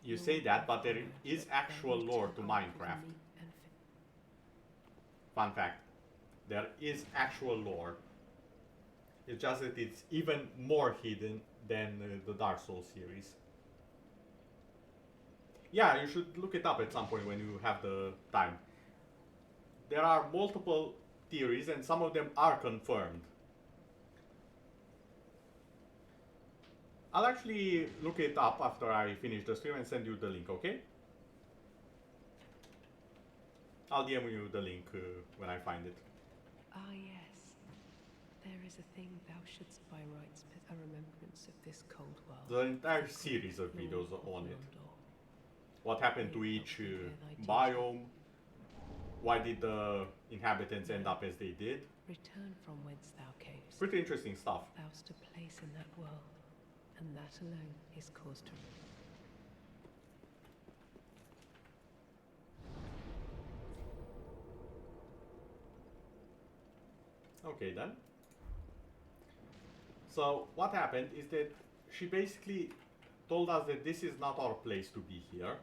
A: You say that, but there is actual lore to Minecraft. Fun fact. There is actual lore. It's just that it's even more hidden than the Dark Souls series. Yeah, you should look it up at some point when you have the time. There are multiple theories and some of them are confirmed. I'll actually look it up after I finish the stream and send you the link, okay? I'll DM you the link when I find it.
I: Ah yes, there is a thing thou shouldst by rights a remembrance of this cold world.
A: The entire series of videos on it. what happened to each biome, why did the inhabitants end up as they did.
I: Return from whence thou camest.
A: Pretty interesting stuff.
I: Thou'st a place in that world, and that alone is cause to.
A: Okay then. So what happened is that she basically told us that this is not our place to be here.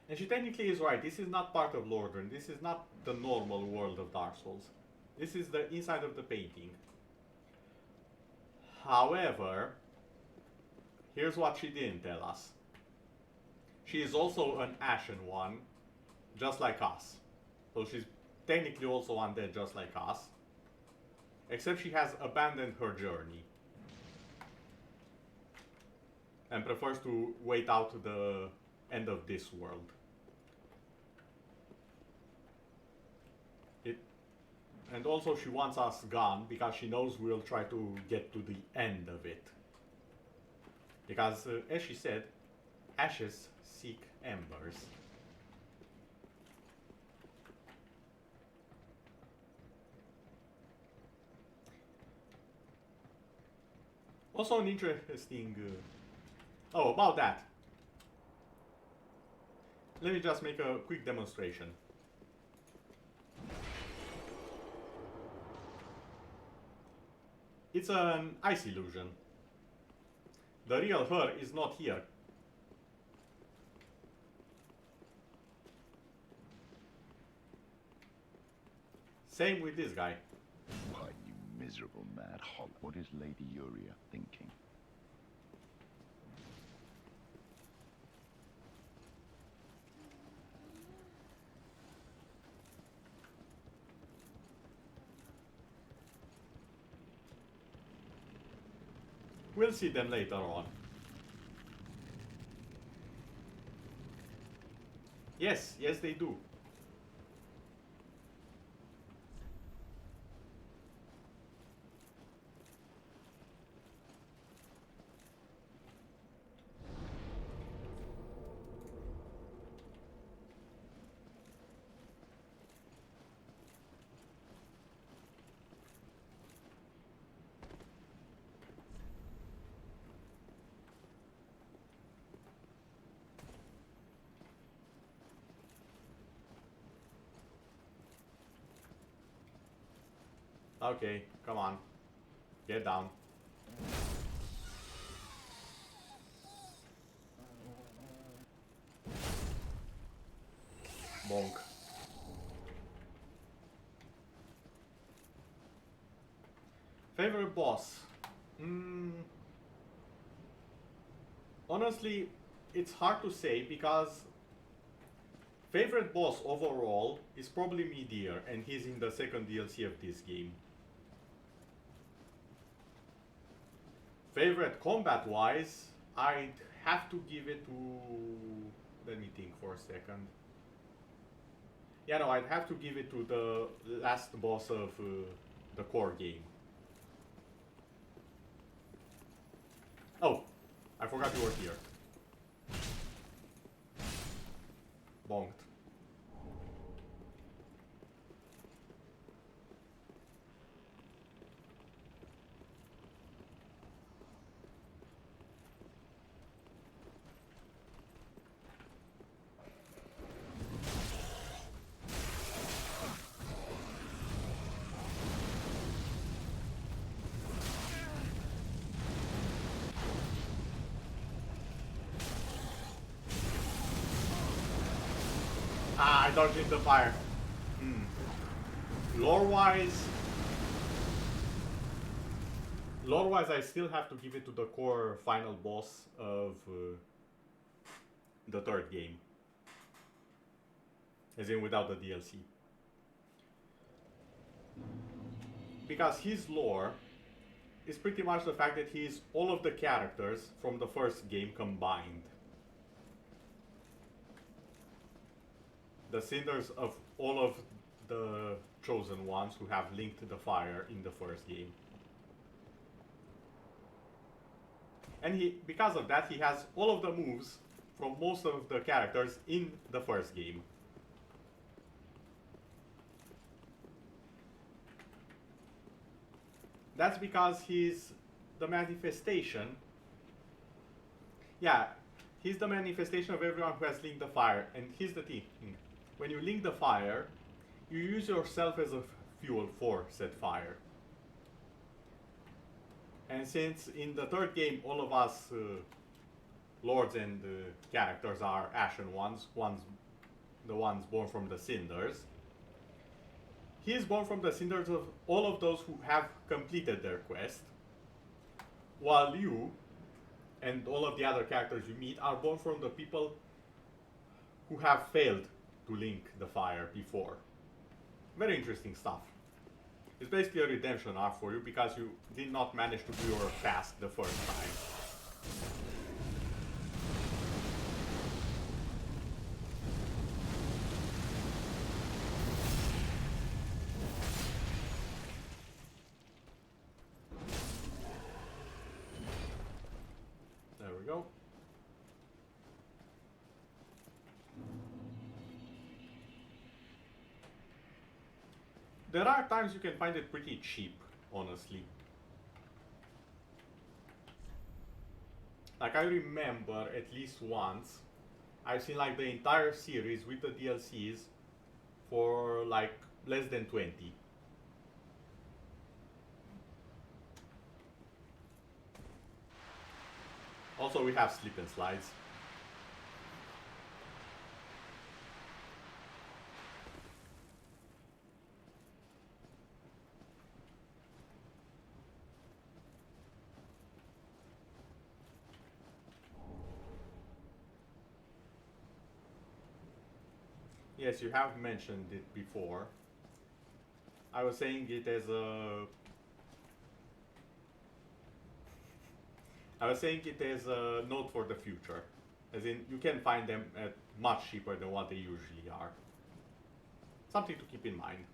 A: And she technically is right. This is not part of Lordran. This is not the normal world of Dark Souls. This is the inside of the painting. However, here's what she didn't tell us. She is also an Ashen one, just like us. So she's technically also undead just like us. Except she has abandoned her journey. And prefers to wait out the end of this world. And also she wants us gone because she knows we'll try to get to the end of it. Because, as she said, ashes seek embers. Also an interesting... oh, about that. Let me just make a quick demonstration. It's an ice illusion. The real her is not here. Same with this guy.
J: Why, you miserable mad hog. What is Lady Yuria thinking?
A: We'll see them later on. Yes, yes they do. Okay, come on. Get down. Bonk. Favorite boss? Honestly, it's hard to say because favorite boss overall is probably Midir, and he's in the second DLC of this game. Favorite combat-wise, I'd have to give it to... let me think for a second. Yeah, no, I'd have to give it to the last boss of the core game. Oh, I forgot you were here. Bonked. I dodged in the fire. Lore-wise, I still have to give it to the core final boss of the third game. As in without the DLC. Because his lore is pretty much the fact that he's all of the characters from the first game combined. The cinders of all of the chosen ones who have linked the fire in the first game. And because of that, he has all of the moves from most of the characters in the first game. That's because he's the manifestation. Yeah, he's the manifestation of everyone who has linked the fire. And here's the thing. When you link the fire, you use yourself as a fuel for said fire. And since in the third game all of us lords and characters are ashen ones, the ones born from the cinders, he is born from the cinders of all of those who have completed their quest, while you and all of the other characters you meet are born from the people who have failed to link the fire before. Very interesting stuff. It's basically a redemption arc for you because you did not manage to do your task the first time. There we go. There are times you can find it pretty cheap, honestly. Like I remember at least once, I've seen like the entire series with the DLCs for like less than 20. Also we have slip and slides. Yes, you have mentioned it before. I was saying it as a... I was saying it as a note for the future. As in, you can find them at much cheaper than what they usually are. Something to keep in mind.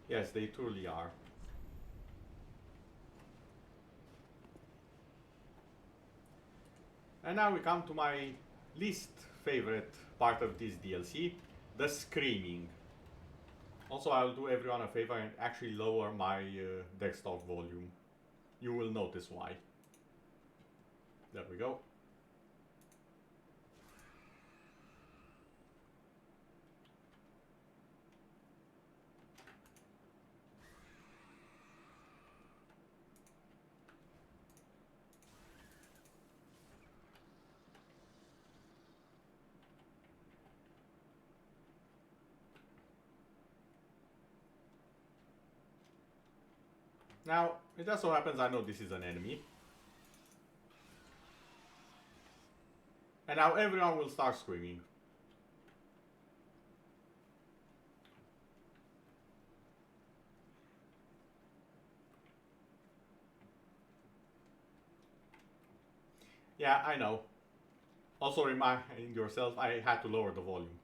A: Yes, they truly are. And now we come to my least favorite part of this DLC, the screaming. Also, I'll do everyone a favor and actually lower my desktop volume. You will notice why. There we go. Now, it just so happens I know this is an enemy. And now everyone will start screaming. Yeah, I know. Also remind yourself I had to lower the volume.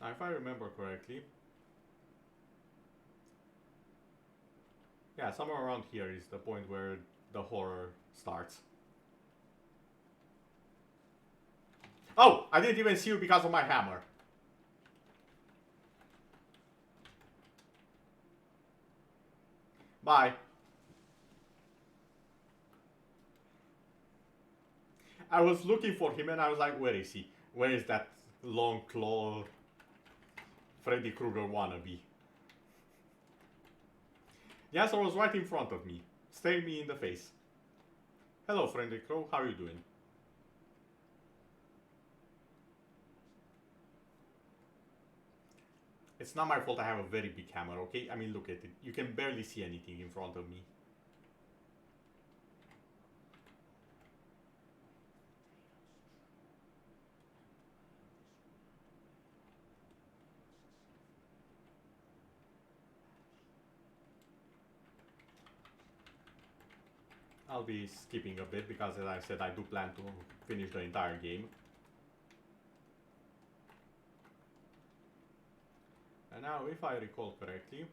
A: Now, if I remember correctly, yeah, somewhere around here is the point where the horror starts. Oh! I didn't even see you because of my hammer. Bye. I was looking for him and I was like, where is he? Where is that long claw Freddy Krueger wannabe? The answer was right in front of me, staring me in the face. Hello, Freddy Crow, how are you doing? It's not my fault I have a very big hammer, okay? I mean, look at it. You can barely see anything in front of me. I'll be skipping a bit because, as I said, I do plan to finish the entire game. And now, if I recall correctly,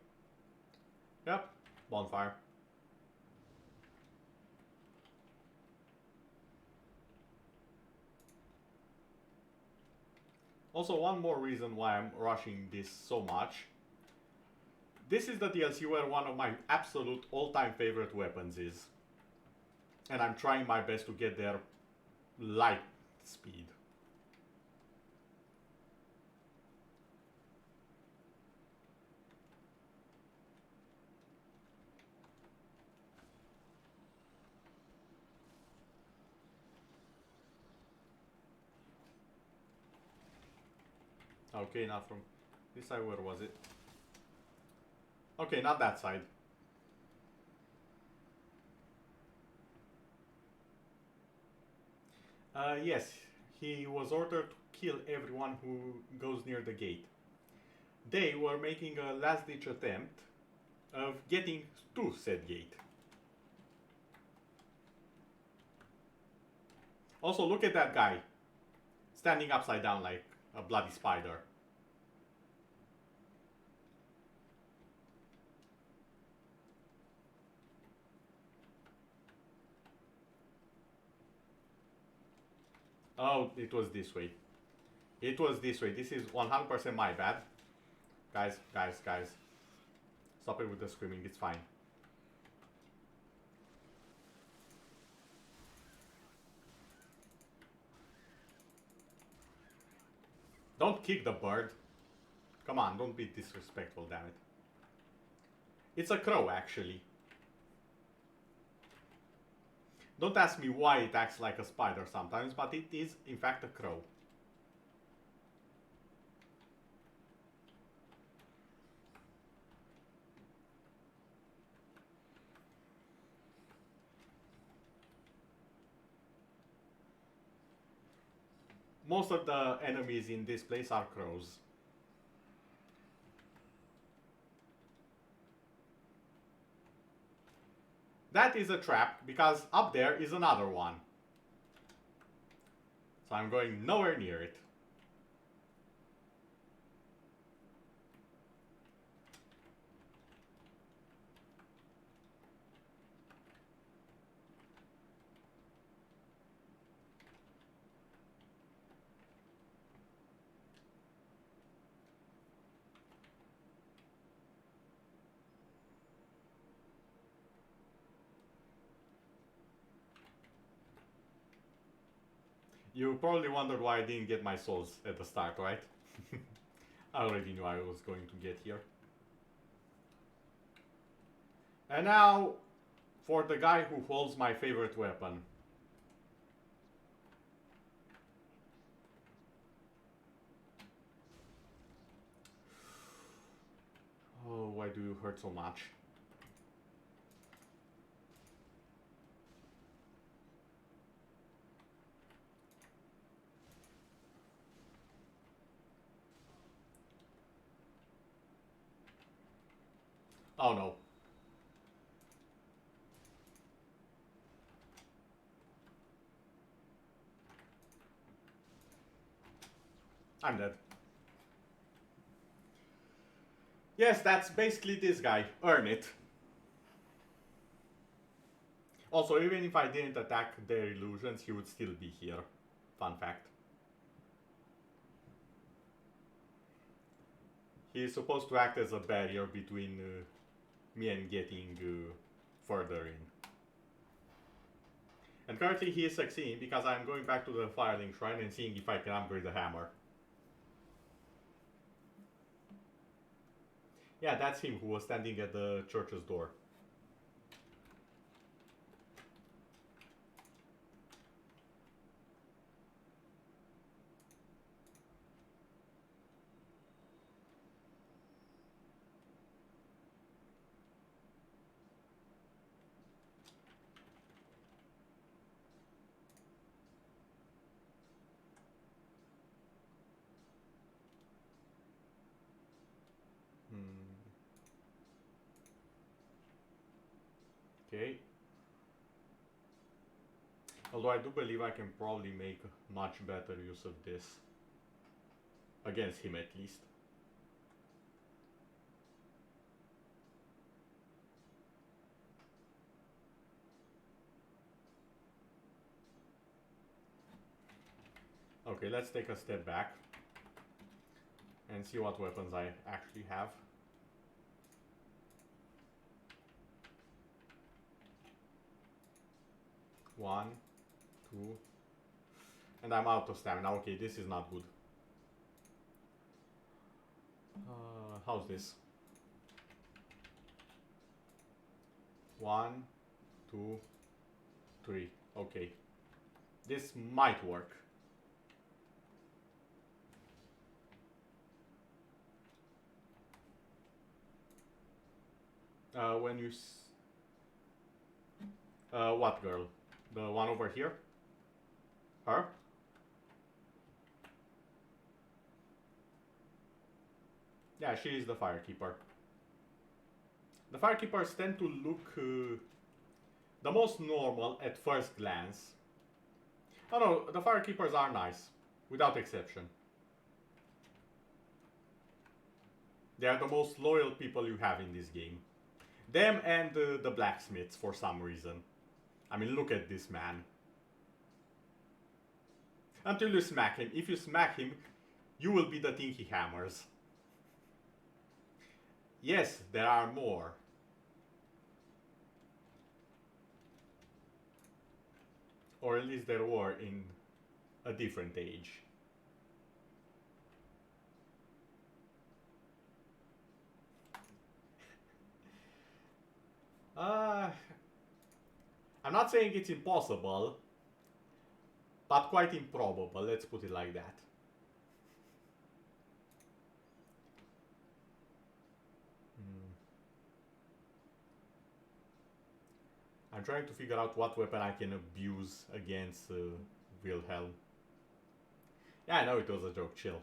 A: yep, bonfire. Also, one more reason why I'm rushing this so much. This is the DLC where one of my absolute all-time favorite weapons is. And I'm trying my best to get their light speed. Okay, now from this side, where was it? Okay, not that side. Yes, he was ordered to kill everyone who goes near the gate. They were making a last-ditch attempt of getting to said gate. Also, look at that guy, standing upside down like a bloody spider. Oh, it was this way. It was this way. This is 100% my bad. Guys. Stop it with the screaming, it's fine. Don't kick the bird. Come on, don't be disrespectful, damn it. It's a crow, actually. Don't ask me why it acts like a spider sometimes, but it is, in fact, a crow. Most of the enemies in this place are crows. That is a trap, because up there is another one. So I'm going nowhere near it. You probably wondered why I didn't get my souls at the start, right? I already knew I was going to get here. And now, for the guy who holds my favorite weapon. Oh, why do you hurt so much? Oh no. I'm dead. Yes, that's basically this guy. Earn it. Also, even if I didn't attack their illusions, he would still be here. Fun fact. He is supposed to act as a barrier between me and getting further in. And currently he is succeeding because I'm going back to the Firelink Shrine and seeing if I can upgrade the hammer. Yeah, that's him who was standing at the church's door. Okay. Although I do believe I can probably make much better use of this. Against him at least. Okay, let's take a step back and see what weapons I actually have. One, two, and I'm out of stamina. Okay, this is not good. How's this? One, two, three. Okay, this might work. When you what girl? The one over here? Her? Yeah, she is the firekeeper. The firekeepers tend to look the most normal at first glance. Oh no, the firekeepers are nice, without exception. They are the most loyal people you have in this game. Them and the blacksmiths for some reason. I mean, look at this man. Until you smack him. If you smack him, you will be the thing he hammers. Yes, there are more. Or at least there were in a different age. I'm not saying it's impossible, but quite improbable, let's put it like that. I'm trying to figure out what weapon I can abuse against Wilhelm. Yeah, I know it was a joke, chill.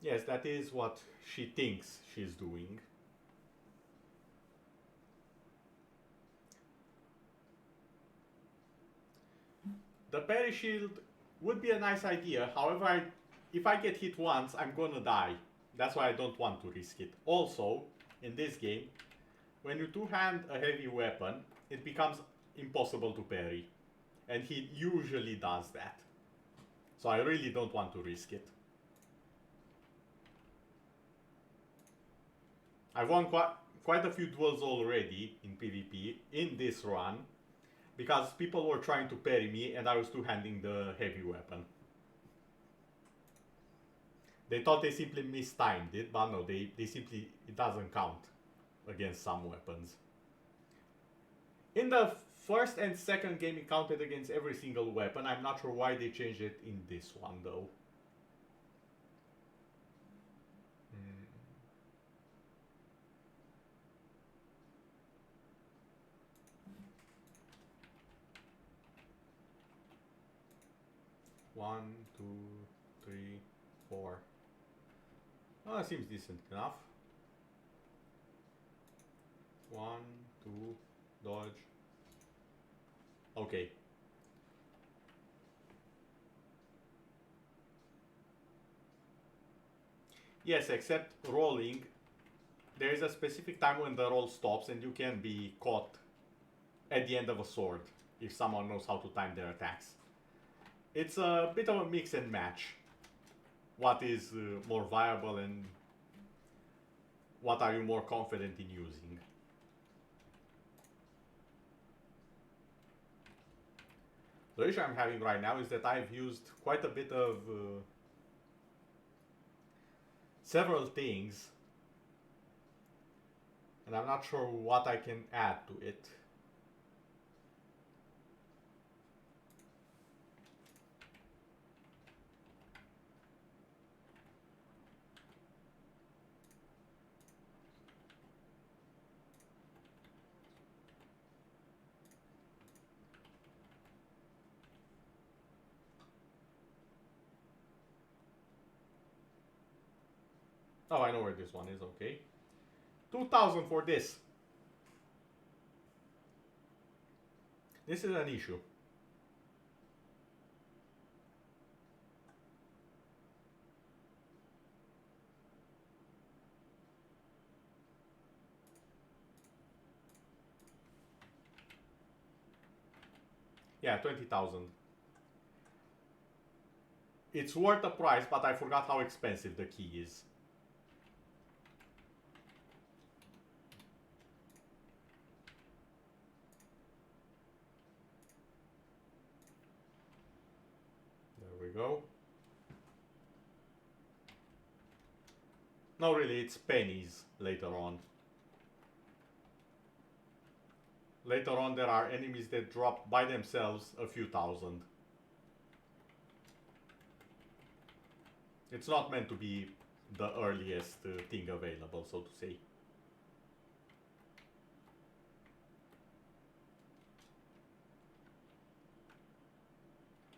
A: Yes, that is what she thinks she's doing. The parry shield would be a nice idea, however, if I get hit once, I'm gonna die. That's why I don't want to risk it. Also, in this game, when you two-hand a heavy weapon, it becomes impossible to parry. And he usually does that. So I really don't want to risk it. I've won quite a few duels already in PvP in this run, because people were trying to parry me and I was two-handing the heavy weapon. They thought they simply mistimed it, but no, they simply, it doesn't count against some weapons. In the first and second game it counted against every single weapon. I'm not sure why they changed it in this one though. One, two, three, four. Oh, that seems decent enough. One, two, dodge. Okay. Yes, except rolling. There is a specific time when the roll stops and you can be caught at the end of a sword if someone knows how to time their attacks. It's a bit of a mix and match. What is more viable and what are you more confident in using? The issue I'm having right now is that I've used quite a bit of several things, and I'm not sure what I can add to it. Oh, I know where this one is, okay. 2,000 for this. This is an issue. Yeah, 20,000. It's worth the price, but I forgot how expensive the key is. There we go. No, really, it's pennies later on. Later on, there are enemies that drop by themselves a few thousand. It's not meant to be the earliest thing available, so to say.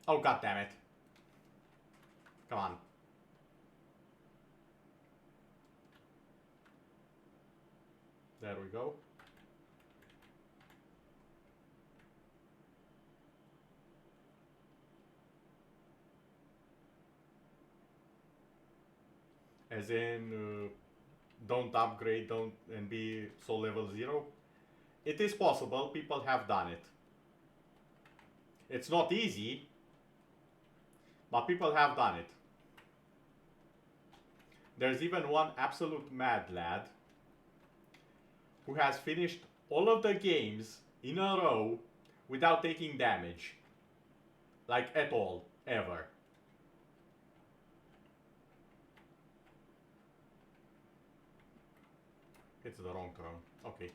A: Oh, god damn it. Come on. There we go. As in, don't upgrade, don't and be soul level 0. It is possible, people have done it. It's not easy, but people have done it. There's even one absolute mad lad who has finished all of the games in a row without taking damage. Like at all, ever. It's the wrong turn. Okay.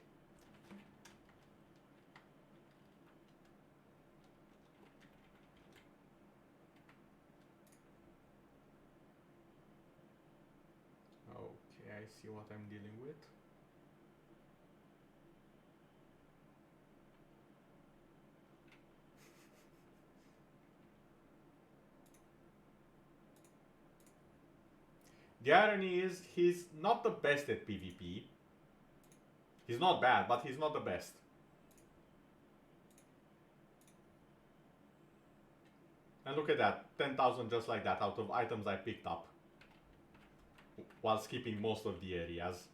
A: Okay, I see what I'm dealing with. The irony is, he's not the best at PvP. He's not bad, but he's not the best. And look at that, 10,000 just like that out of items I picked up. While skipping most of the areas.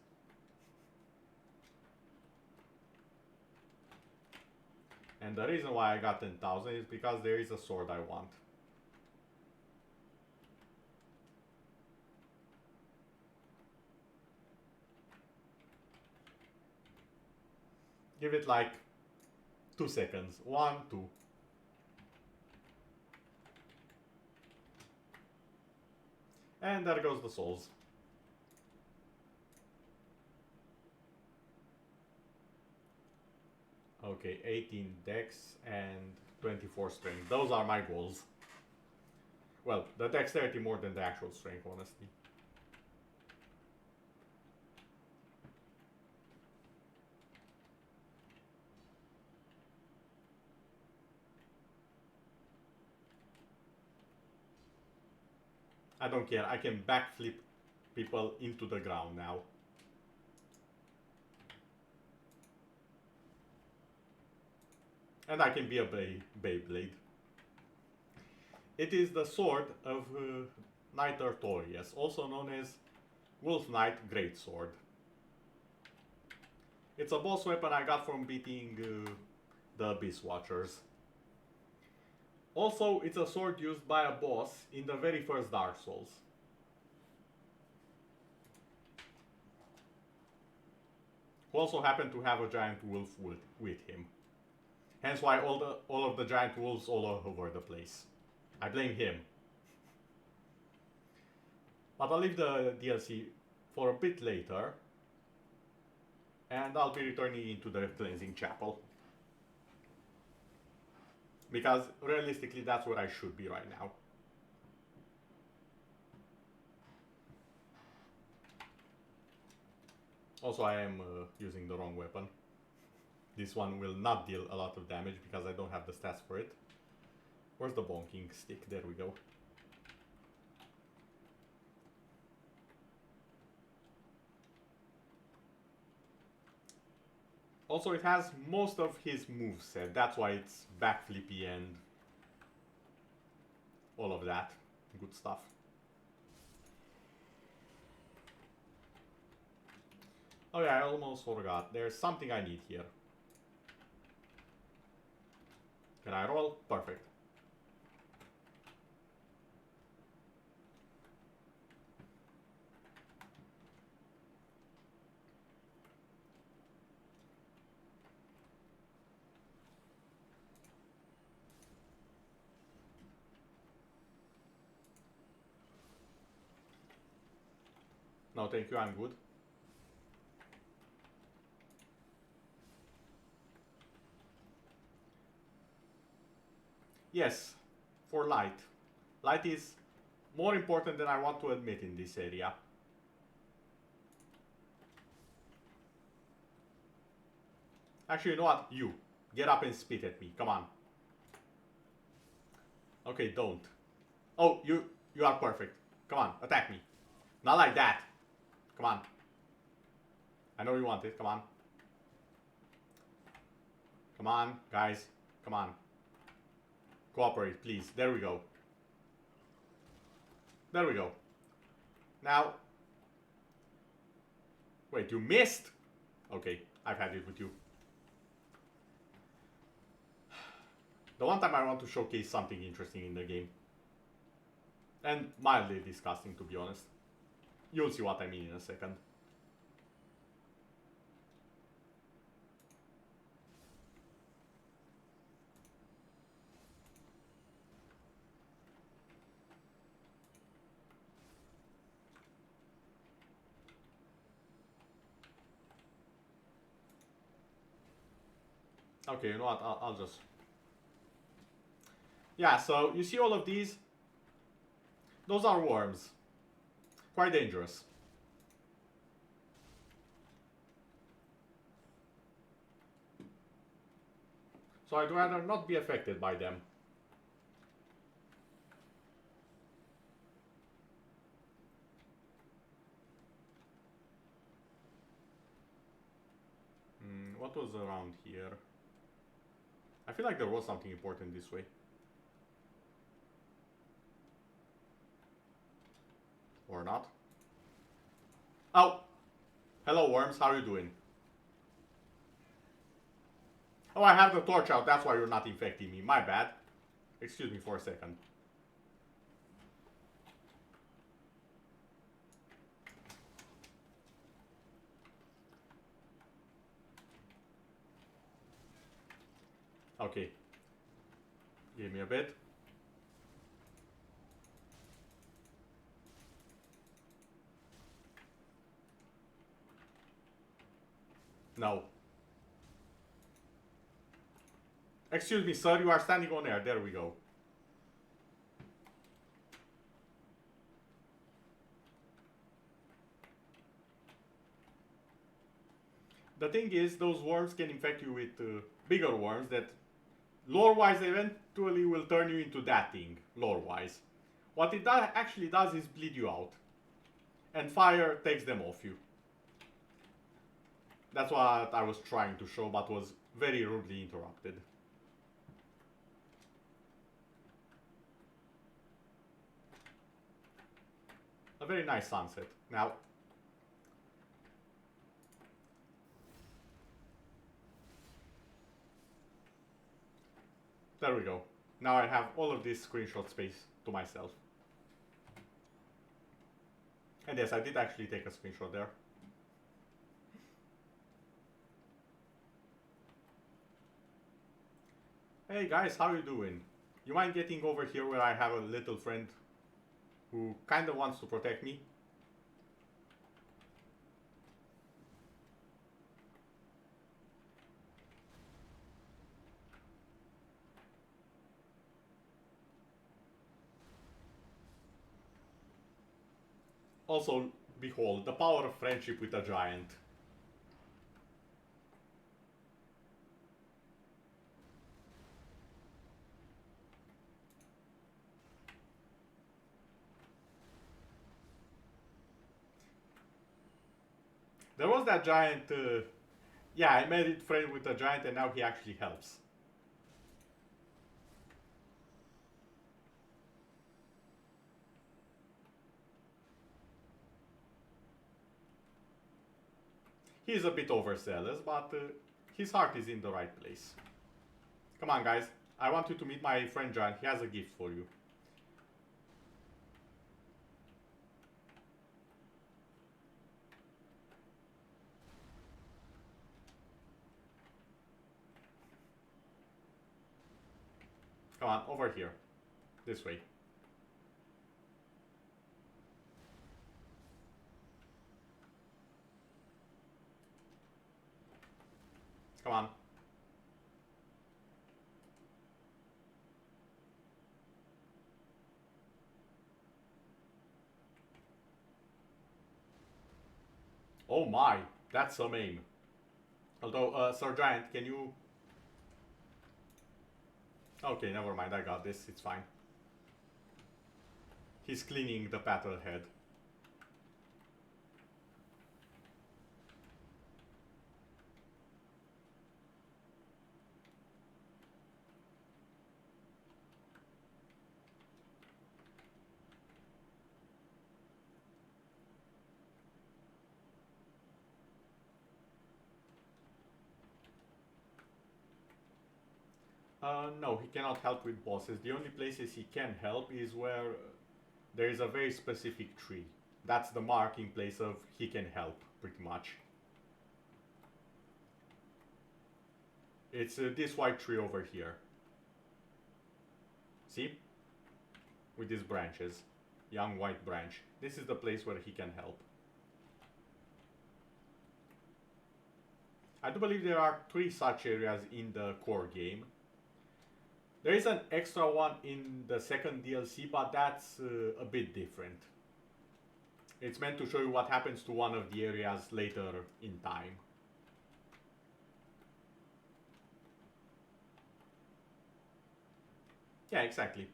A: And the reason why I got 10,000 is because there is a sword I want. Give it like 2 seconds. 1, 2. And there goes the souls. Okay, 18 dex and 24 strength. Those are my goals. Well, the dexterity more than the actual strength, honestly. I don't care, I can backflip people into the ground now. And I can be a Beyblade. It is the sword of Knight Artorias, also known as Wolf Knight Greatsword. It's a boss weapon I got from beating the Abyss Watchers. Also, it's a sword used by a boss in the very first Dark Souls. Who also happened to have a giant wolf with him. Hence why all of the giant wolves all over the place. I blame him. But I'll leave the DLC for a bit later. And I'll be returning into the cleansing chapel. Because realistically that's where I should be right now. Also I am using the wrong weapon. This one will not deal a lot of damage because I don't have the stats for it. Where's the bonking stick? There we go. Also, it has most of his moveset. That's why it's backflippy and all of that good stuff. Oh yeah, I almost forgot. There's something I need here. Can I roll? Perfect. No, thank you, I'm good. Yes, for light. Light is more important than I want to admit in this area. Actually, you know what? You. Get up and spit at me. Come on. Okay, don't. Oh, you are perfect. Come on, attack me. Not like that. Come on. I know you want it. Come on. Come on, guys. Come on. Cooperate, please. There we go. There we go. Now. Wait, you missed? Okay, I've had it with you. The one time I want to showcase something interesting in the game. And mildly disgusting, to be honest. You'll see what I mean in a second. Okay, you know what? I'll just... Yeah, so you see all of these? Those are worms. Quite dangerous. So I'd rather not be affected by them. What was around here? I feel like there was something important this way. Or not. Oh! Hello worms, how are you doing? Oh, I have the torch out, that's why you're not infecting me. My bad. Excuse me for a second. Okay. Give me a bit. No. Excuse me, sir, you are standing on air. There we go. The thing is, those worms can infect you with bigger worms that lore-wise eventually will turn you into that thing, lore-wise. What it actually does is bleed you out. And fire takes them off you. That's what I was trying to show, but was very rudely interrupted. A very nice sunset. Now, there we go. Now I have all of this screenshot space to myself. And yes, I did actually take a screenshot there. Hey guys, how you doing? You mind getting over here where I have a little friend who kind of wants to protect me? Also, behold, the power of friendship with a giant. There was that giant Yeah, I made it friend with a giant and now he actually helps. He's a bit overzealous, but his heart is in the right place. Come on, guys. I want you to meet my friend Giant. He has a gift for you. Come on, over here. This way. Come on. Oh my, that's some aim. Although, Sir Giant, can you... Okay, never mind, I got this, it's fine. He's cleaning the paddle head. No, he cannot help with bosses. The only places he can help is where there is a very specific tree. That's the marking place of he can help, pretty much. It's this white tree over here. See? With these branches. Young white branch. This is the place where he can help. I do believe there are 3 such areas in the core game. There is an extra one in the second DLC, but that's a bit different. It's meant to show you what happens to one of the areas later in time. Yeah, exactly.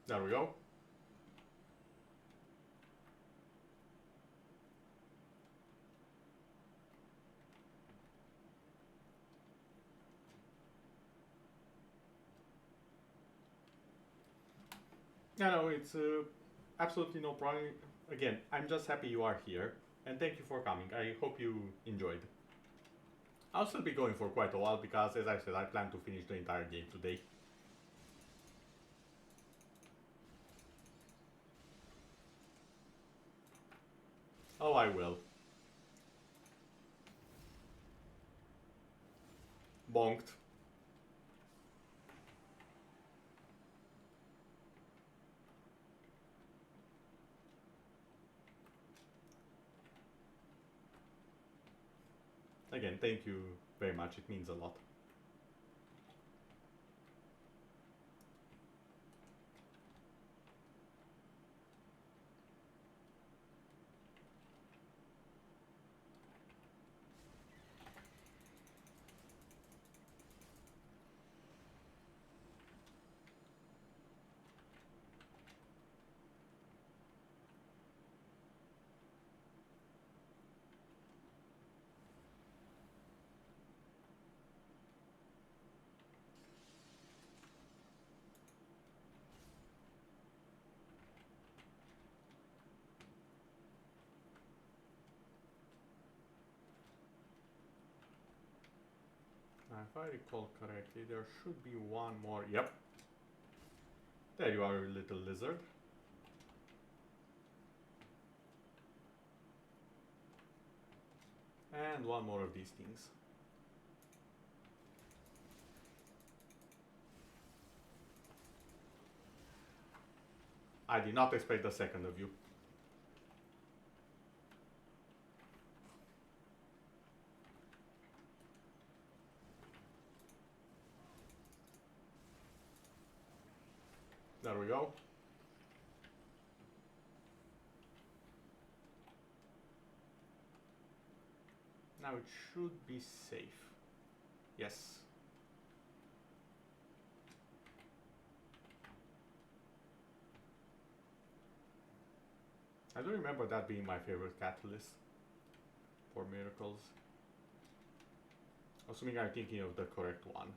A: There we go. No, it's absolutely no problem. Again, I'm just happy you are here, and thank you for coming. I hope you enjoyed. I'll still be going for quite a while because, as I said, I plan to finish the entire game today. Oh, I will. Bonked. Again, thank you very much. It means a lot. If I recall correctly, there should be one more. Yep. There you are, little lizard. And one more of these things. I did not expect the second of you. There we go. Now it should be safe. Yes. I don't remember that being my favorite catalyst for miracles. Assuming I'm thinking of the correct one.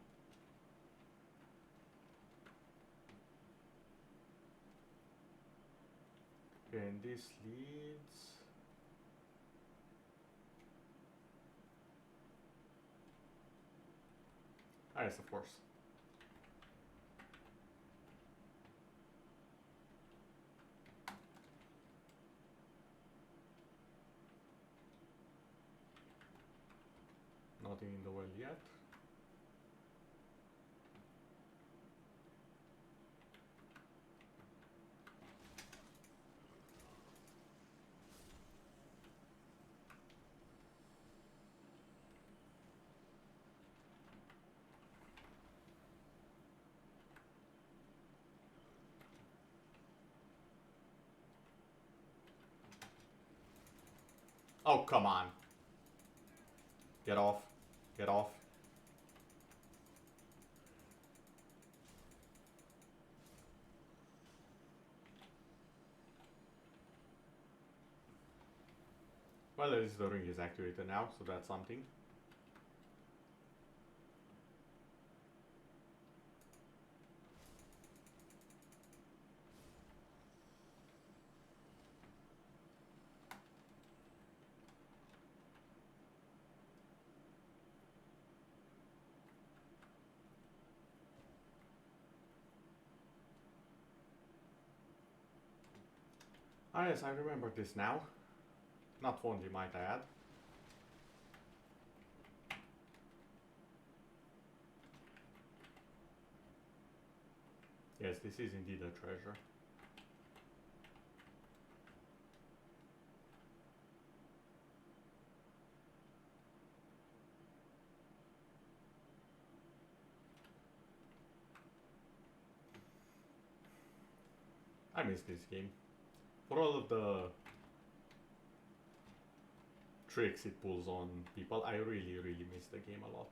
A: Okay, and this leads... Ah, yes, of course. Nothing in the well yet. Oh, come on. Get off. Get off. Well, at least the ring is activated now, so that's something. Ah yes, I remember this now. Not fondly, might I add. Yes, this is indeed a treasure. I miss this game. For all of the tricks it pulls on people, I really, really miss the game a lot.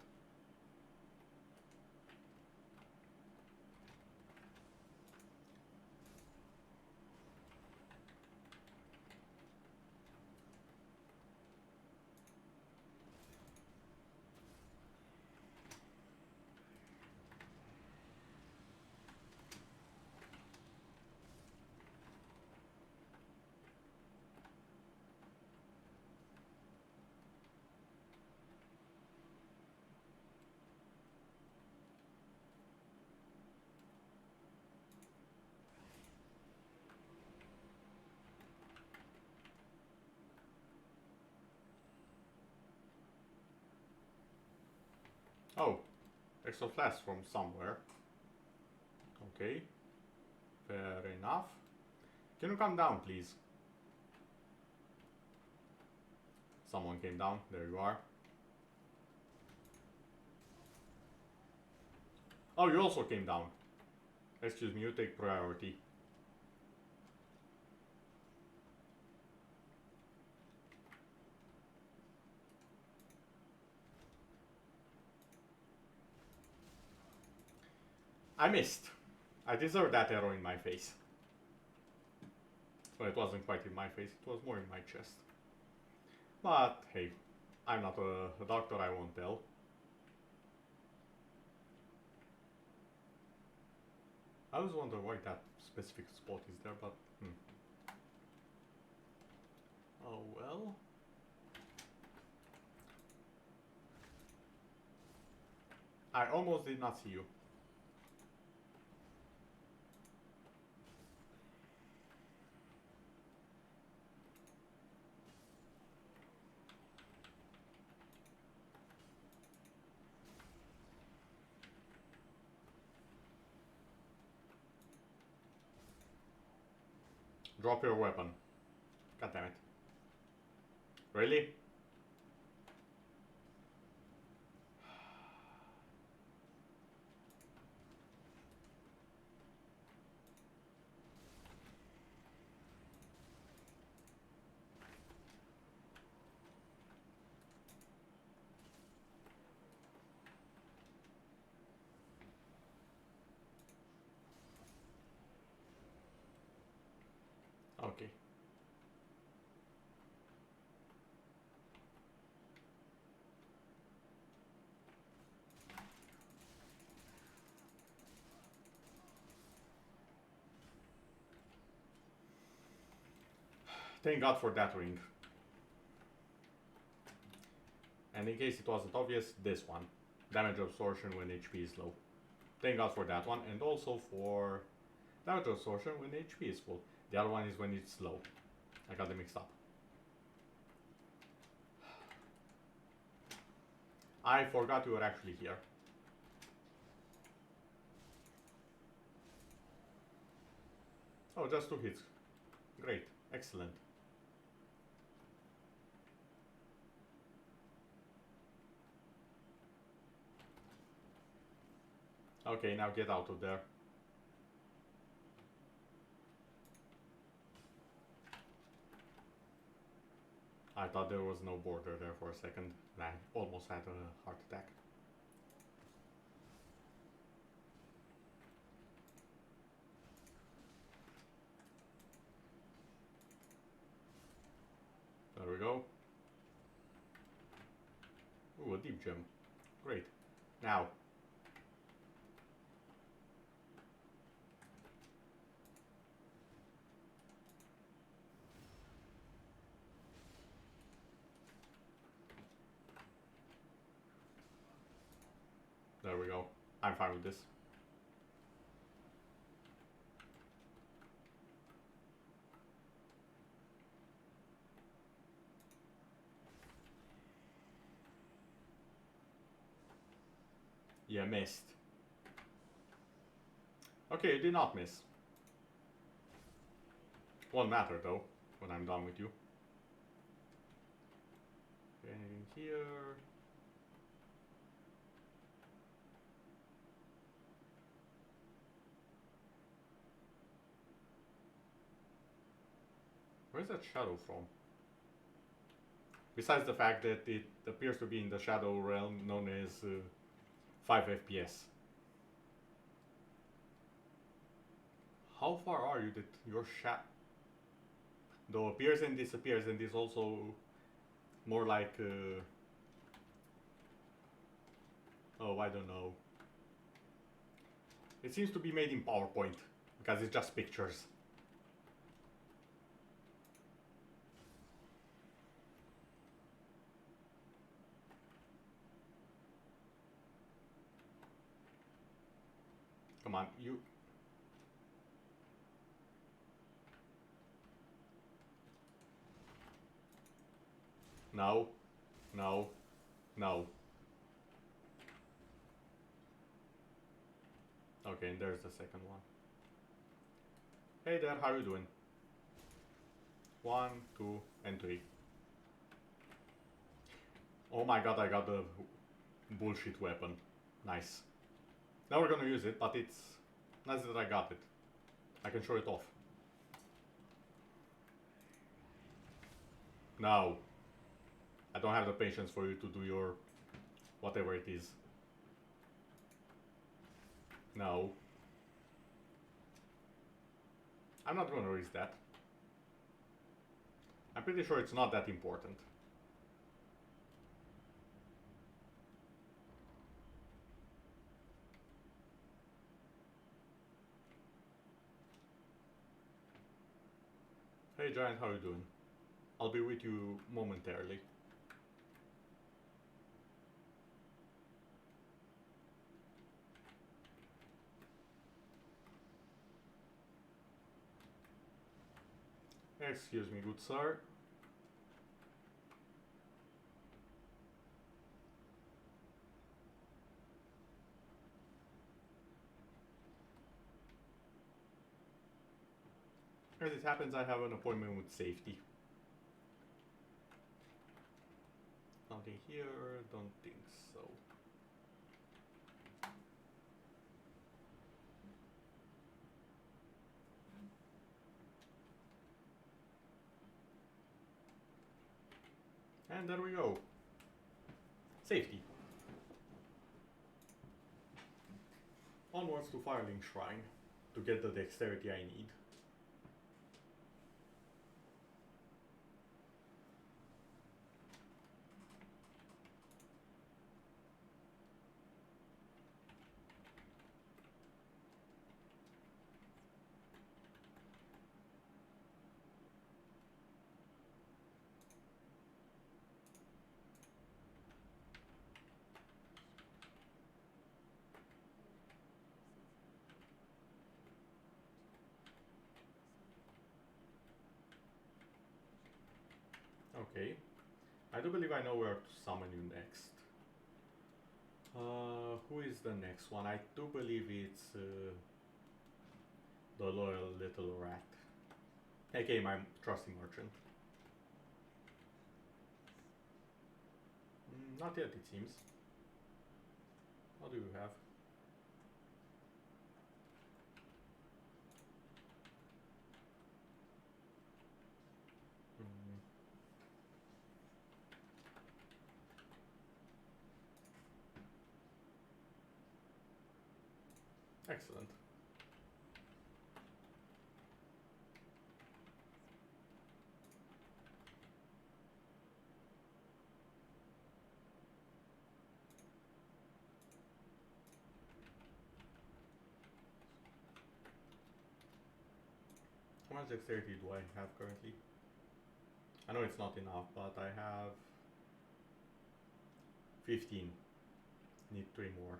A: Oh, extra flask from somewhere. Okay, fair enough. Can you come down, please? Someone came down. There you are. Oh, you also came down. Excuse me, you take priority. I missed. I deserve that arrow in my face. Well, it wasn't quite in my face, it was more in my chest. But hey, I'm not a doctor, I won't tell. I always wonder why that specific spot is there, but oh well. I almost did not see you. Drop your weapon. God damn it. Really? Thank God for that ring. And in case it wasn't obvious, this one. Damage absorption when HP is low. Thank God for that one, and also for damage absorption when HP is full. The other one is when it's low. I got them mixed up. I forgot you were actually here. Oh, just 2 hits. Great. Excellent. Okay, now get out of there. I thought there was no border there for a second, and I almost had a heart attack. There we go. Ooh, a deep gem. Great. Now. There we go. I'm fine with this. Yeah, missed. Okay, you did not miss. Won't matter though, when I'm done with you. Anything here? Where's that shadow from? Besides the fact that it appears to be in the shadow realm known as 5 FPS. How far are you that your shadow appears and disappears, and is also more like oh, I don't know. It seems to be made in PowerPoint because it's just pictures. Come on, you. No, no, no. Okay, and there's the second one. Hey there, how you doing? 1, 2, and 3. Oh my god, I got the bullshit weapon. Nice. Now we're gonna use it, but it's nice that I got it. I can show it off. No. I don't have the patience for you to do your whatever it is. No. I'm not gonna risk that. I'm pretty sure it's not that important. Hey Giant, how you doing? I'll be with you momentarily. Excuse me, good sir. As it happens, I have an appointment with safety. Nothing here, don't think so. And there we go. Safety. Onwards to Firelink Shrine to get the dexterity I need. Okay. I do believe I know where to summon you next. Who is the next one? I do believe it's the loyal little rat. aka my trusty merchant. Not yet, it seems. What do you have? Excellent. How much dexterity do I have currently? I know it's not enough, but I have 15. Need 3 more.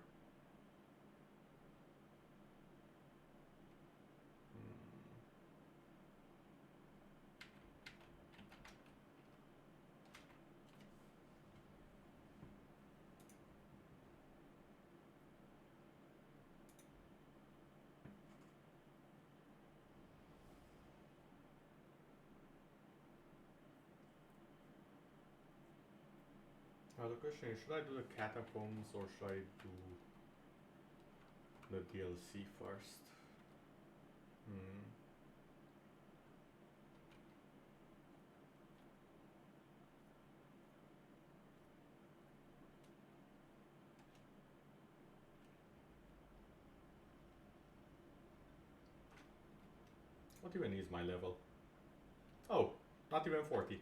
A: Now the question is, should I do the catacombs or should I do the DLC first? What even is my level? Oh, not even 40.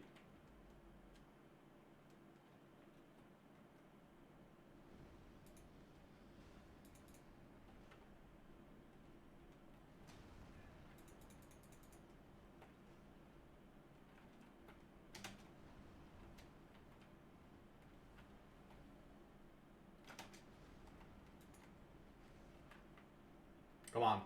A: Come on.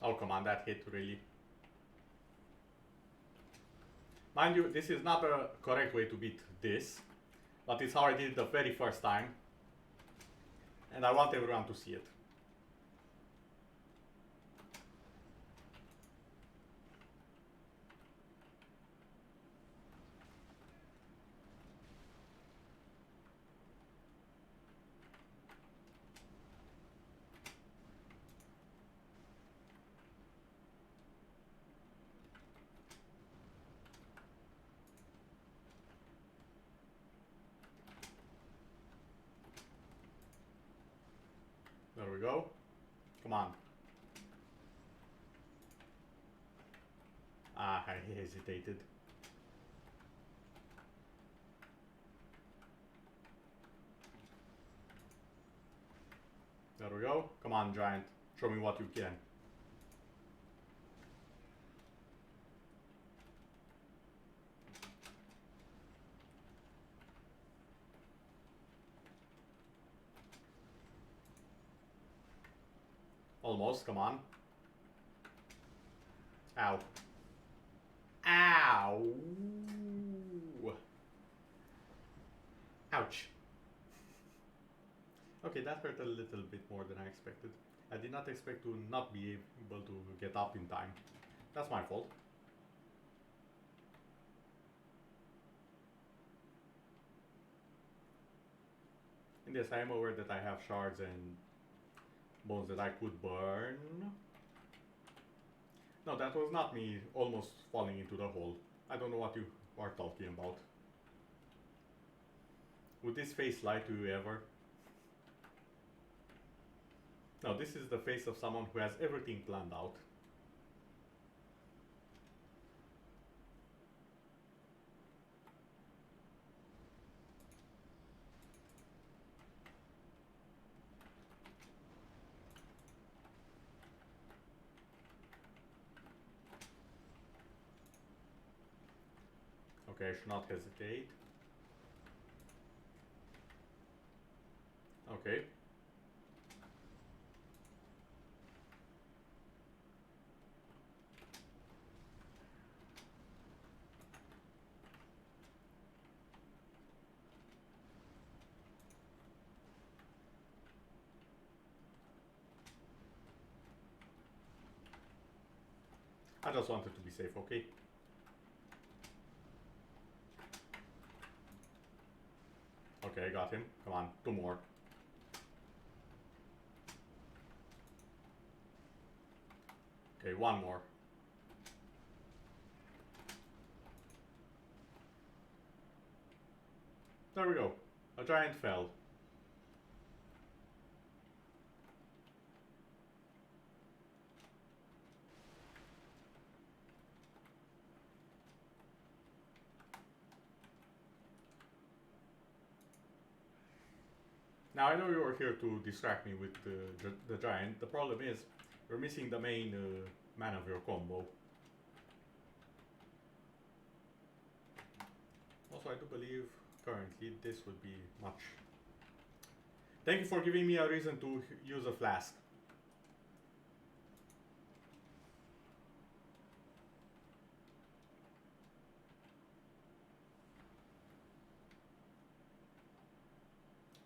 A: Oh, come on, that hit really. Mind you, this is not the correct way to beat this, but it's how I did it the very first time. And I want everyone to see it. There we go. Come on. Ah, I hesitated. There we go. Come on, giant. Show me what you can. Almost, come on. Ow. Ow! Ouch. Okay, that hurt a little bit more than I expected. I did not expect to not be able to get up in time. That's my fault. And yes, I am aware that I have shards and bones that I could burn. No, that was not me almost falling into the hole. I don't know what you are talking about. Would this face lie to you ever? No, this is the face of someone who has everything planned out. Okay, I should not hesitate. Okay. I just wanted to be safe, okay? Okay, I got him. Come on, 2 more. Okay, 1 more. There we go. A giant fell. Now I know you are here to distract me with the giant. The problem is, you're missing the main man of your combo. Also, I do believe currently this would be much. Thank you for giving me a reason to use a flask.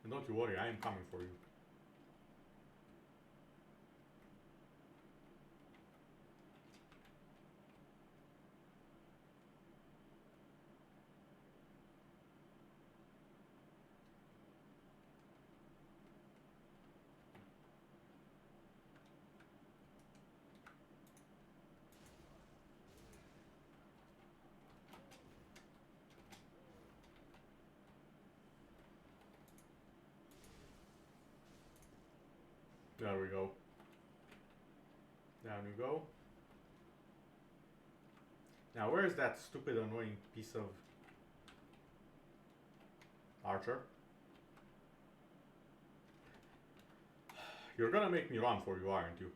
A: And don't you worry, I am coming for you. There we go. Down you go. Now where is that stupid annoying piece of archer? You're gonna make me run for you, aren't you?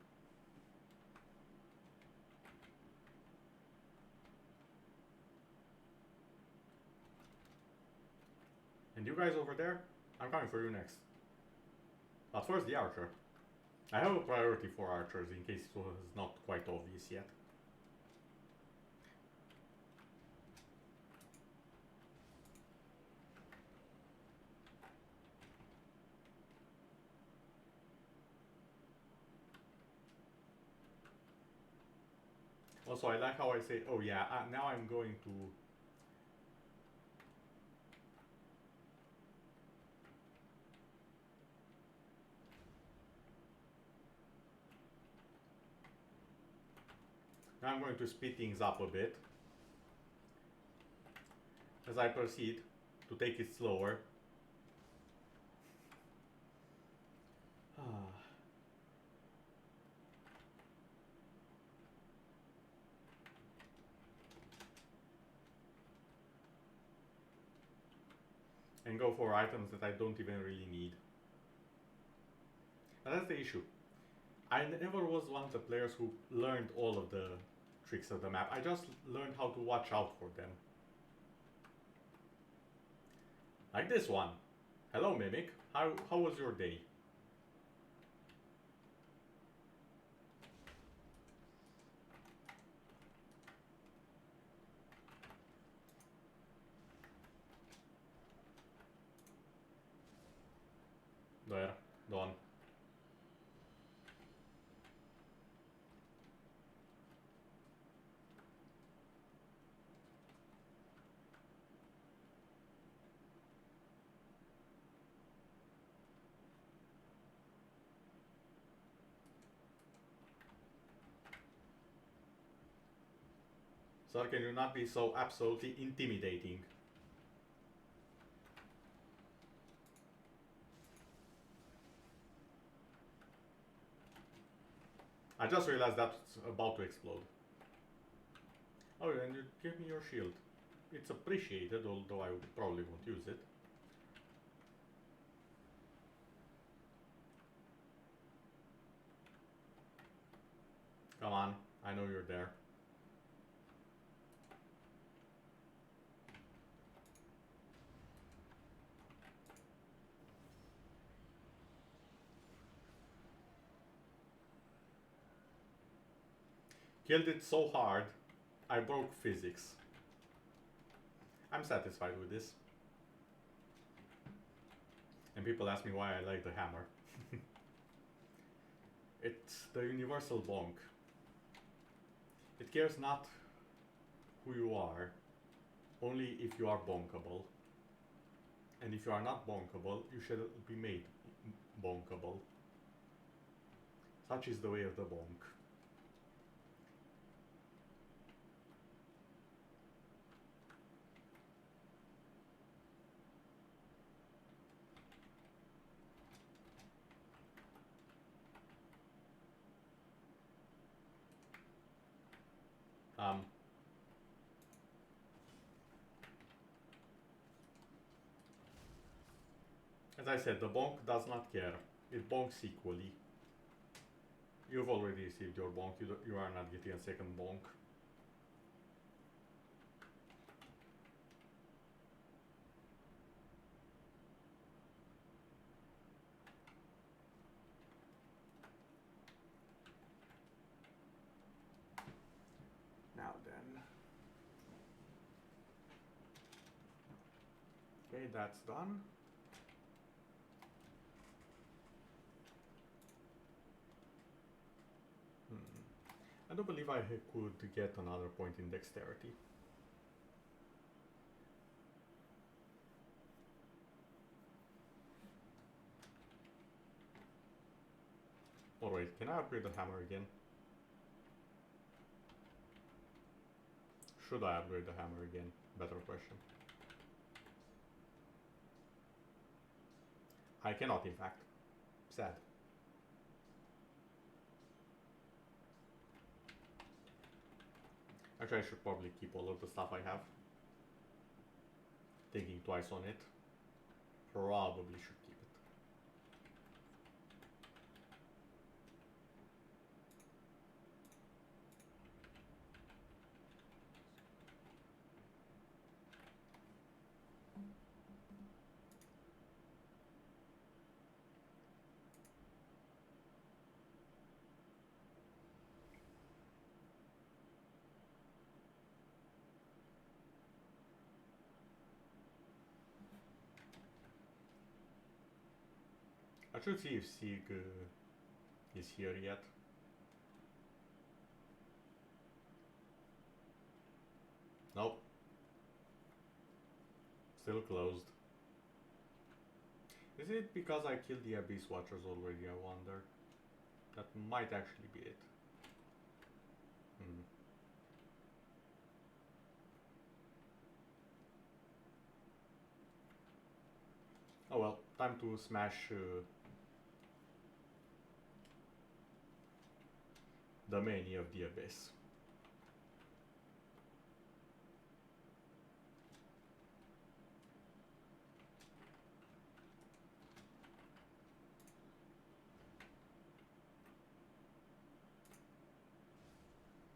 A: And you guys over there? I'm coming for you next. But first the archer. I have a priority for archers in case it was not quite obvious yet. Also, I like how I say, oh yeah, now I'm going to... Now I'm going to speed things up a bit as I proceed to take it slower. And go for items that I don't even really need. And that's the issue. I never was one of the players who learned all of the tricks of the map. I just learned how to watch out for them. Like this one. Hello, Mimic. How was your day? There. Done. Sir, can you not be so absolutely intimidating? I just realized that's about to explode. Oh, and you give me your shield. It's appreciated, although I probably won't use it. Come on, I know you're there. Killed it so hard, I broke physics. I'm satisfied with this. And people ask me why I like the hammer. It's the universal bonk. It cares not who you are, only if you are bonkable. And if you are not bonkable, you shall be made bonkable. Such is the way of the bonk. As I said, the bonk does not care. It bonks equally. You've already received your bonk. You are not getting a second bonk. Now then. Okay, that's done. I don't believe I could get another point in dexterity. Oh wait, can I upgrade the hammer again? Should I upgrade the hammer again? Better question. I cannot, in fact. Sad. Actually, I should probably keep all of the stuff I have. Thinking twice on it. Probably should keep it. I should see if Sig is here yet. Nope. Still closed. Is it because I killed the Abyss Watchers already, I wonder? That might actually be it. Oh well, time to smash the many of the Abyss.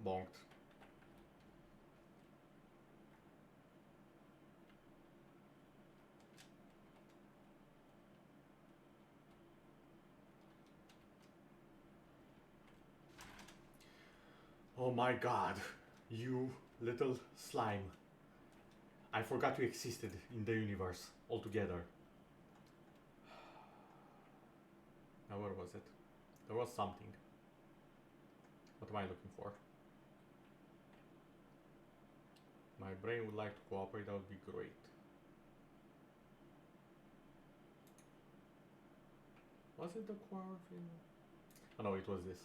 A: Bonked. Oh my god, you little slime. I forgot you existed in the universe altogether. Now where was it? There was something. What am I looking for? My brain would like to cooperate, that would be great. Was it the quarry thing? Oh no, it was this.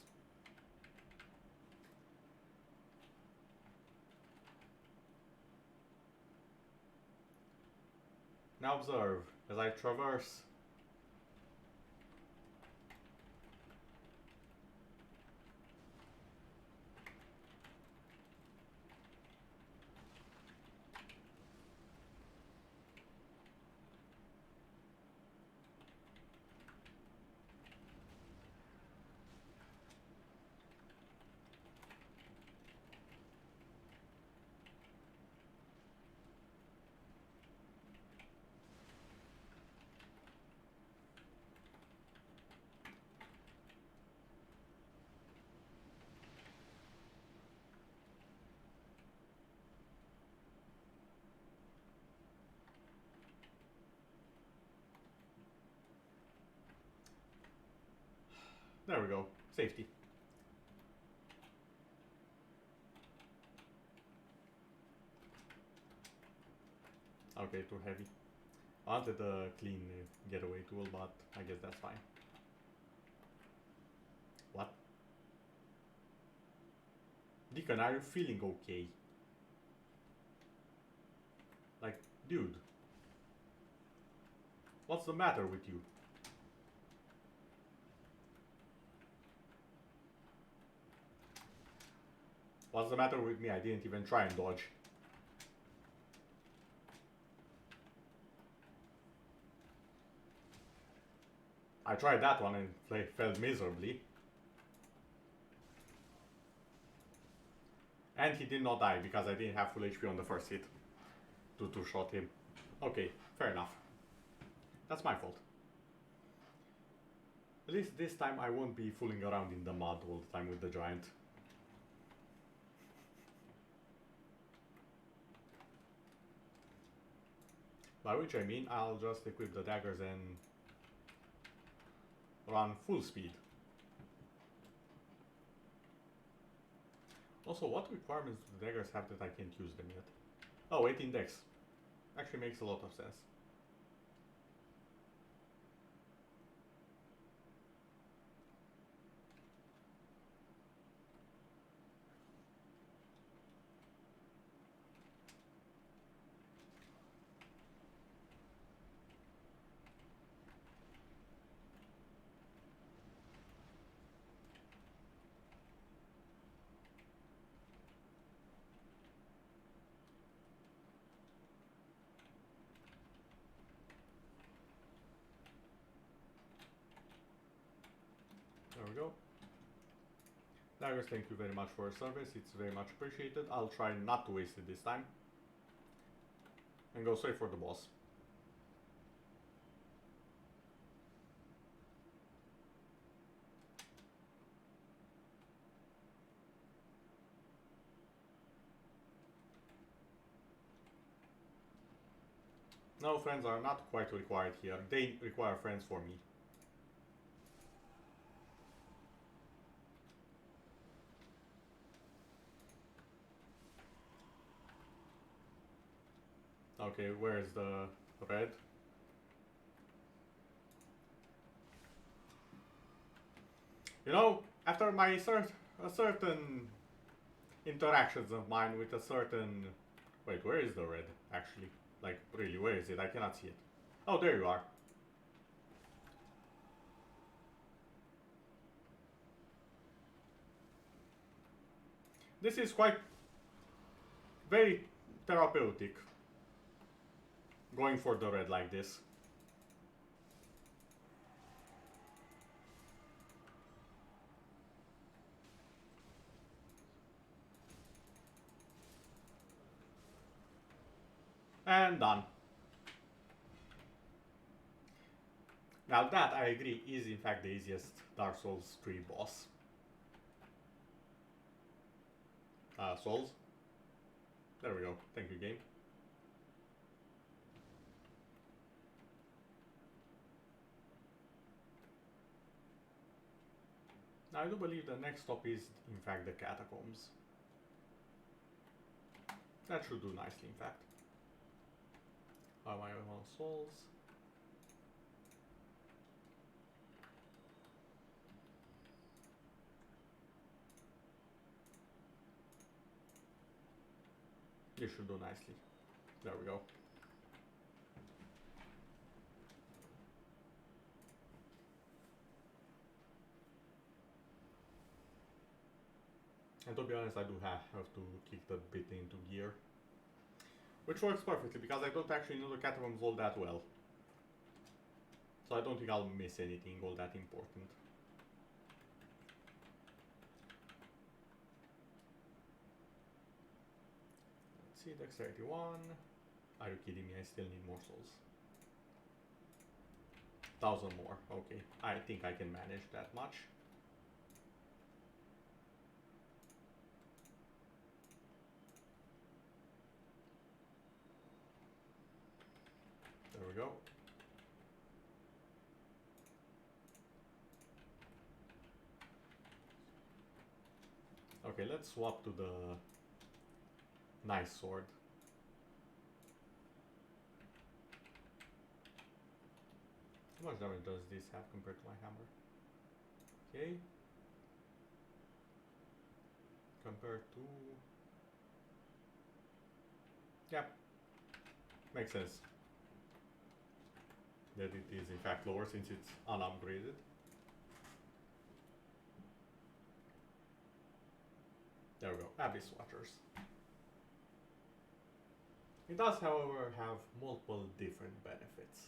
A: Now observe, as I traverse there we go. Safety. Okay, too heavy. I wanted a clean getaway tool, but I guess that's fine. What? Deacon, are you feeling okay? Like, dude. What's the matter with you? What's the matter with me? I didn't even try and dodge. I tried that one and failed miserably. And he did not die because I didn't have full HP on the first hit to two-shot him. Okay, fair enough. That's my fault. At least this time I won't be fooling around in the mud all the time with the giant. By which I mean I'll just equip the daggers and run full speed. Also, what requirements do the daggers have that I can't use them yet? Oh, 18 dex. Actually makes a lot of sense. There we go. Daggers, thank you very much for your service. It's very much appreciated. I'll try not to waste it this time. And go straight for the boss. No, friends are not quite required here. They require friends for me. Okay, where's the red? You know, after my certain interactions of mine with a certain... Wait, where is the red, actually? Like, really, where is it? I cannot see it. Oh, there you are. This is quite... very therapeutic. Going for the red like this. And done. Now that, I agree, is in fact the easiest Dark Souls 3 boss. Souls. There we go. Thank you, game. Now, I do believe the next stop is, in fact, the catacombs. That should do nicely, in fact. My own souls. This should do nicely. There we go. And to be honest, I do have to kick the bit into gear. Which works perfectly, because I don't actually know the catacombs all that well. So I don't think I'll miss anything all that important. Let's see, dexterity 1. Are you kidding me? I still need more souls. 1,000 more. Okay, I think I can manage that much. There we go. Okay, let's swap to the nice sword. How much damage does this have compared to my hammer? Okay. Compared to... Yeah. Makes sense. That it is in fact lower since it's unupgraded. There we go, Abyss Watchers. It does, however, have multiple different benefits.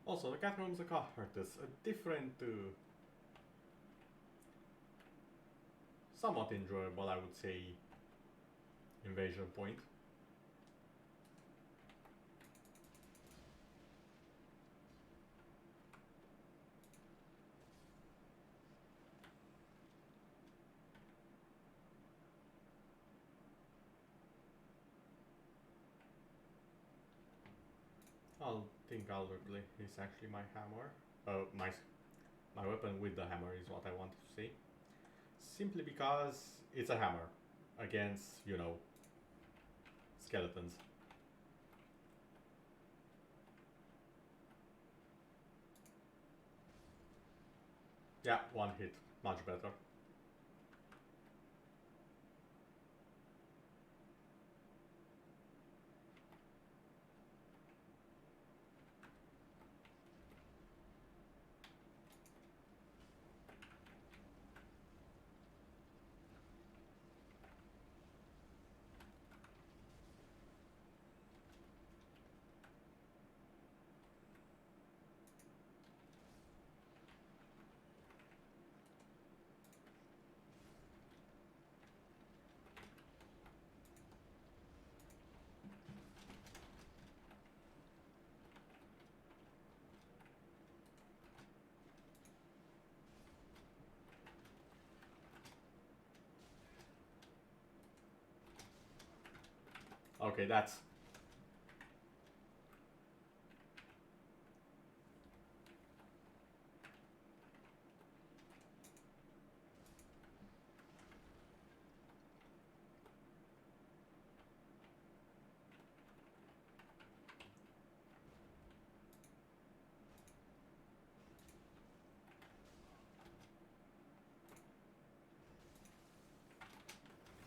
A: Also, the Catacombs of Carthus, a different, somewhat enjoyable, I would say, invasion point. I'll replace is actually my hammer. My weapon with the hammer is what I wanted to say. Simply because it's a hammer against, you know, skeletons. Yeah, one hit, much better. Okay, that's...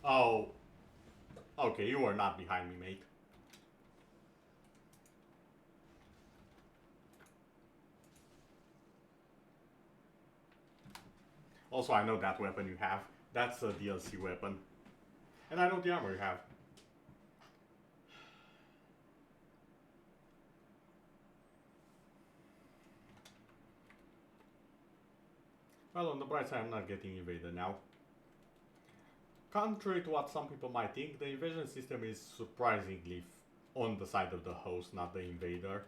A: Oh. Okay, you were not behind me, mate. Also, I know that weapon you have. That's a DLC weapon. And I know the armor you have. Well, on the bright side, I'm not getting invaded now. Contrary to what some people might think, the invasion system is surprisingly on the side of the host, not the invader.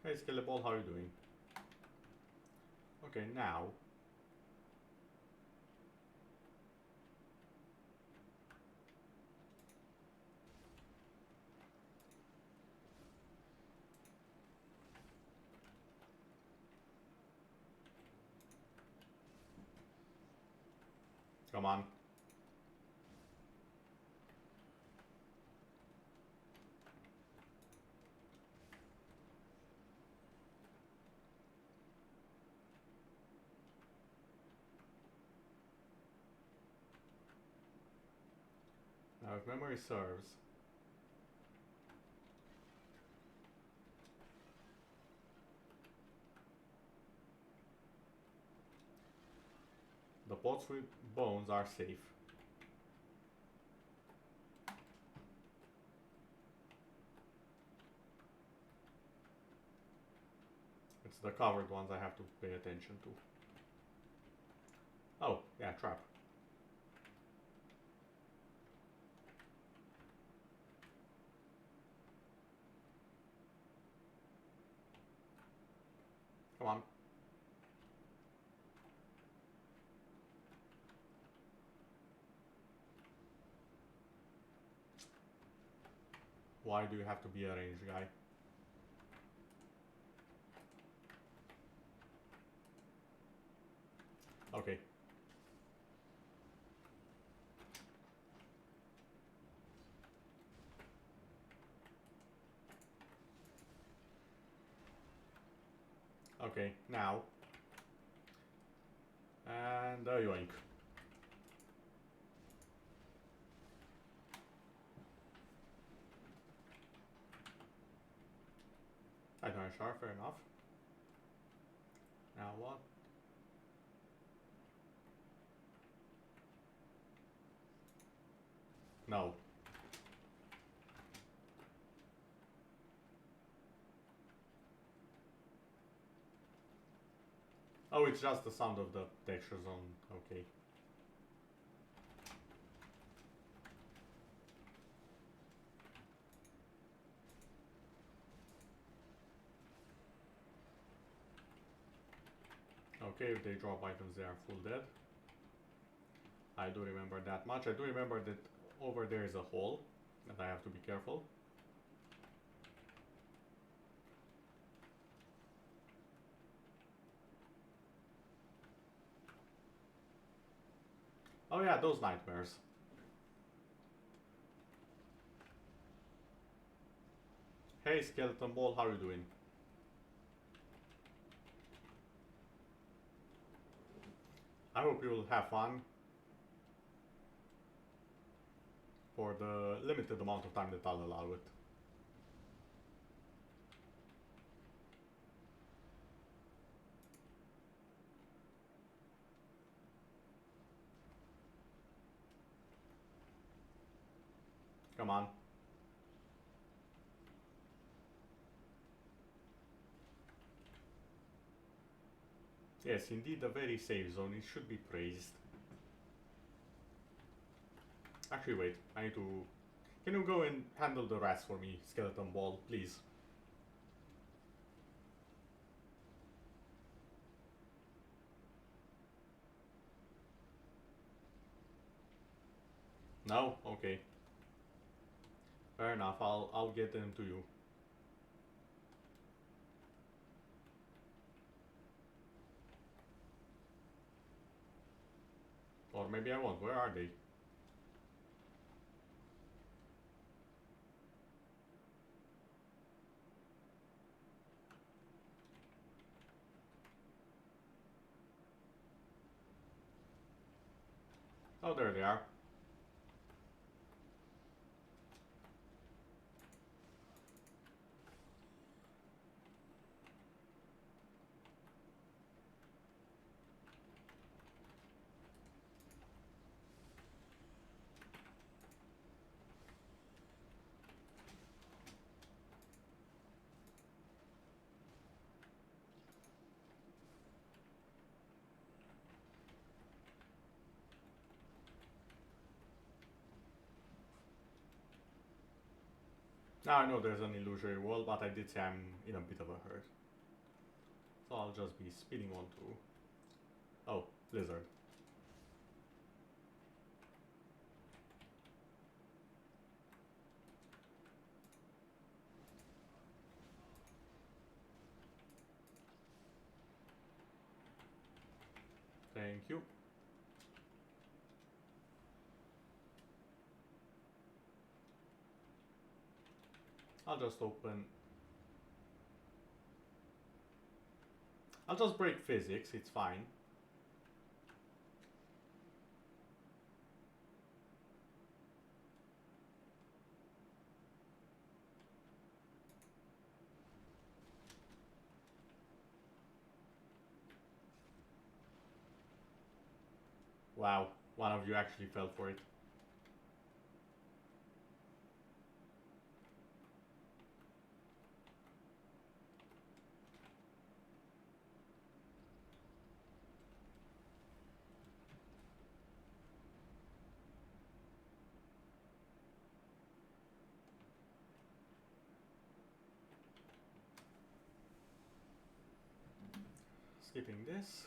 A: Hey Skelleball, how are you doing? Okay, now... Come on. Now, if memory serves, the pots with bones are safe. It's the covered ones I have to pay attention to. Oh, yeah, trap. Come on. Why do you have to be a ranged guy? Okay. Okay, now. And yoink. I don't sure, fair enough. Now what? No. Oh, it's just the sound of the textures on. Okay. Okay, if they drop items, they are full dead. I do remember that much. I do remember that over there is a hole that I have to be careful. Oh yeah, those nightmares. Hey skeleton ball, how you doing? I hope you'll have fun for the limited amount of time that I'll allow it. Come on. Yes, indeed a very safe zone. It should be praised. Actually, wait. I need to... Can you go and handle the rats for me, skeleton ball, please? No? Okay. Fair enough. I'll get them to you. Or maybe I won't. Where are they? Oh, there they are. Now I know there's an illusory wall, but I did say I'm in a bit of a hurt. So I'll just be speeding on to... Oh, Blizzard. Thank you. I'll just open... I'll just break physics, it's fine. wow, one of you actually fell for it. Skipping this.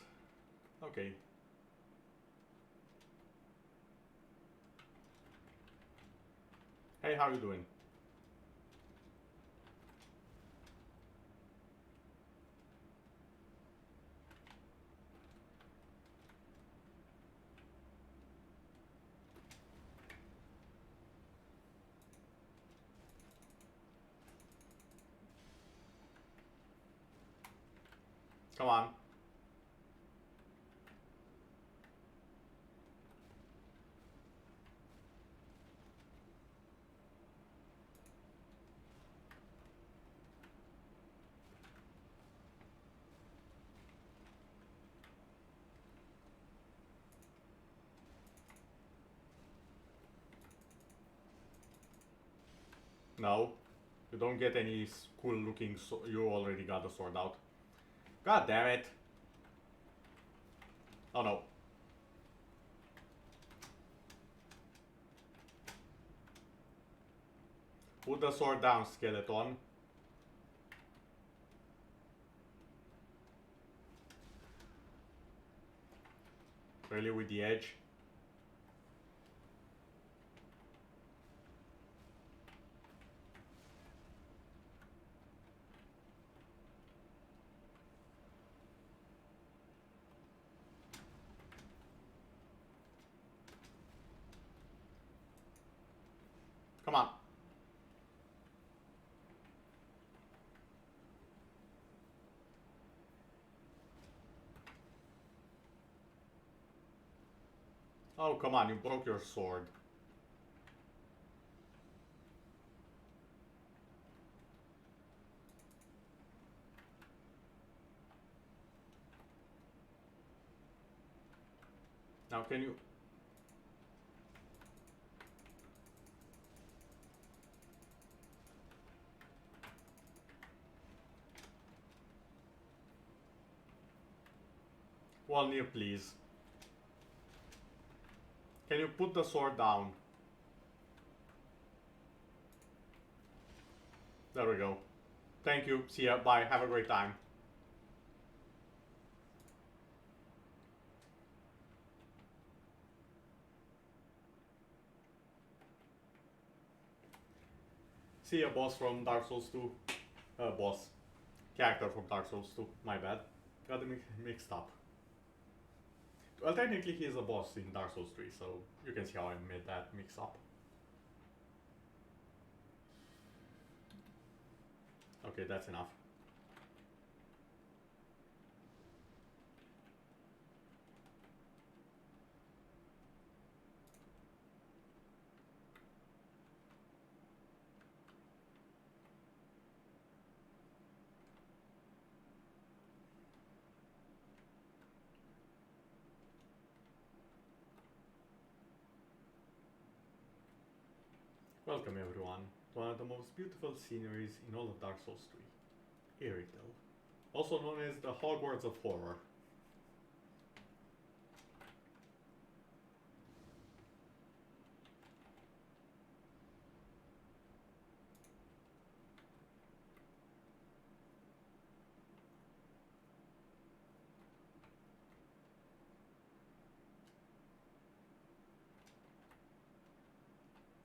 A: Okay. Hey, how you doing? Come on. No. You don't get any cool looking, you already got the sword out. God damn it. Oh no. Put the sword down, skeleton. Really with the edge? Come on. Oh, come on, you broke your sword. Now can you... Walnir, please. Can you put the sword down? There we go. Thank you. See ya. Bye. Have a great time. See ya, boss from Dark Souls 2. Boss. Character from Dark Souls 2. My bad. Got them mixed up. Well, technically he is a boss in Dark Souls 3, so you can see how I made that mix up. Okay, that's enough. Welcome everyone to one of the most beautiful sceneries in all of Dark Souls 3, Erythel, also known as the Hogwarts of Horror.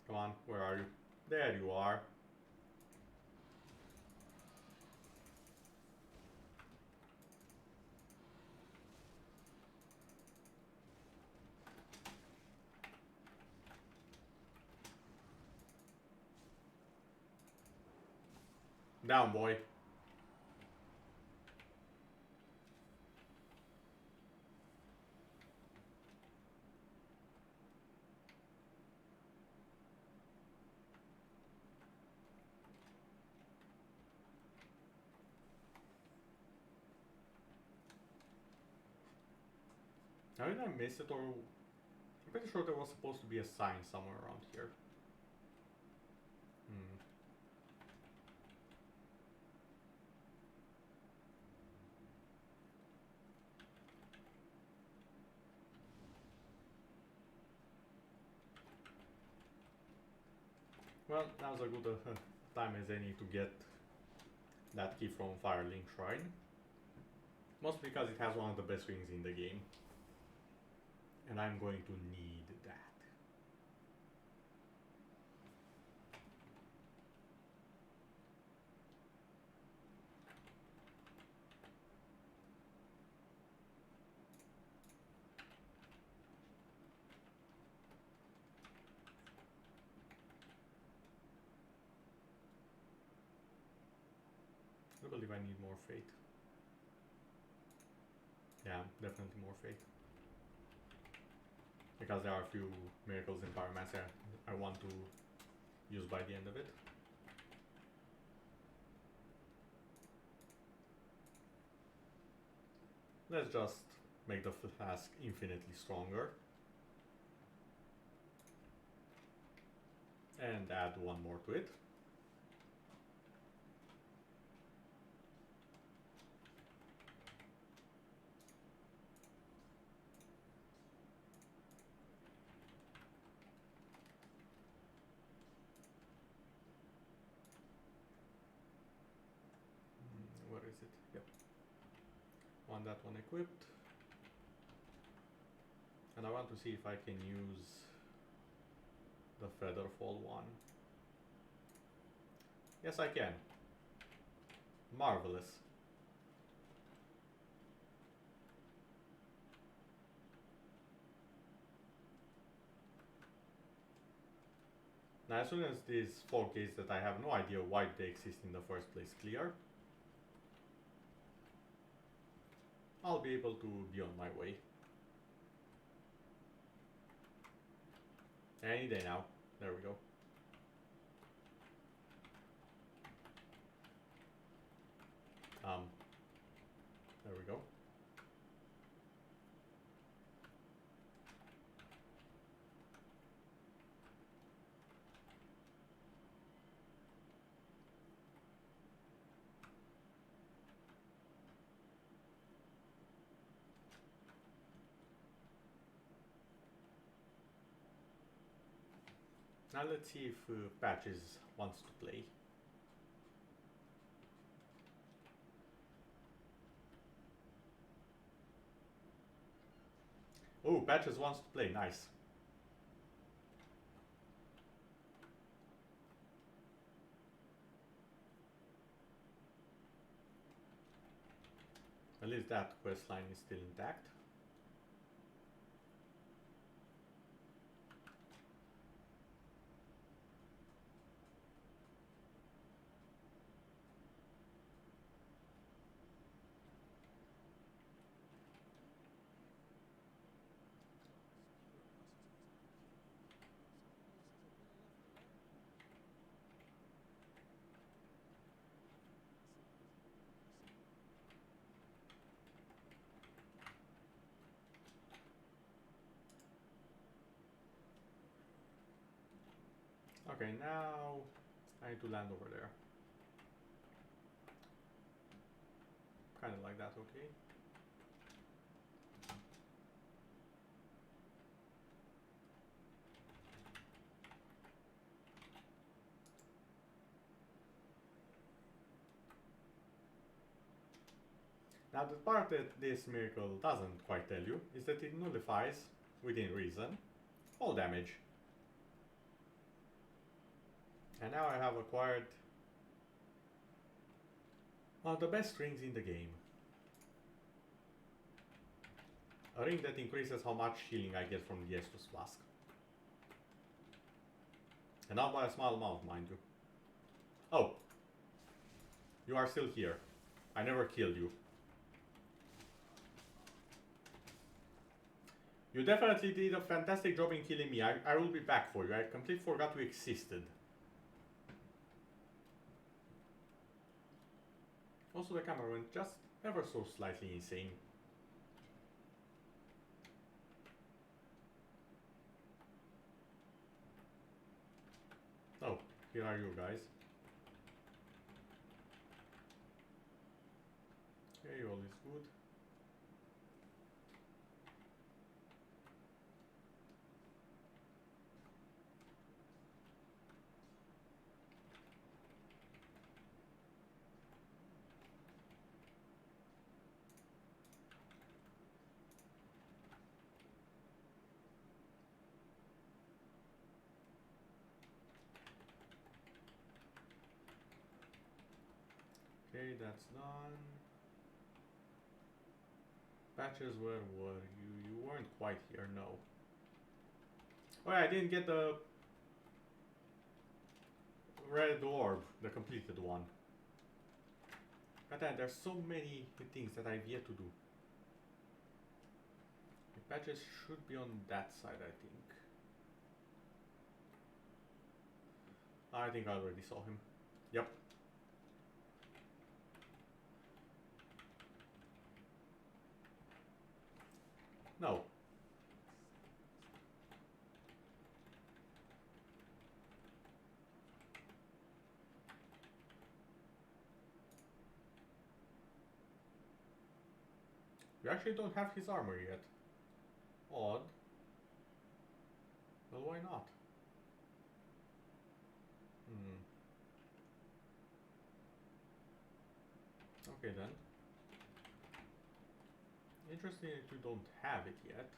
A: Come on, where are you? There you are. Down, boy. How did I miss it, or I'm pretty sure there was supposed to be a sign somewhere around here. Hmm. Well, now's a good time as any to get that key from Firelink Shrine. Mostly because it has one of the best rings in the game. And I'm going to need that. I believe I need more faith. Yeah, definitely more faith. Because there are a few miracles in Pyromancer I want to use by the end of it. Let's just make the flask infinitely stronger. And add one more to it. Where is it? Yep. Want that one equipped. And I want to see if I can use the Featherfall one. Yes, I can. Marvelous. Now, as soon as these 4 gates that I have no idea why they exist in the first place clear, I'll be able to be on my way. Any day now. There we go. There we go. Now let's see if Patches wants to play. Oh, Patches wants to play, nice. At least that quest line is still intact. Okay, now I need to land over there. Kind of like that, okay. Now the part that this miracle doesn't quite tell you is that it nullifies, within reason, all damage. And now I have acquired one of the best rings in the game. A ring that increases how much healing I get from the Estus Flask. And not by a small amount, mind you. Oh! You are still here. I never killed you. You definitely did a fantastic job in killing me. I will be back for you. I completely forgot you existed. Also, the camera went just ever so slightly insane. Oh, here are you guys. Okay, all is good. Okay, that's done. Patches, where were you? You weren't quite here, no. Oh yeah, I didn't get the red orb, the completed one. But then there's so many things that I've yet to do. The patches should be on that side, I think. I think I already saw him. Yep. No. We actually don't have his armor yet. Odd. Well, why not? Okay then. Interesting that you don't have it yet.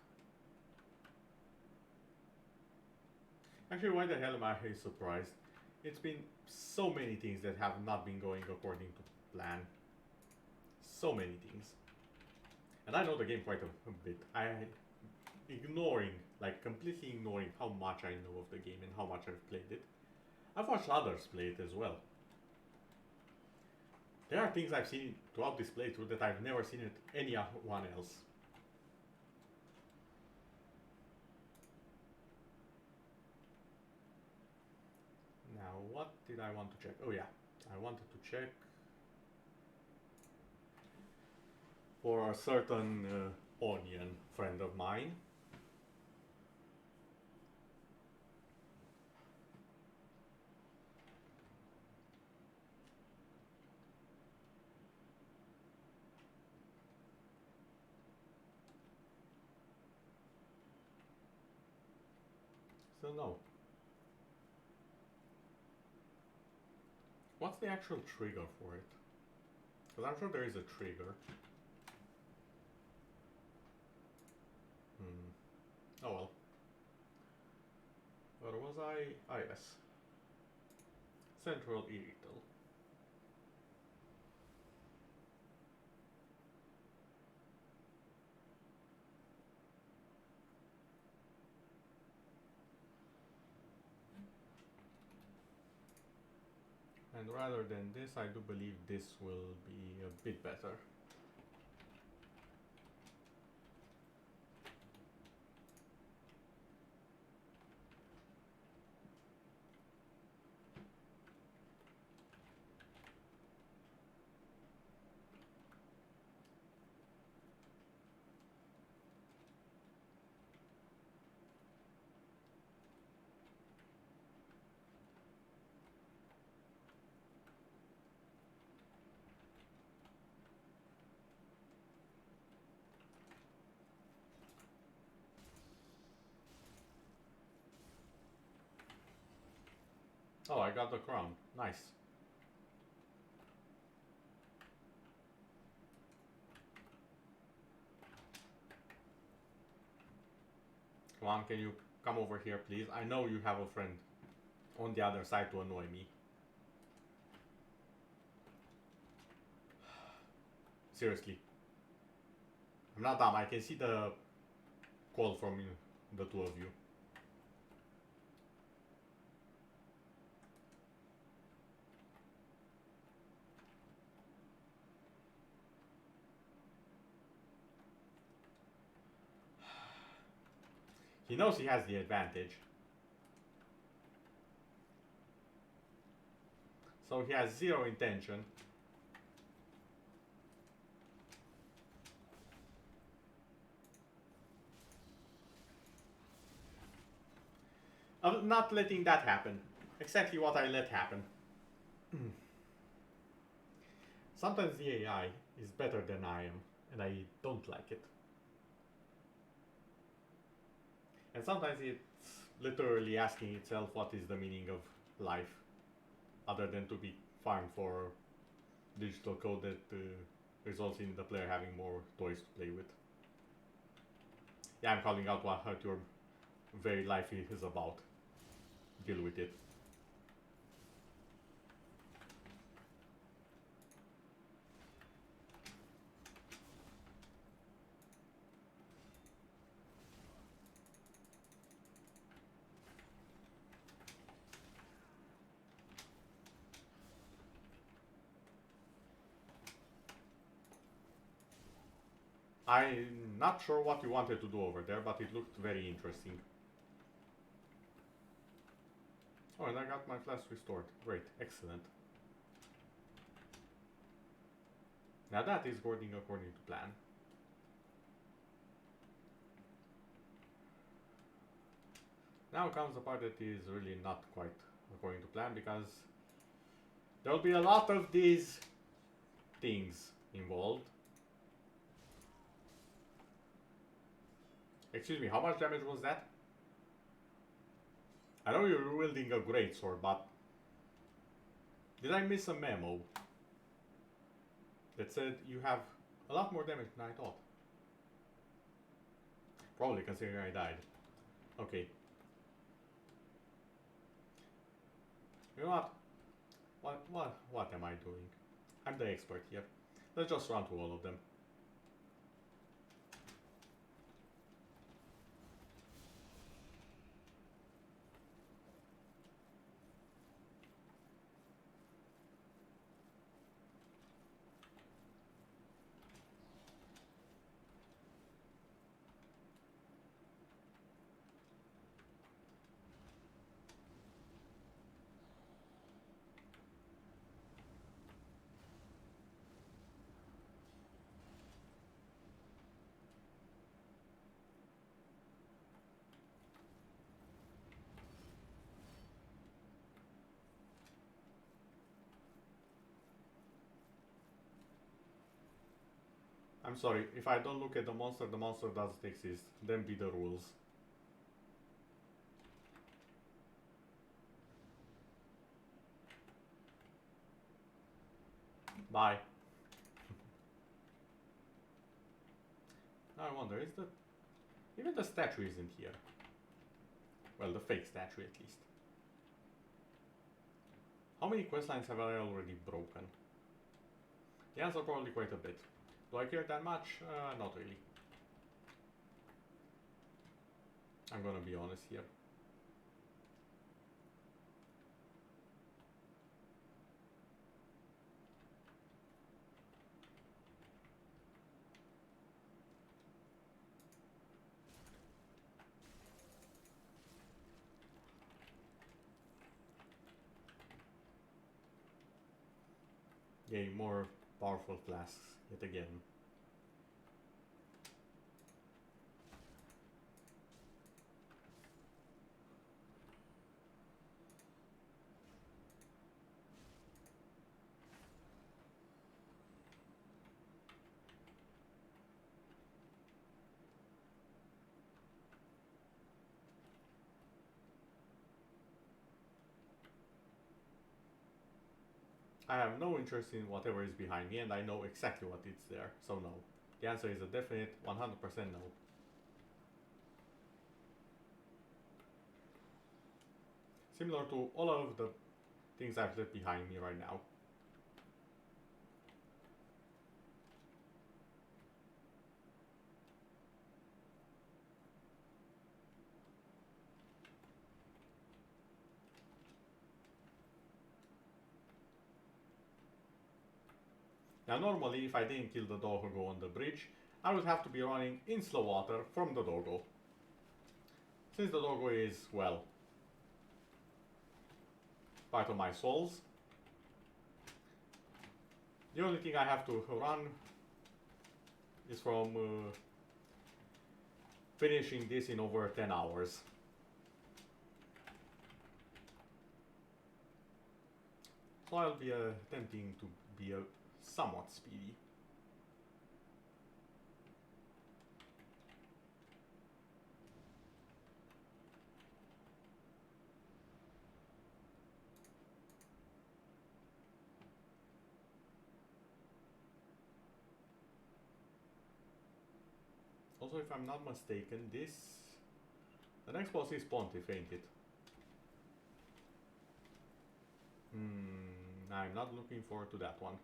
A: Actually, why the hell am I surprised? It's been so many things that have not been going according to plan. So many things. And I know the game quite a bit. Completely ignoring how much I know of the game and how much I've played it. I've watched others play it as well. There are things I've seen throughout this playthrough that I've never seen it anyone else. Now, what did I want to check? Oh yeah, I wanted to check for a certain onion friend of mine. So no. What's the actual trigger for it? Because I'm sure there is a trigger. Oh well. Where was I? Ah yes. Central Irrital. And rather than this, I do believe this will be a bit better. Oh, I got the crown. Nice. Come on, can you come over here, please? I know you have a friend on the other side to annoy me. Seriously. I'm not dumb. I can see the call from you, the two of you. He knows he has the advantage. So he has zero intention of not letting that happen. exactly what I let happen. Sometimes the AI is better than I am, and I don't like it. And sometimes it's literally asking itself what is the meaning of life, other than to be farmed for digital code that results in the player having more toys to play with. Yeah, I'm calling out what your very life is about. Deal with it. I'm not sure what you wanted to do over there, but it looked very interesting. Oh, and I got my flask restored. Great, excellent. Now that is going according to plan. Now comes the part that is really not quite according to plan, because there will be a lot of these things involved. Excuse me, how much damage was that? I know you're wielding a greatsword, but did I miss a memo that said you have a lot more damage than I thought? Probably, considering I died. Okay. You know what? What am I doing? I'm the expert here. Let's just run through all of them. I'm sorry, if I don't look at the monster doesn't exist. Then be the rules. Bye. Now I wonder, is the... Even the statue isn't here. Well, the fake statue at least. How many questlines have I already broken? The answer probably quite a bit. Do I care that much? Not really. I'm gonna be honest here. Yay, more powerful flasks yet again. I have no interest in whatever is behind me, and I know exactly what is there, so no. The answer is a definite 100% no. Similar to all of the things I've left behind me right now. Now normally, if I didn't kill the doggo on the bridge, I would have to be running in slow water from the doggo. Since the doggo is, well, part of my souls, the only thing I have to run is from finishing this in over 10 hours. So I'll be attempting to be somewhat speedy. Also, if I'm not mistaken, the next boss is Pontiff, ain't it? I'm not looking forward to that one.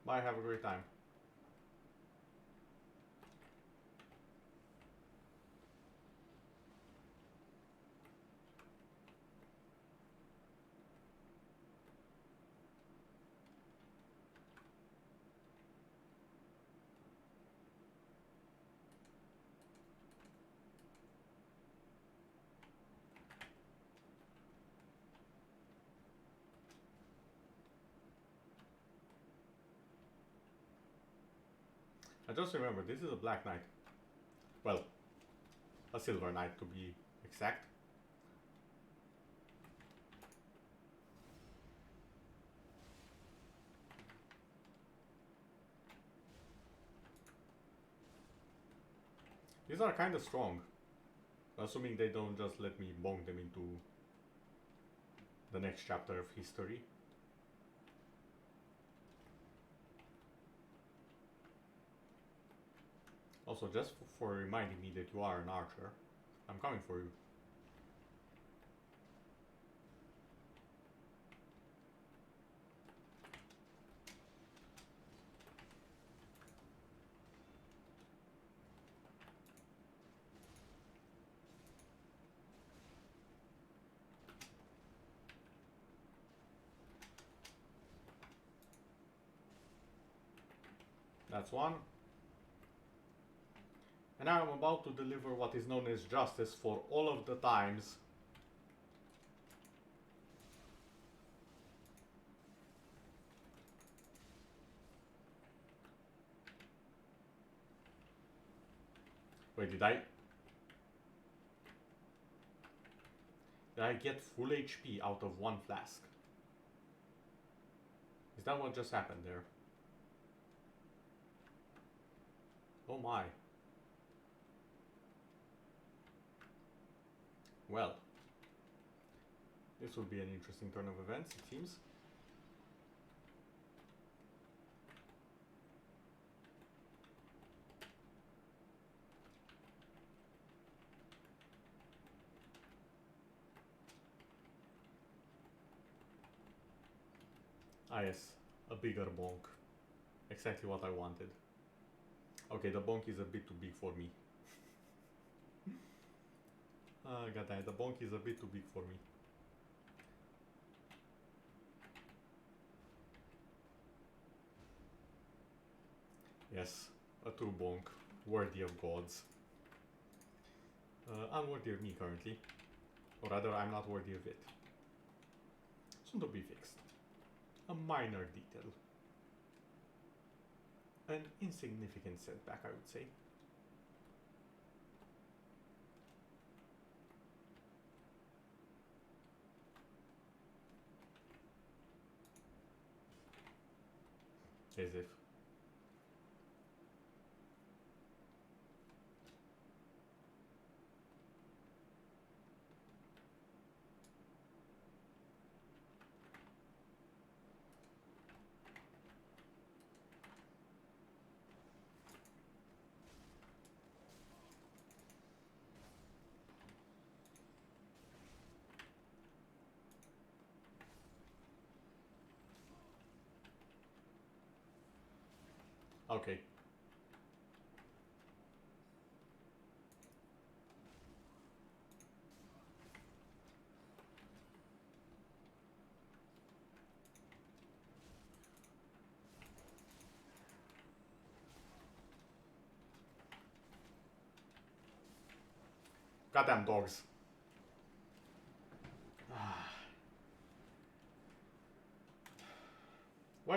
A: Bye, have a great time. I just remember, this is a Black Knight. Well, a Silver Knight to be exact. These are kind of strong. Assuming they don't just let me bonk them into the next chapter of history. Also, just for reminding me that you are an archer, I'm coming for you. That's one. And now I'm about to deliver what is known as justice for all of the times wait, did I get full HP out of one flask? Is that what just happened there? Oh my. Well, this will be an interesting turn of events, it seems. Ah yes, a bigger bonk. Exactly what I wanted. Okay, the bonk is a bit too big for me. Goddammit, the bonk is a bit too big for me. Yes, a true bonk, worthy of gods. Unworthy of me currently. Or rather, I'm not worthy of it. Soon to be fixed. A minor detail. An insignificant setback, I would say. As if. Okay. Goddamn dogs.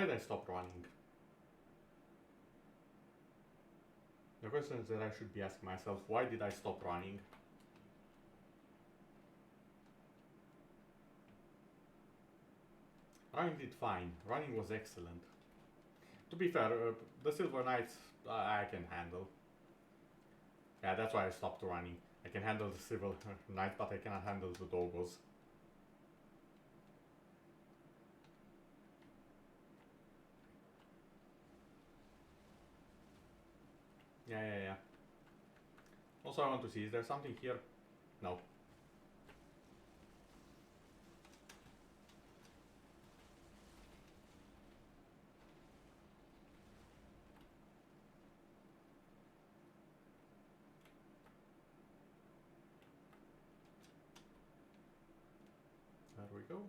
A: Why did I stop running? The questions that I should be asking myself, why did I stop running? Running did fine. Running was excellent. To be fair, the Silver Knights I can handle. Yeah, that's why I stopped running. I can handle the Silver Knight, but I cannot handle the Doggos. Yeah. Also, I want to see, is there something here? No. There we go.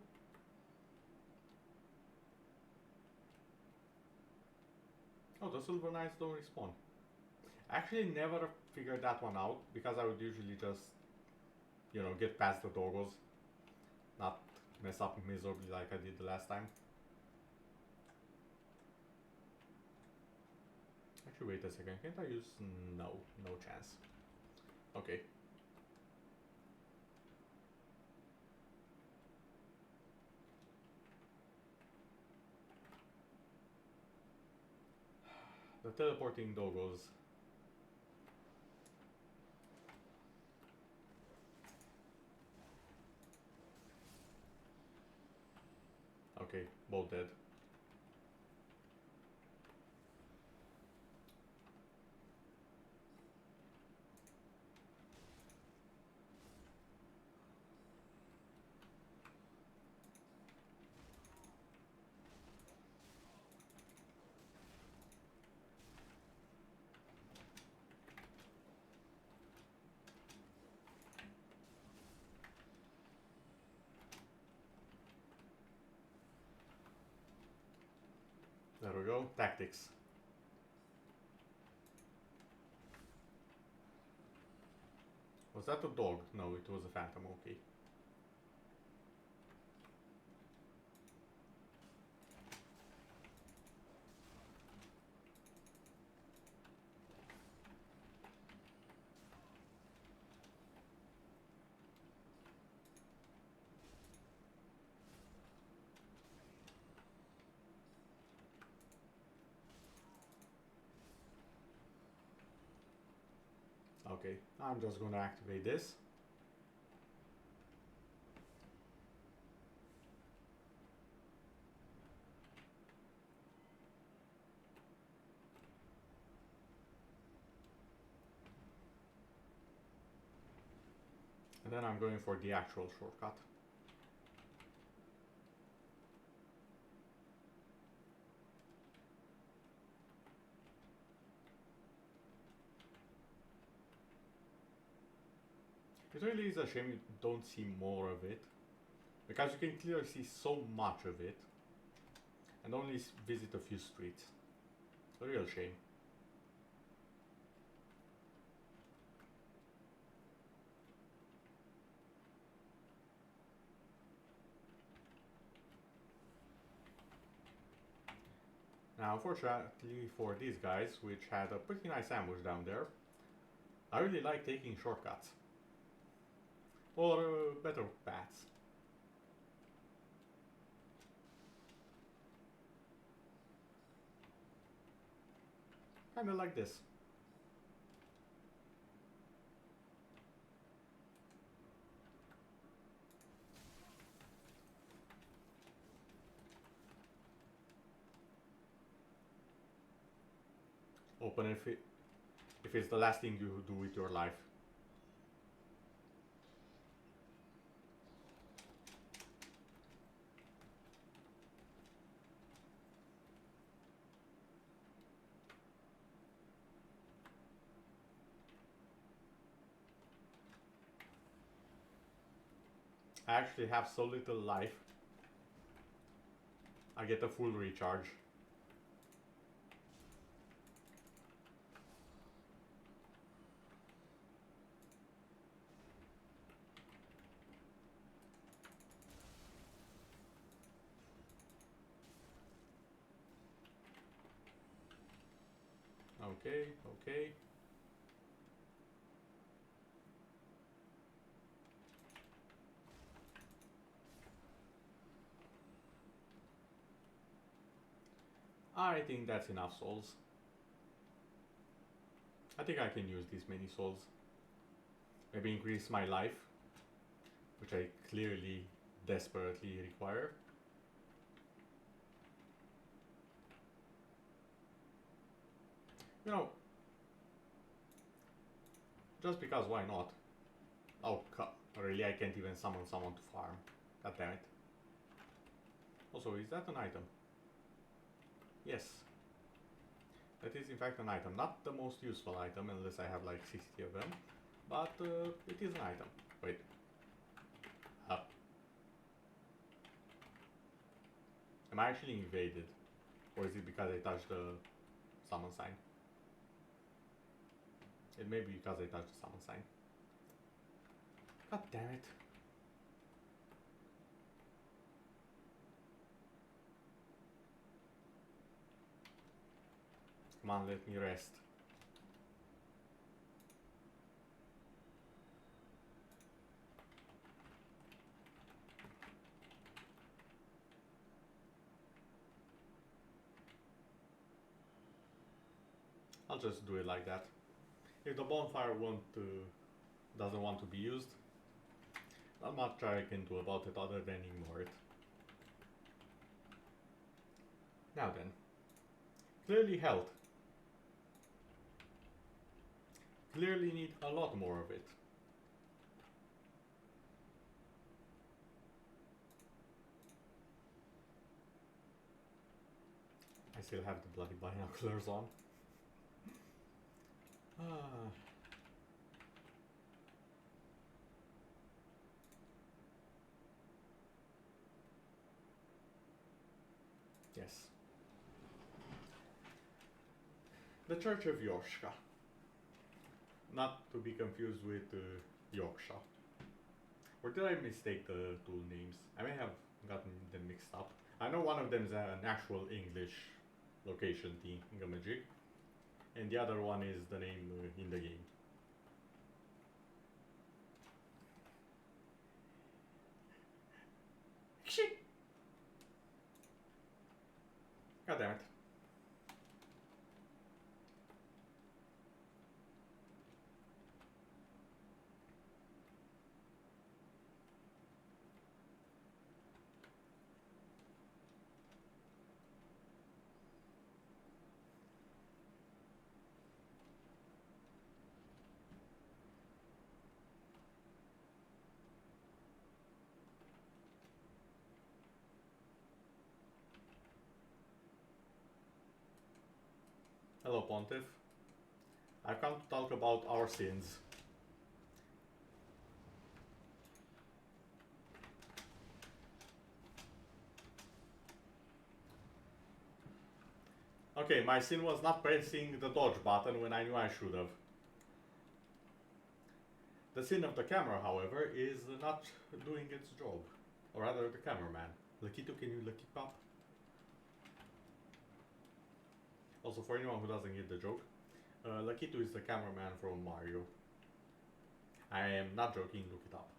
A: Oh, the Silver Knights don't respawn. Actually, never figured that one out because I would usually just, you know, get past the Doggos, not mess up miserably like I did the last time. Actually, wait a second. Can't I use? No chance. Okay. The teleporting Doggos. Okay, both dead. There we go. Tactics. Was that a dog? No, it was a phantom. Okay. Okay, I'm just gonna activate this. And then I'm going for the actual shortcut. It really is a shame you don't see more of it, because you can clearly see so much of it and only visit a few streets. A real shame. Now, unfortunately for these guys, which had a pretty nice ambush down there, I really like taking shortcuts. Or better paths. Kinda like this. Open if it's the last thing you do with your life. I actually have so little life. I get a full recharge. Okay, okay. I think that's enough souls. I think I can use these many souls. Maybe increase my life, which I clearly desperately require. You know, just because, why not? Oh, really, I can't even summon someone to farm. God damn it. Also, is that an item? Yes. That is in fact an item. Not the most useful item unless I have like 60 of them. But it is an item. Wait. Am I actually invaded? Or is it because I touched the summon sign? It may be because I touched the summon sign. God damn it. Come on, let me rest. I'll just do it like that. If the bonfire doesn't want to be used, not much I can do about it other than ignore it. Now then, clearly health. Clearly need a lot more of it. I still have the bloody binoculars on. Yes. The Church of Yorshka. Not to be confused with Yorkshire. Or did I mistake the two names? I may have gotten them mixed up. I know one of them is an actual English location thingamajig, and the other one is the name in the game. God damn it. Hello, Pontiff. I've come to talk about our sins. Okay, my sin was not pressing the dodge button when I knew I should have. The sin of the camera, however, is not doing its job. Or rather, the cameraman. Lakito, can you look it up? Also, for anyone who doesn't get the joke, Lakito is the cameraman from Mario. I am not joking, look it up.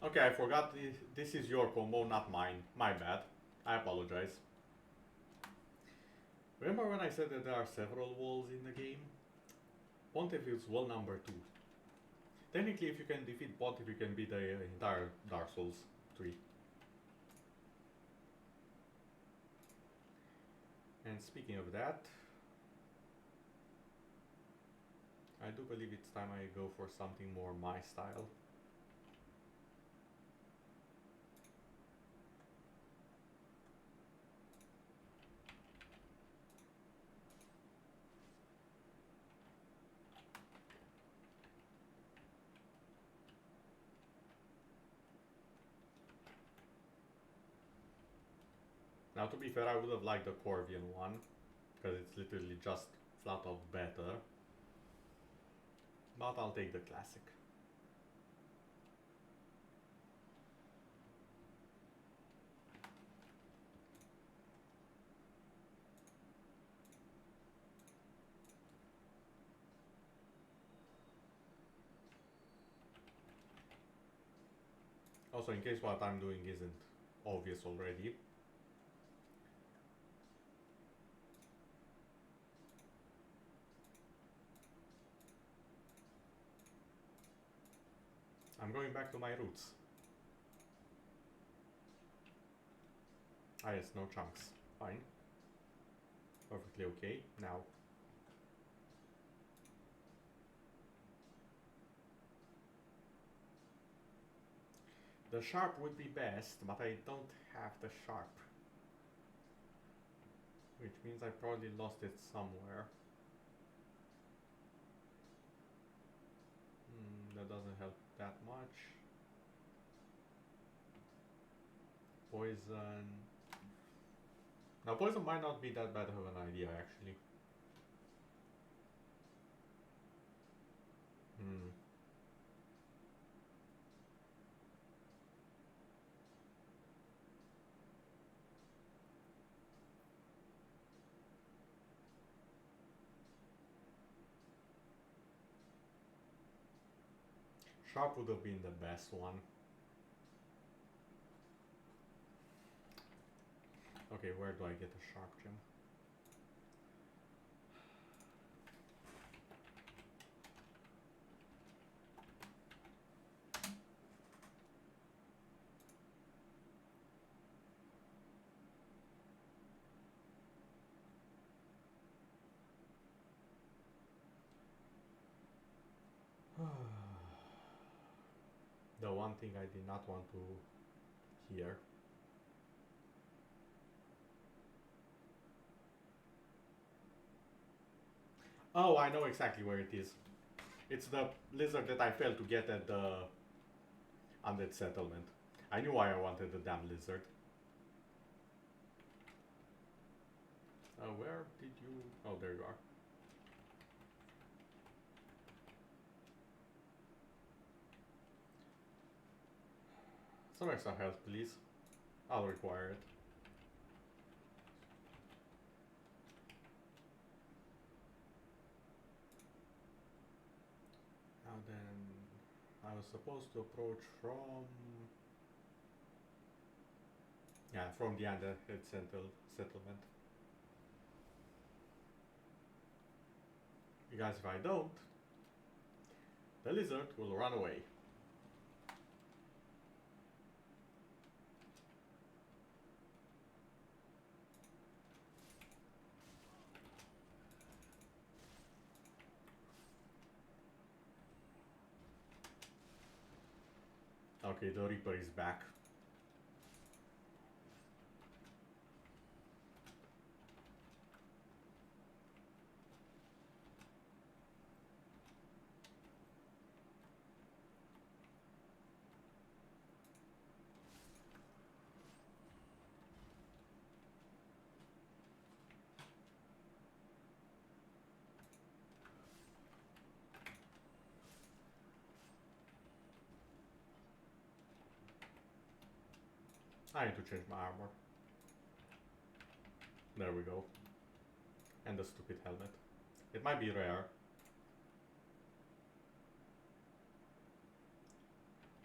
A: Okay, I forgot this is your combo, not mine. My bad. I apologize. Remember when I said that there are several walls in the game? Pontiff is wall number 2. Technically, if you can defeat Pontiff, you can beat the entire Dark Souls 3. And speaking of that, I do believe it's time I go for something more my style. Now, to be fair, I would have liked the Corvian one, because it's literally just flat out better. But I'll take the classic. Also, in case what I'm doing isn't obvious already, I'm going back to my roots. Ah yes, no chunks. Fine. Perfectly okay. Now. The sharp would be best, but I don't have the sharp. Which means I probably lost it somewhere. That doesn't help that much. Poison. Now poison might not be that bad of an idea actually. Sharp would have been the best one. Okay, where do I get a sharp gem? The one thing I did not want to hear. Oh, I know exactly where it is. It's the lizard that I failed to get at the undead settlement. I knew why I wanted the damn lizard. Where did you... Oh, there you are. Some extra health, please. I'll require it. Now then, I was supposed to approach from... Yeah, from the undead settlement. Because if I don't, the lizard will run away. Okay, the Reaper is back. I need to change my armor. There we go. And the stupid helmet. It might be rare.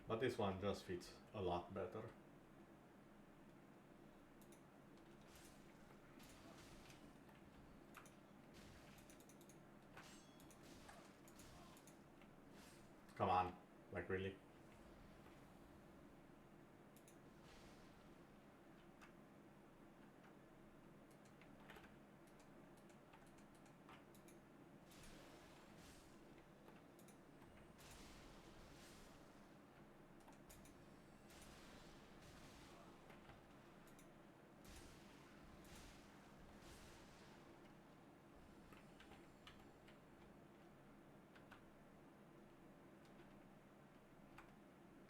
A: But this one just fits a lot better. Come on, like really?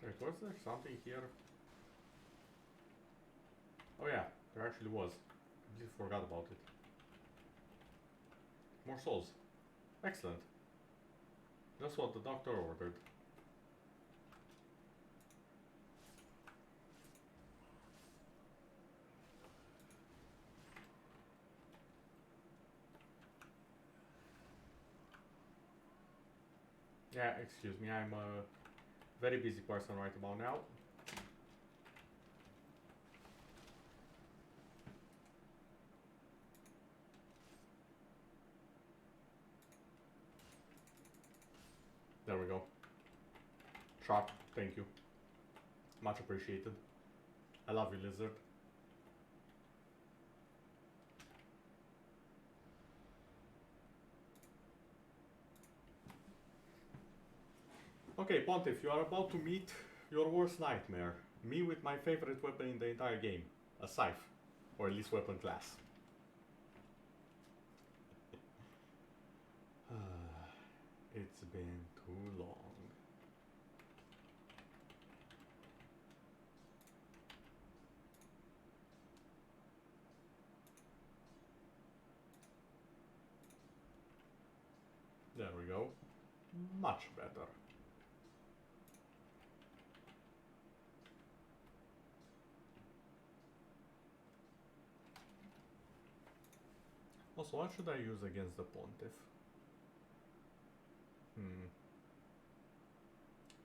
A: Wait, was there something here? Oh yeah, There actually was. Completely forgot about it. More souls. Excellent. That's what the doctor ordered. Yeah, excuse me, I'm a very busy person right about now. There we go. Sharp, thank you. Much appreciated. I love you, lizard. Okay, Pontiff, you are about to meet your worst nightmare. Me with my favorite weapon in the entire game. A scythe. Or at least weapon class. It's been too long. There we go. Much better. Also, what should I use against the Pontiff?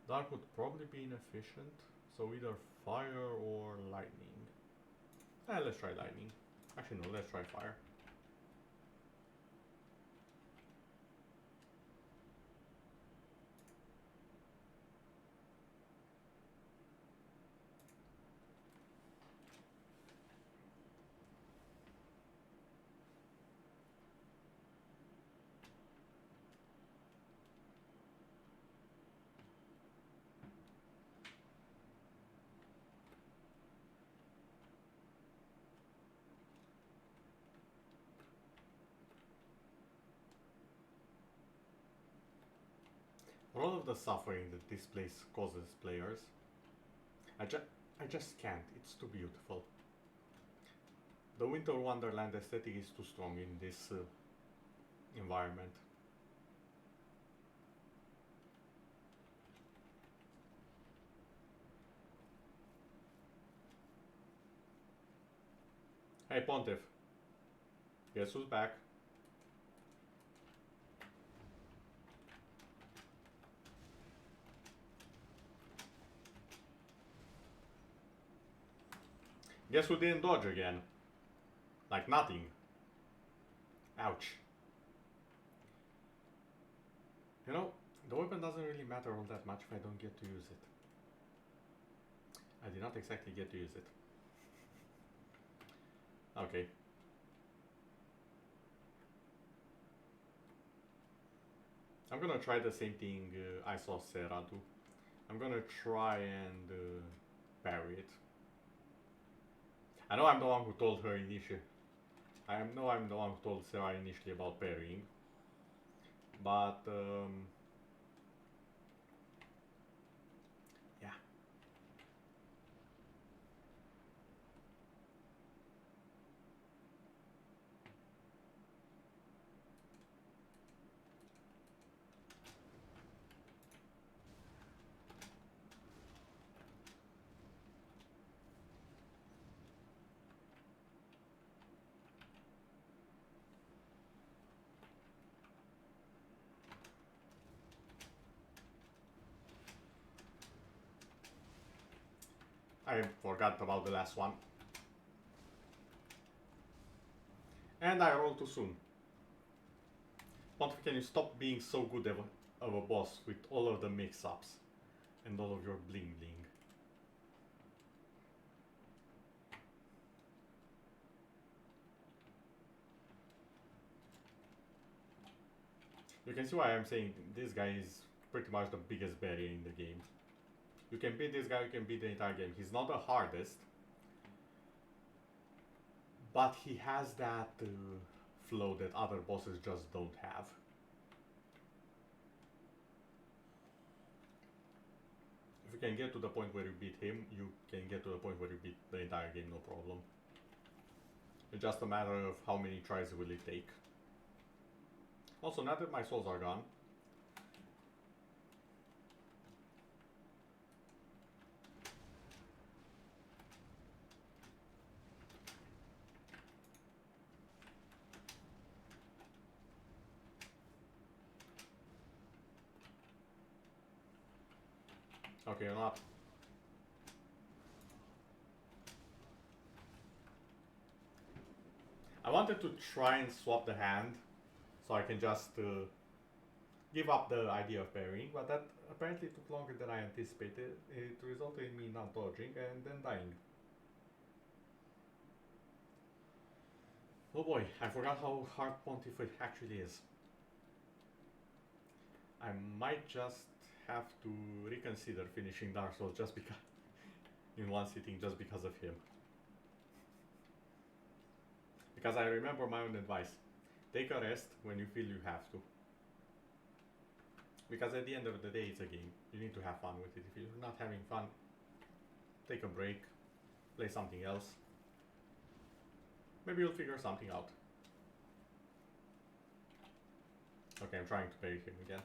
A: Dark would probably be inefficient, so either fire or lightning. Let's try lightning. Actually no, let's try fire. For all of the suffering that this place causes players, I just can't. It's too beautiful. The Winter Wonderland aesthetic is too strong in this environment. Hey Pontiff, guess who's back? Guess who didn't dodge again? Like nothing. Ouch. You know, the weapon doesn't really matter all that much if I don't get to use it. I did not exactly get to use it. Okay. I'm gonna try the same thing I saw Sarah do. I'm gonna try and parry it. I know I'm the one who told her initially. I'm the one who told Sarah initially about parrying. But yeah. I forgot about the last one. And I rolled too soon. Pontiff, can you stop being so good of a boss with all of the mix-ups and all of your bling bling? You can see why I'm saying this guy is pretty much the biggest barrier in the game. You can beat this guy, you can beat the entire game. He's not the hardest, but he has that flow that other bosses just don't have. If you can get to the point where you beat him, you can get to the point where you beat the entire game, no problem. It's just a matter of how many tries will it take. Also, now that my souls are gone, okay, you're not. I wanted to try and swap the hand so I can just give up the idea of parrying, but that apparently took longer than I anticipated. It resulted in me not dodging and then dying. Oh boy, I forgot how hard Pontiff actually is. I might just have to reconsider finishing Dark Souls just because in one sitting just because of him. Because I remember my own advice. Take a rest when you feel you have to. Because at the end of the day, it's a game. You need to have fun with it. If you're not having fun, take a break, play something else. Maybe you'll figure something out. Okay, I'm trying to parry him again.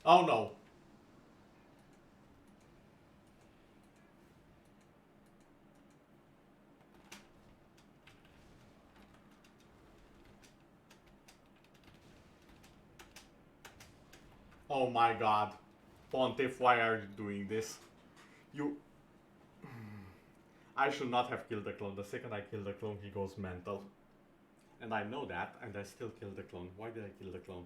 A: Oh no. Oh my god. Pontiff, why are you doing this? You... I should not have killed the clone. The second I kill the clone, he goes mental. And I know that, and I still killed the clone. Why did I kill the clone?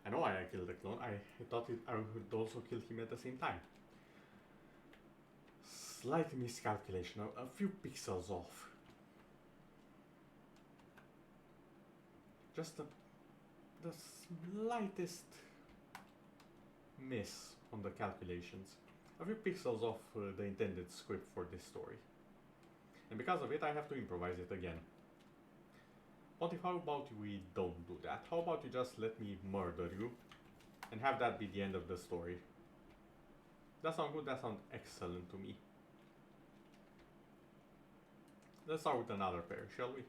A: I know why I killed the clone. I thought I would also kill him at the same time. Slight miscalculation, a few pixels off. Just the slightest miss on the calculations. A few pixels off the intended script for this story. And because of it, I have to improvise it again. But how about we don't do that? How about you just let me murder you and have that be the end of the story? That sounds good, that sounds excellent to me. Let's start with another pair, shall we?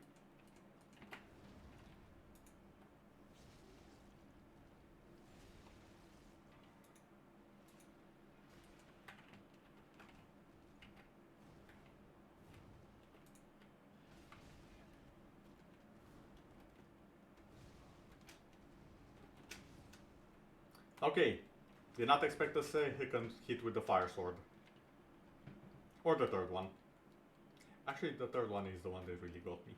A: Okay, did not expect a second hit with the fire sword. Or the third one. Actually, the third one is the one that really got me.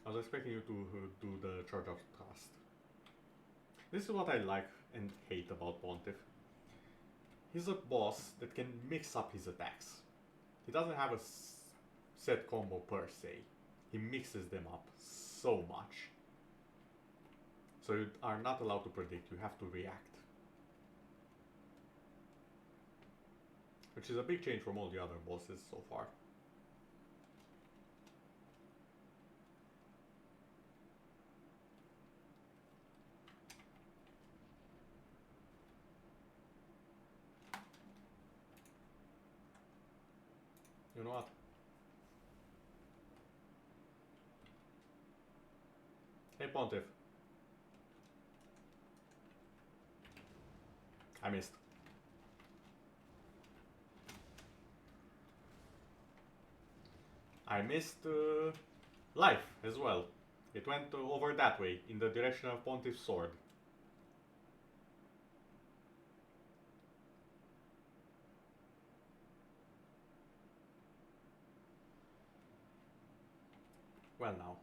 A: I was expecting you to do the Charge of Trust. This is what I like and hate about Pontiff. He's a boss that can mix up his attacks. He doesn't have a set combo per se. He mixes them up so much. So you are not allowed to predict, you have to react. Which is a big change from all the other bosses so far. You know what? Hey Pontiff. I missed. I missed life as well. It went over that way, in the direction of Pontiff's sword. Well now.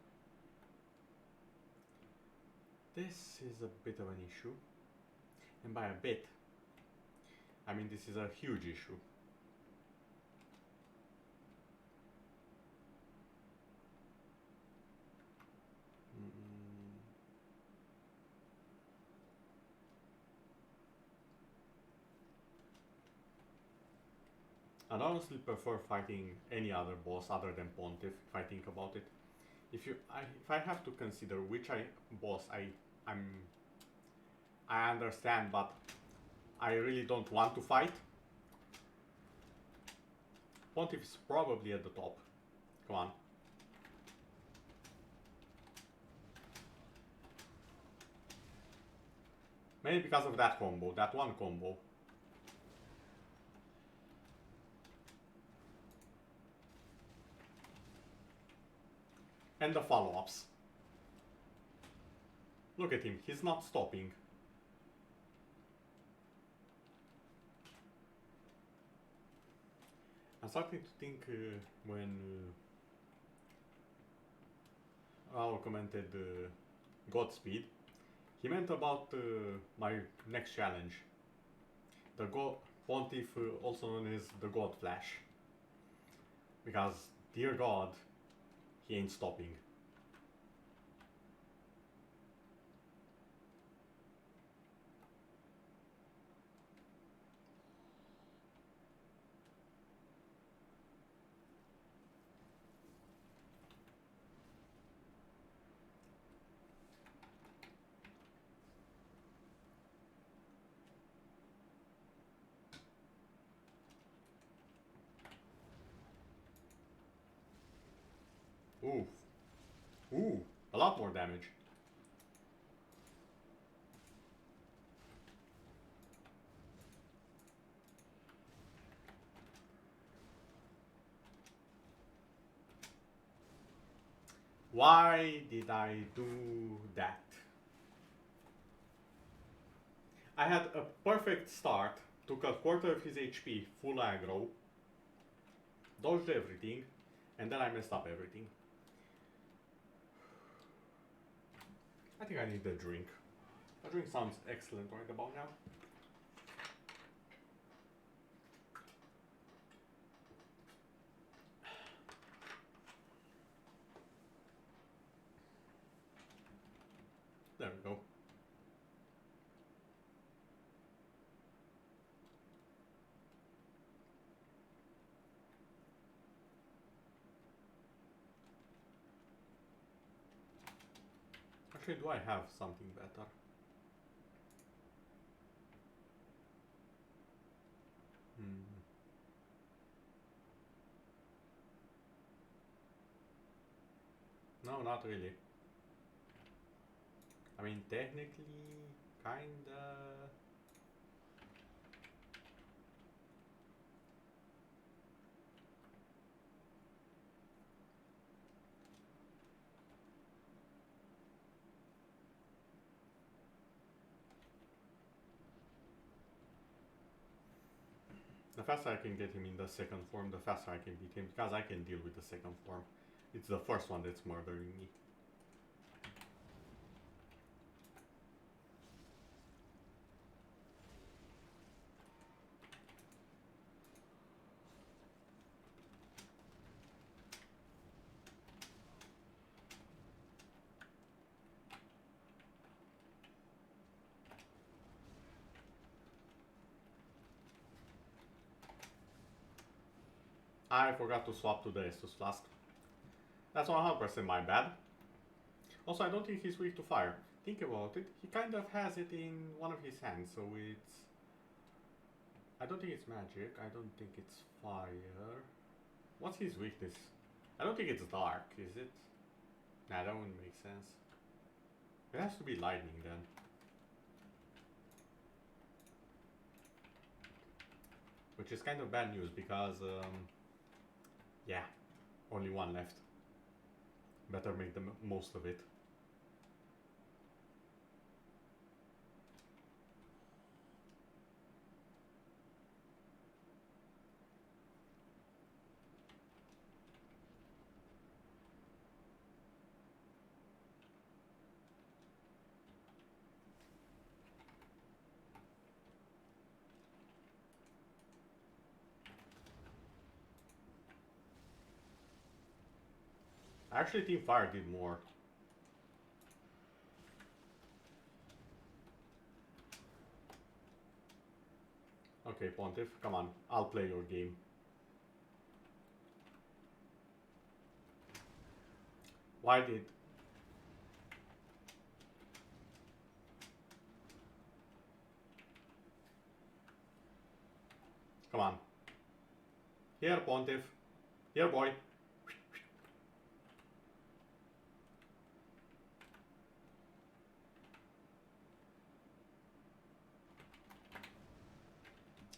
A: This is a bit of an issue. And by a bit, I mean this is a huge issue. I'd honestly prefer fighting any other boss other than Pontiff, if I think about it. If I have to consider which boss I understand, but I really don't want to fight, Pontiff is probably at the top. Come on. Maybe because of that combo, that one combo. And the follow-ups. Look at him, he's not stopping. I'm starting to think when Raul commented Godspeed, he meant about my next challenge. The Pontiff, also known as the God Flash. Because, dear God, he ain't stopping. Ooh. Ooh, a lot more damage. Why did I do that? I had a perfect start, took a quarter of his HP, full aggro, dodged everything, and then I messed up everything. I think I need a drink. A drink sounds excellent right about now. There we go. Actually, do I have something better? No, not really. I mean, technically, kinda. The faster I can get him in the second form, the faster I can beat him, because I can deal with the second form. It's the first one that's murdering me. I forgot to swap to the Estus Flask. That's 100% my bad. Also, I don't think he's weak to fire. Think about it, he kind of has it in one of his hands, so it's... I don't think it's magic, I don't think it's fire. What's his weakness? I don't think it's dark, is it? Nah, that wouldn't make sense. It has to be lightning then. Which is kind of bad news because, yeah, only one left. Better make the most of it. Actually, Team Fire did more. Okay, Pontiff, come on. I'll play your game. Why did... Come on. Here, Pontiff. Here, boy.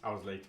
A: I was late.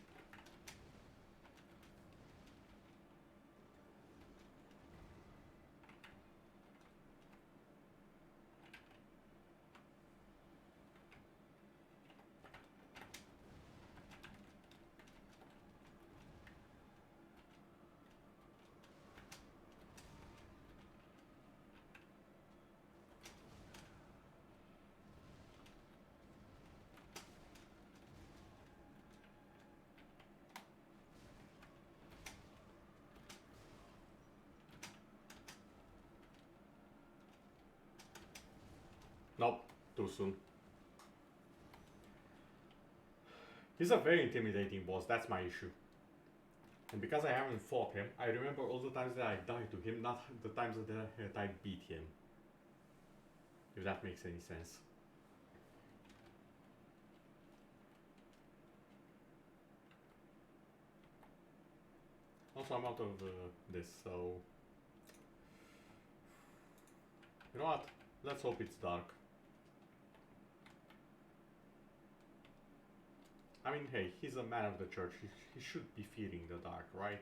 A: Nope, too soon. He's a very intimidating boss, that's my issue. And because I haven't fought him, I remember all the times that I died to him, not the times that I beat him. If that makes any sense. Also, I'm out of this, so... You know what? Let's hope it's dark. I mean, hey, he's a man of the church. He should be fearing the dark, right?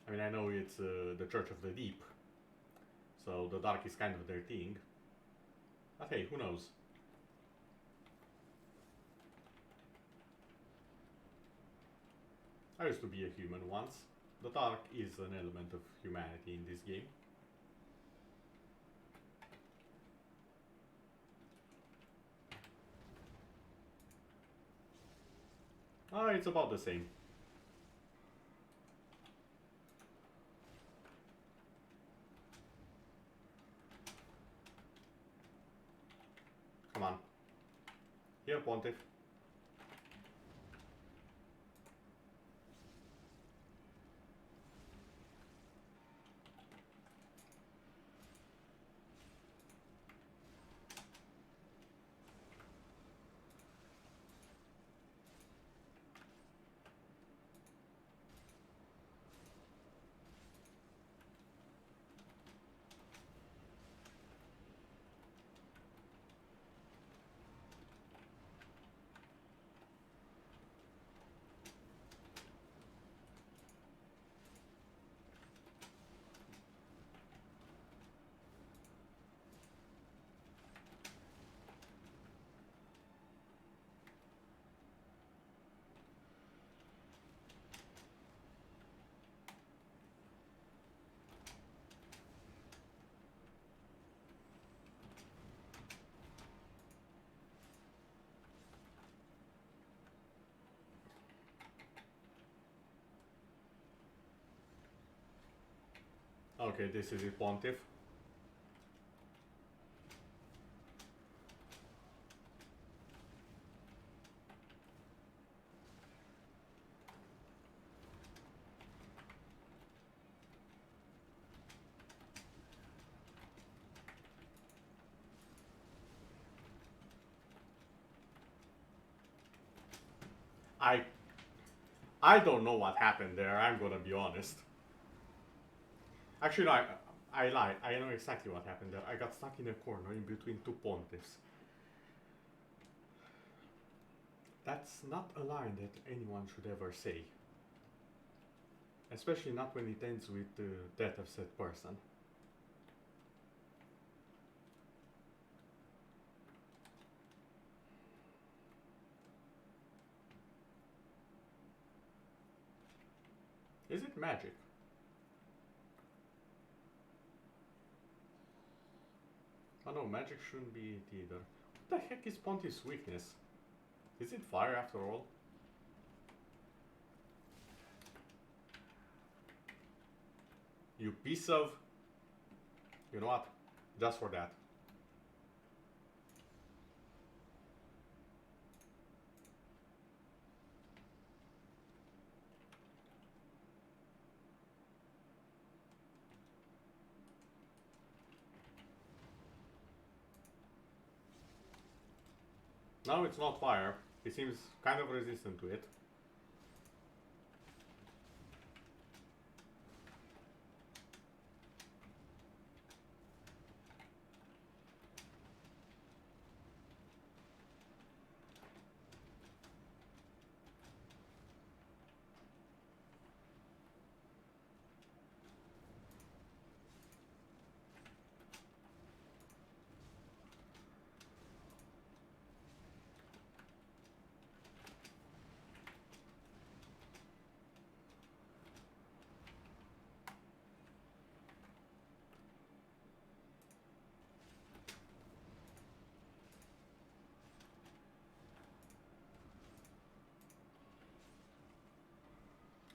A: I mean, I know it's the Church of the Deep, so the dark is kind of their thing. But hey, who knows? I used to be a human once. The dark is an element of humanity in this game. It's about the same. Come on. Here, Pontiff. Okay, this is it, Pontiff. I don't know what happened there, I'm gonna be honest. Actually, no, I lied. I know exactly what happened there. I got stuck in a corner in between two pontiffs. That's not a line that anyone should ever say. Especially not when it ends with the death of said person. Is it magic? Oh no, magic shouldn't be it either. What the heck is Pontiff's weakness? Is it fire after all? You piece of... You know what? Just for that. No, it's not fire. He seems kind of resistant to it.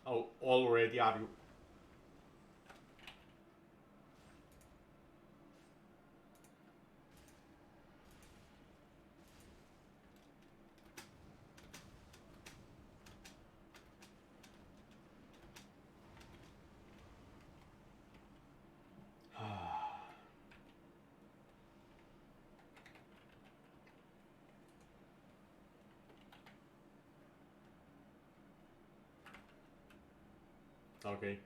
A: Oh, already are you... Okay.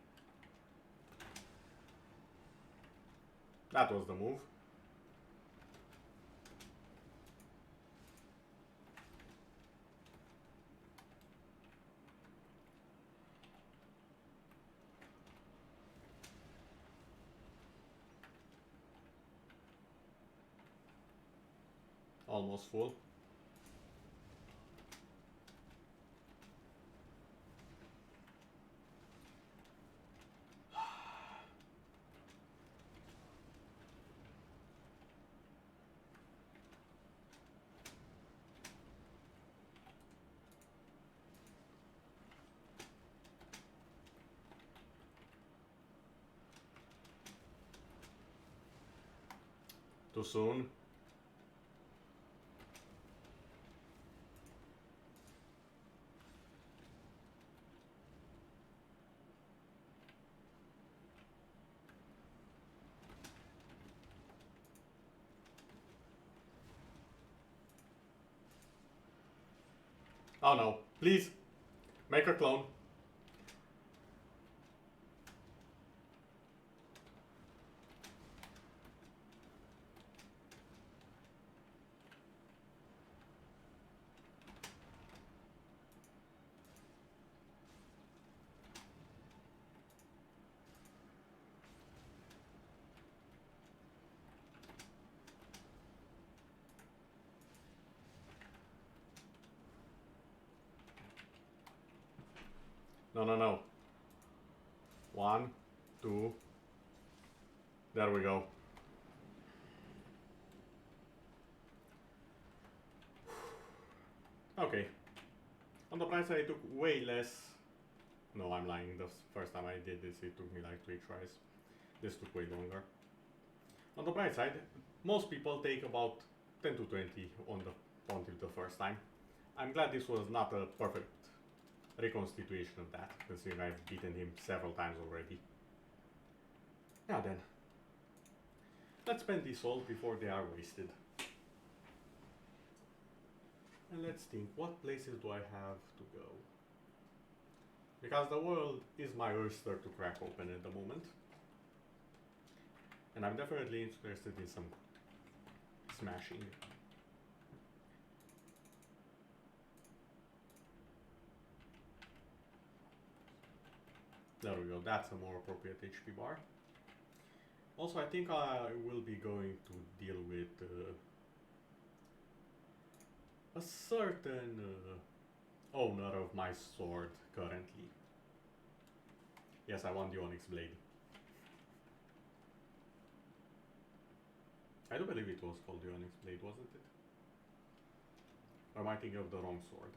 A: That was the move. Almost full. Too soon. Oh no, please, make a clone. No, no, no. 1, 2. There we go. Okay. On the bright side, it took way less. No, I'm lying. The first time I did this, it took me like 3 tries. this took way longer. On the bright side, most people take about 10 to 20 on the until the first time. I'm glad this was not a perfect reconstitution of that, considering I've beaten him several times already. Now then, let's spend these souls before they are wasted. And let's think, what places do I have to go? Because the world is my oyster to crack open at the moment. And I'm definitely interested in some smashing. There we go, that's a more appropriate HP bar. Also, I think I will be going to deal with a certain owner of my sword currently. Yes, I want the Onyx Blade. I do believe it was called the Onyx Blade, wasn't it? Or am I thinking of the wrong sword?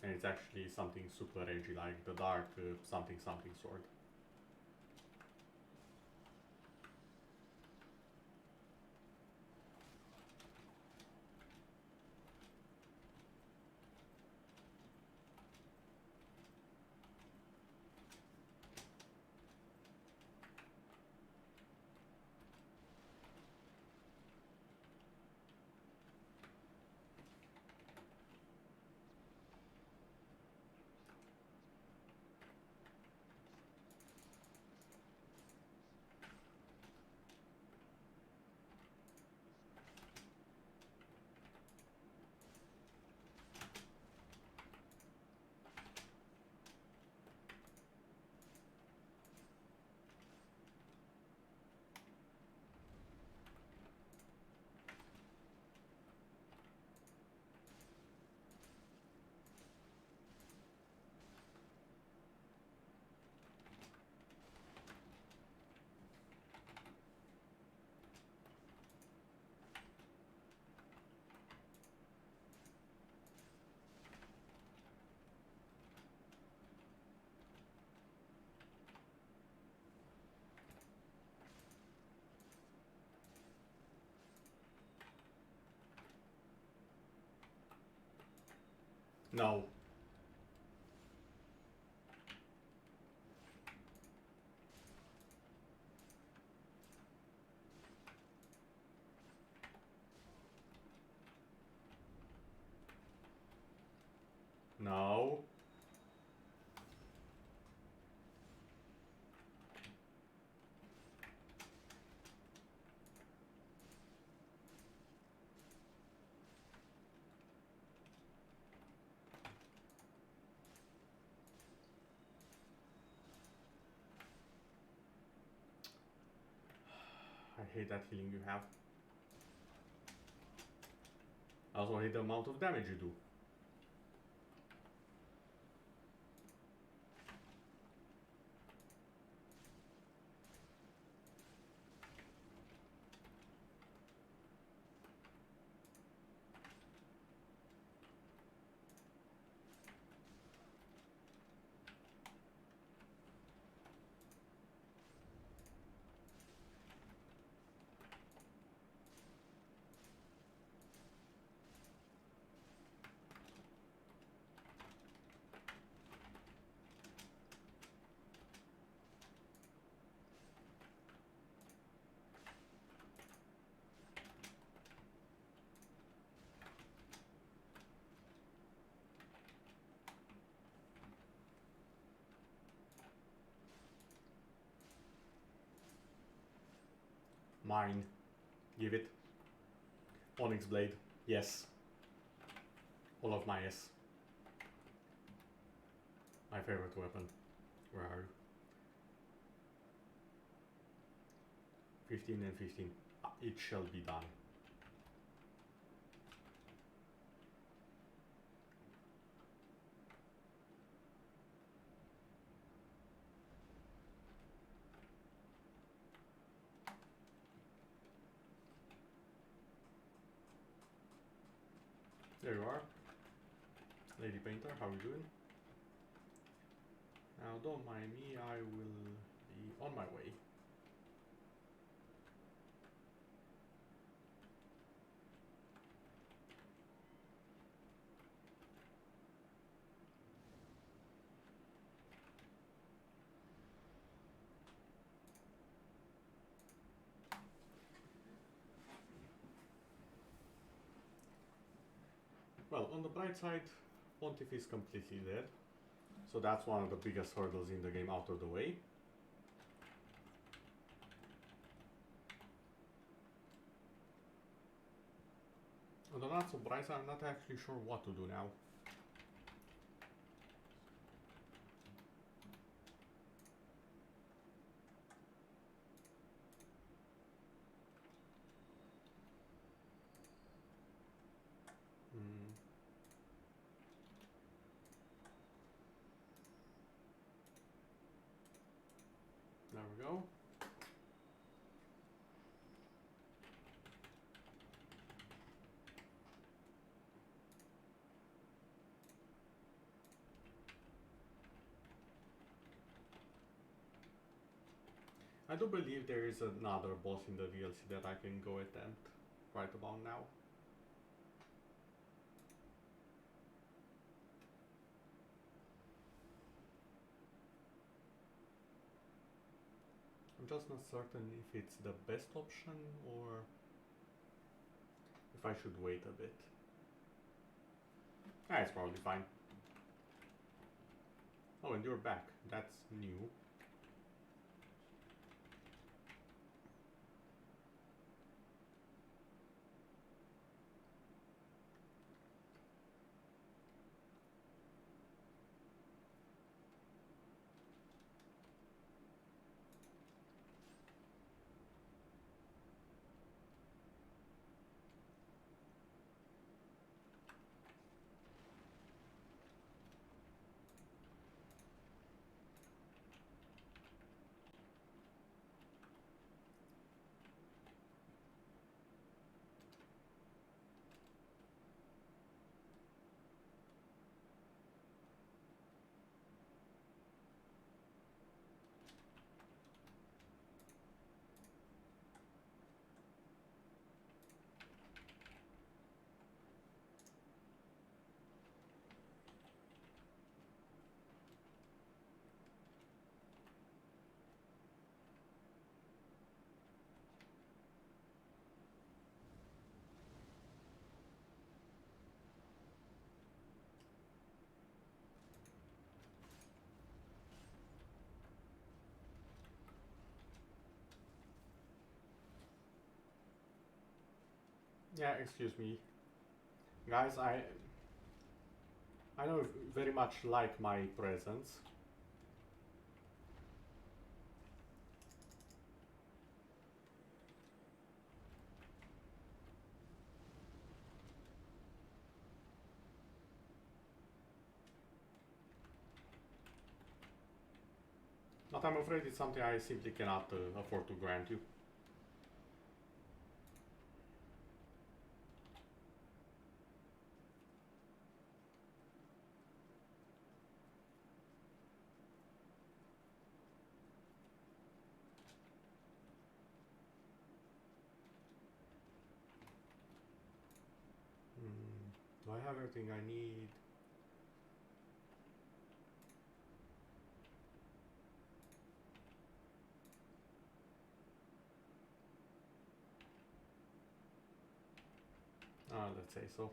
A: And it's actually something super edgy, like the dark something something sword. No. No. I hate that healing you have. I also hate the amount of damage you do. Mine. Give it. Onyx Blade. Yes. All of my yes. My favorite weapon. Where are you? 15 and 15. It shall be done. There you are. Lady Painter, how are you doing? Now, don't mind me, I will be on my way. Well, on the bright side, Pontiff is completely dead. So that's one of the biggest hurdles in the game out of the way. On the not so bright side, I'm not actually sure what to do now. There we go. I do believe there is another boss in the DLC that I can go attempt right about now. I'm just not certain if it's the best option or if I should wait a bit. Ah, it's probably fine. Oh, and you're back. That's new. Yeah, excuse me. Guys, I know you very much like my presence. But I'm afraid it's something I simply cannot afford to grant you. Do I have everything I need? Let's say so.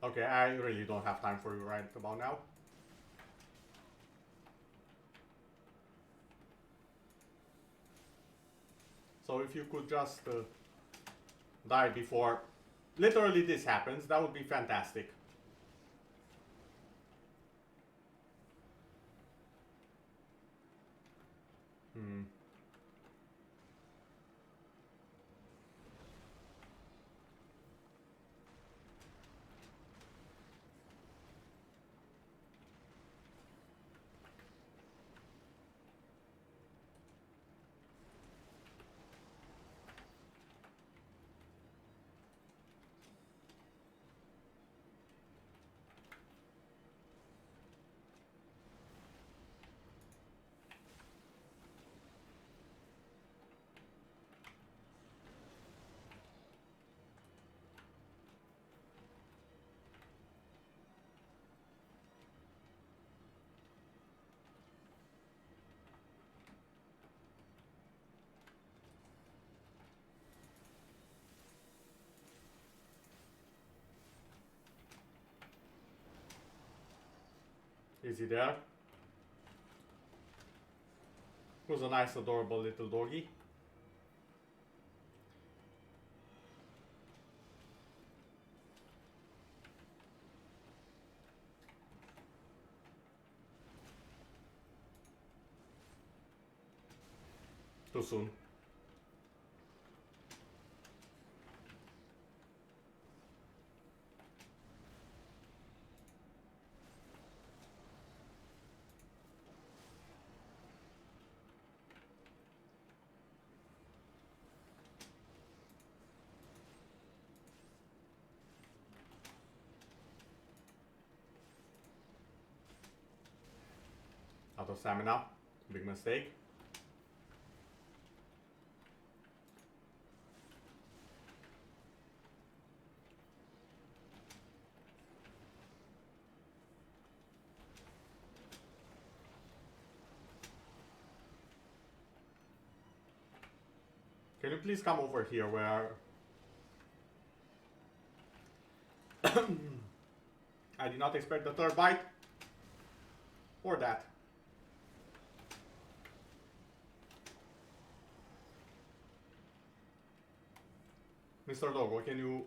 A: Okay, I really don't have time for you right about now. So if you could just die before literally this happens, that would be fantastic. Hmm. Is he there? Who's a nice, adorable little doggy? Too soon. Out of stamina. Big mistake. Can you please come over here where... I did not expect the third bite. Or that. Mr. Doggo, can you...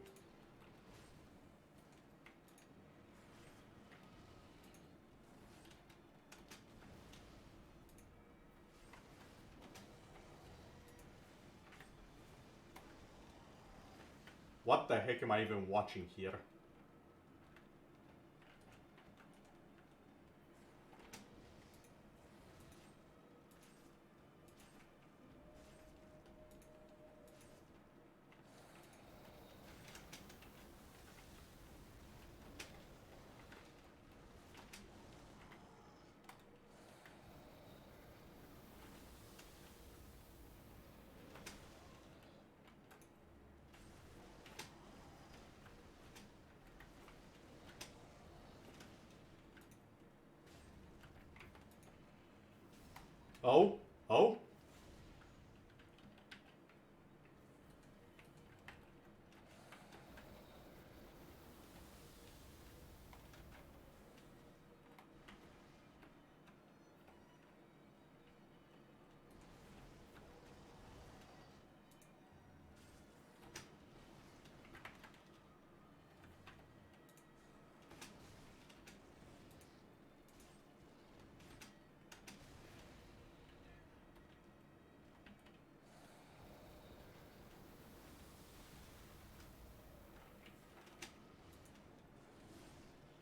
A: What the heck am I even watching here? Oh? Oh?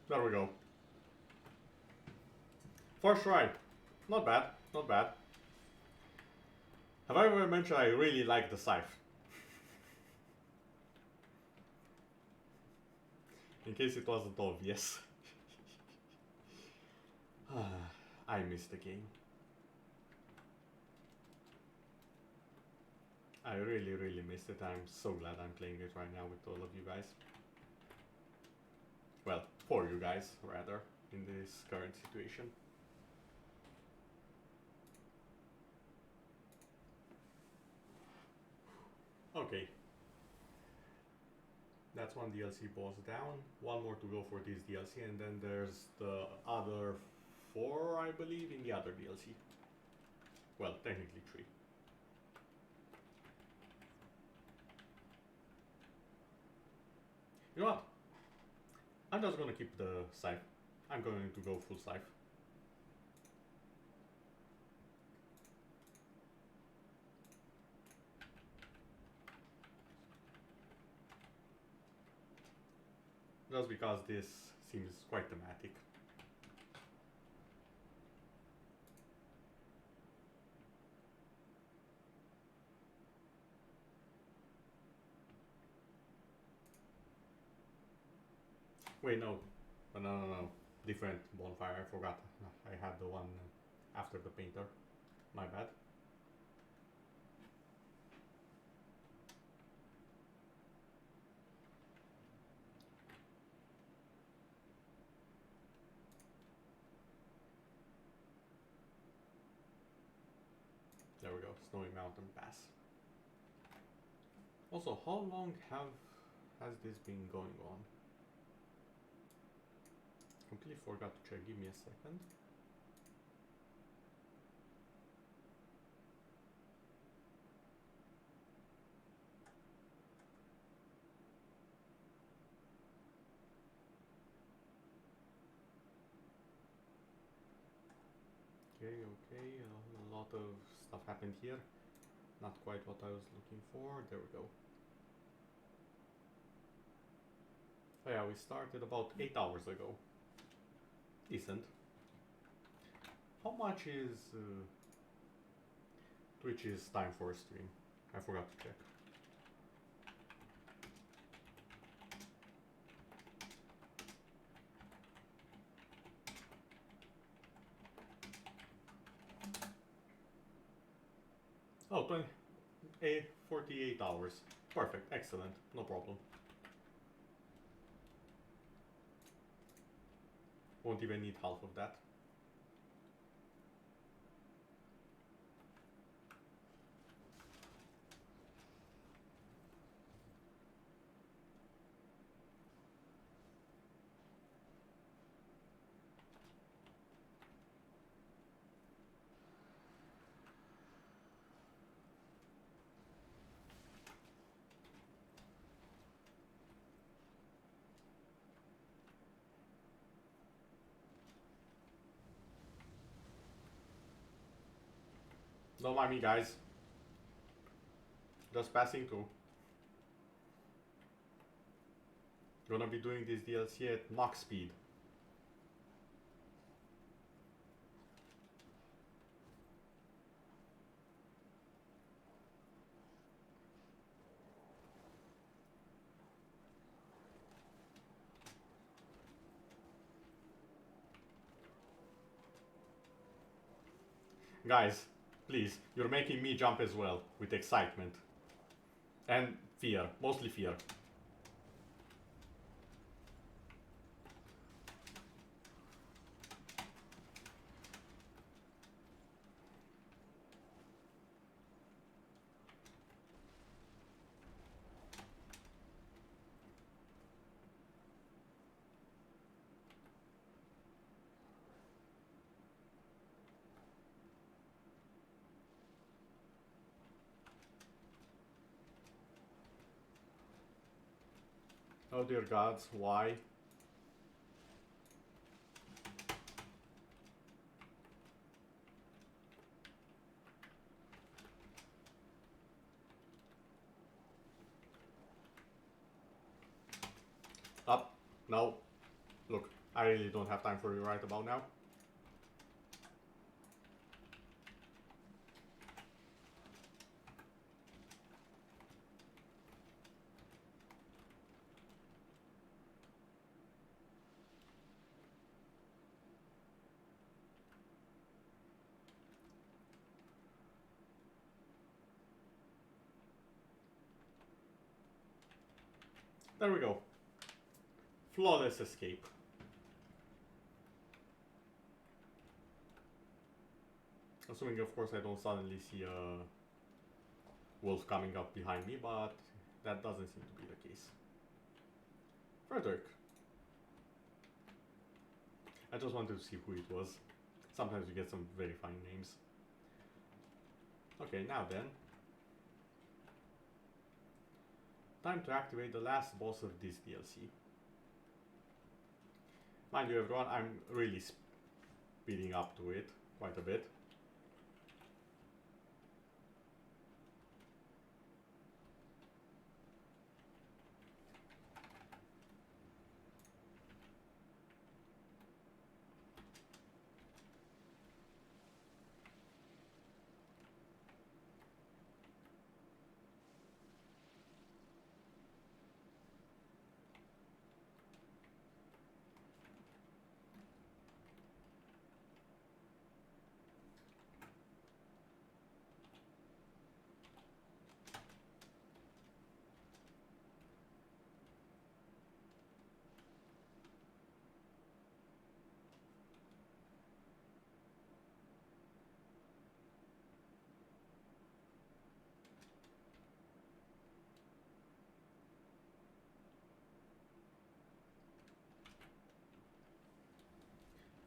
A: There we go. First try. Not bad, not bad. Have I ever mentioned I really like the scythe? In case it wasn't obvious. I missed the game. I really, really missed it. I'm so glad I'm playing it right now with all of you guys. Well, for you guys, rather, in this current situation. Okay. That's one DLC boss down. One more to go for this DLC, and then there's the other 4, I believe, in the other DLC. Well, technically 3. You know what? I'm just gonna keep the scythe. I'm going to go full scythe. Just because this seems quite thematic. Wait, no. No. Different bonfire, I forgot. I had the one after the painter. My bad. There we go, Snowy Mountain Pass. Also, how long has this been going on? Completely forgot to check, give me a second. Okay, a lot of stuff happened here. Not quite what I was looking for. There we go. Oh yeah, we started about 8 hours ago. Decent. How much is Twitch's time for a stream? I forgot to check. Oh, 48 hours. Perfect, excellent, no problem. Won't even need half of that. Don't mind me, guys. Just passing through. Gonna be doing this DLC at max speed. Guys, please, you're making me jump as well with excitement. And fear, mostly fear. Oh dear gods, why? Up. No. Look, I really don't have time for you right about now. There we go. Flawless escape. Assuming, of course, I don't suddenly see a wolf coming up behind me, but that doesn't seem to be the case. Frederick. I just wanted to see who it was. Sometimes you get some very funny names. Okay, now then. Time to activate the last boss of this DLC. Mind you everyone, I'm really speeding up to it quite a bit.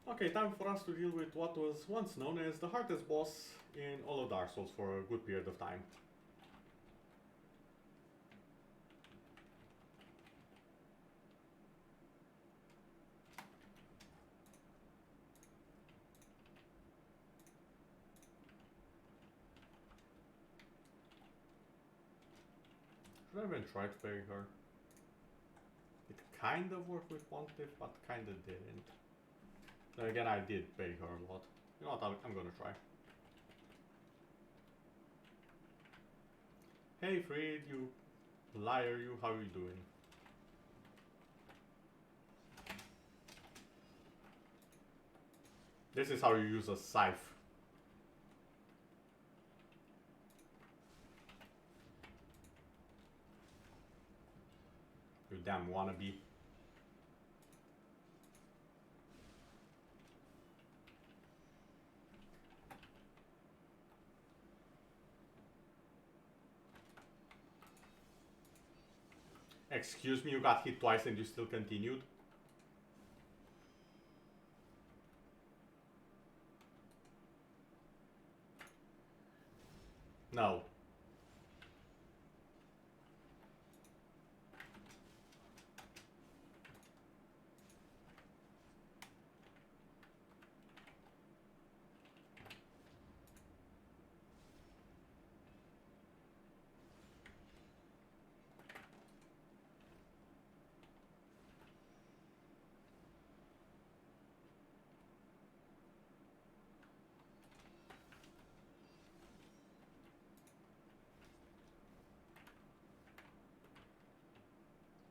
A: Okay, time for us to deal with what was once known as the hardest boss in all of Dark Souls for a good period of time. Should I even try to parry her? It kind of worked with Pontiff, but kind of didn't. Then again, I did parry her a lot. You know what, I'm gonna try. Hey Fried, you liar you, how are you doing? This is how you use a scythe. You damn wannabe. Excuse me, you got hit twice and you still continued? No.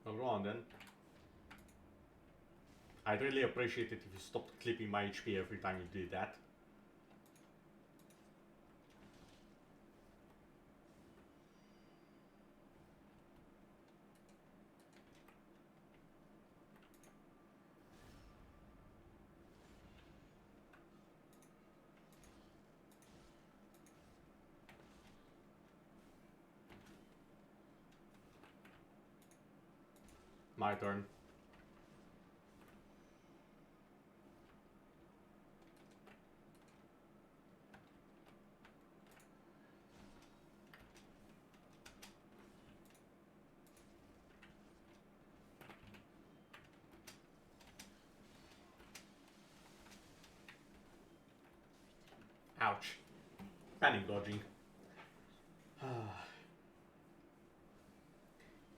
A: Well, go on then. I'd really appreciate it if you stopped clipping my HP every time you did that. My turn. Ouch. Panic dodging.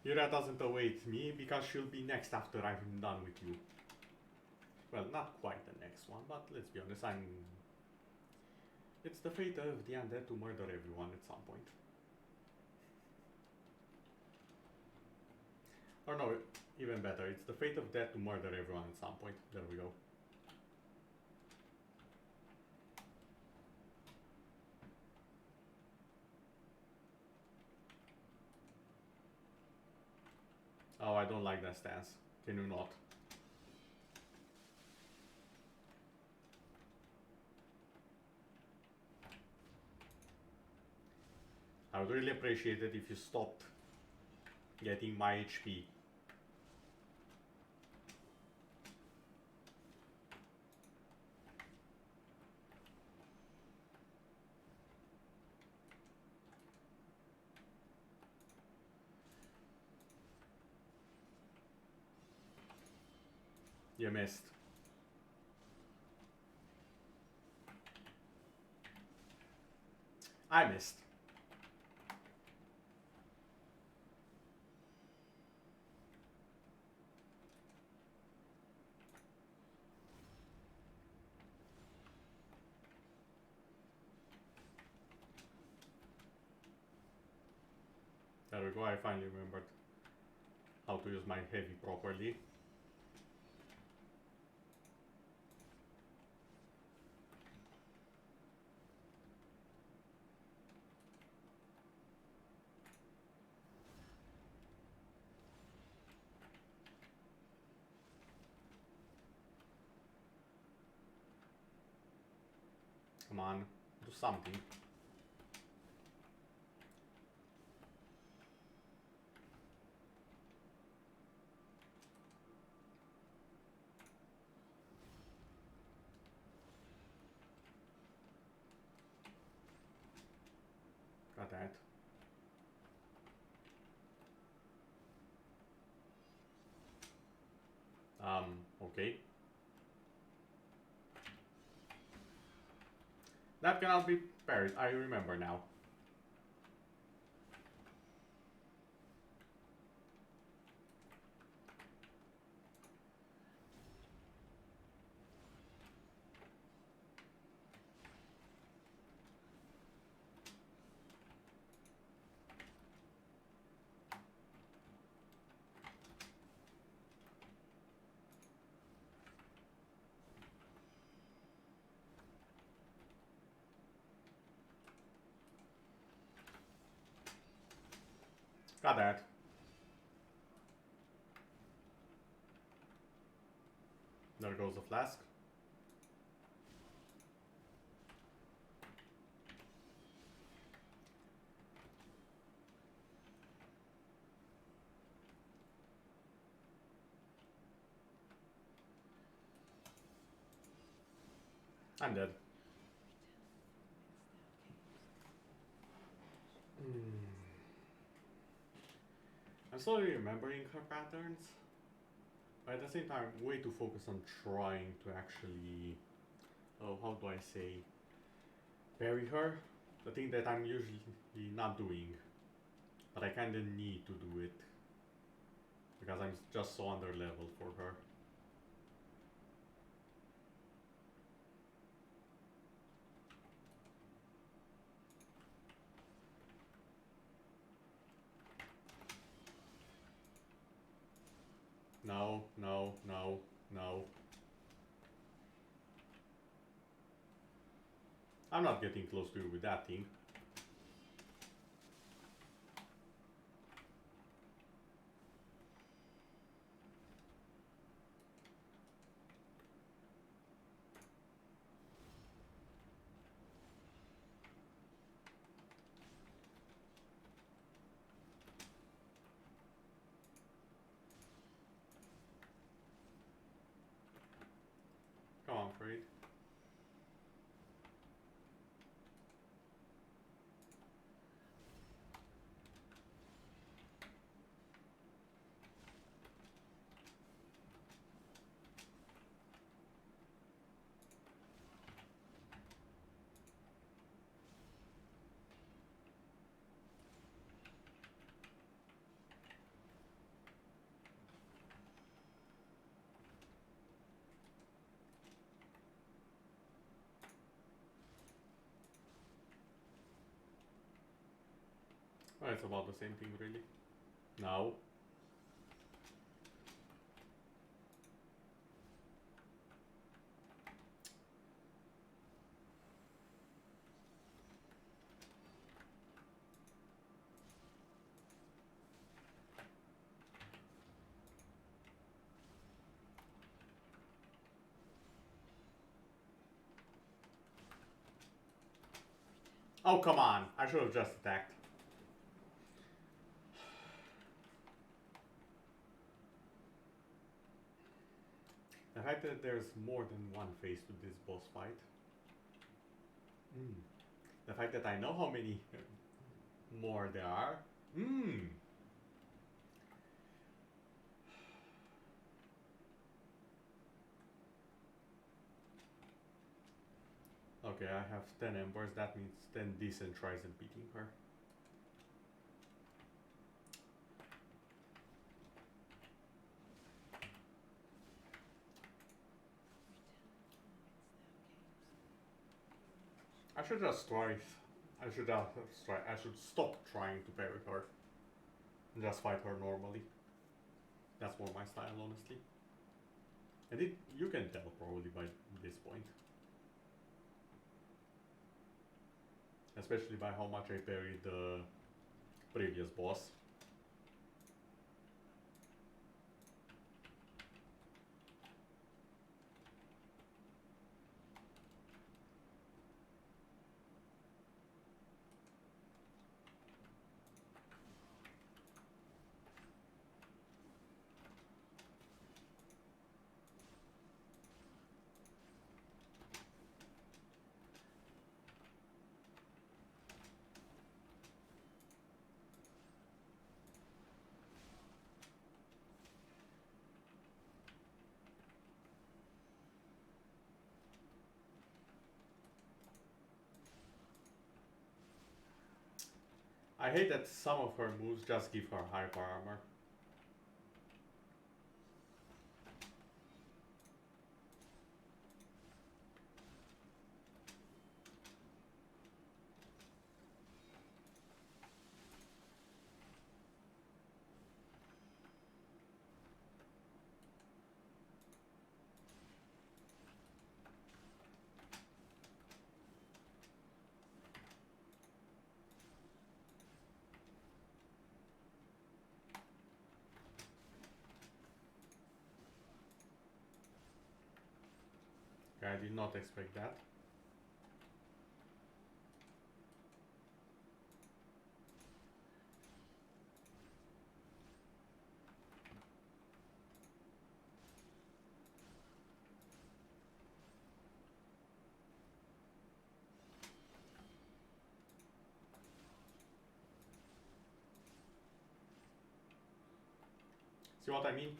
A: Yuria doesn't await me because she'll be next after I'm done with you. Well, not quite the next one, but let's be honest, it's the fate of the undead to murder everyone at some point. Or no, even better, it's the fate of death to murder everyone at some point. There we go. Oh, I don't like that stance. Can you not? I would really appreciate it if you stopped getting my HP. You missed. I missed. There we go, I finally remembered how to use my heavy properly. Come on, do something. Got that. Okay. That cannot be parried, I remember now. Got that. There goes the flask. I'm dead. I'm slowly remembering her patterns, but at the same time, way too focused on trying to actually, oh, how do I say, parry her? The thing that I'm usually not doing, but I kinda need to do it, because I'm just so under level for her. No, no, no, no. I'm not getting close to you with that thing. Come on, Fred. Well, it's about the same thing, really. No. Oh, come on. I should have just attacked. The fact that there's more than one phase to this boss fight. The fact that I know how many more there are. Okay, I have 10 embers, that means 10 decent tries at beating her. I should just try. I should try. I should stop trying to parry her and just fight her normally. That's more my style, honestly. And you can tell probably by this point, especially by how much I parried the previous boss. I hate that some of her moves just give her hyper armor. I did not expect that. See what I mean?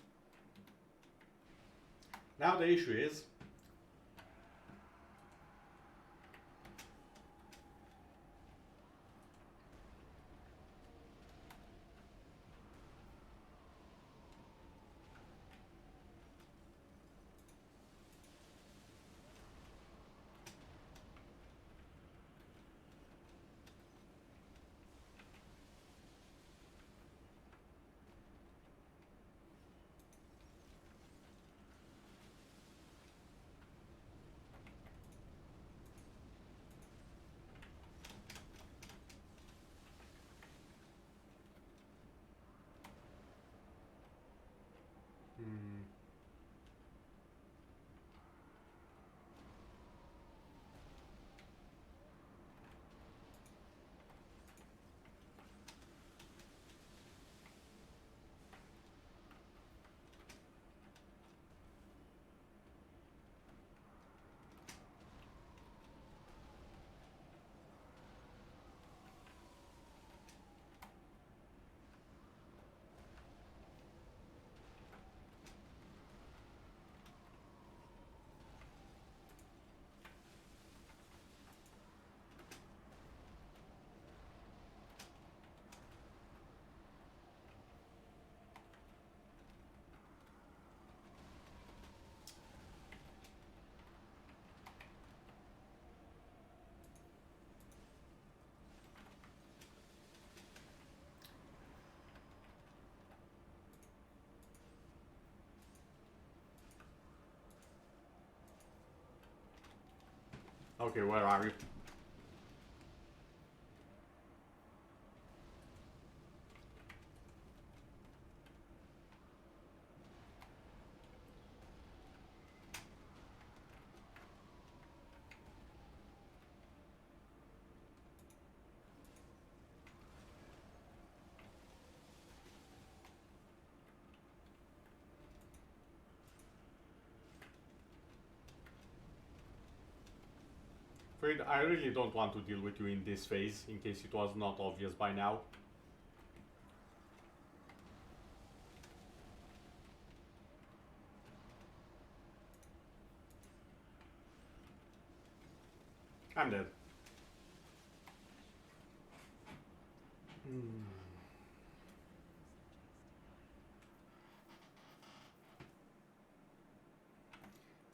A: Now the issue is, okay, where are you? Fred, I really don't want to deal with you in this phase, in case it was not obvious by now. I'm dead.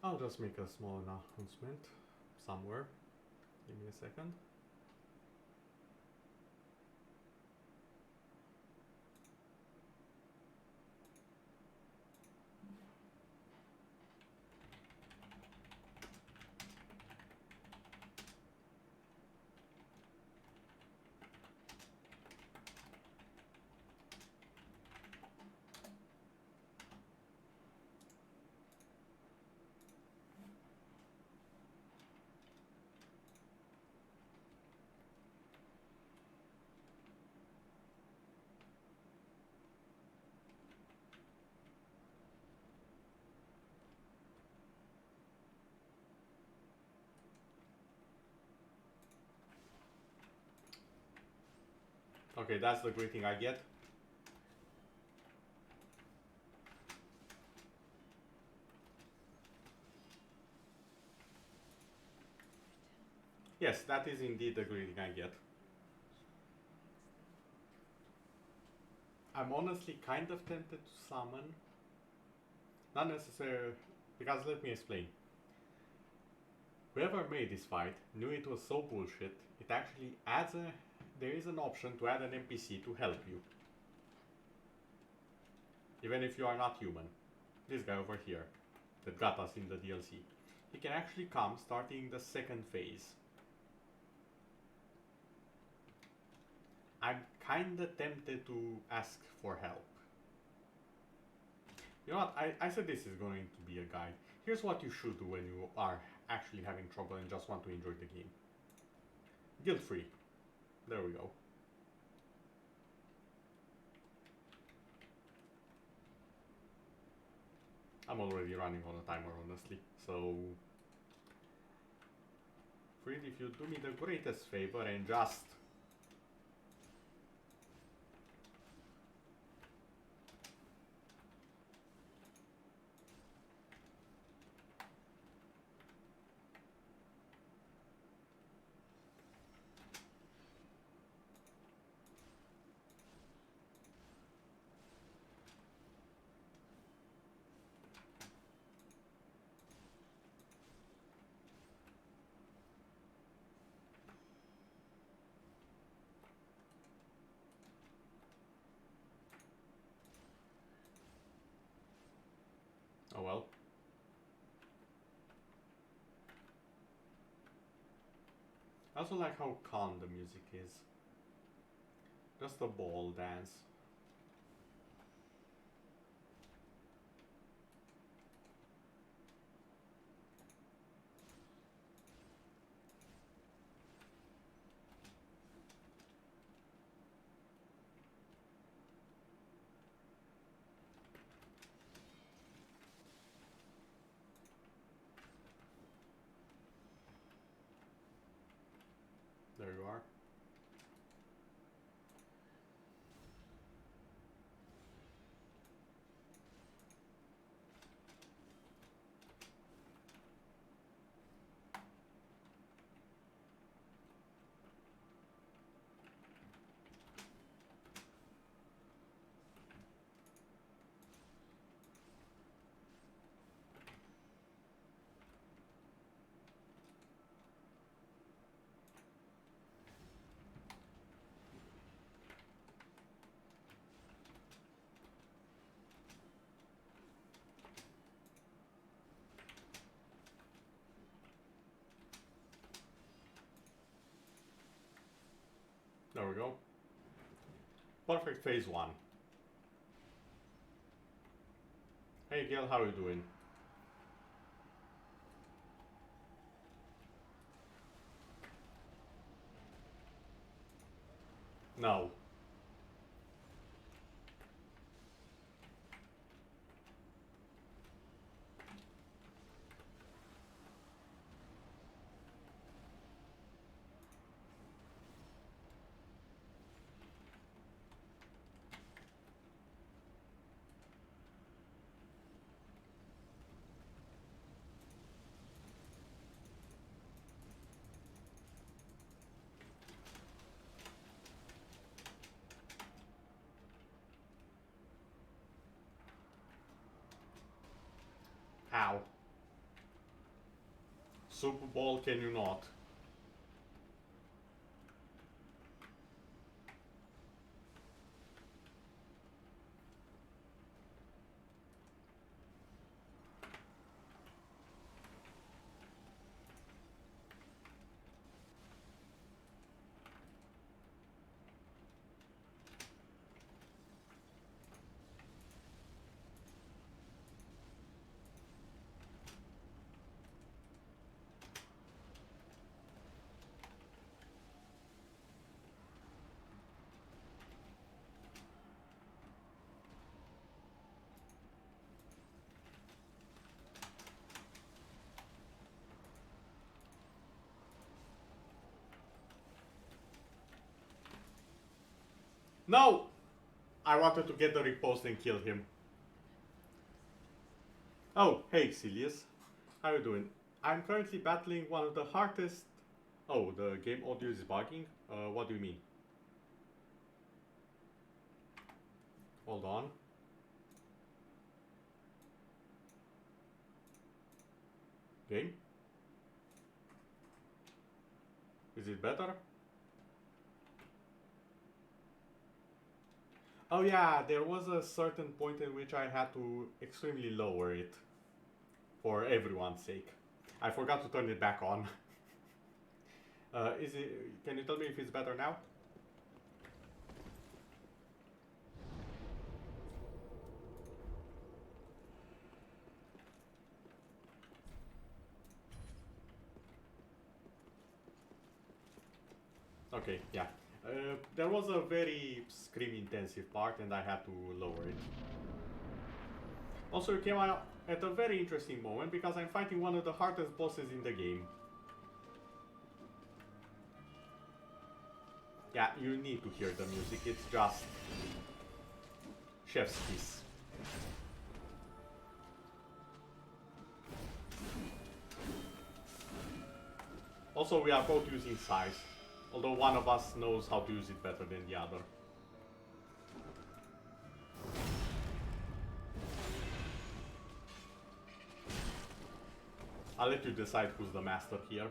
A: I'll just make a small announcement somewhere. Give me a second. Okay, that's the greeting I get. Yes, that is indeed the greeting I get. I'm honestly kind of tempted to summon. Not necessarily, because let me explain. Whoever made this fight knew it was so bullshit, it actually adds a... There is an option to add an NPC to help you. Even if you are not human. This guy over here, that got us in the DLC. He can actually come starting the second phase. I'm kinda tempted to ask for help. You know what, I said this is going to be a guide. Here's what you should do when you are actually having trouble and just want to enjoy the game. Guilt free. There we go. I'm already running on a timer, honestly, so... Fried, if you do me the greatest favor and just... Oh well. I also like how calm the music is. Just a ball dance. There you are. There we go. Perfect phase 1. Hey Gil, how you doing? No. Super Bowl can you not? No! I wanted to get the riposte and kill him. Oh, hey Cilius. How you doing? I'm currently battling one of the hardest... Oh, the game audio is bugging? What do you mean? Hold on. Game? Is it better? Oh yeah, there was a certain point in which I had to extremely lower it. For everyone's sake. I forgot to turn it back on. Can you tell me if it's better now? Okay, yeah. There was a very scream intensive part and I had to lower it. Also, it came out at a very interesting moment because I'm fighting one of the hardest bosses in the game. Yeah, you need to hear the music, it's just chef's kiss. Also, we are both using size, although one of us knows how to use it better than the other. I'll let you decide who's the master here.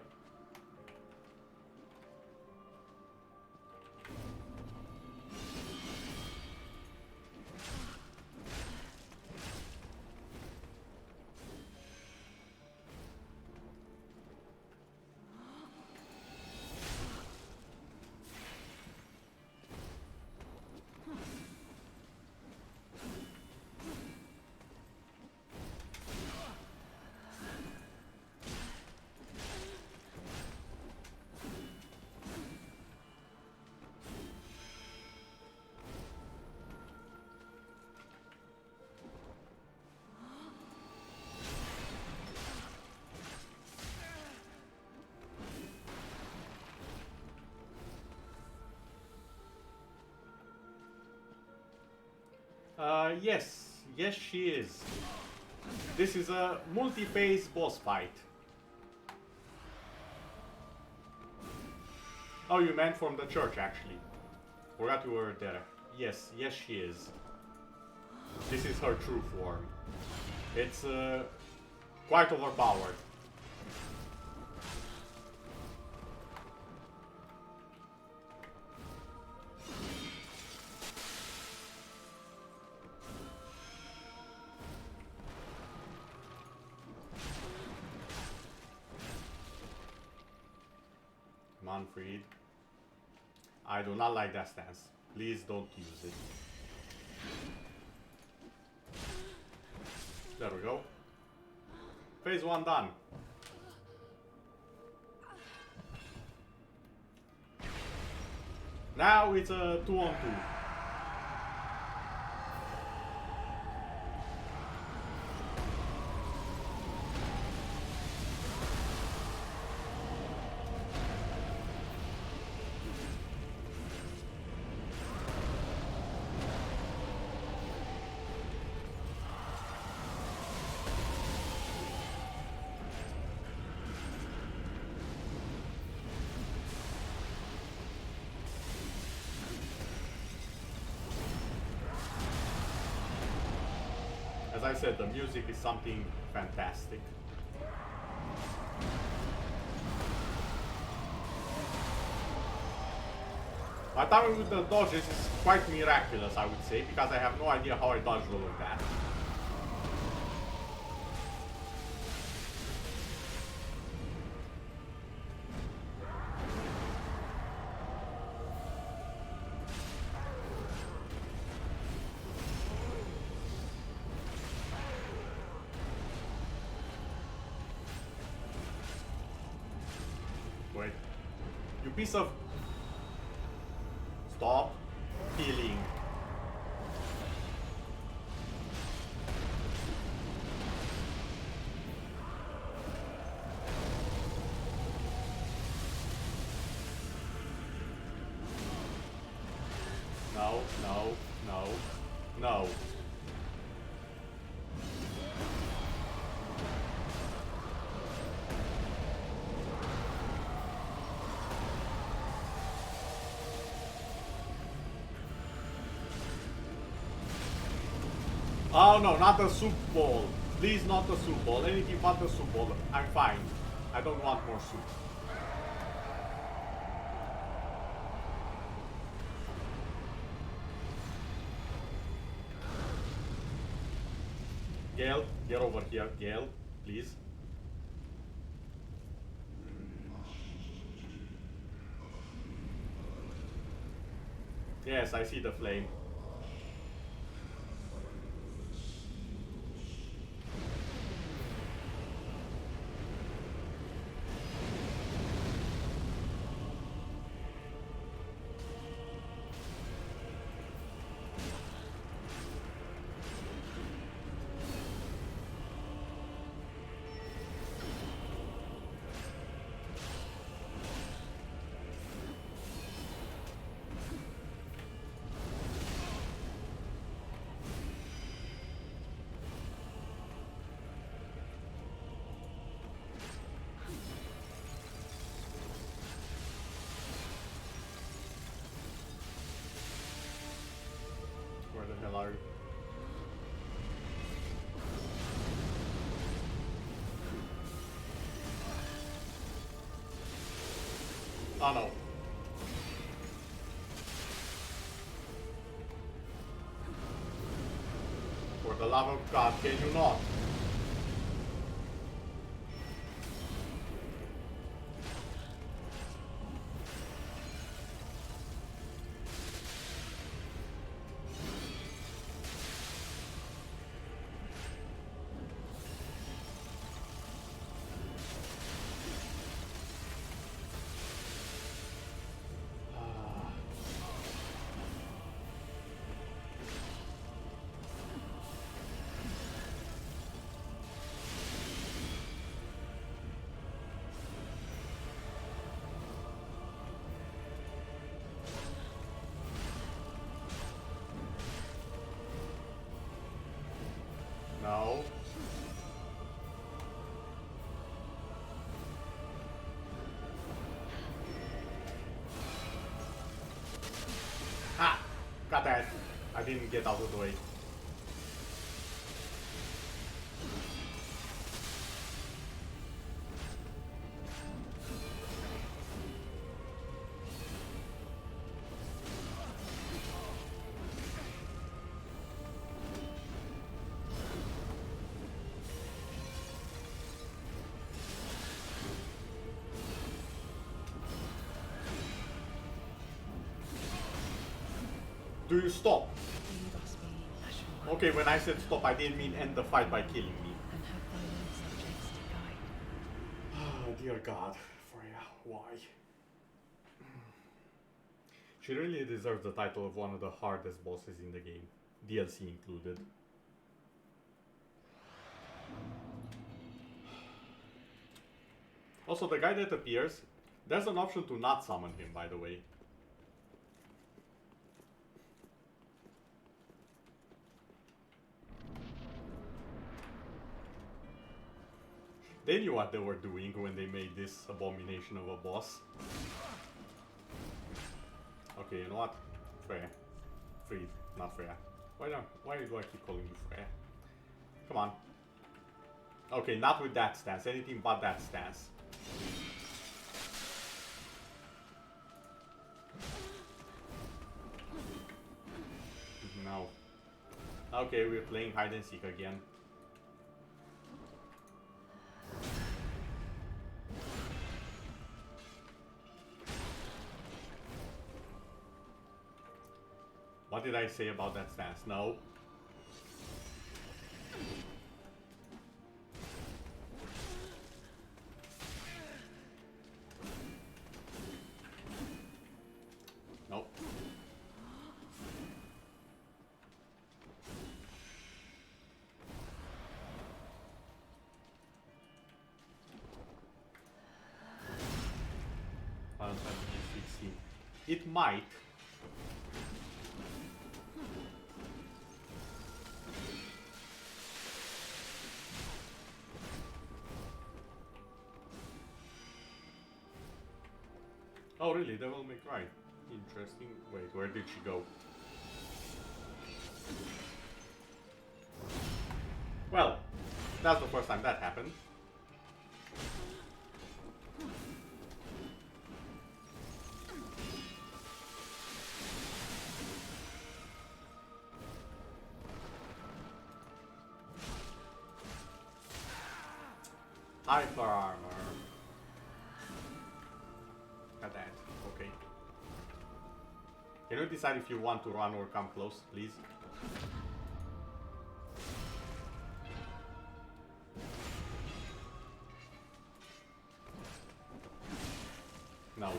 A: Yes, she is. This is a multi-phase boss fight. Oh, you meant from the church, actually. Forgot you were there. Yes, she is. This is her true form. It's quite overpowered. Manfred. I do not like that stance. Please don't use it. There we go. Phase 1 done. Now it's a 2-on-2. As I said, the music is something fantastic. My timing with the dodges is quite miraculous, I would say, because I have no idea how I dodged all of that. Wait. You piece of... Stop healing. No, no, no, no. Oh no, not the soup bowl. Please, not the soup bowl. Anything but the soup bowl. I'm fine. I don't want more soup. Gale, get over here. Gale, please. Yes, I see the flame. Where the hell are you? Oh no. For the love of God, can you not? No. Ha! Got that. I didn't get out of the way. Do you stop? Okay, when I said stop, I didn't mean end the fight by killing me. Oh, dear God, Freya, why? She really deserves the title of one of the hardest bosses in the game, DLC included. Also, the guy that appears, there's an option to not summon him, by the way. They knew what they were doing when they made this abomination of a boss. Okay, you know what? Freya. Freed, not Freya. Why do I keep calling you Freya? Come on. Okay, not with that stance. Anything but that stance. Okay, we're playing hide and seek again. What did I say about that stance? No. Nope. It might. Oh really, Devil May Cry. Interesting. Wait, where did she go? Well, that's the first time that happened. Hyper armor. Got that. Okay. Can you decide if you want to run or come close, please? No.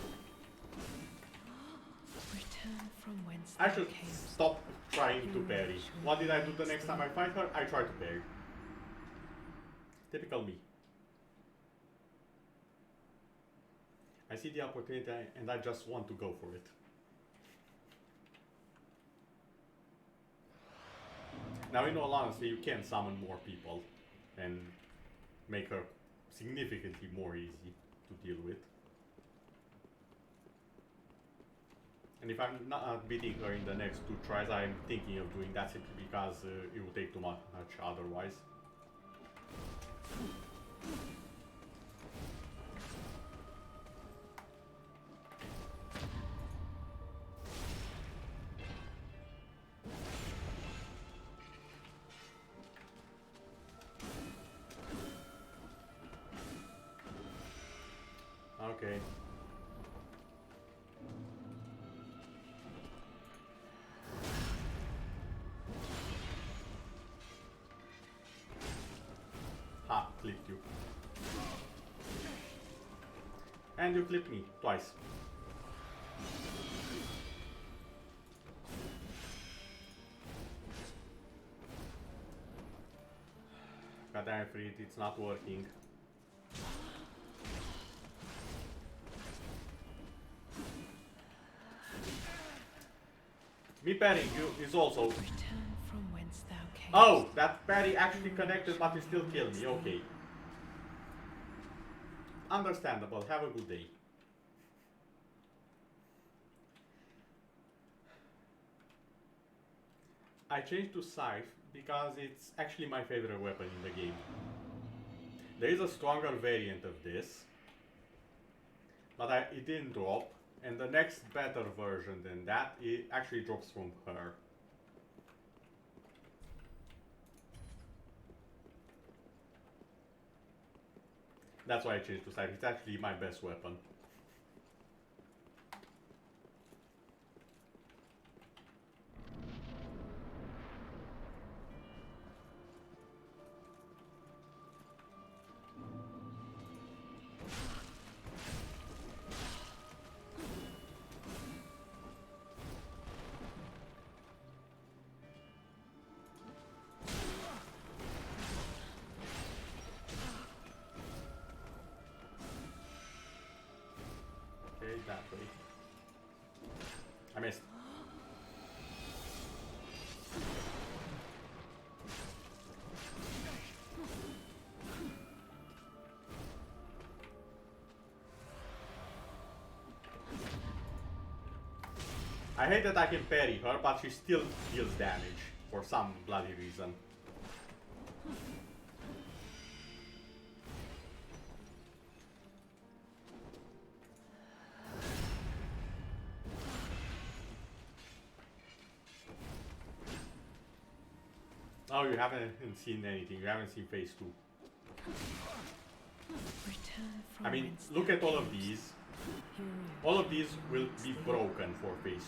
I: Return from whence
A: I
I: thou
A: should
I: camest.
A: stop trying to parry. What did I do the next time I fight her? I try to parry. Typical me. I see the opportunity and I just want to go for it. Now in all honesty, you can summon more people and make her significantly more easy to deal with. And if I'm not beating her in the next 2 tries, I'm thinking of doing that simply because it would take too much otherwise. Okay. Ha, clipped you. And you clipped me twice. God damn it, it's not working. Me parrying you is also...
I: Return from whence thou camest.
A: Oh, that parry actually connected but it still killed me, okay. Understandable, have a good day. I changed to Scythe because it's actually my favorite weapon in the game. There is a stronger variant of this, but it didn't drop. And the next better version than that, it actually drops from her. That's why I changed to Scythe. It's actually my best weapon. That way. I missed. I hate that I can parry her, but she still deals damage for some bloody reason. Oh, you haven't seen anything. You haven't seen phase 2.
I: Return from
A: I mean,
I: whence
A: look
I: thou
A: at all of
I: camest.
A: these.
I: Hero
A: All of these will
I: awaits
A: be
I: thee.
A: broken for phase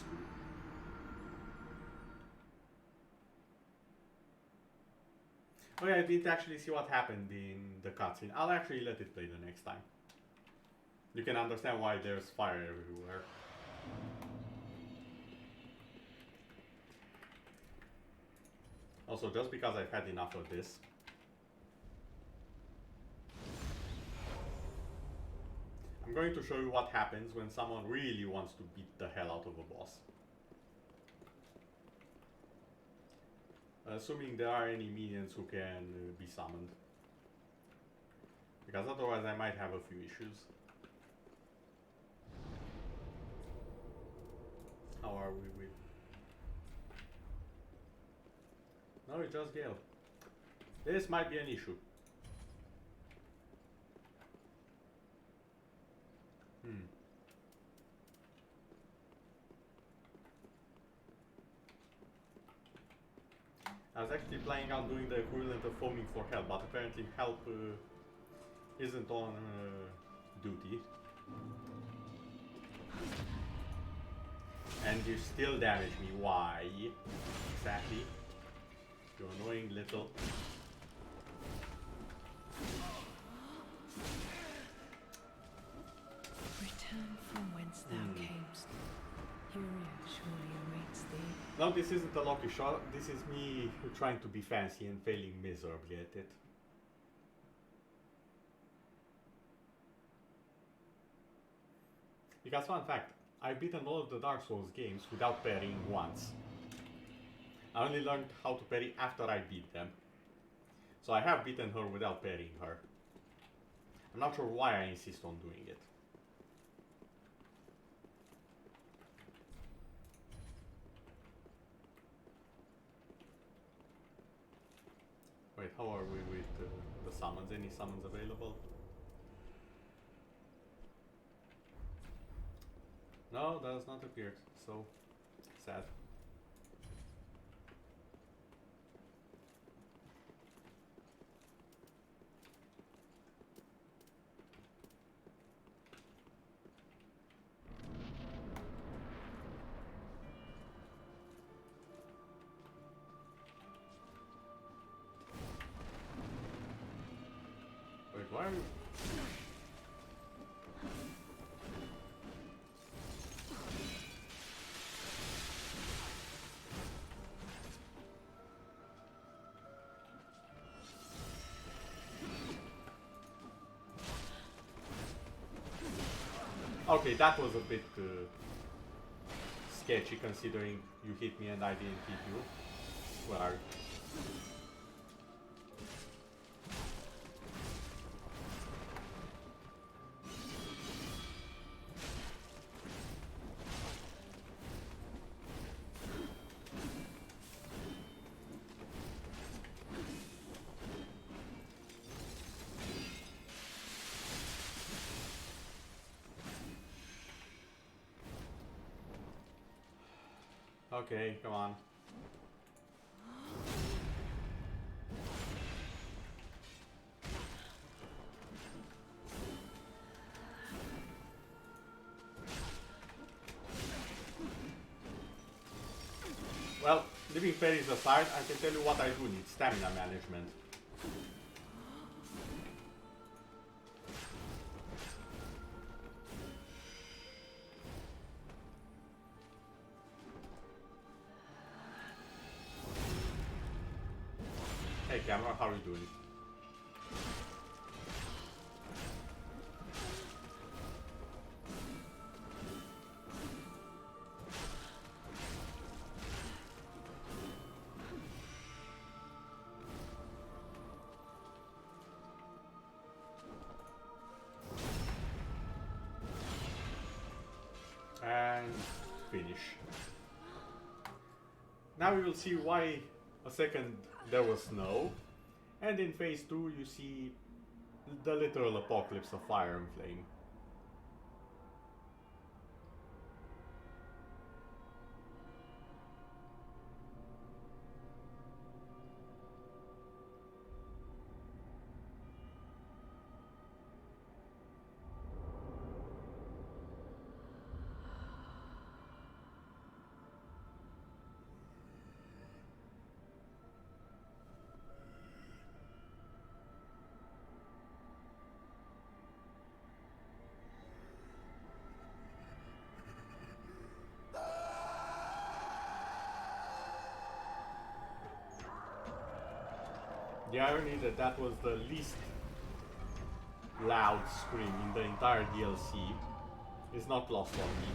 A: 2. Oh yeah, I didn't actually see what happened in the cutscene. I'll actually let it play the next time. You can understand why there's fire everywhere. Also, just because I've had enough of this. I'm going to show you what happens when someone really wants to beat the hell out of a boss. Assuming there are any minions who can be summoned. Because otherwise I might have a few issues. How are we with... No, it's just Gale. This might be an issue. I was actually planning on doing the equivalent of foaming for help, but apparently help isn't on duty. And you still damage me. Why? Exactly. You annoying little...
I: Return from whence thou camest. Hero surely awaits thee.
A: No, this isn't a lucky shot. This is me trying to be fancy and failing miserably at it. Because fun fact, I've beaten all of the Dark Souls games without parrying once. I only learned how to parry after I beat them. So I have beaten her without parrying her. I'm not sure why I insist on doing it. Wait, how are we with the summons? Any summons available? No, that has not appeared, so sad. Wait, why are you... Okay, that was a bit sketchy considering you hit me and I didn't hit you. Where are you? Okay, come on. Well, leaving parries aside, I can tell you what I do need. Stamina management. Hey camera, how are you doing? And finish. Now you will see why a second there was snow, and in phase 2 you see the literal apocalypse of fire and flame. The irony that that was the least loud scream in the entire DLC is not lost on me.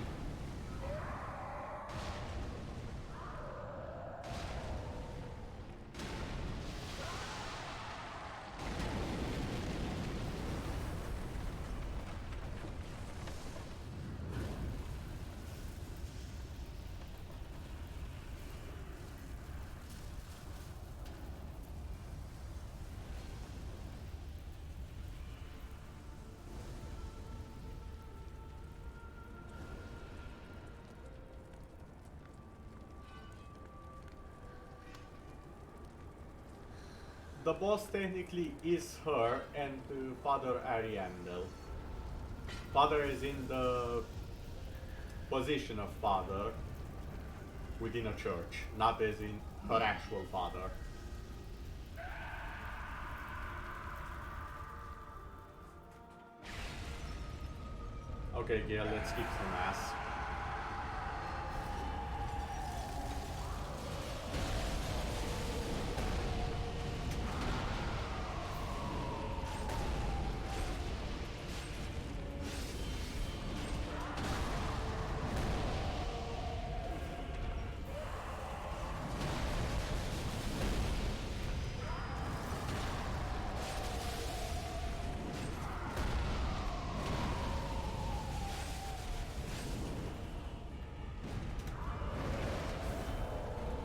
A: The boss technically is her and Father Ariandel. Father is in the position of father within a church, not as in her actual father. Okay, Gale, let's kick some ass.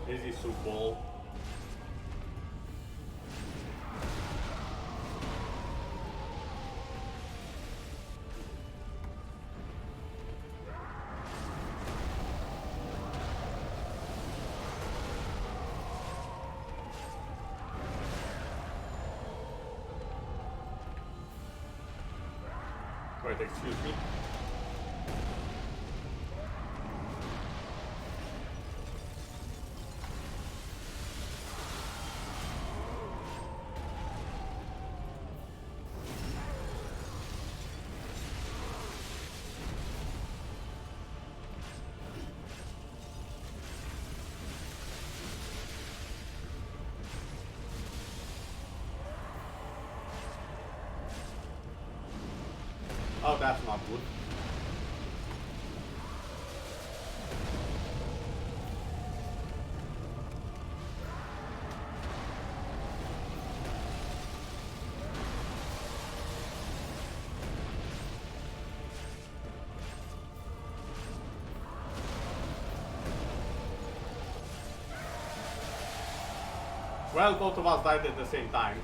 A: Easy soup bowl. Wait, excuse me. Oh, that's not good. Well, both of us died at the same time.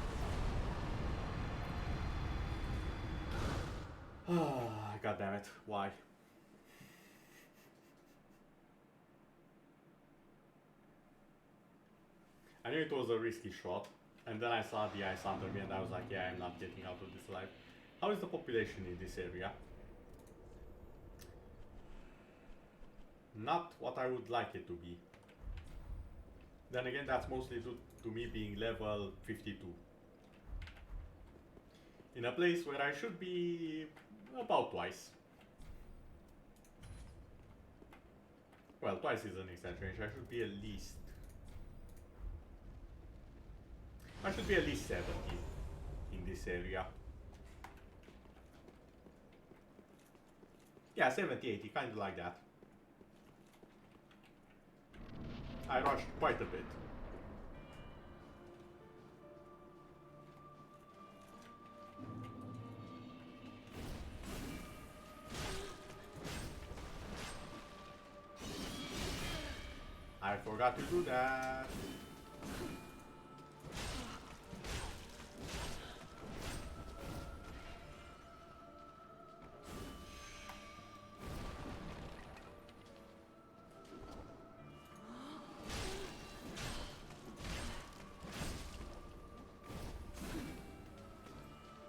A: God damn it, why? I knew it was a risky shot, and then I saw the ice under me and I was like, yeah, I'm not getting out of this alive. How is the population in this area? Not what I would like it to be. Then again, that's mostly due to me being level 52. In a place where I should be about twice. Well, twice is an exaggeration. I should be at least... I should be at least 70 in this area. Yeah, 70, 80, kind of like that. I rushed quite a bit. I forgot to do that.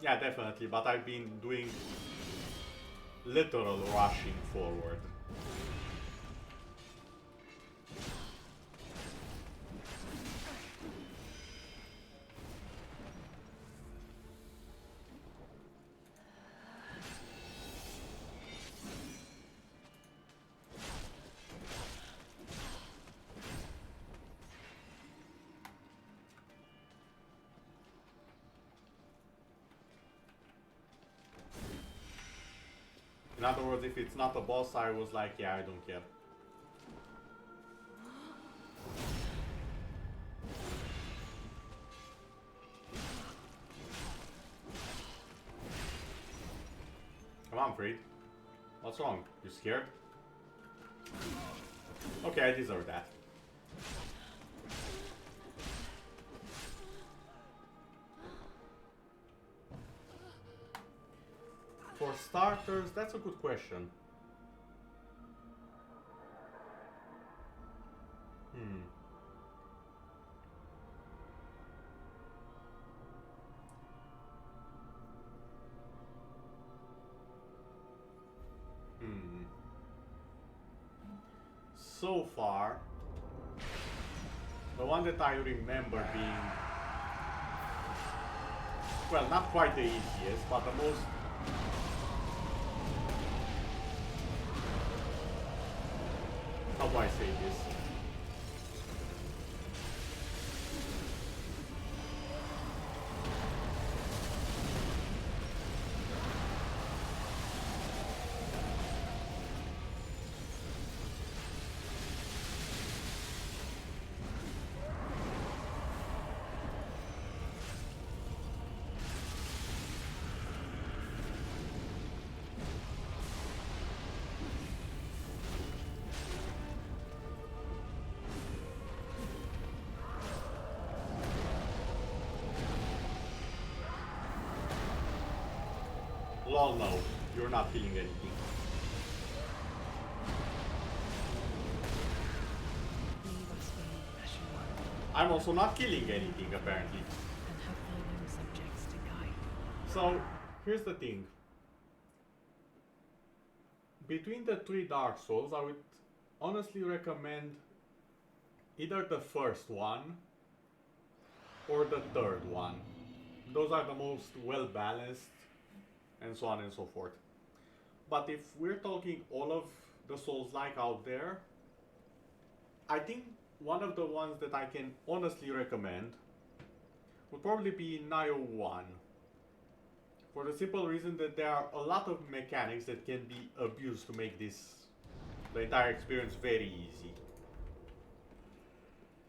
A: Yeah, definitely, but I've been doing literal rushing forward. In other words, if it's not a boss, I was like, yeah, I don't care. Come on, Freed. What's wrong? You scared? Okay, I deserve that. For starters, that's a good question. So far, the one that I remember being, well, not quite the easiest, but the most how do I say this? Lol, no, you're not feeling anything. I'm also not killing anything, apparently. So, here's the thing. Between the 3 Dark Souls, I would honestly recommend either the first one or the third one. Those are the most well balanced, and so on and so forth. But if we're talking all of the Souls-like out there, I think one of the ones that I can honestly recommend would probably be Nioh 1. For the simple reason that there are a lot of mechanics that can be abused to make the entire experience very easy.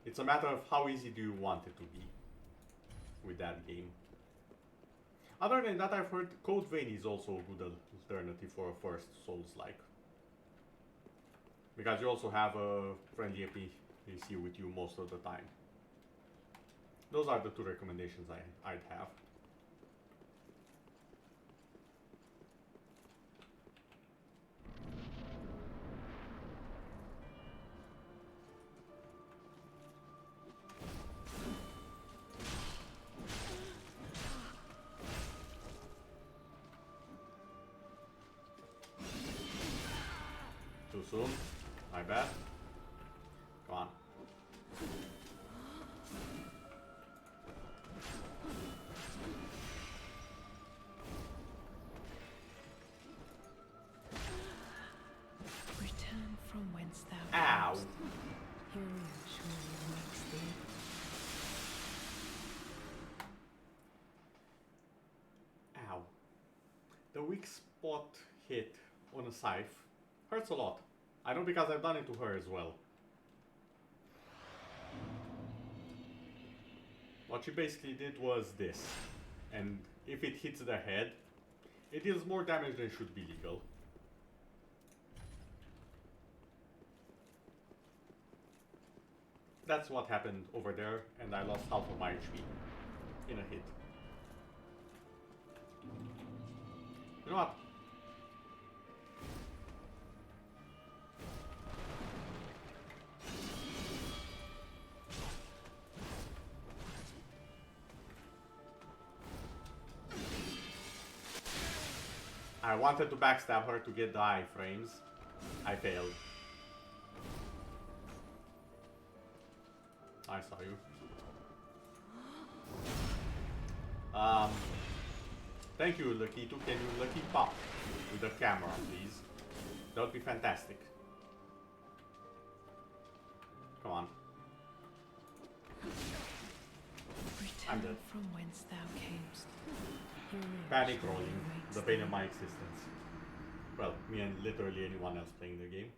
A: It's a matter of how easy do you want it to be with that game. Other than that, I've heard Code Vein is also a good alternative for a first Souls-like. Because you also have a friendly NPC with you most of the time. Those are the 2 recommendations I'd have. Too soon? My bad. Come on.
I: Return from whence thou
A: Ow!
I: camest. Herein surely awaits thee.
A: Ow. The weak spot hit on a scythe hurts a lot. I know because I've done it to her as well. What she basically did was this. And if it hits the head, it deals more damage than should be legal. That's what happened over there, and I lost half of my HP in a hit. You know what? I wanted to backstab her to get the iframes. I failed. I saw you. Thank you, Lucky. Can you Lucky pop with the camera, please? That would be fantastic. Come on. I'm dead.
I: From whence thou camest.
A: Panic rolling, the pain of my existence. Well, me and literally anyone else playing the game.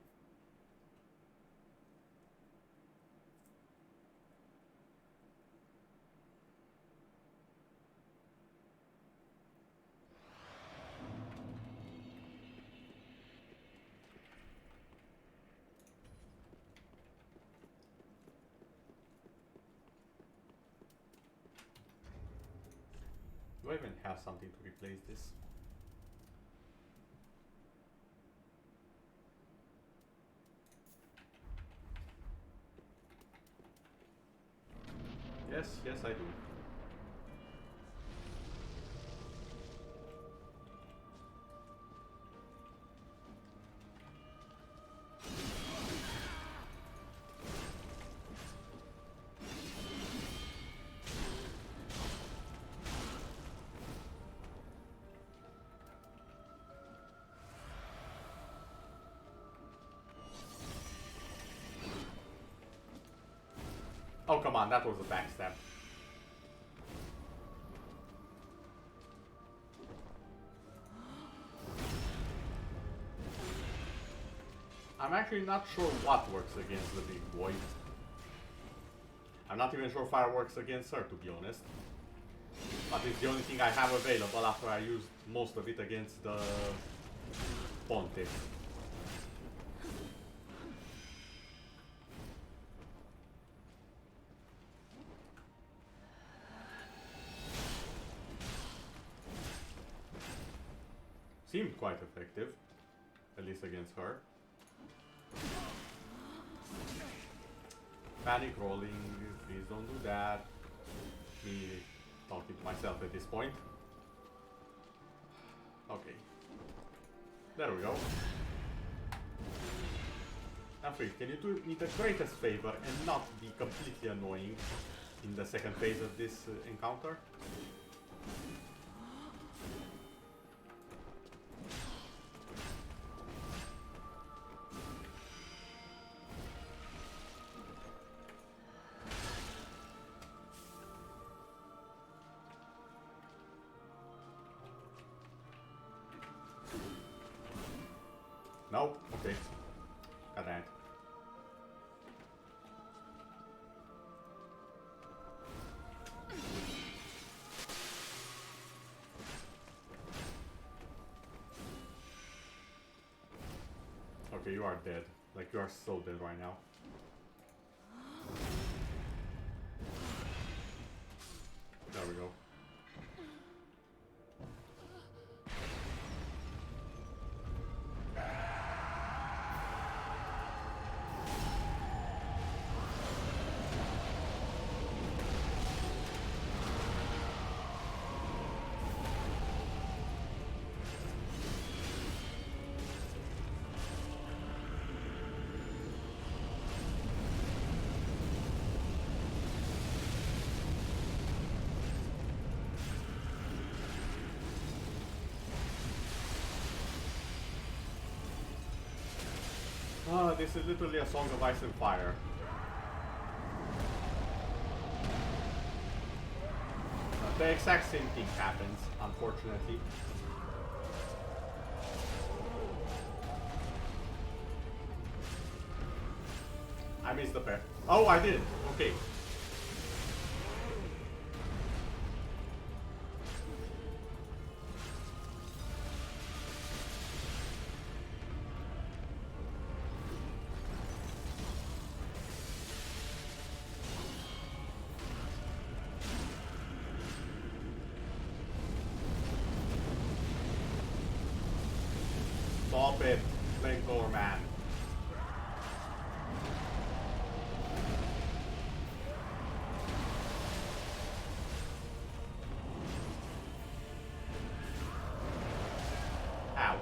A: Do I even have something to replace this? Yes, I do. Oh, come on, that was a backstab. I'm actually not sure what works against the big boy. I'm not even sure fire works against her, to be honest. But it's the only thing I have available after I used most of it against the Ponte. Seemed quite effective, at least against her. Panic rolling, please don't do that. Me talking to myself at this point. Okay. There we go. Now please, can you do me the greatest favor and not be completely annoying in the second phase of this encounter? No? Okay. Got that. Okay, you are dead. Like, you are so dead right now. There we go. Oh, this is literally a song of ice and fire. The exact same thing happens, unfortunately. I missed the pair. Oh, I did. Okay. Stop it, flamethrower man. Ow.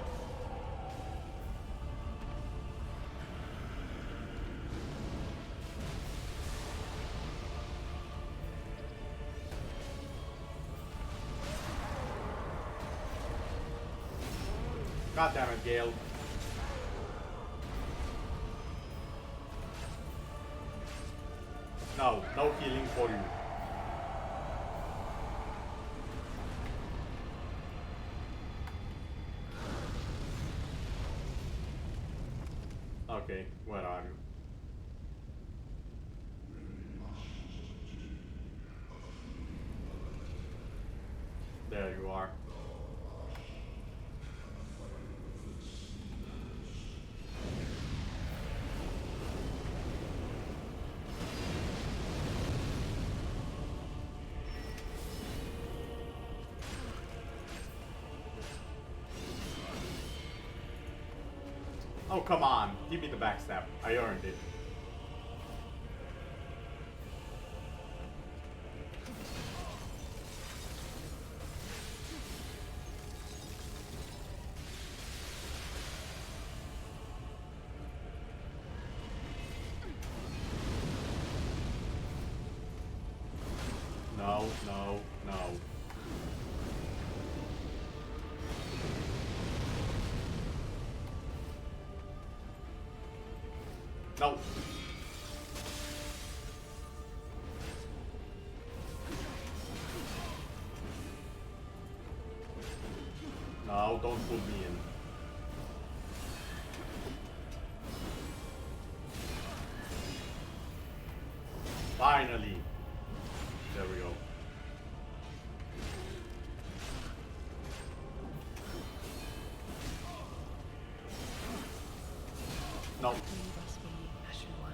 A: God damn it, Gale. No, no healing for you. Okay, where are you? There you are. Oh, come on. Give me the backstab. I earned it. No, no, no. No. No, don't pull me in. Finally. There we go. No.
I: Leave us be, Ashen One.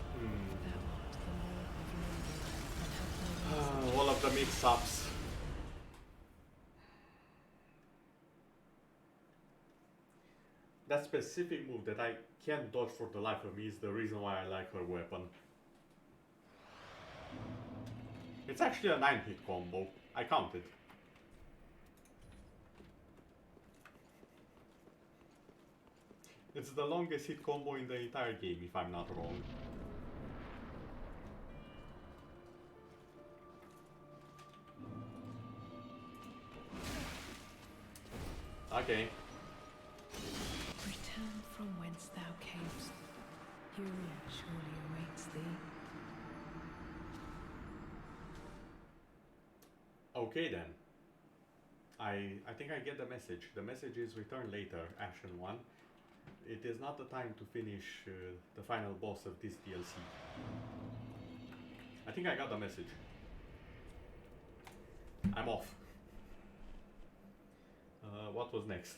I: Thou art the Lord of London, and have no reason.
A: All of the mix-ups. That specific move that I can't dodge for the life of me is the reason why I like her weapon. It's actually a 9-hit combo. I counted. It's the longest hit combo in the entire game, if I'm not wrong. Okay.
I: Return from whence thou camest. Yuria surely awaits thee.
A: Okay then. I think I get the message. The message is return later, Ashen One. It is not the time to finish the final boss of this DLC. I think I got the message. I'm off. What was next?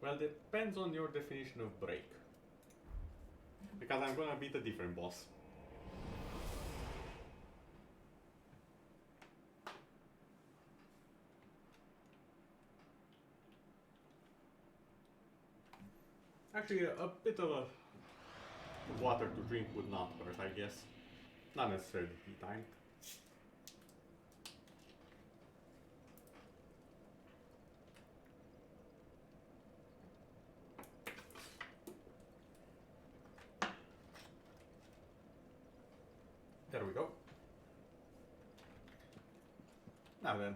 A: Well, depends on your definition of break. Because I'm gonna beat a different boss. Actually, a bit of water to drink would not hurt, I guess. Not necessarily tea time. There we go. Now then.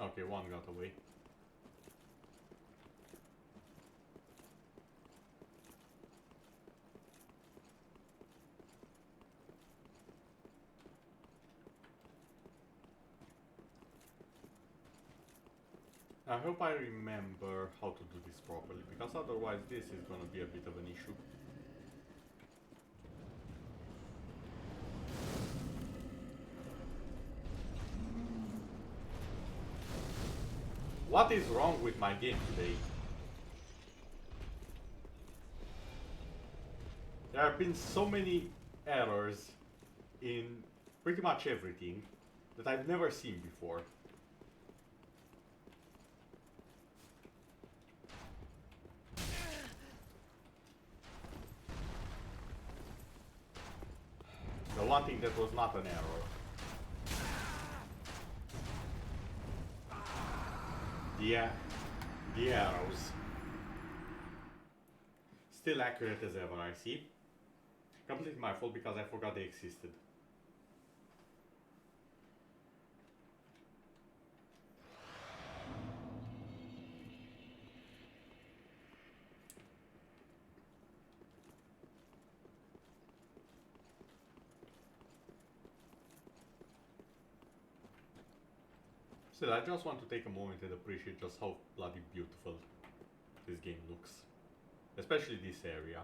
A: Okay, one got away. I hope I remember how to do this properly, because otherwise this is gonna be a bit of an issue. What is wrong with my game today? There have been so many errors in pretty much everything that I've never seen before. The one thing that was not an error. The arrows. Still accurate as ever, I see. Completely my fault because I forgot they existed. Still, I just want to take a moment and appreciate just how bloody beautiful this game looks. Especially this area.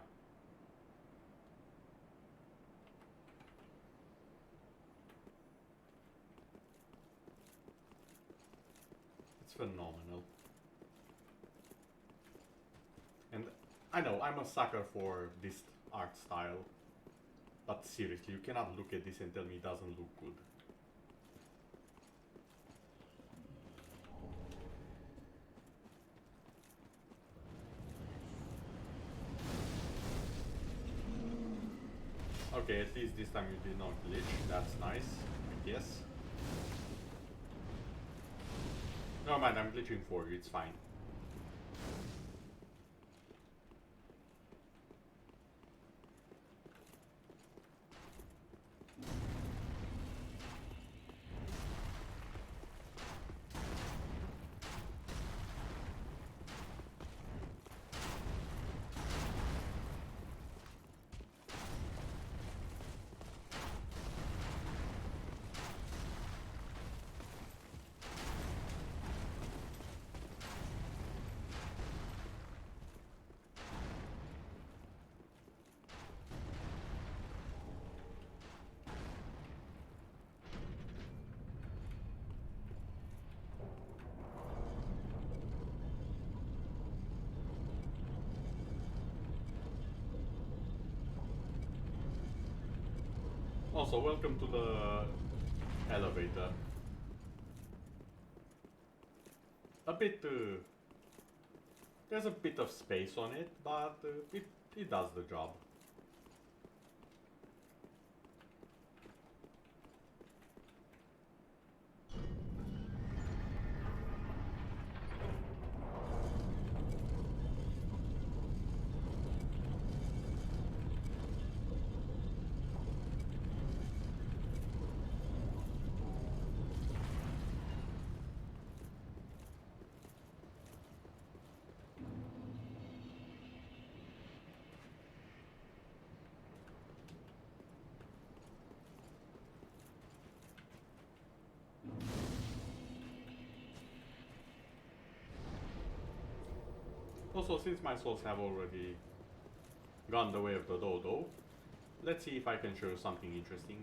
A: It's phenomenal. And I know, I'm a sucker for this art style. But seriously, you cannot look at this and tell me it doesn't look good. Okay, at least this time you did not glitch. That's nice, I guess. No mind, I'm glitching for you, it's fine. Also, welcome to the elevator. A bit, there's a bit of space on it, but it does the job. Also, since my souls have already gone the way of the dodo, let's see if I can show you something interesting.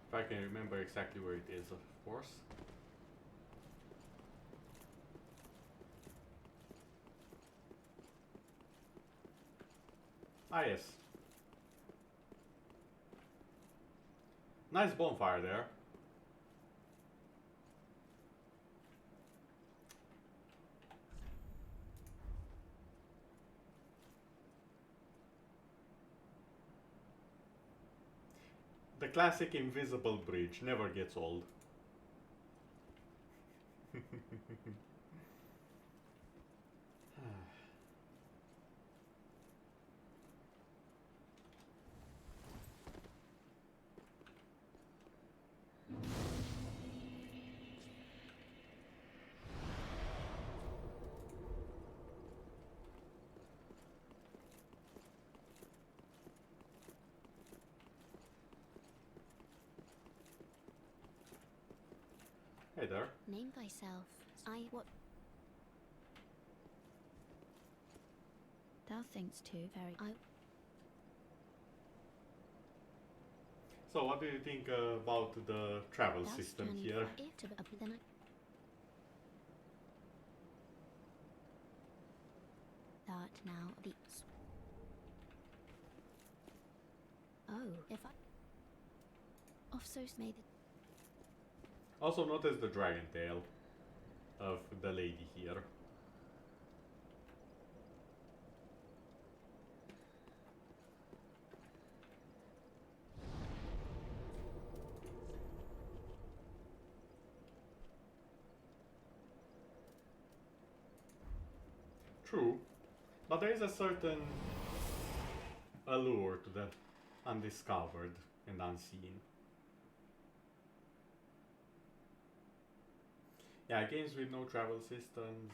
A: If I can remember exactly where it is, of course. Ah, yes. Nice bonfire there. The classic invisible bridge never gets old. Hey there.
K: Name thyself. What? Thou thinkst too very.
A: So, what do you think about the travel system here?
K: That now the. Oh, if I. Also made it.
A: Also notice the dragon tail of the lady here. True, but there is a certain allure to the undiscovered and unseen. Yeah, games with no travel systems.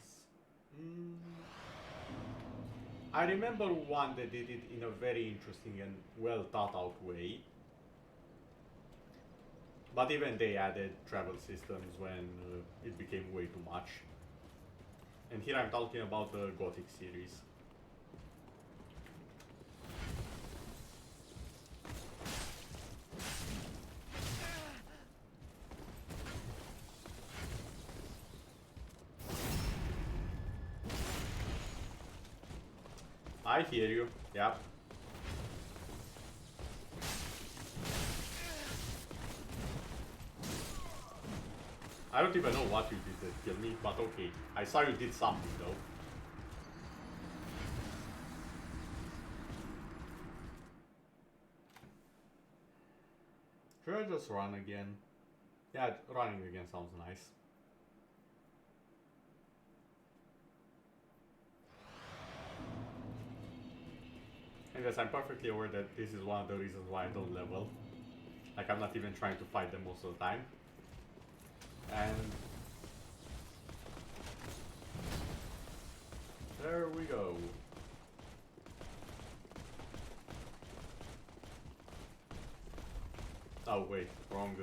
A: I remember one that did it in a very interesting and well thought out way. But even they added travel systems when it became way too much. And here I'm talking about the Gothic series. I hear you, yep. I don't even know what you did to kill me, but okay. I saw you did something though. Should I just run again? Yeah, running again sounds nice. And yes, I'm perfectly aware that this is one of the reasons why I don't level. Like, I'm not even trying to fight them most of the time. And there we go. Oh wait, wrong.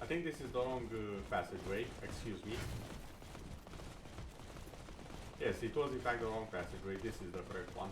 A: I think this is the wrong passageway. Excuse me. Yes, it was in fact the wrong passageway. This is the correct one.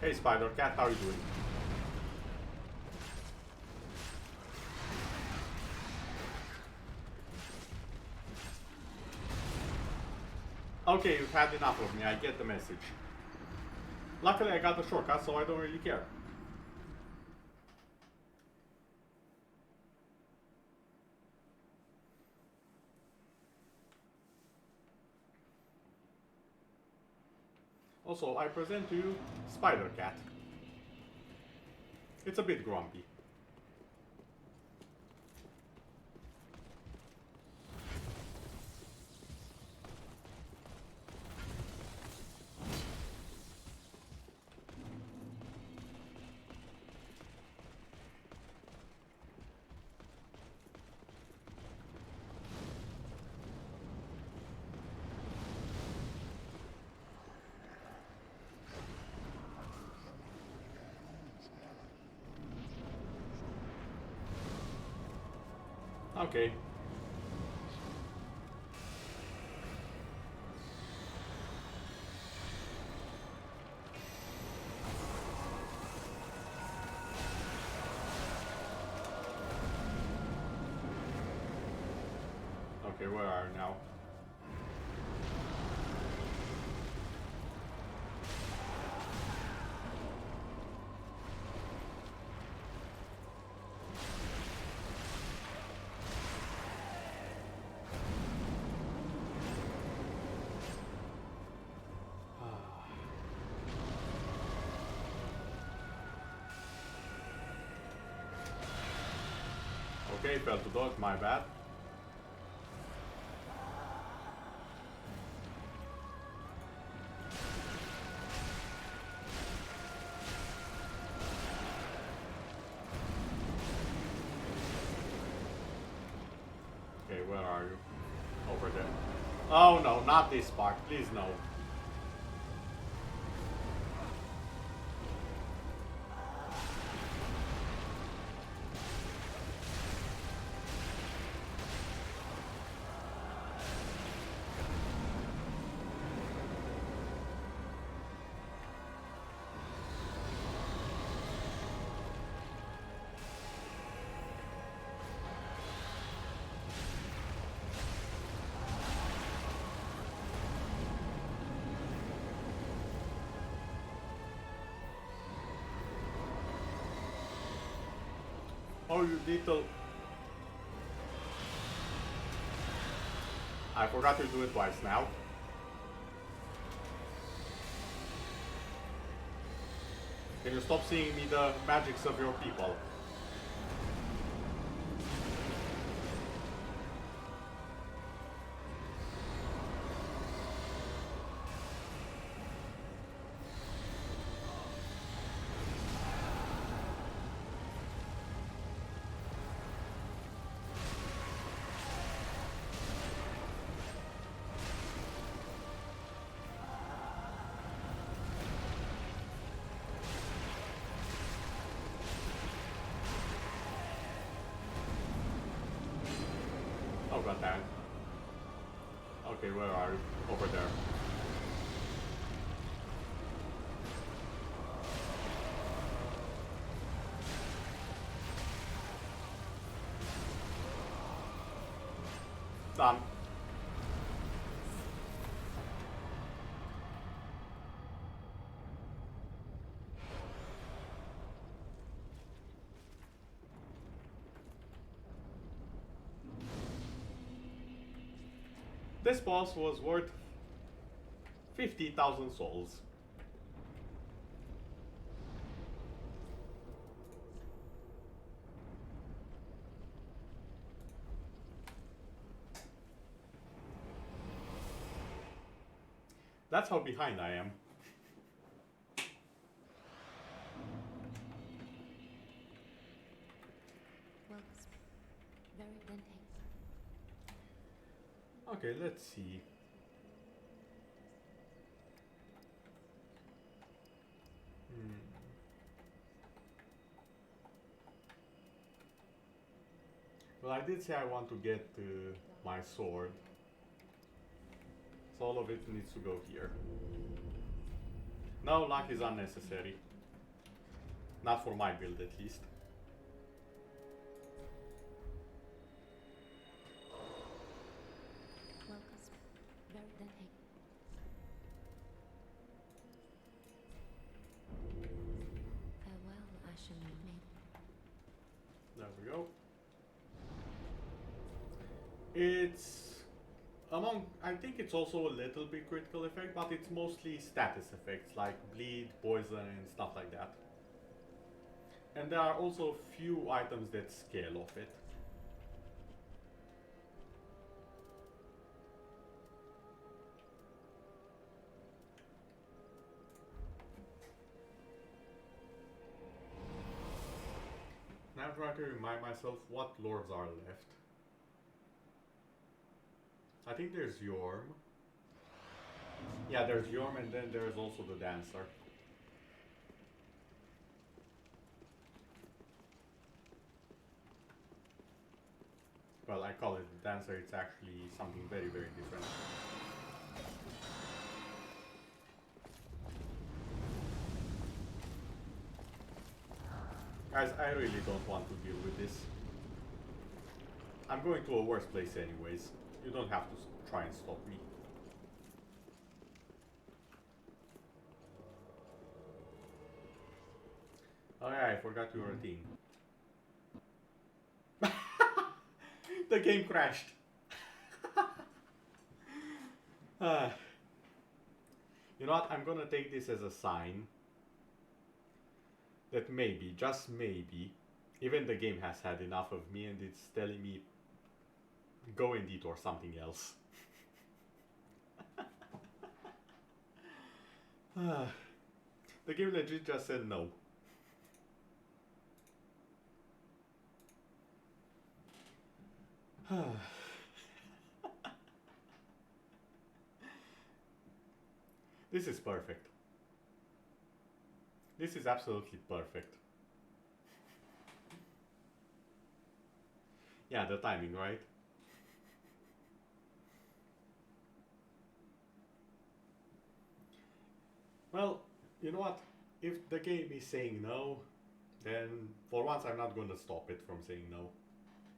A: Hey Spider Cat, how are you doing? Okay, you've had enough of me, I get the message. Luckily I got the shortcut, so I don't really care. Also, I present to you Spider Cat. It's a bit grumpy. Okay. Okay, where are you now? Okay, fell to dodge, my bad. Okay, where are you? Over there. Oh no, not this part, please no. you little... I forgot to do it twice now. Can you stop seeing me the magics of your people? Oh god damn. Okay, where are you? Over there. Done. This boss was worth 50,000 souls. That's how behind I am.
G: Well, very tempting.
A: Okay, let's see. Well, I did say I want to get my sword. So all of it needs to go here. No, luck is unnecessary. Not for my build, at least.
G: Well, very tempting. Farewell, Ashen Maid.
A: There we go. It's among, I think it's also a little bit critical effect, but it's mostly status effects like bleed, poison, and stuff like that. And there are also few items that scale off it. Now I'm trying to remind myself what lords are left. I think there's Yorm. Yeah, there's Yorm, and then there's also the Dancer. Well, I call it the Dancer, it's actually something very, very different. Guys, I really don't want to deal with this. I'm going to a worse place anyways. You don't have to try and stop me. Oh yeah, I forgot you were a thing. The game crashed. You know what? I'm gonna take this as a sign that maybe, just maybe, even the game has had enough of me and it's telling me go and eat or something else. The game legit just said no. This is perfect. This is absolutely perfect. Yeah, the timing, right? Well, you know what? If the game is saying no, then for once I'm not going to stop it from saying no.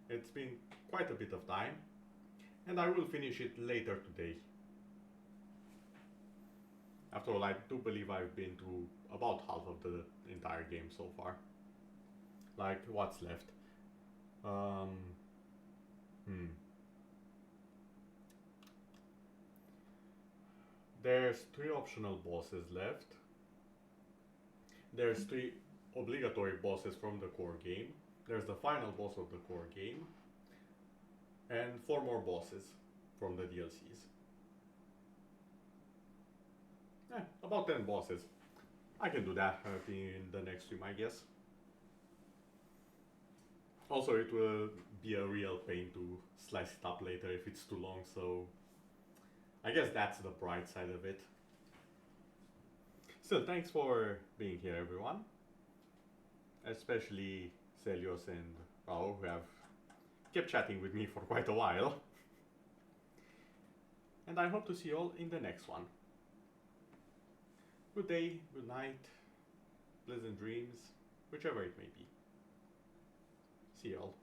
A: It's been quite a bit of time, and I will finish it later today. After all, I do believe I've been through about half of the entire game so far. Like, what's left? There's 3 optional bosses left. There's 3 obligatory bosses from the core game. There's the final boss of the core game. And 4 more bosses from the DLCs. About 10 bosses. I can do that in the next stream, I guess. Also, it will be a real pain to slice it up later if it's too long, so I guess that's the bright side of it. Still, thanks for being here, everyone. Especially Celios and Rao, who have kept chatting with me for quite a while. And I hope to see you all in the next one. Good day, good night, pleasant dreams, whichever it may be. See you all.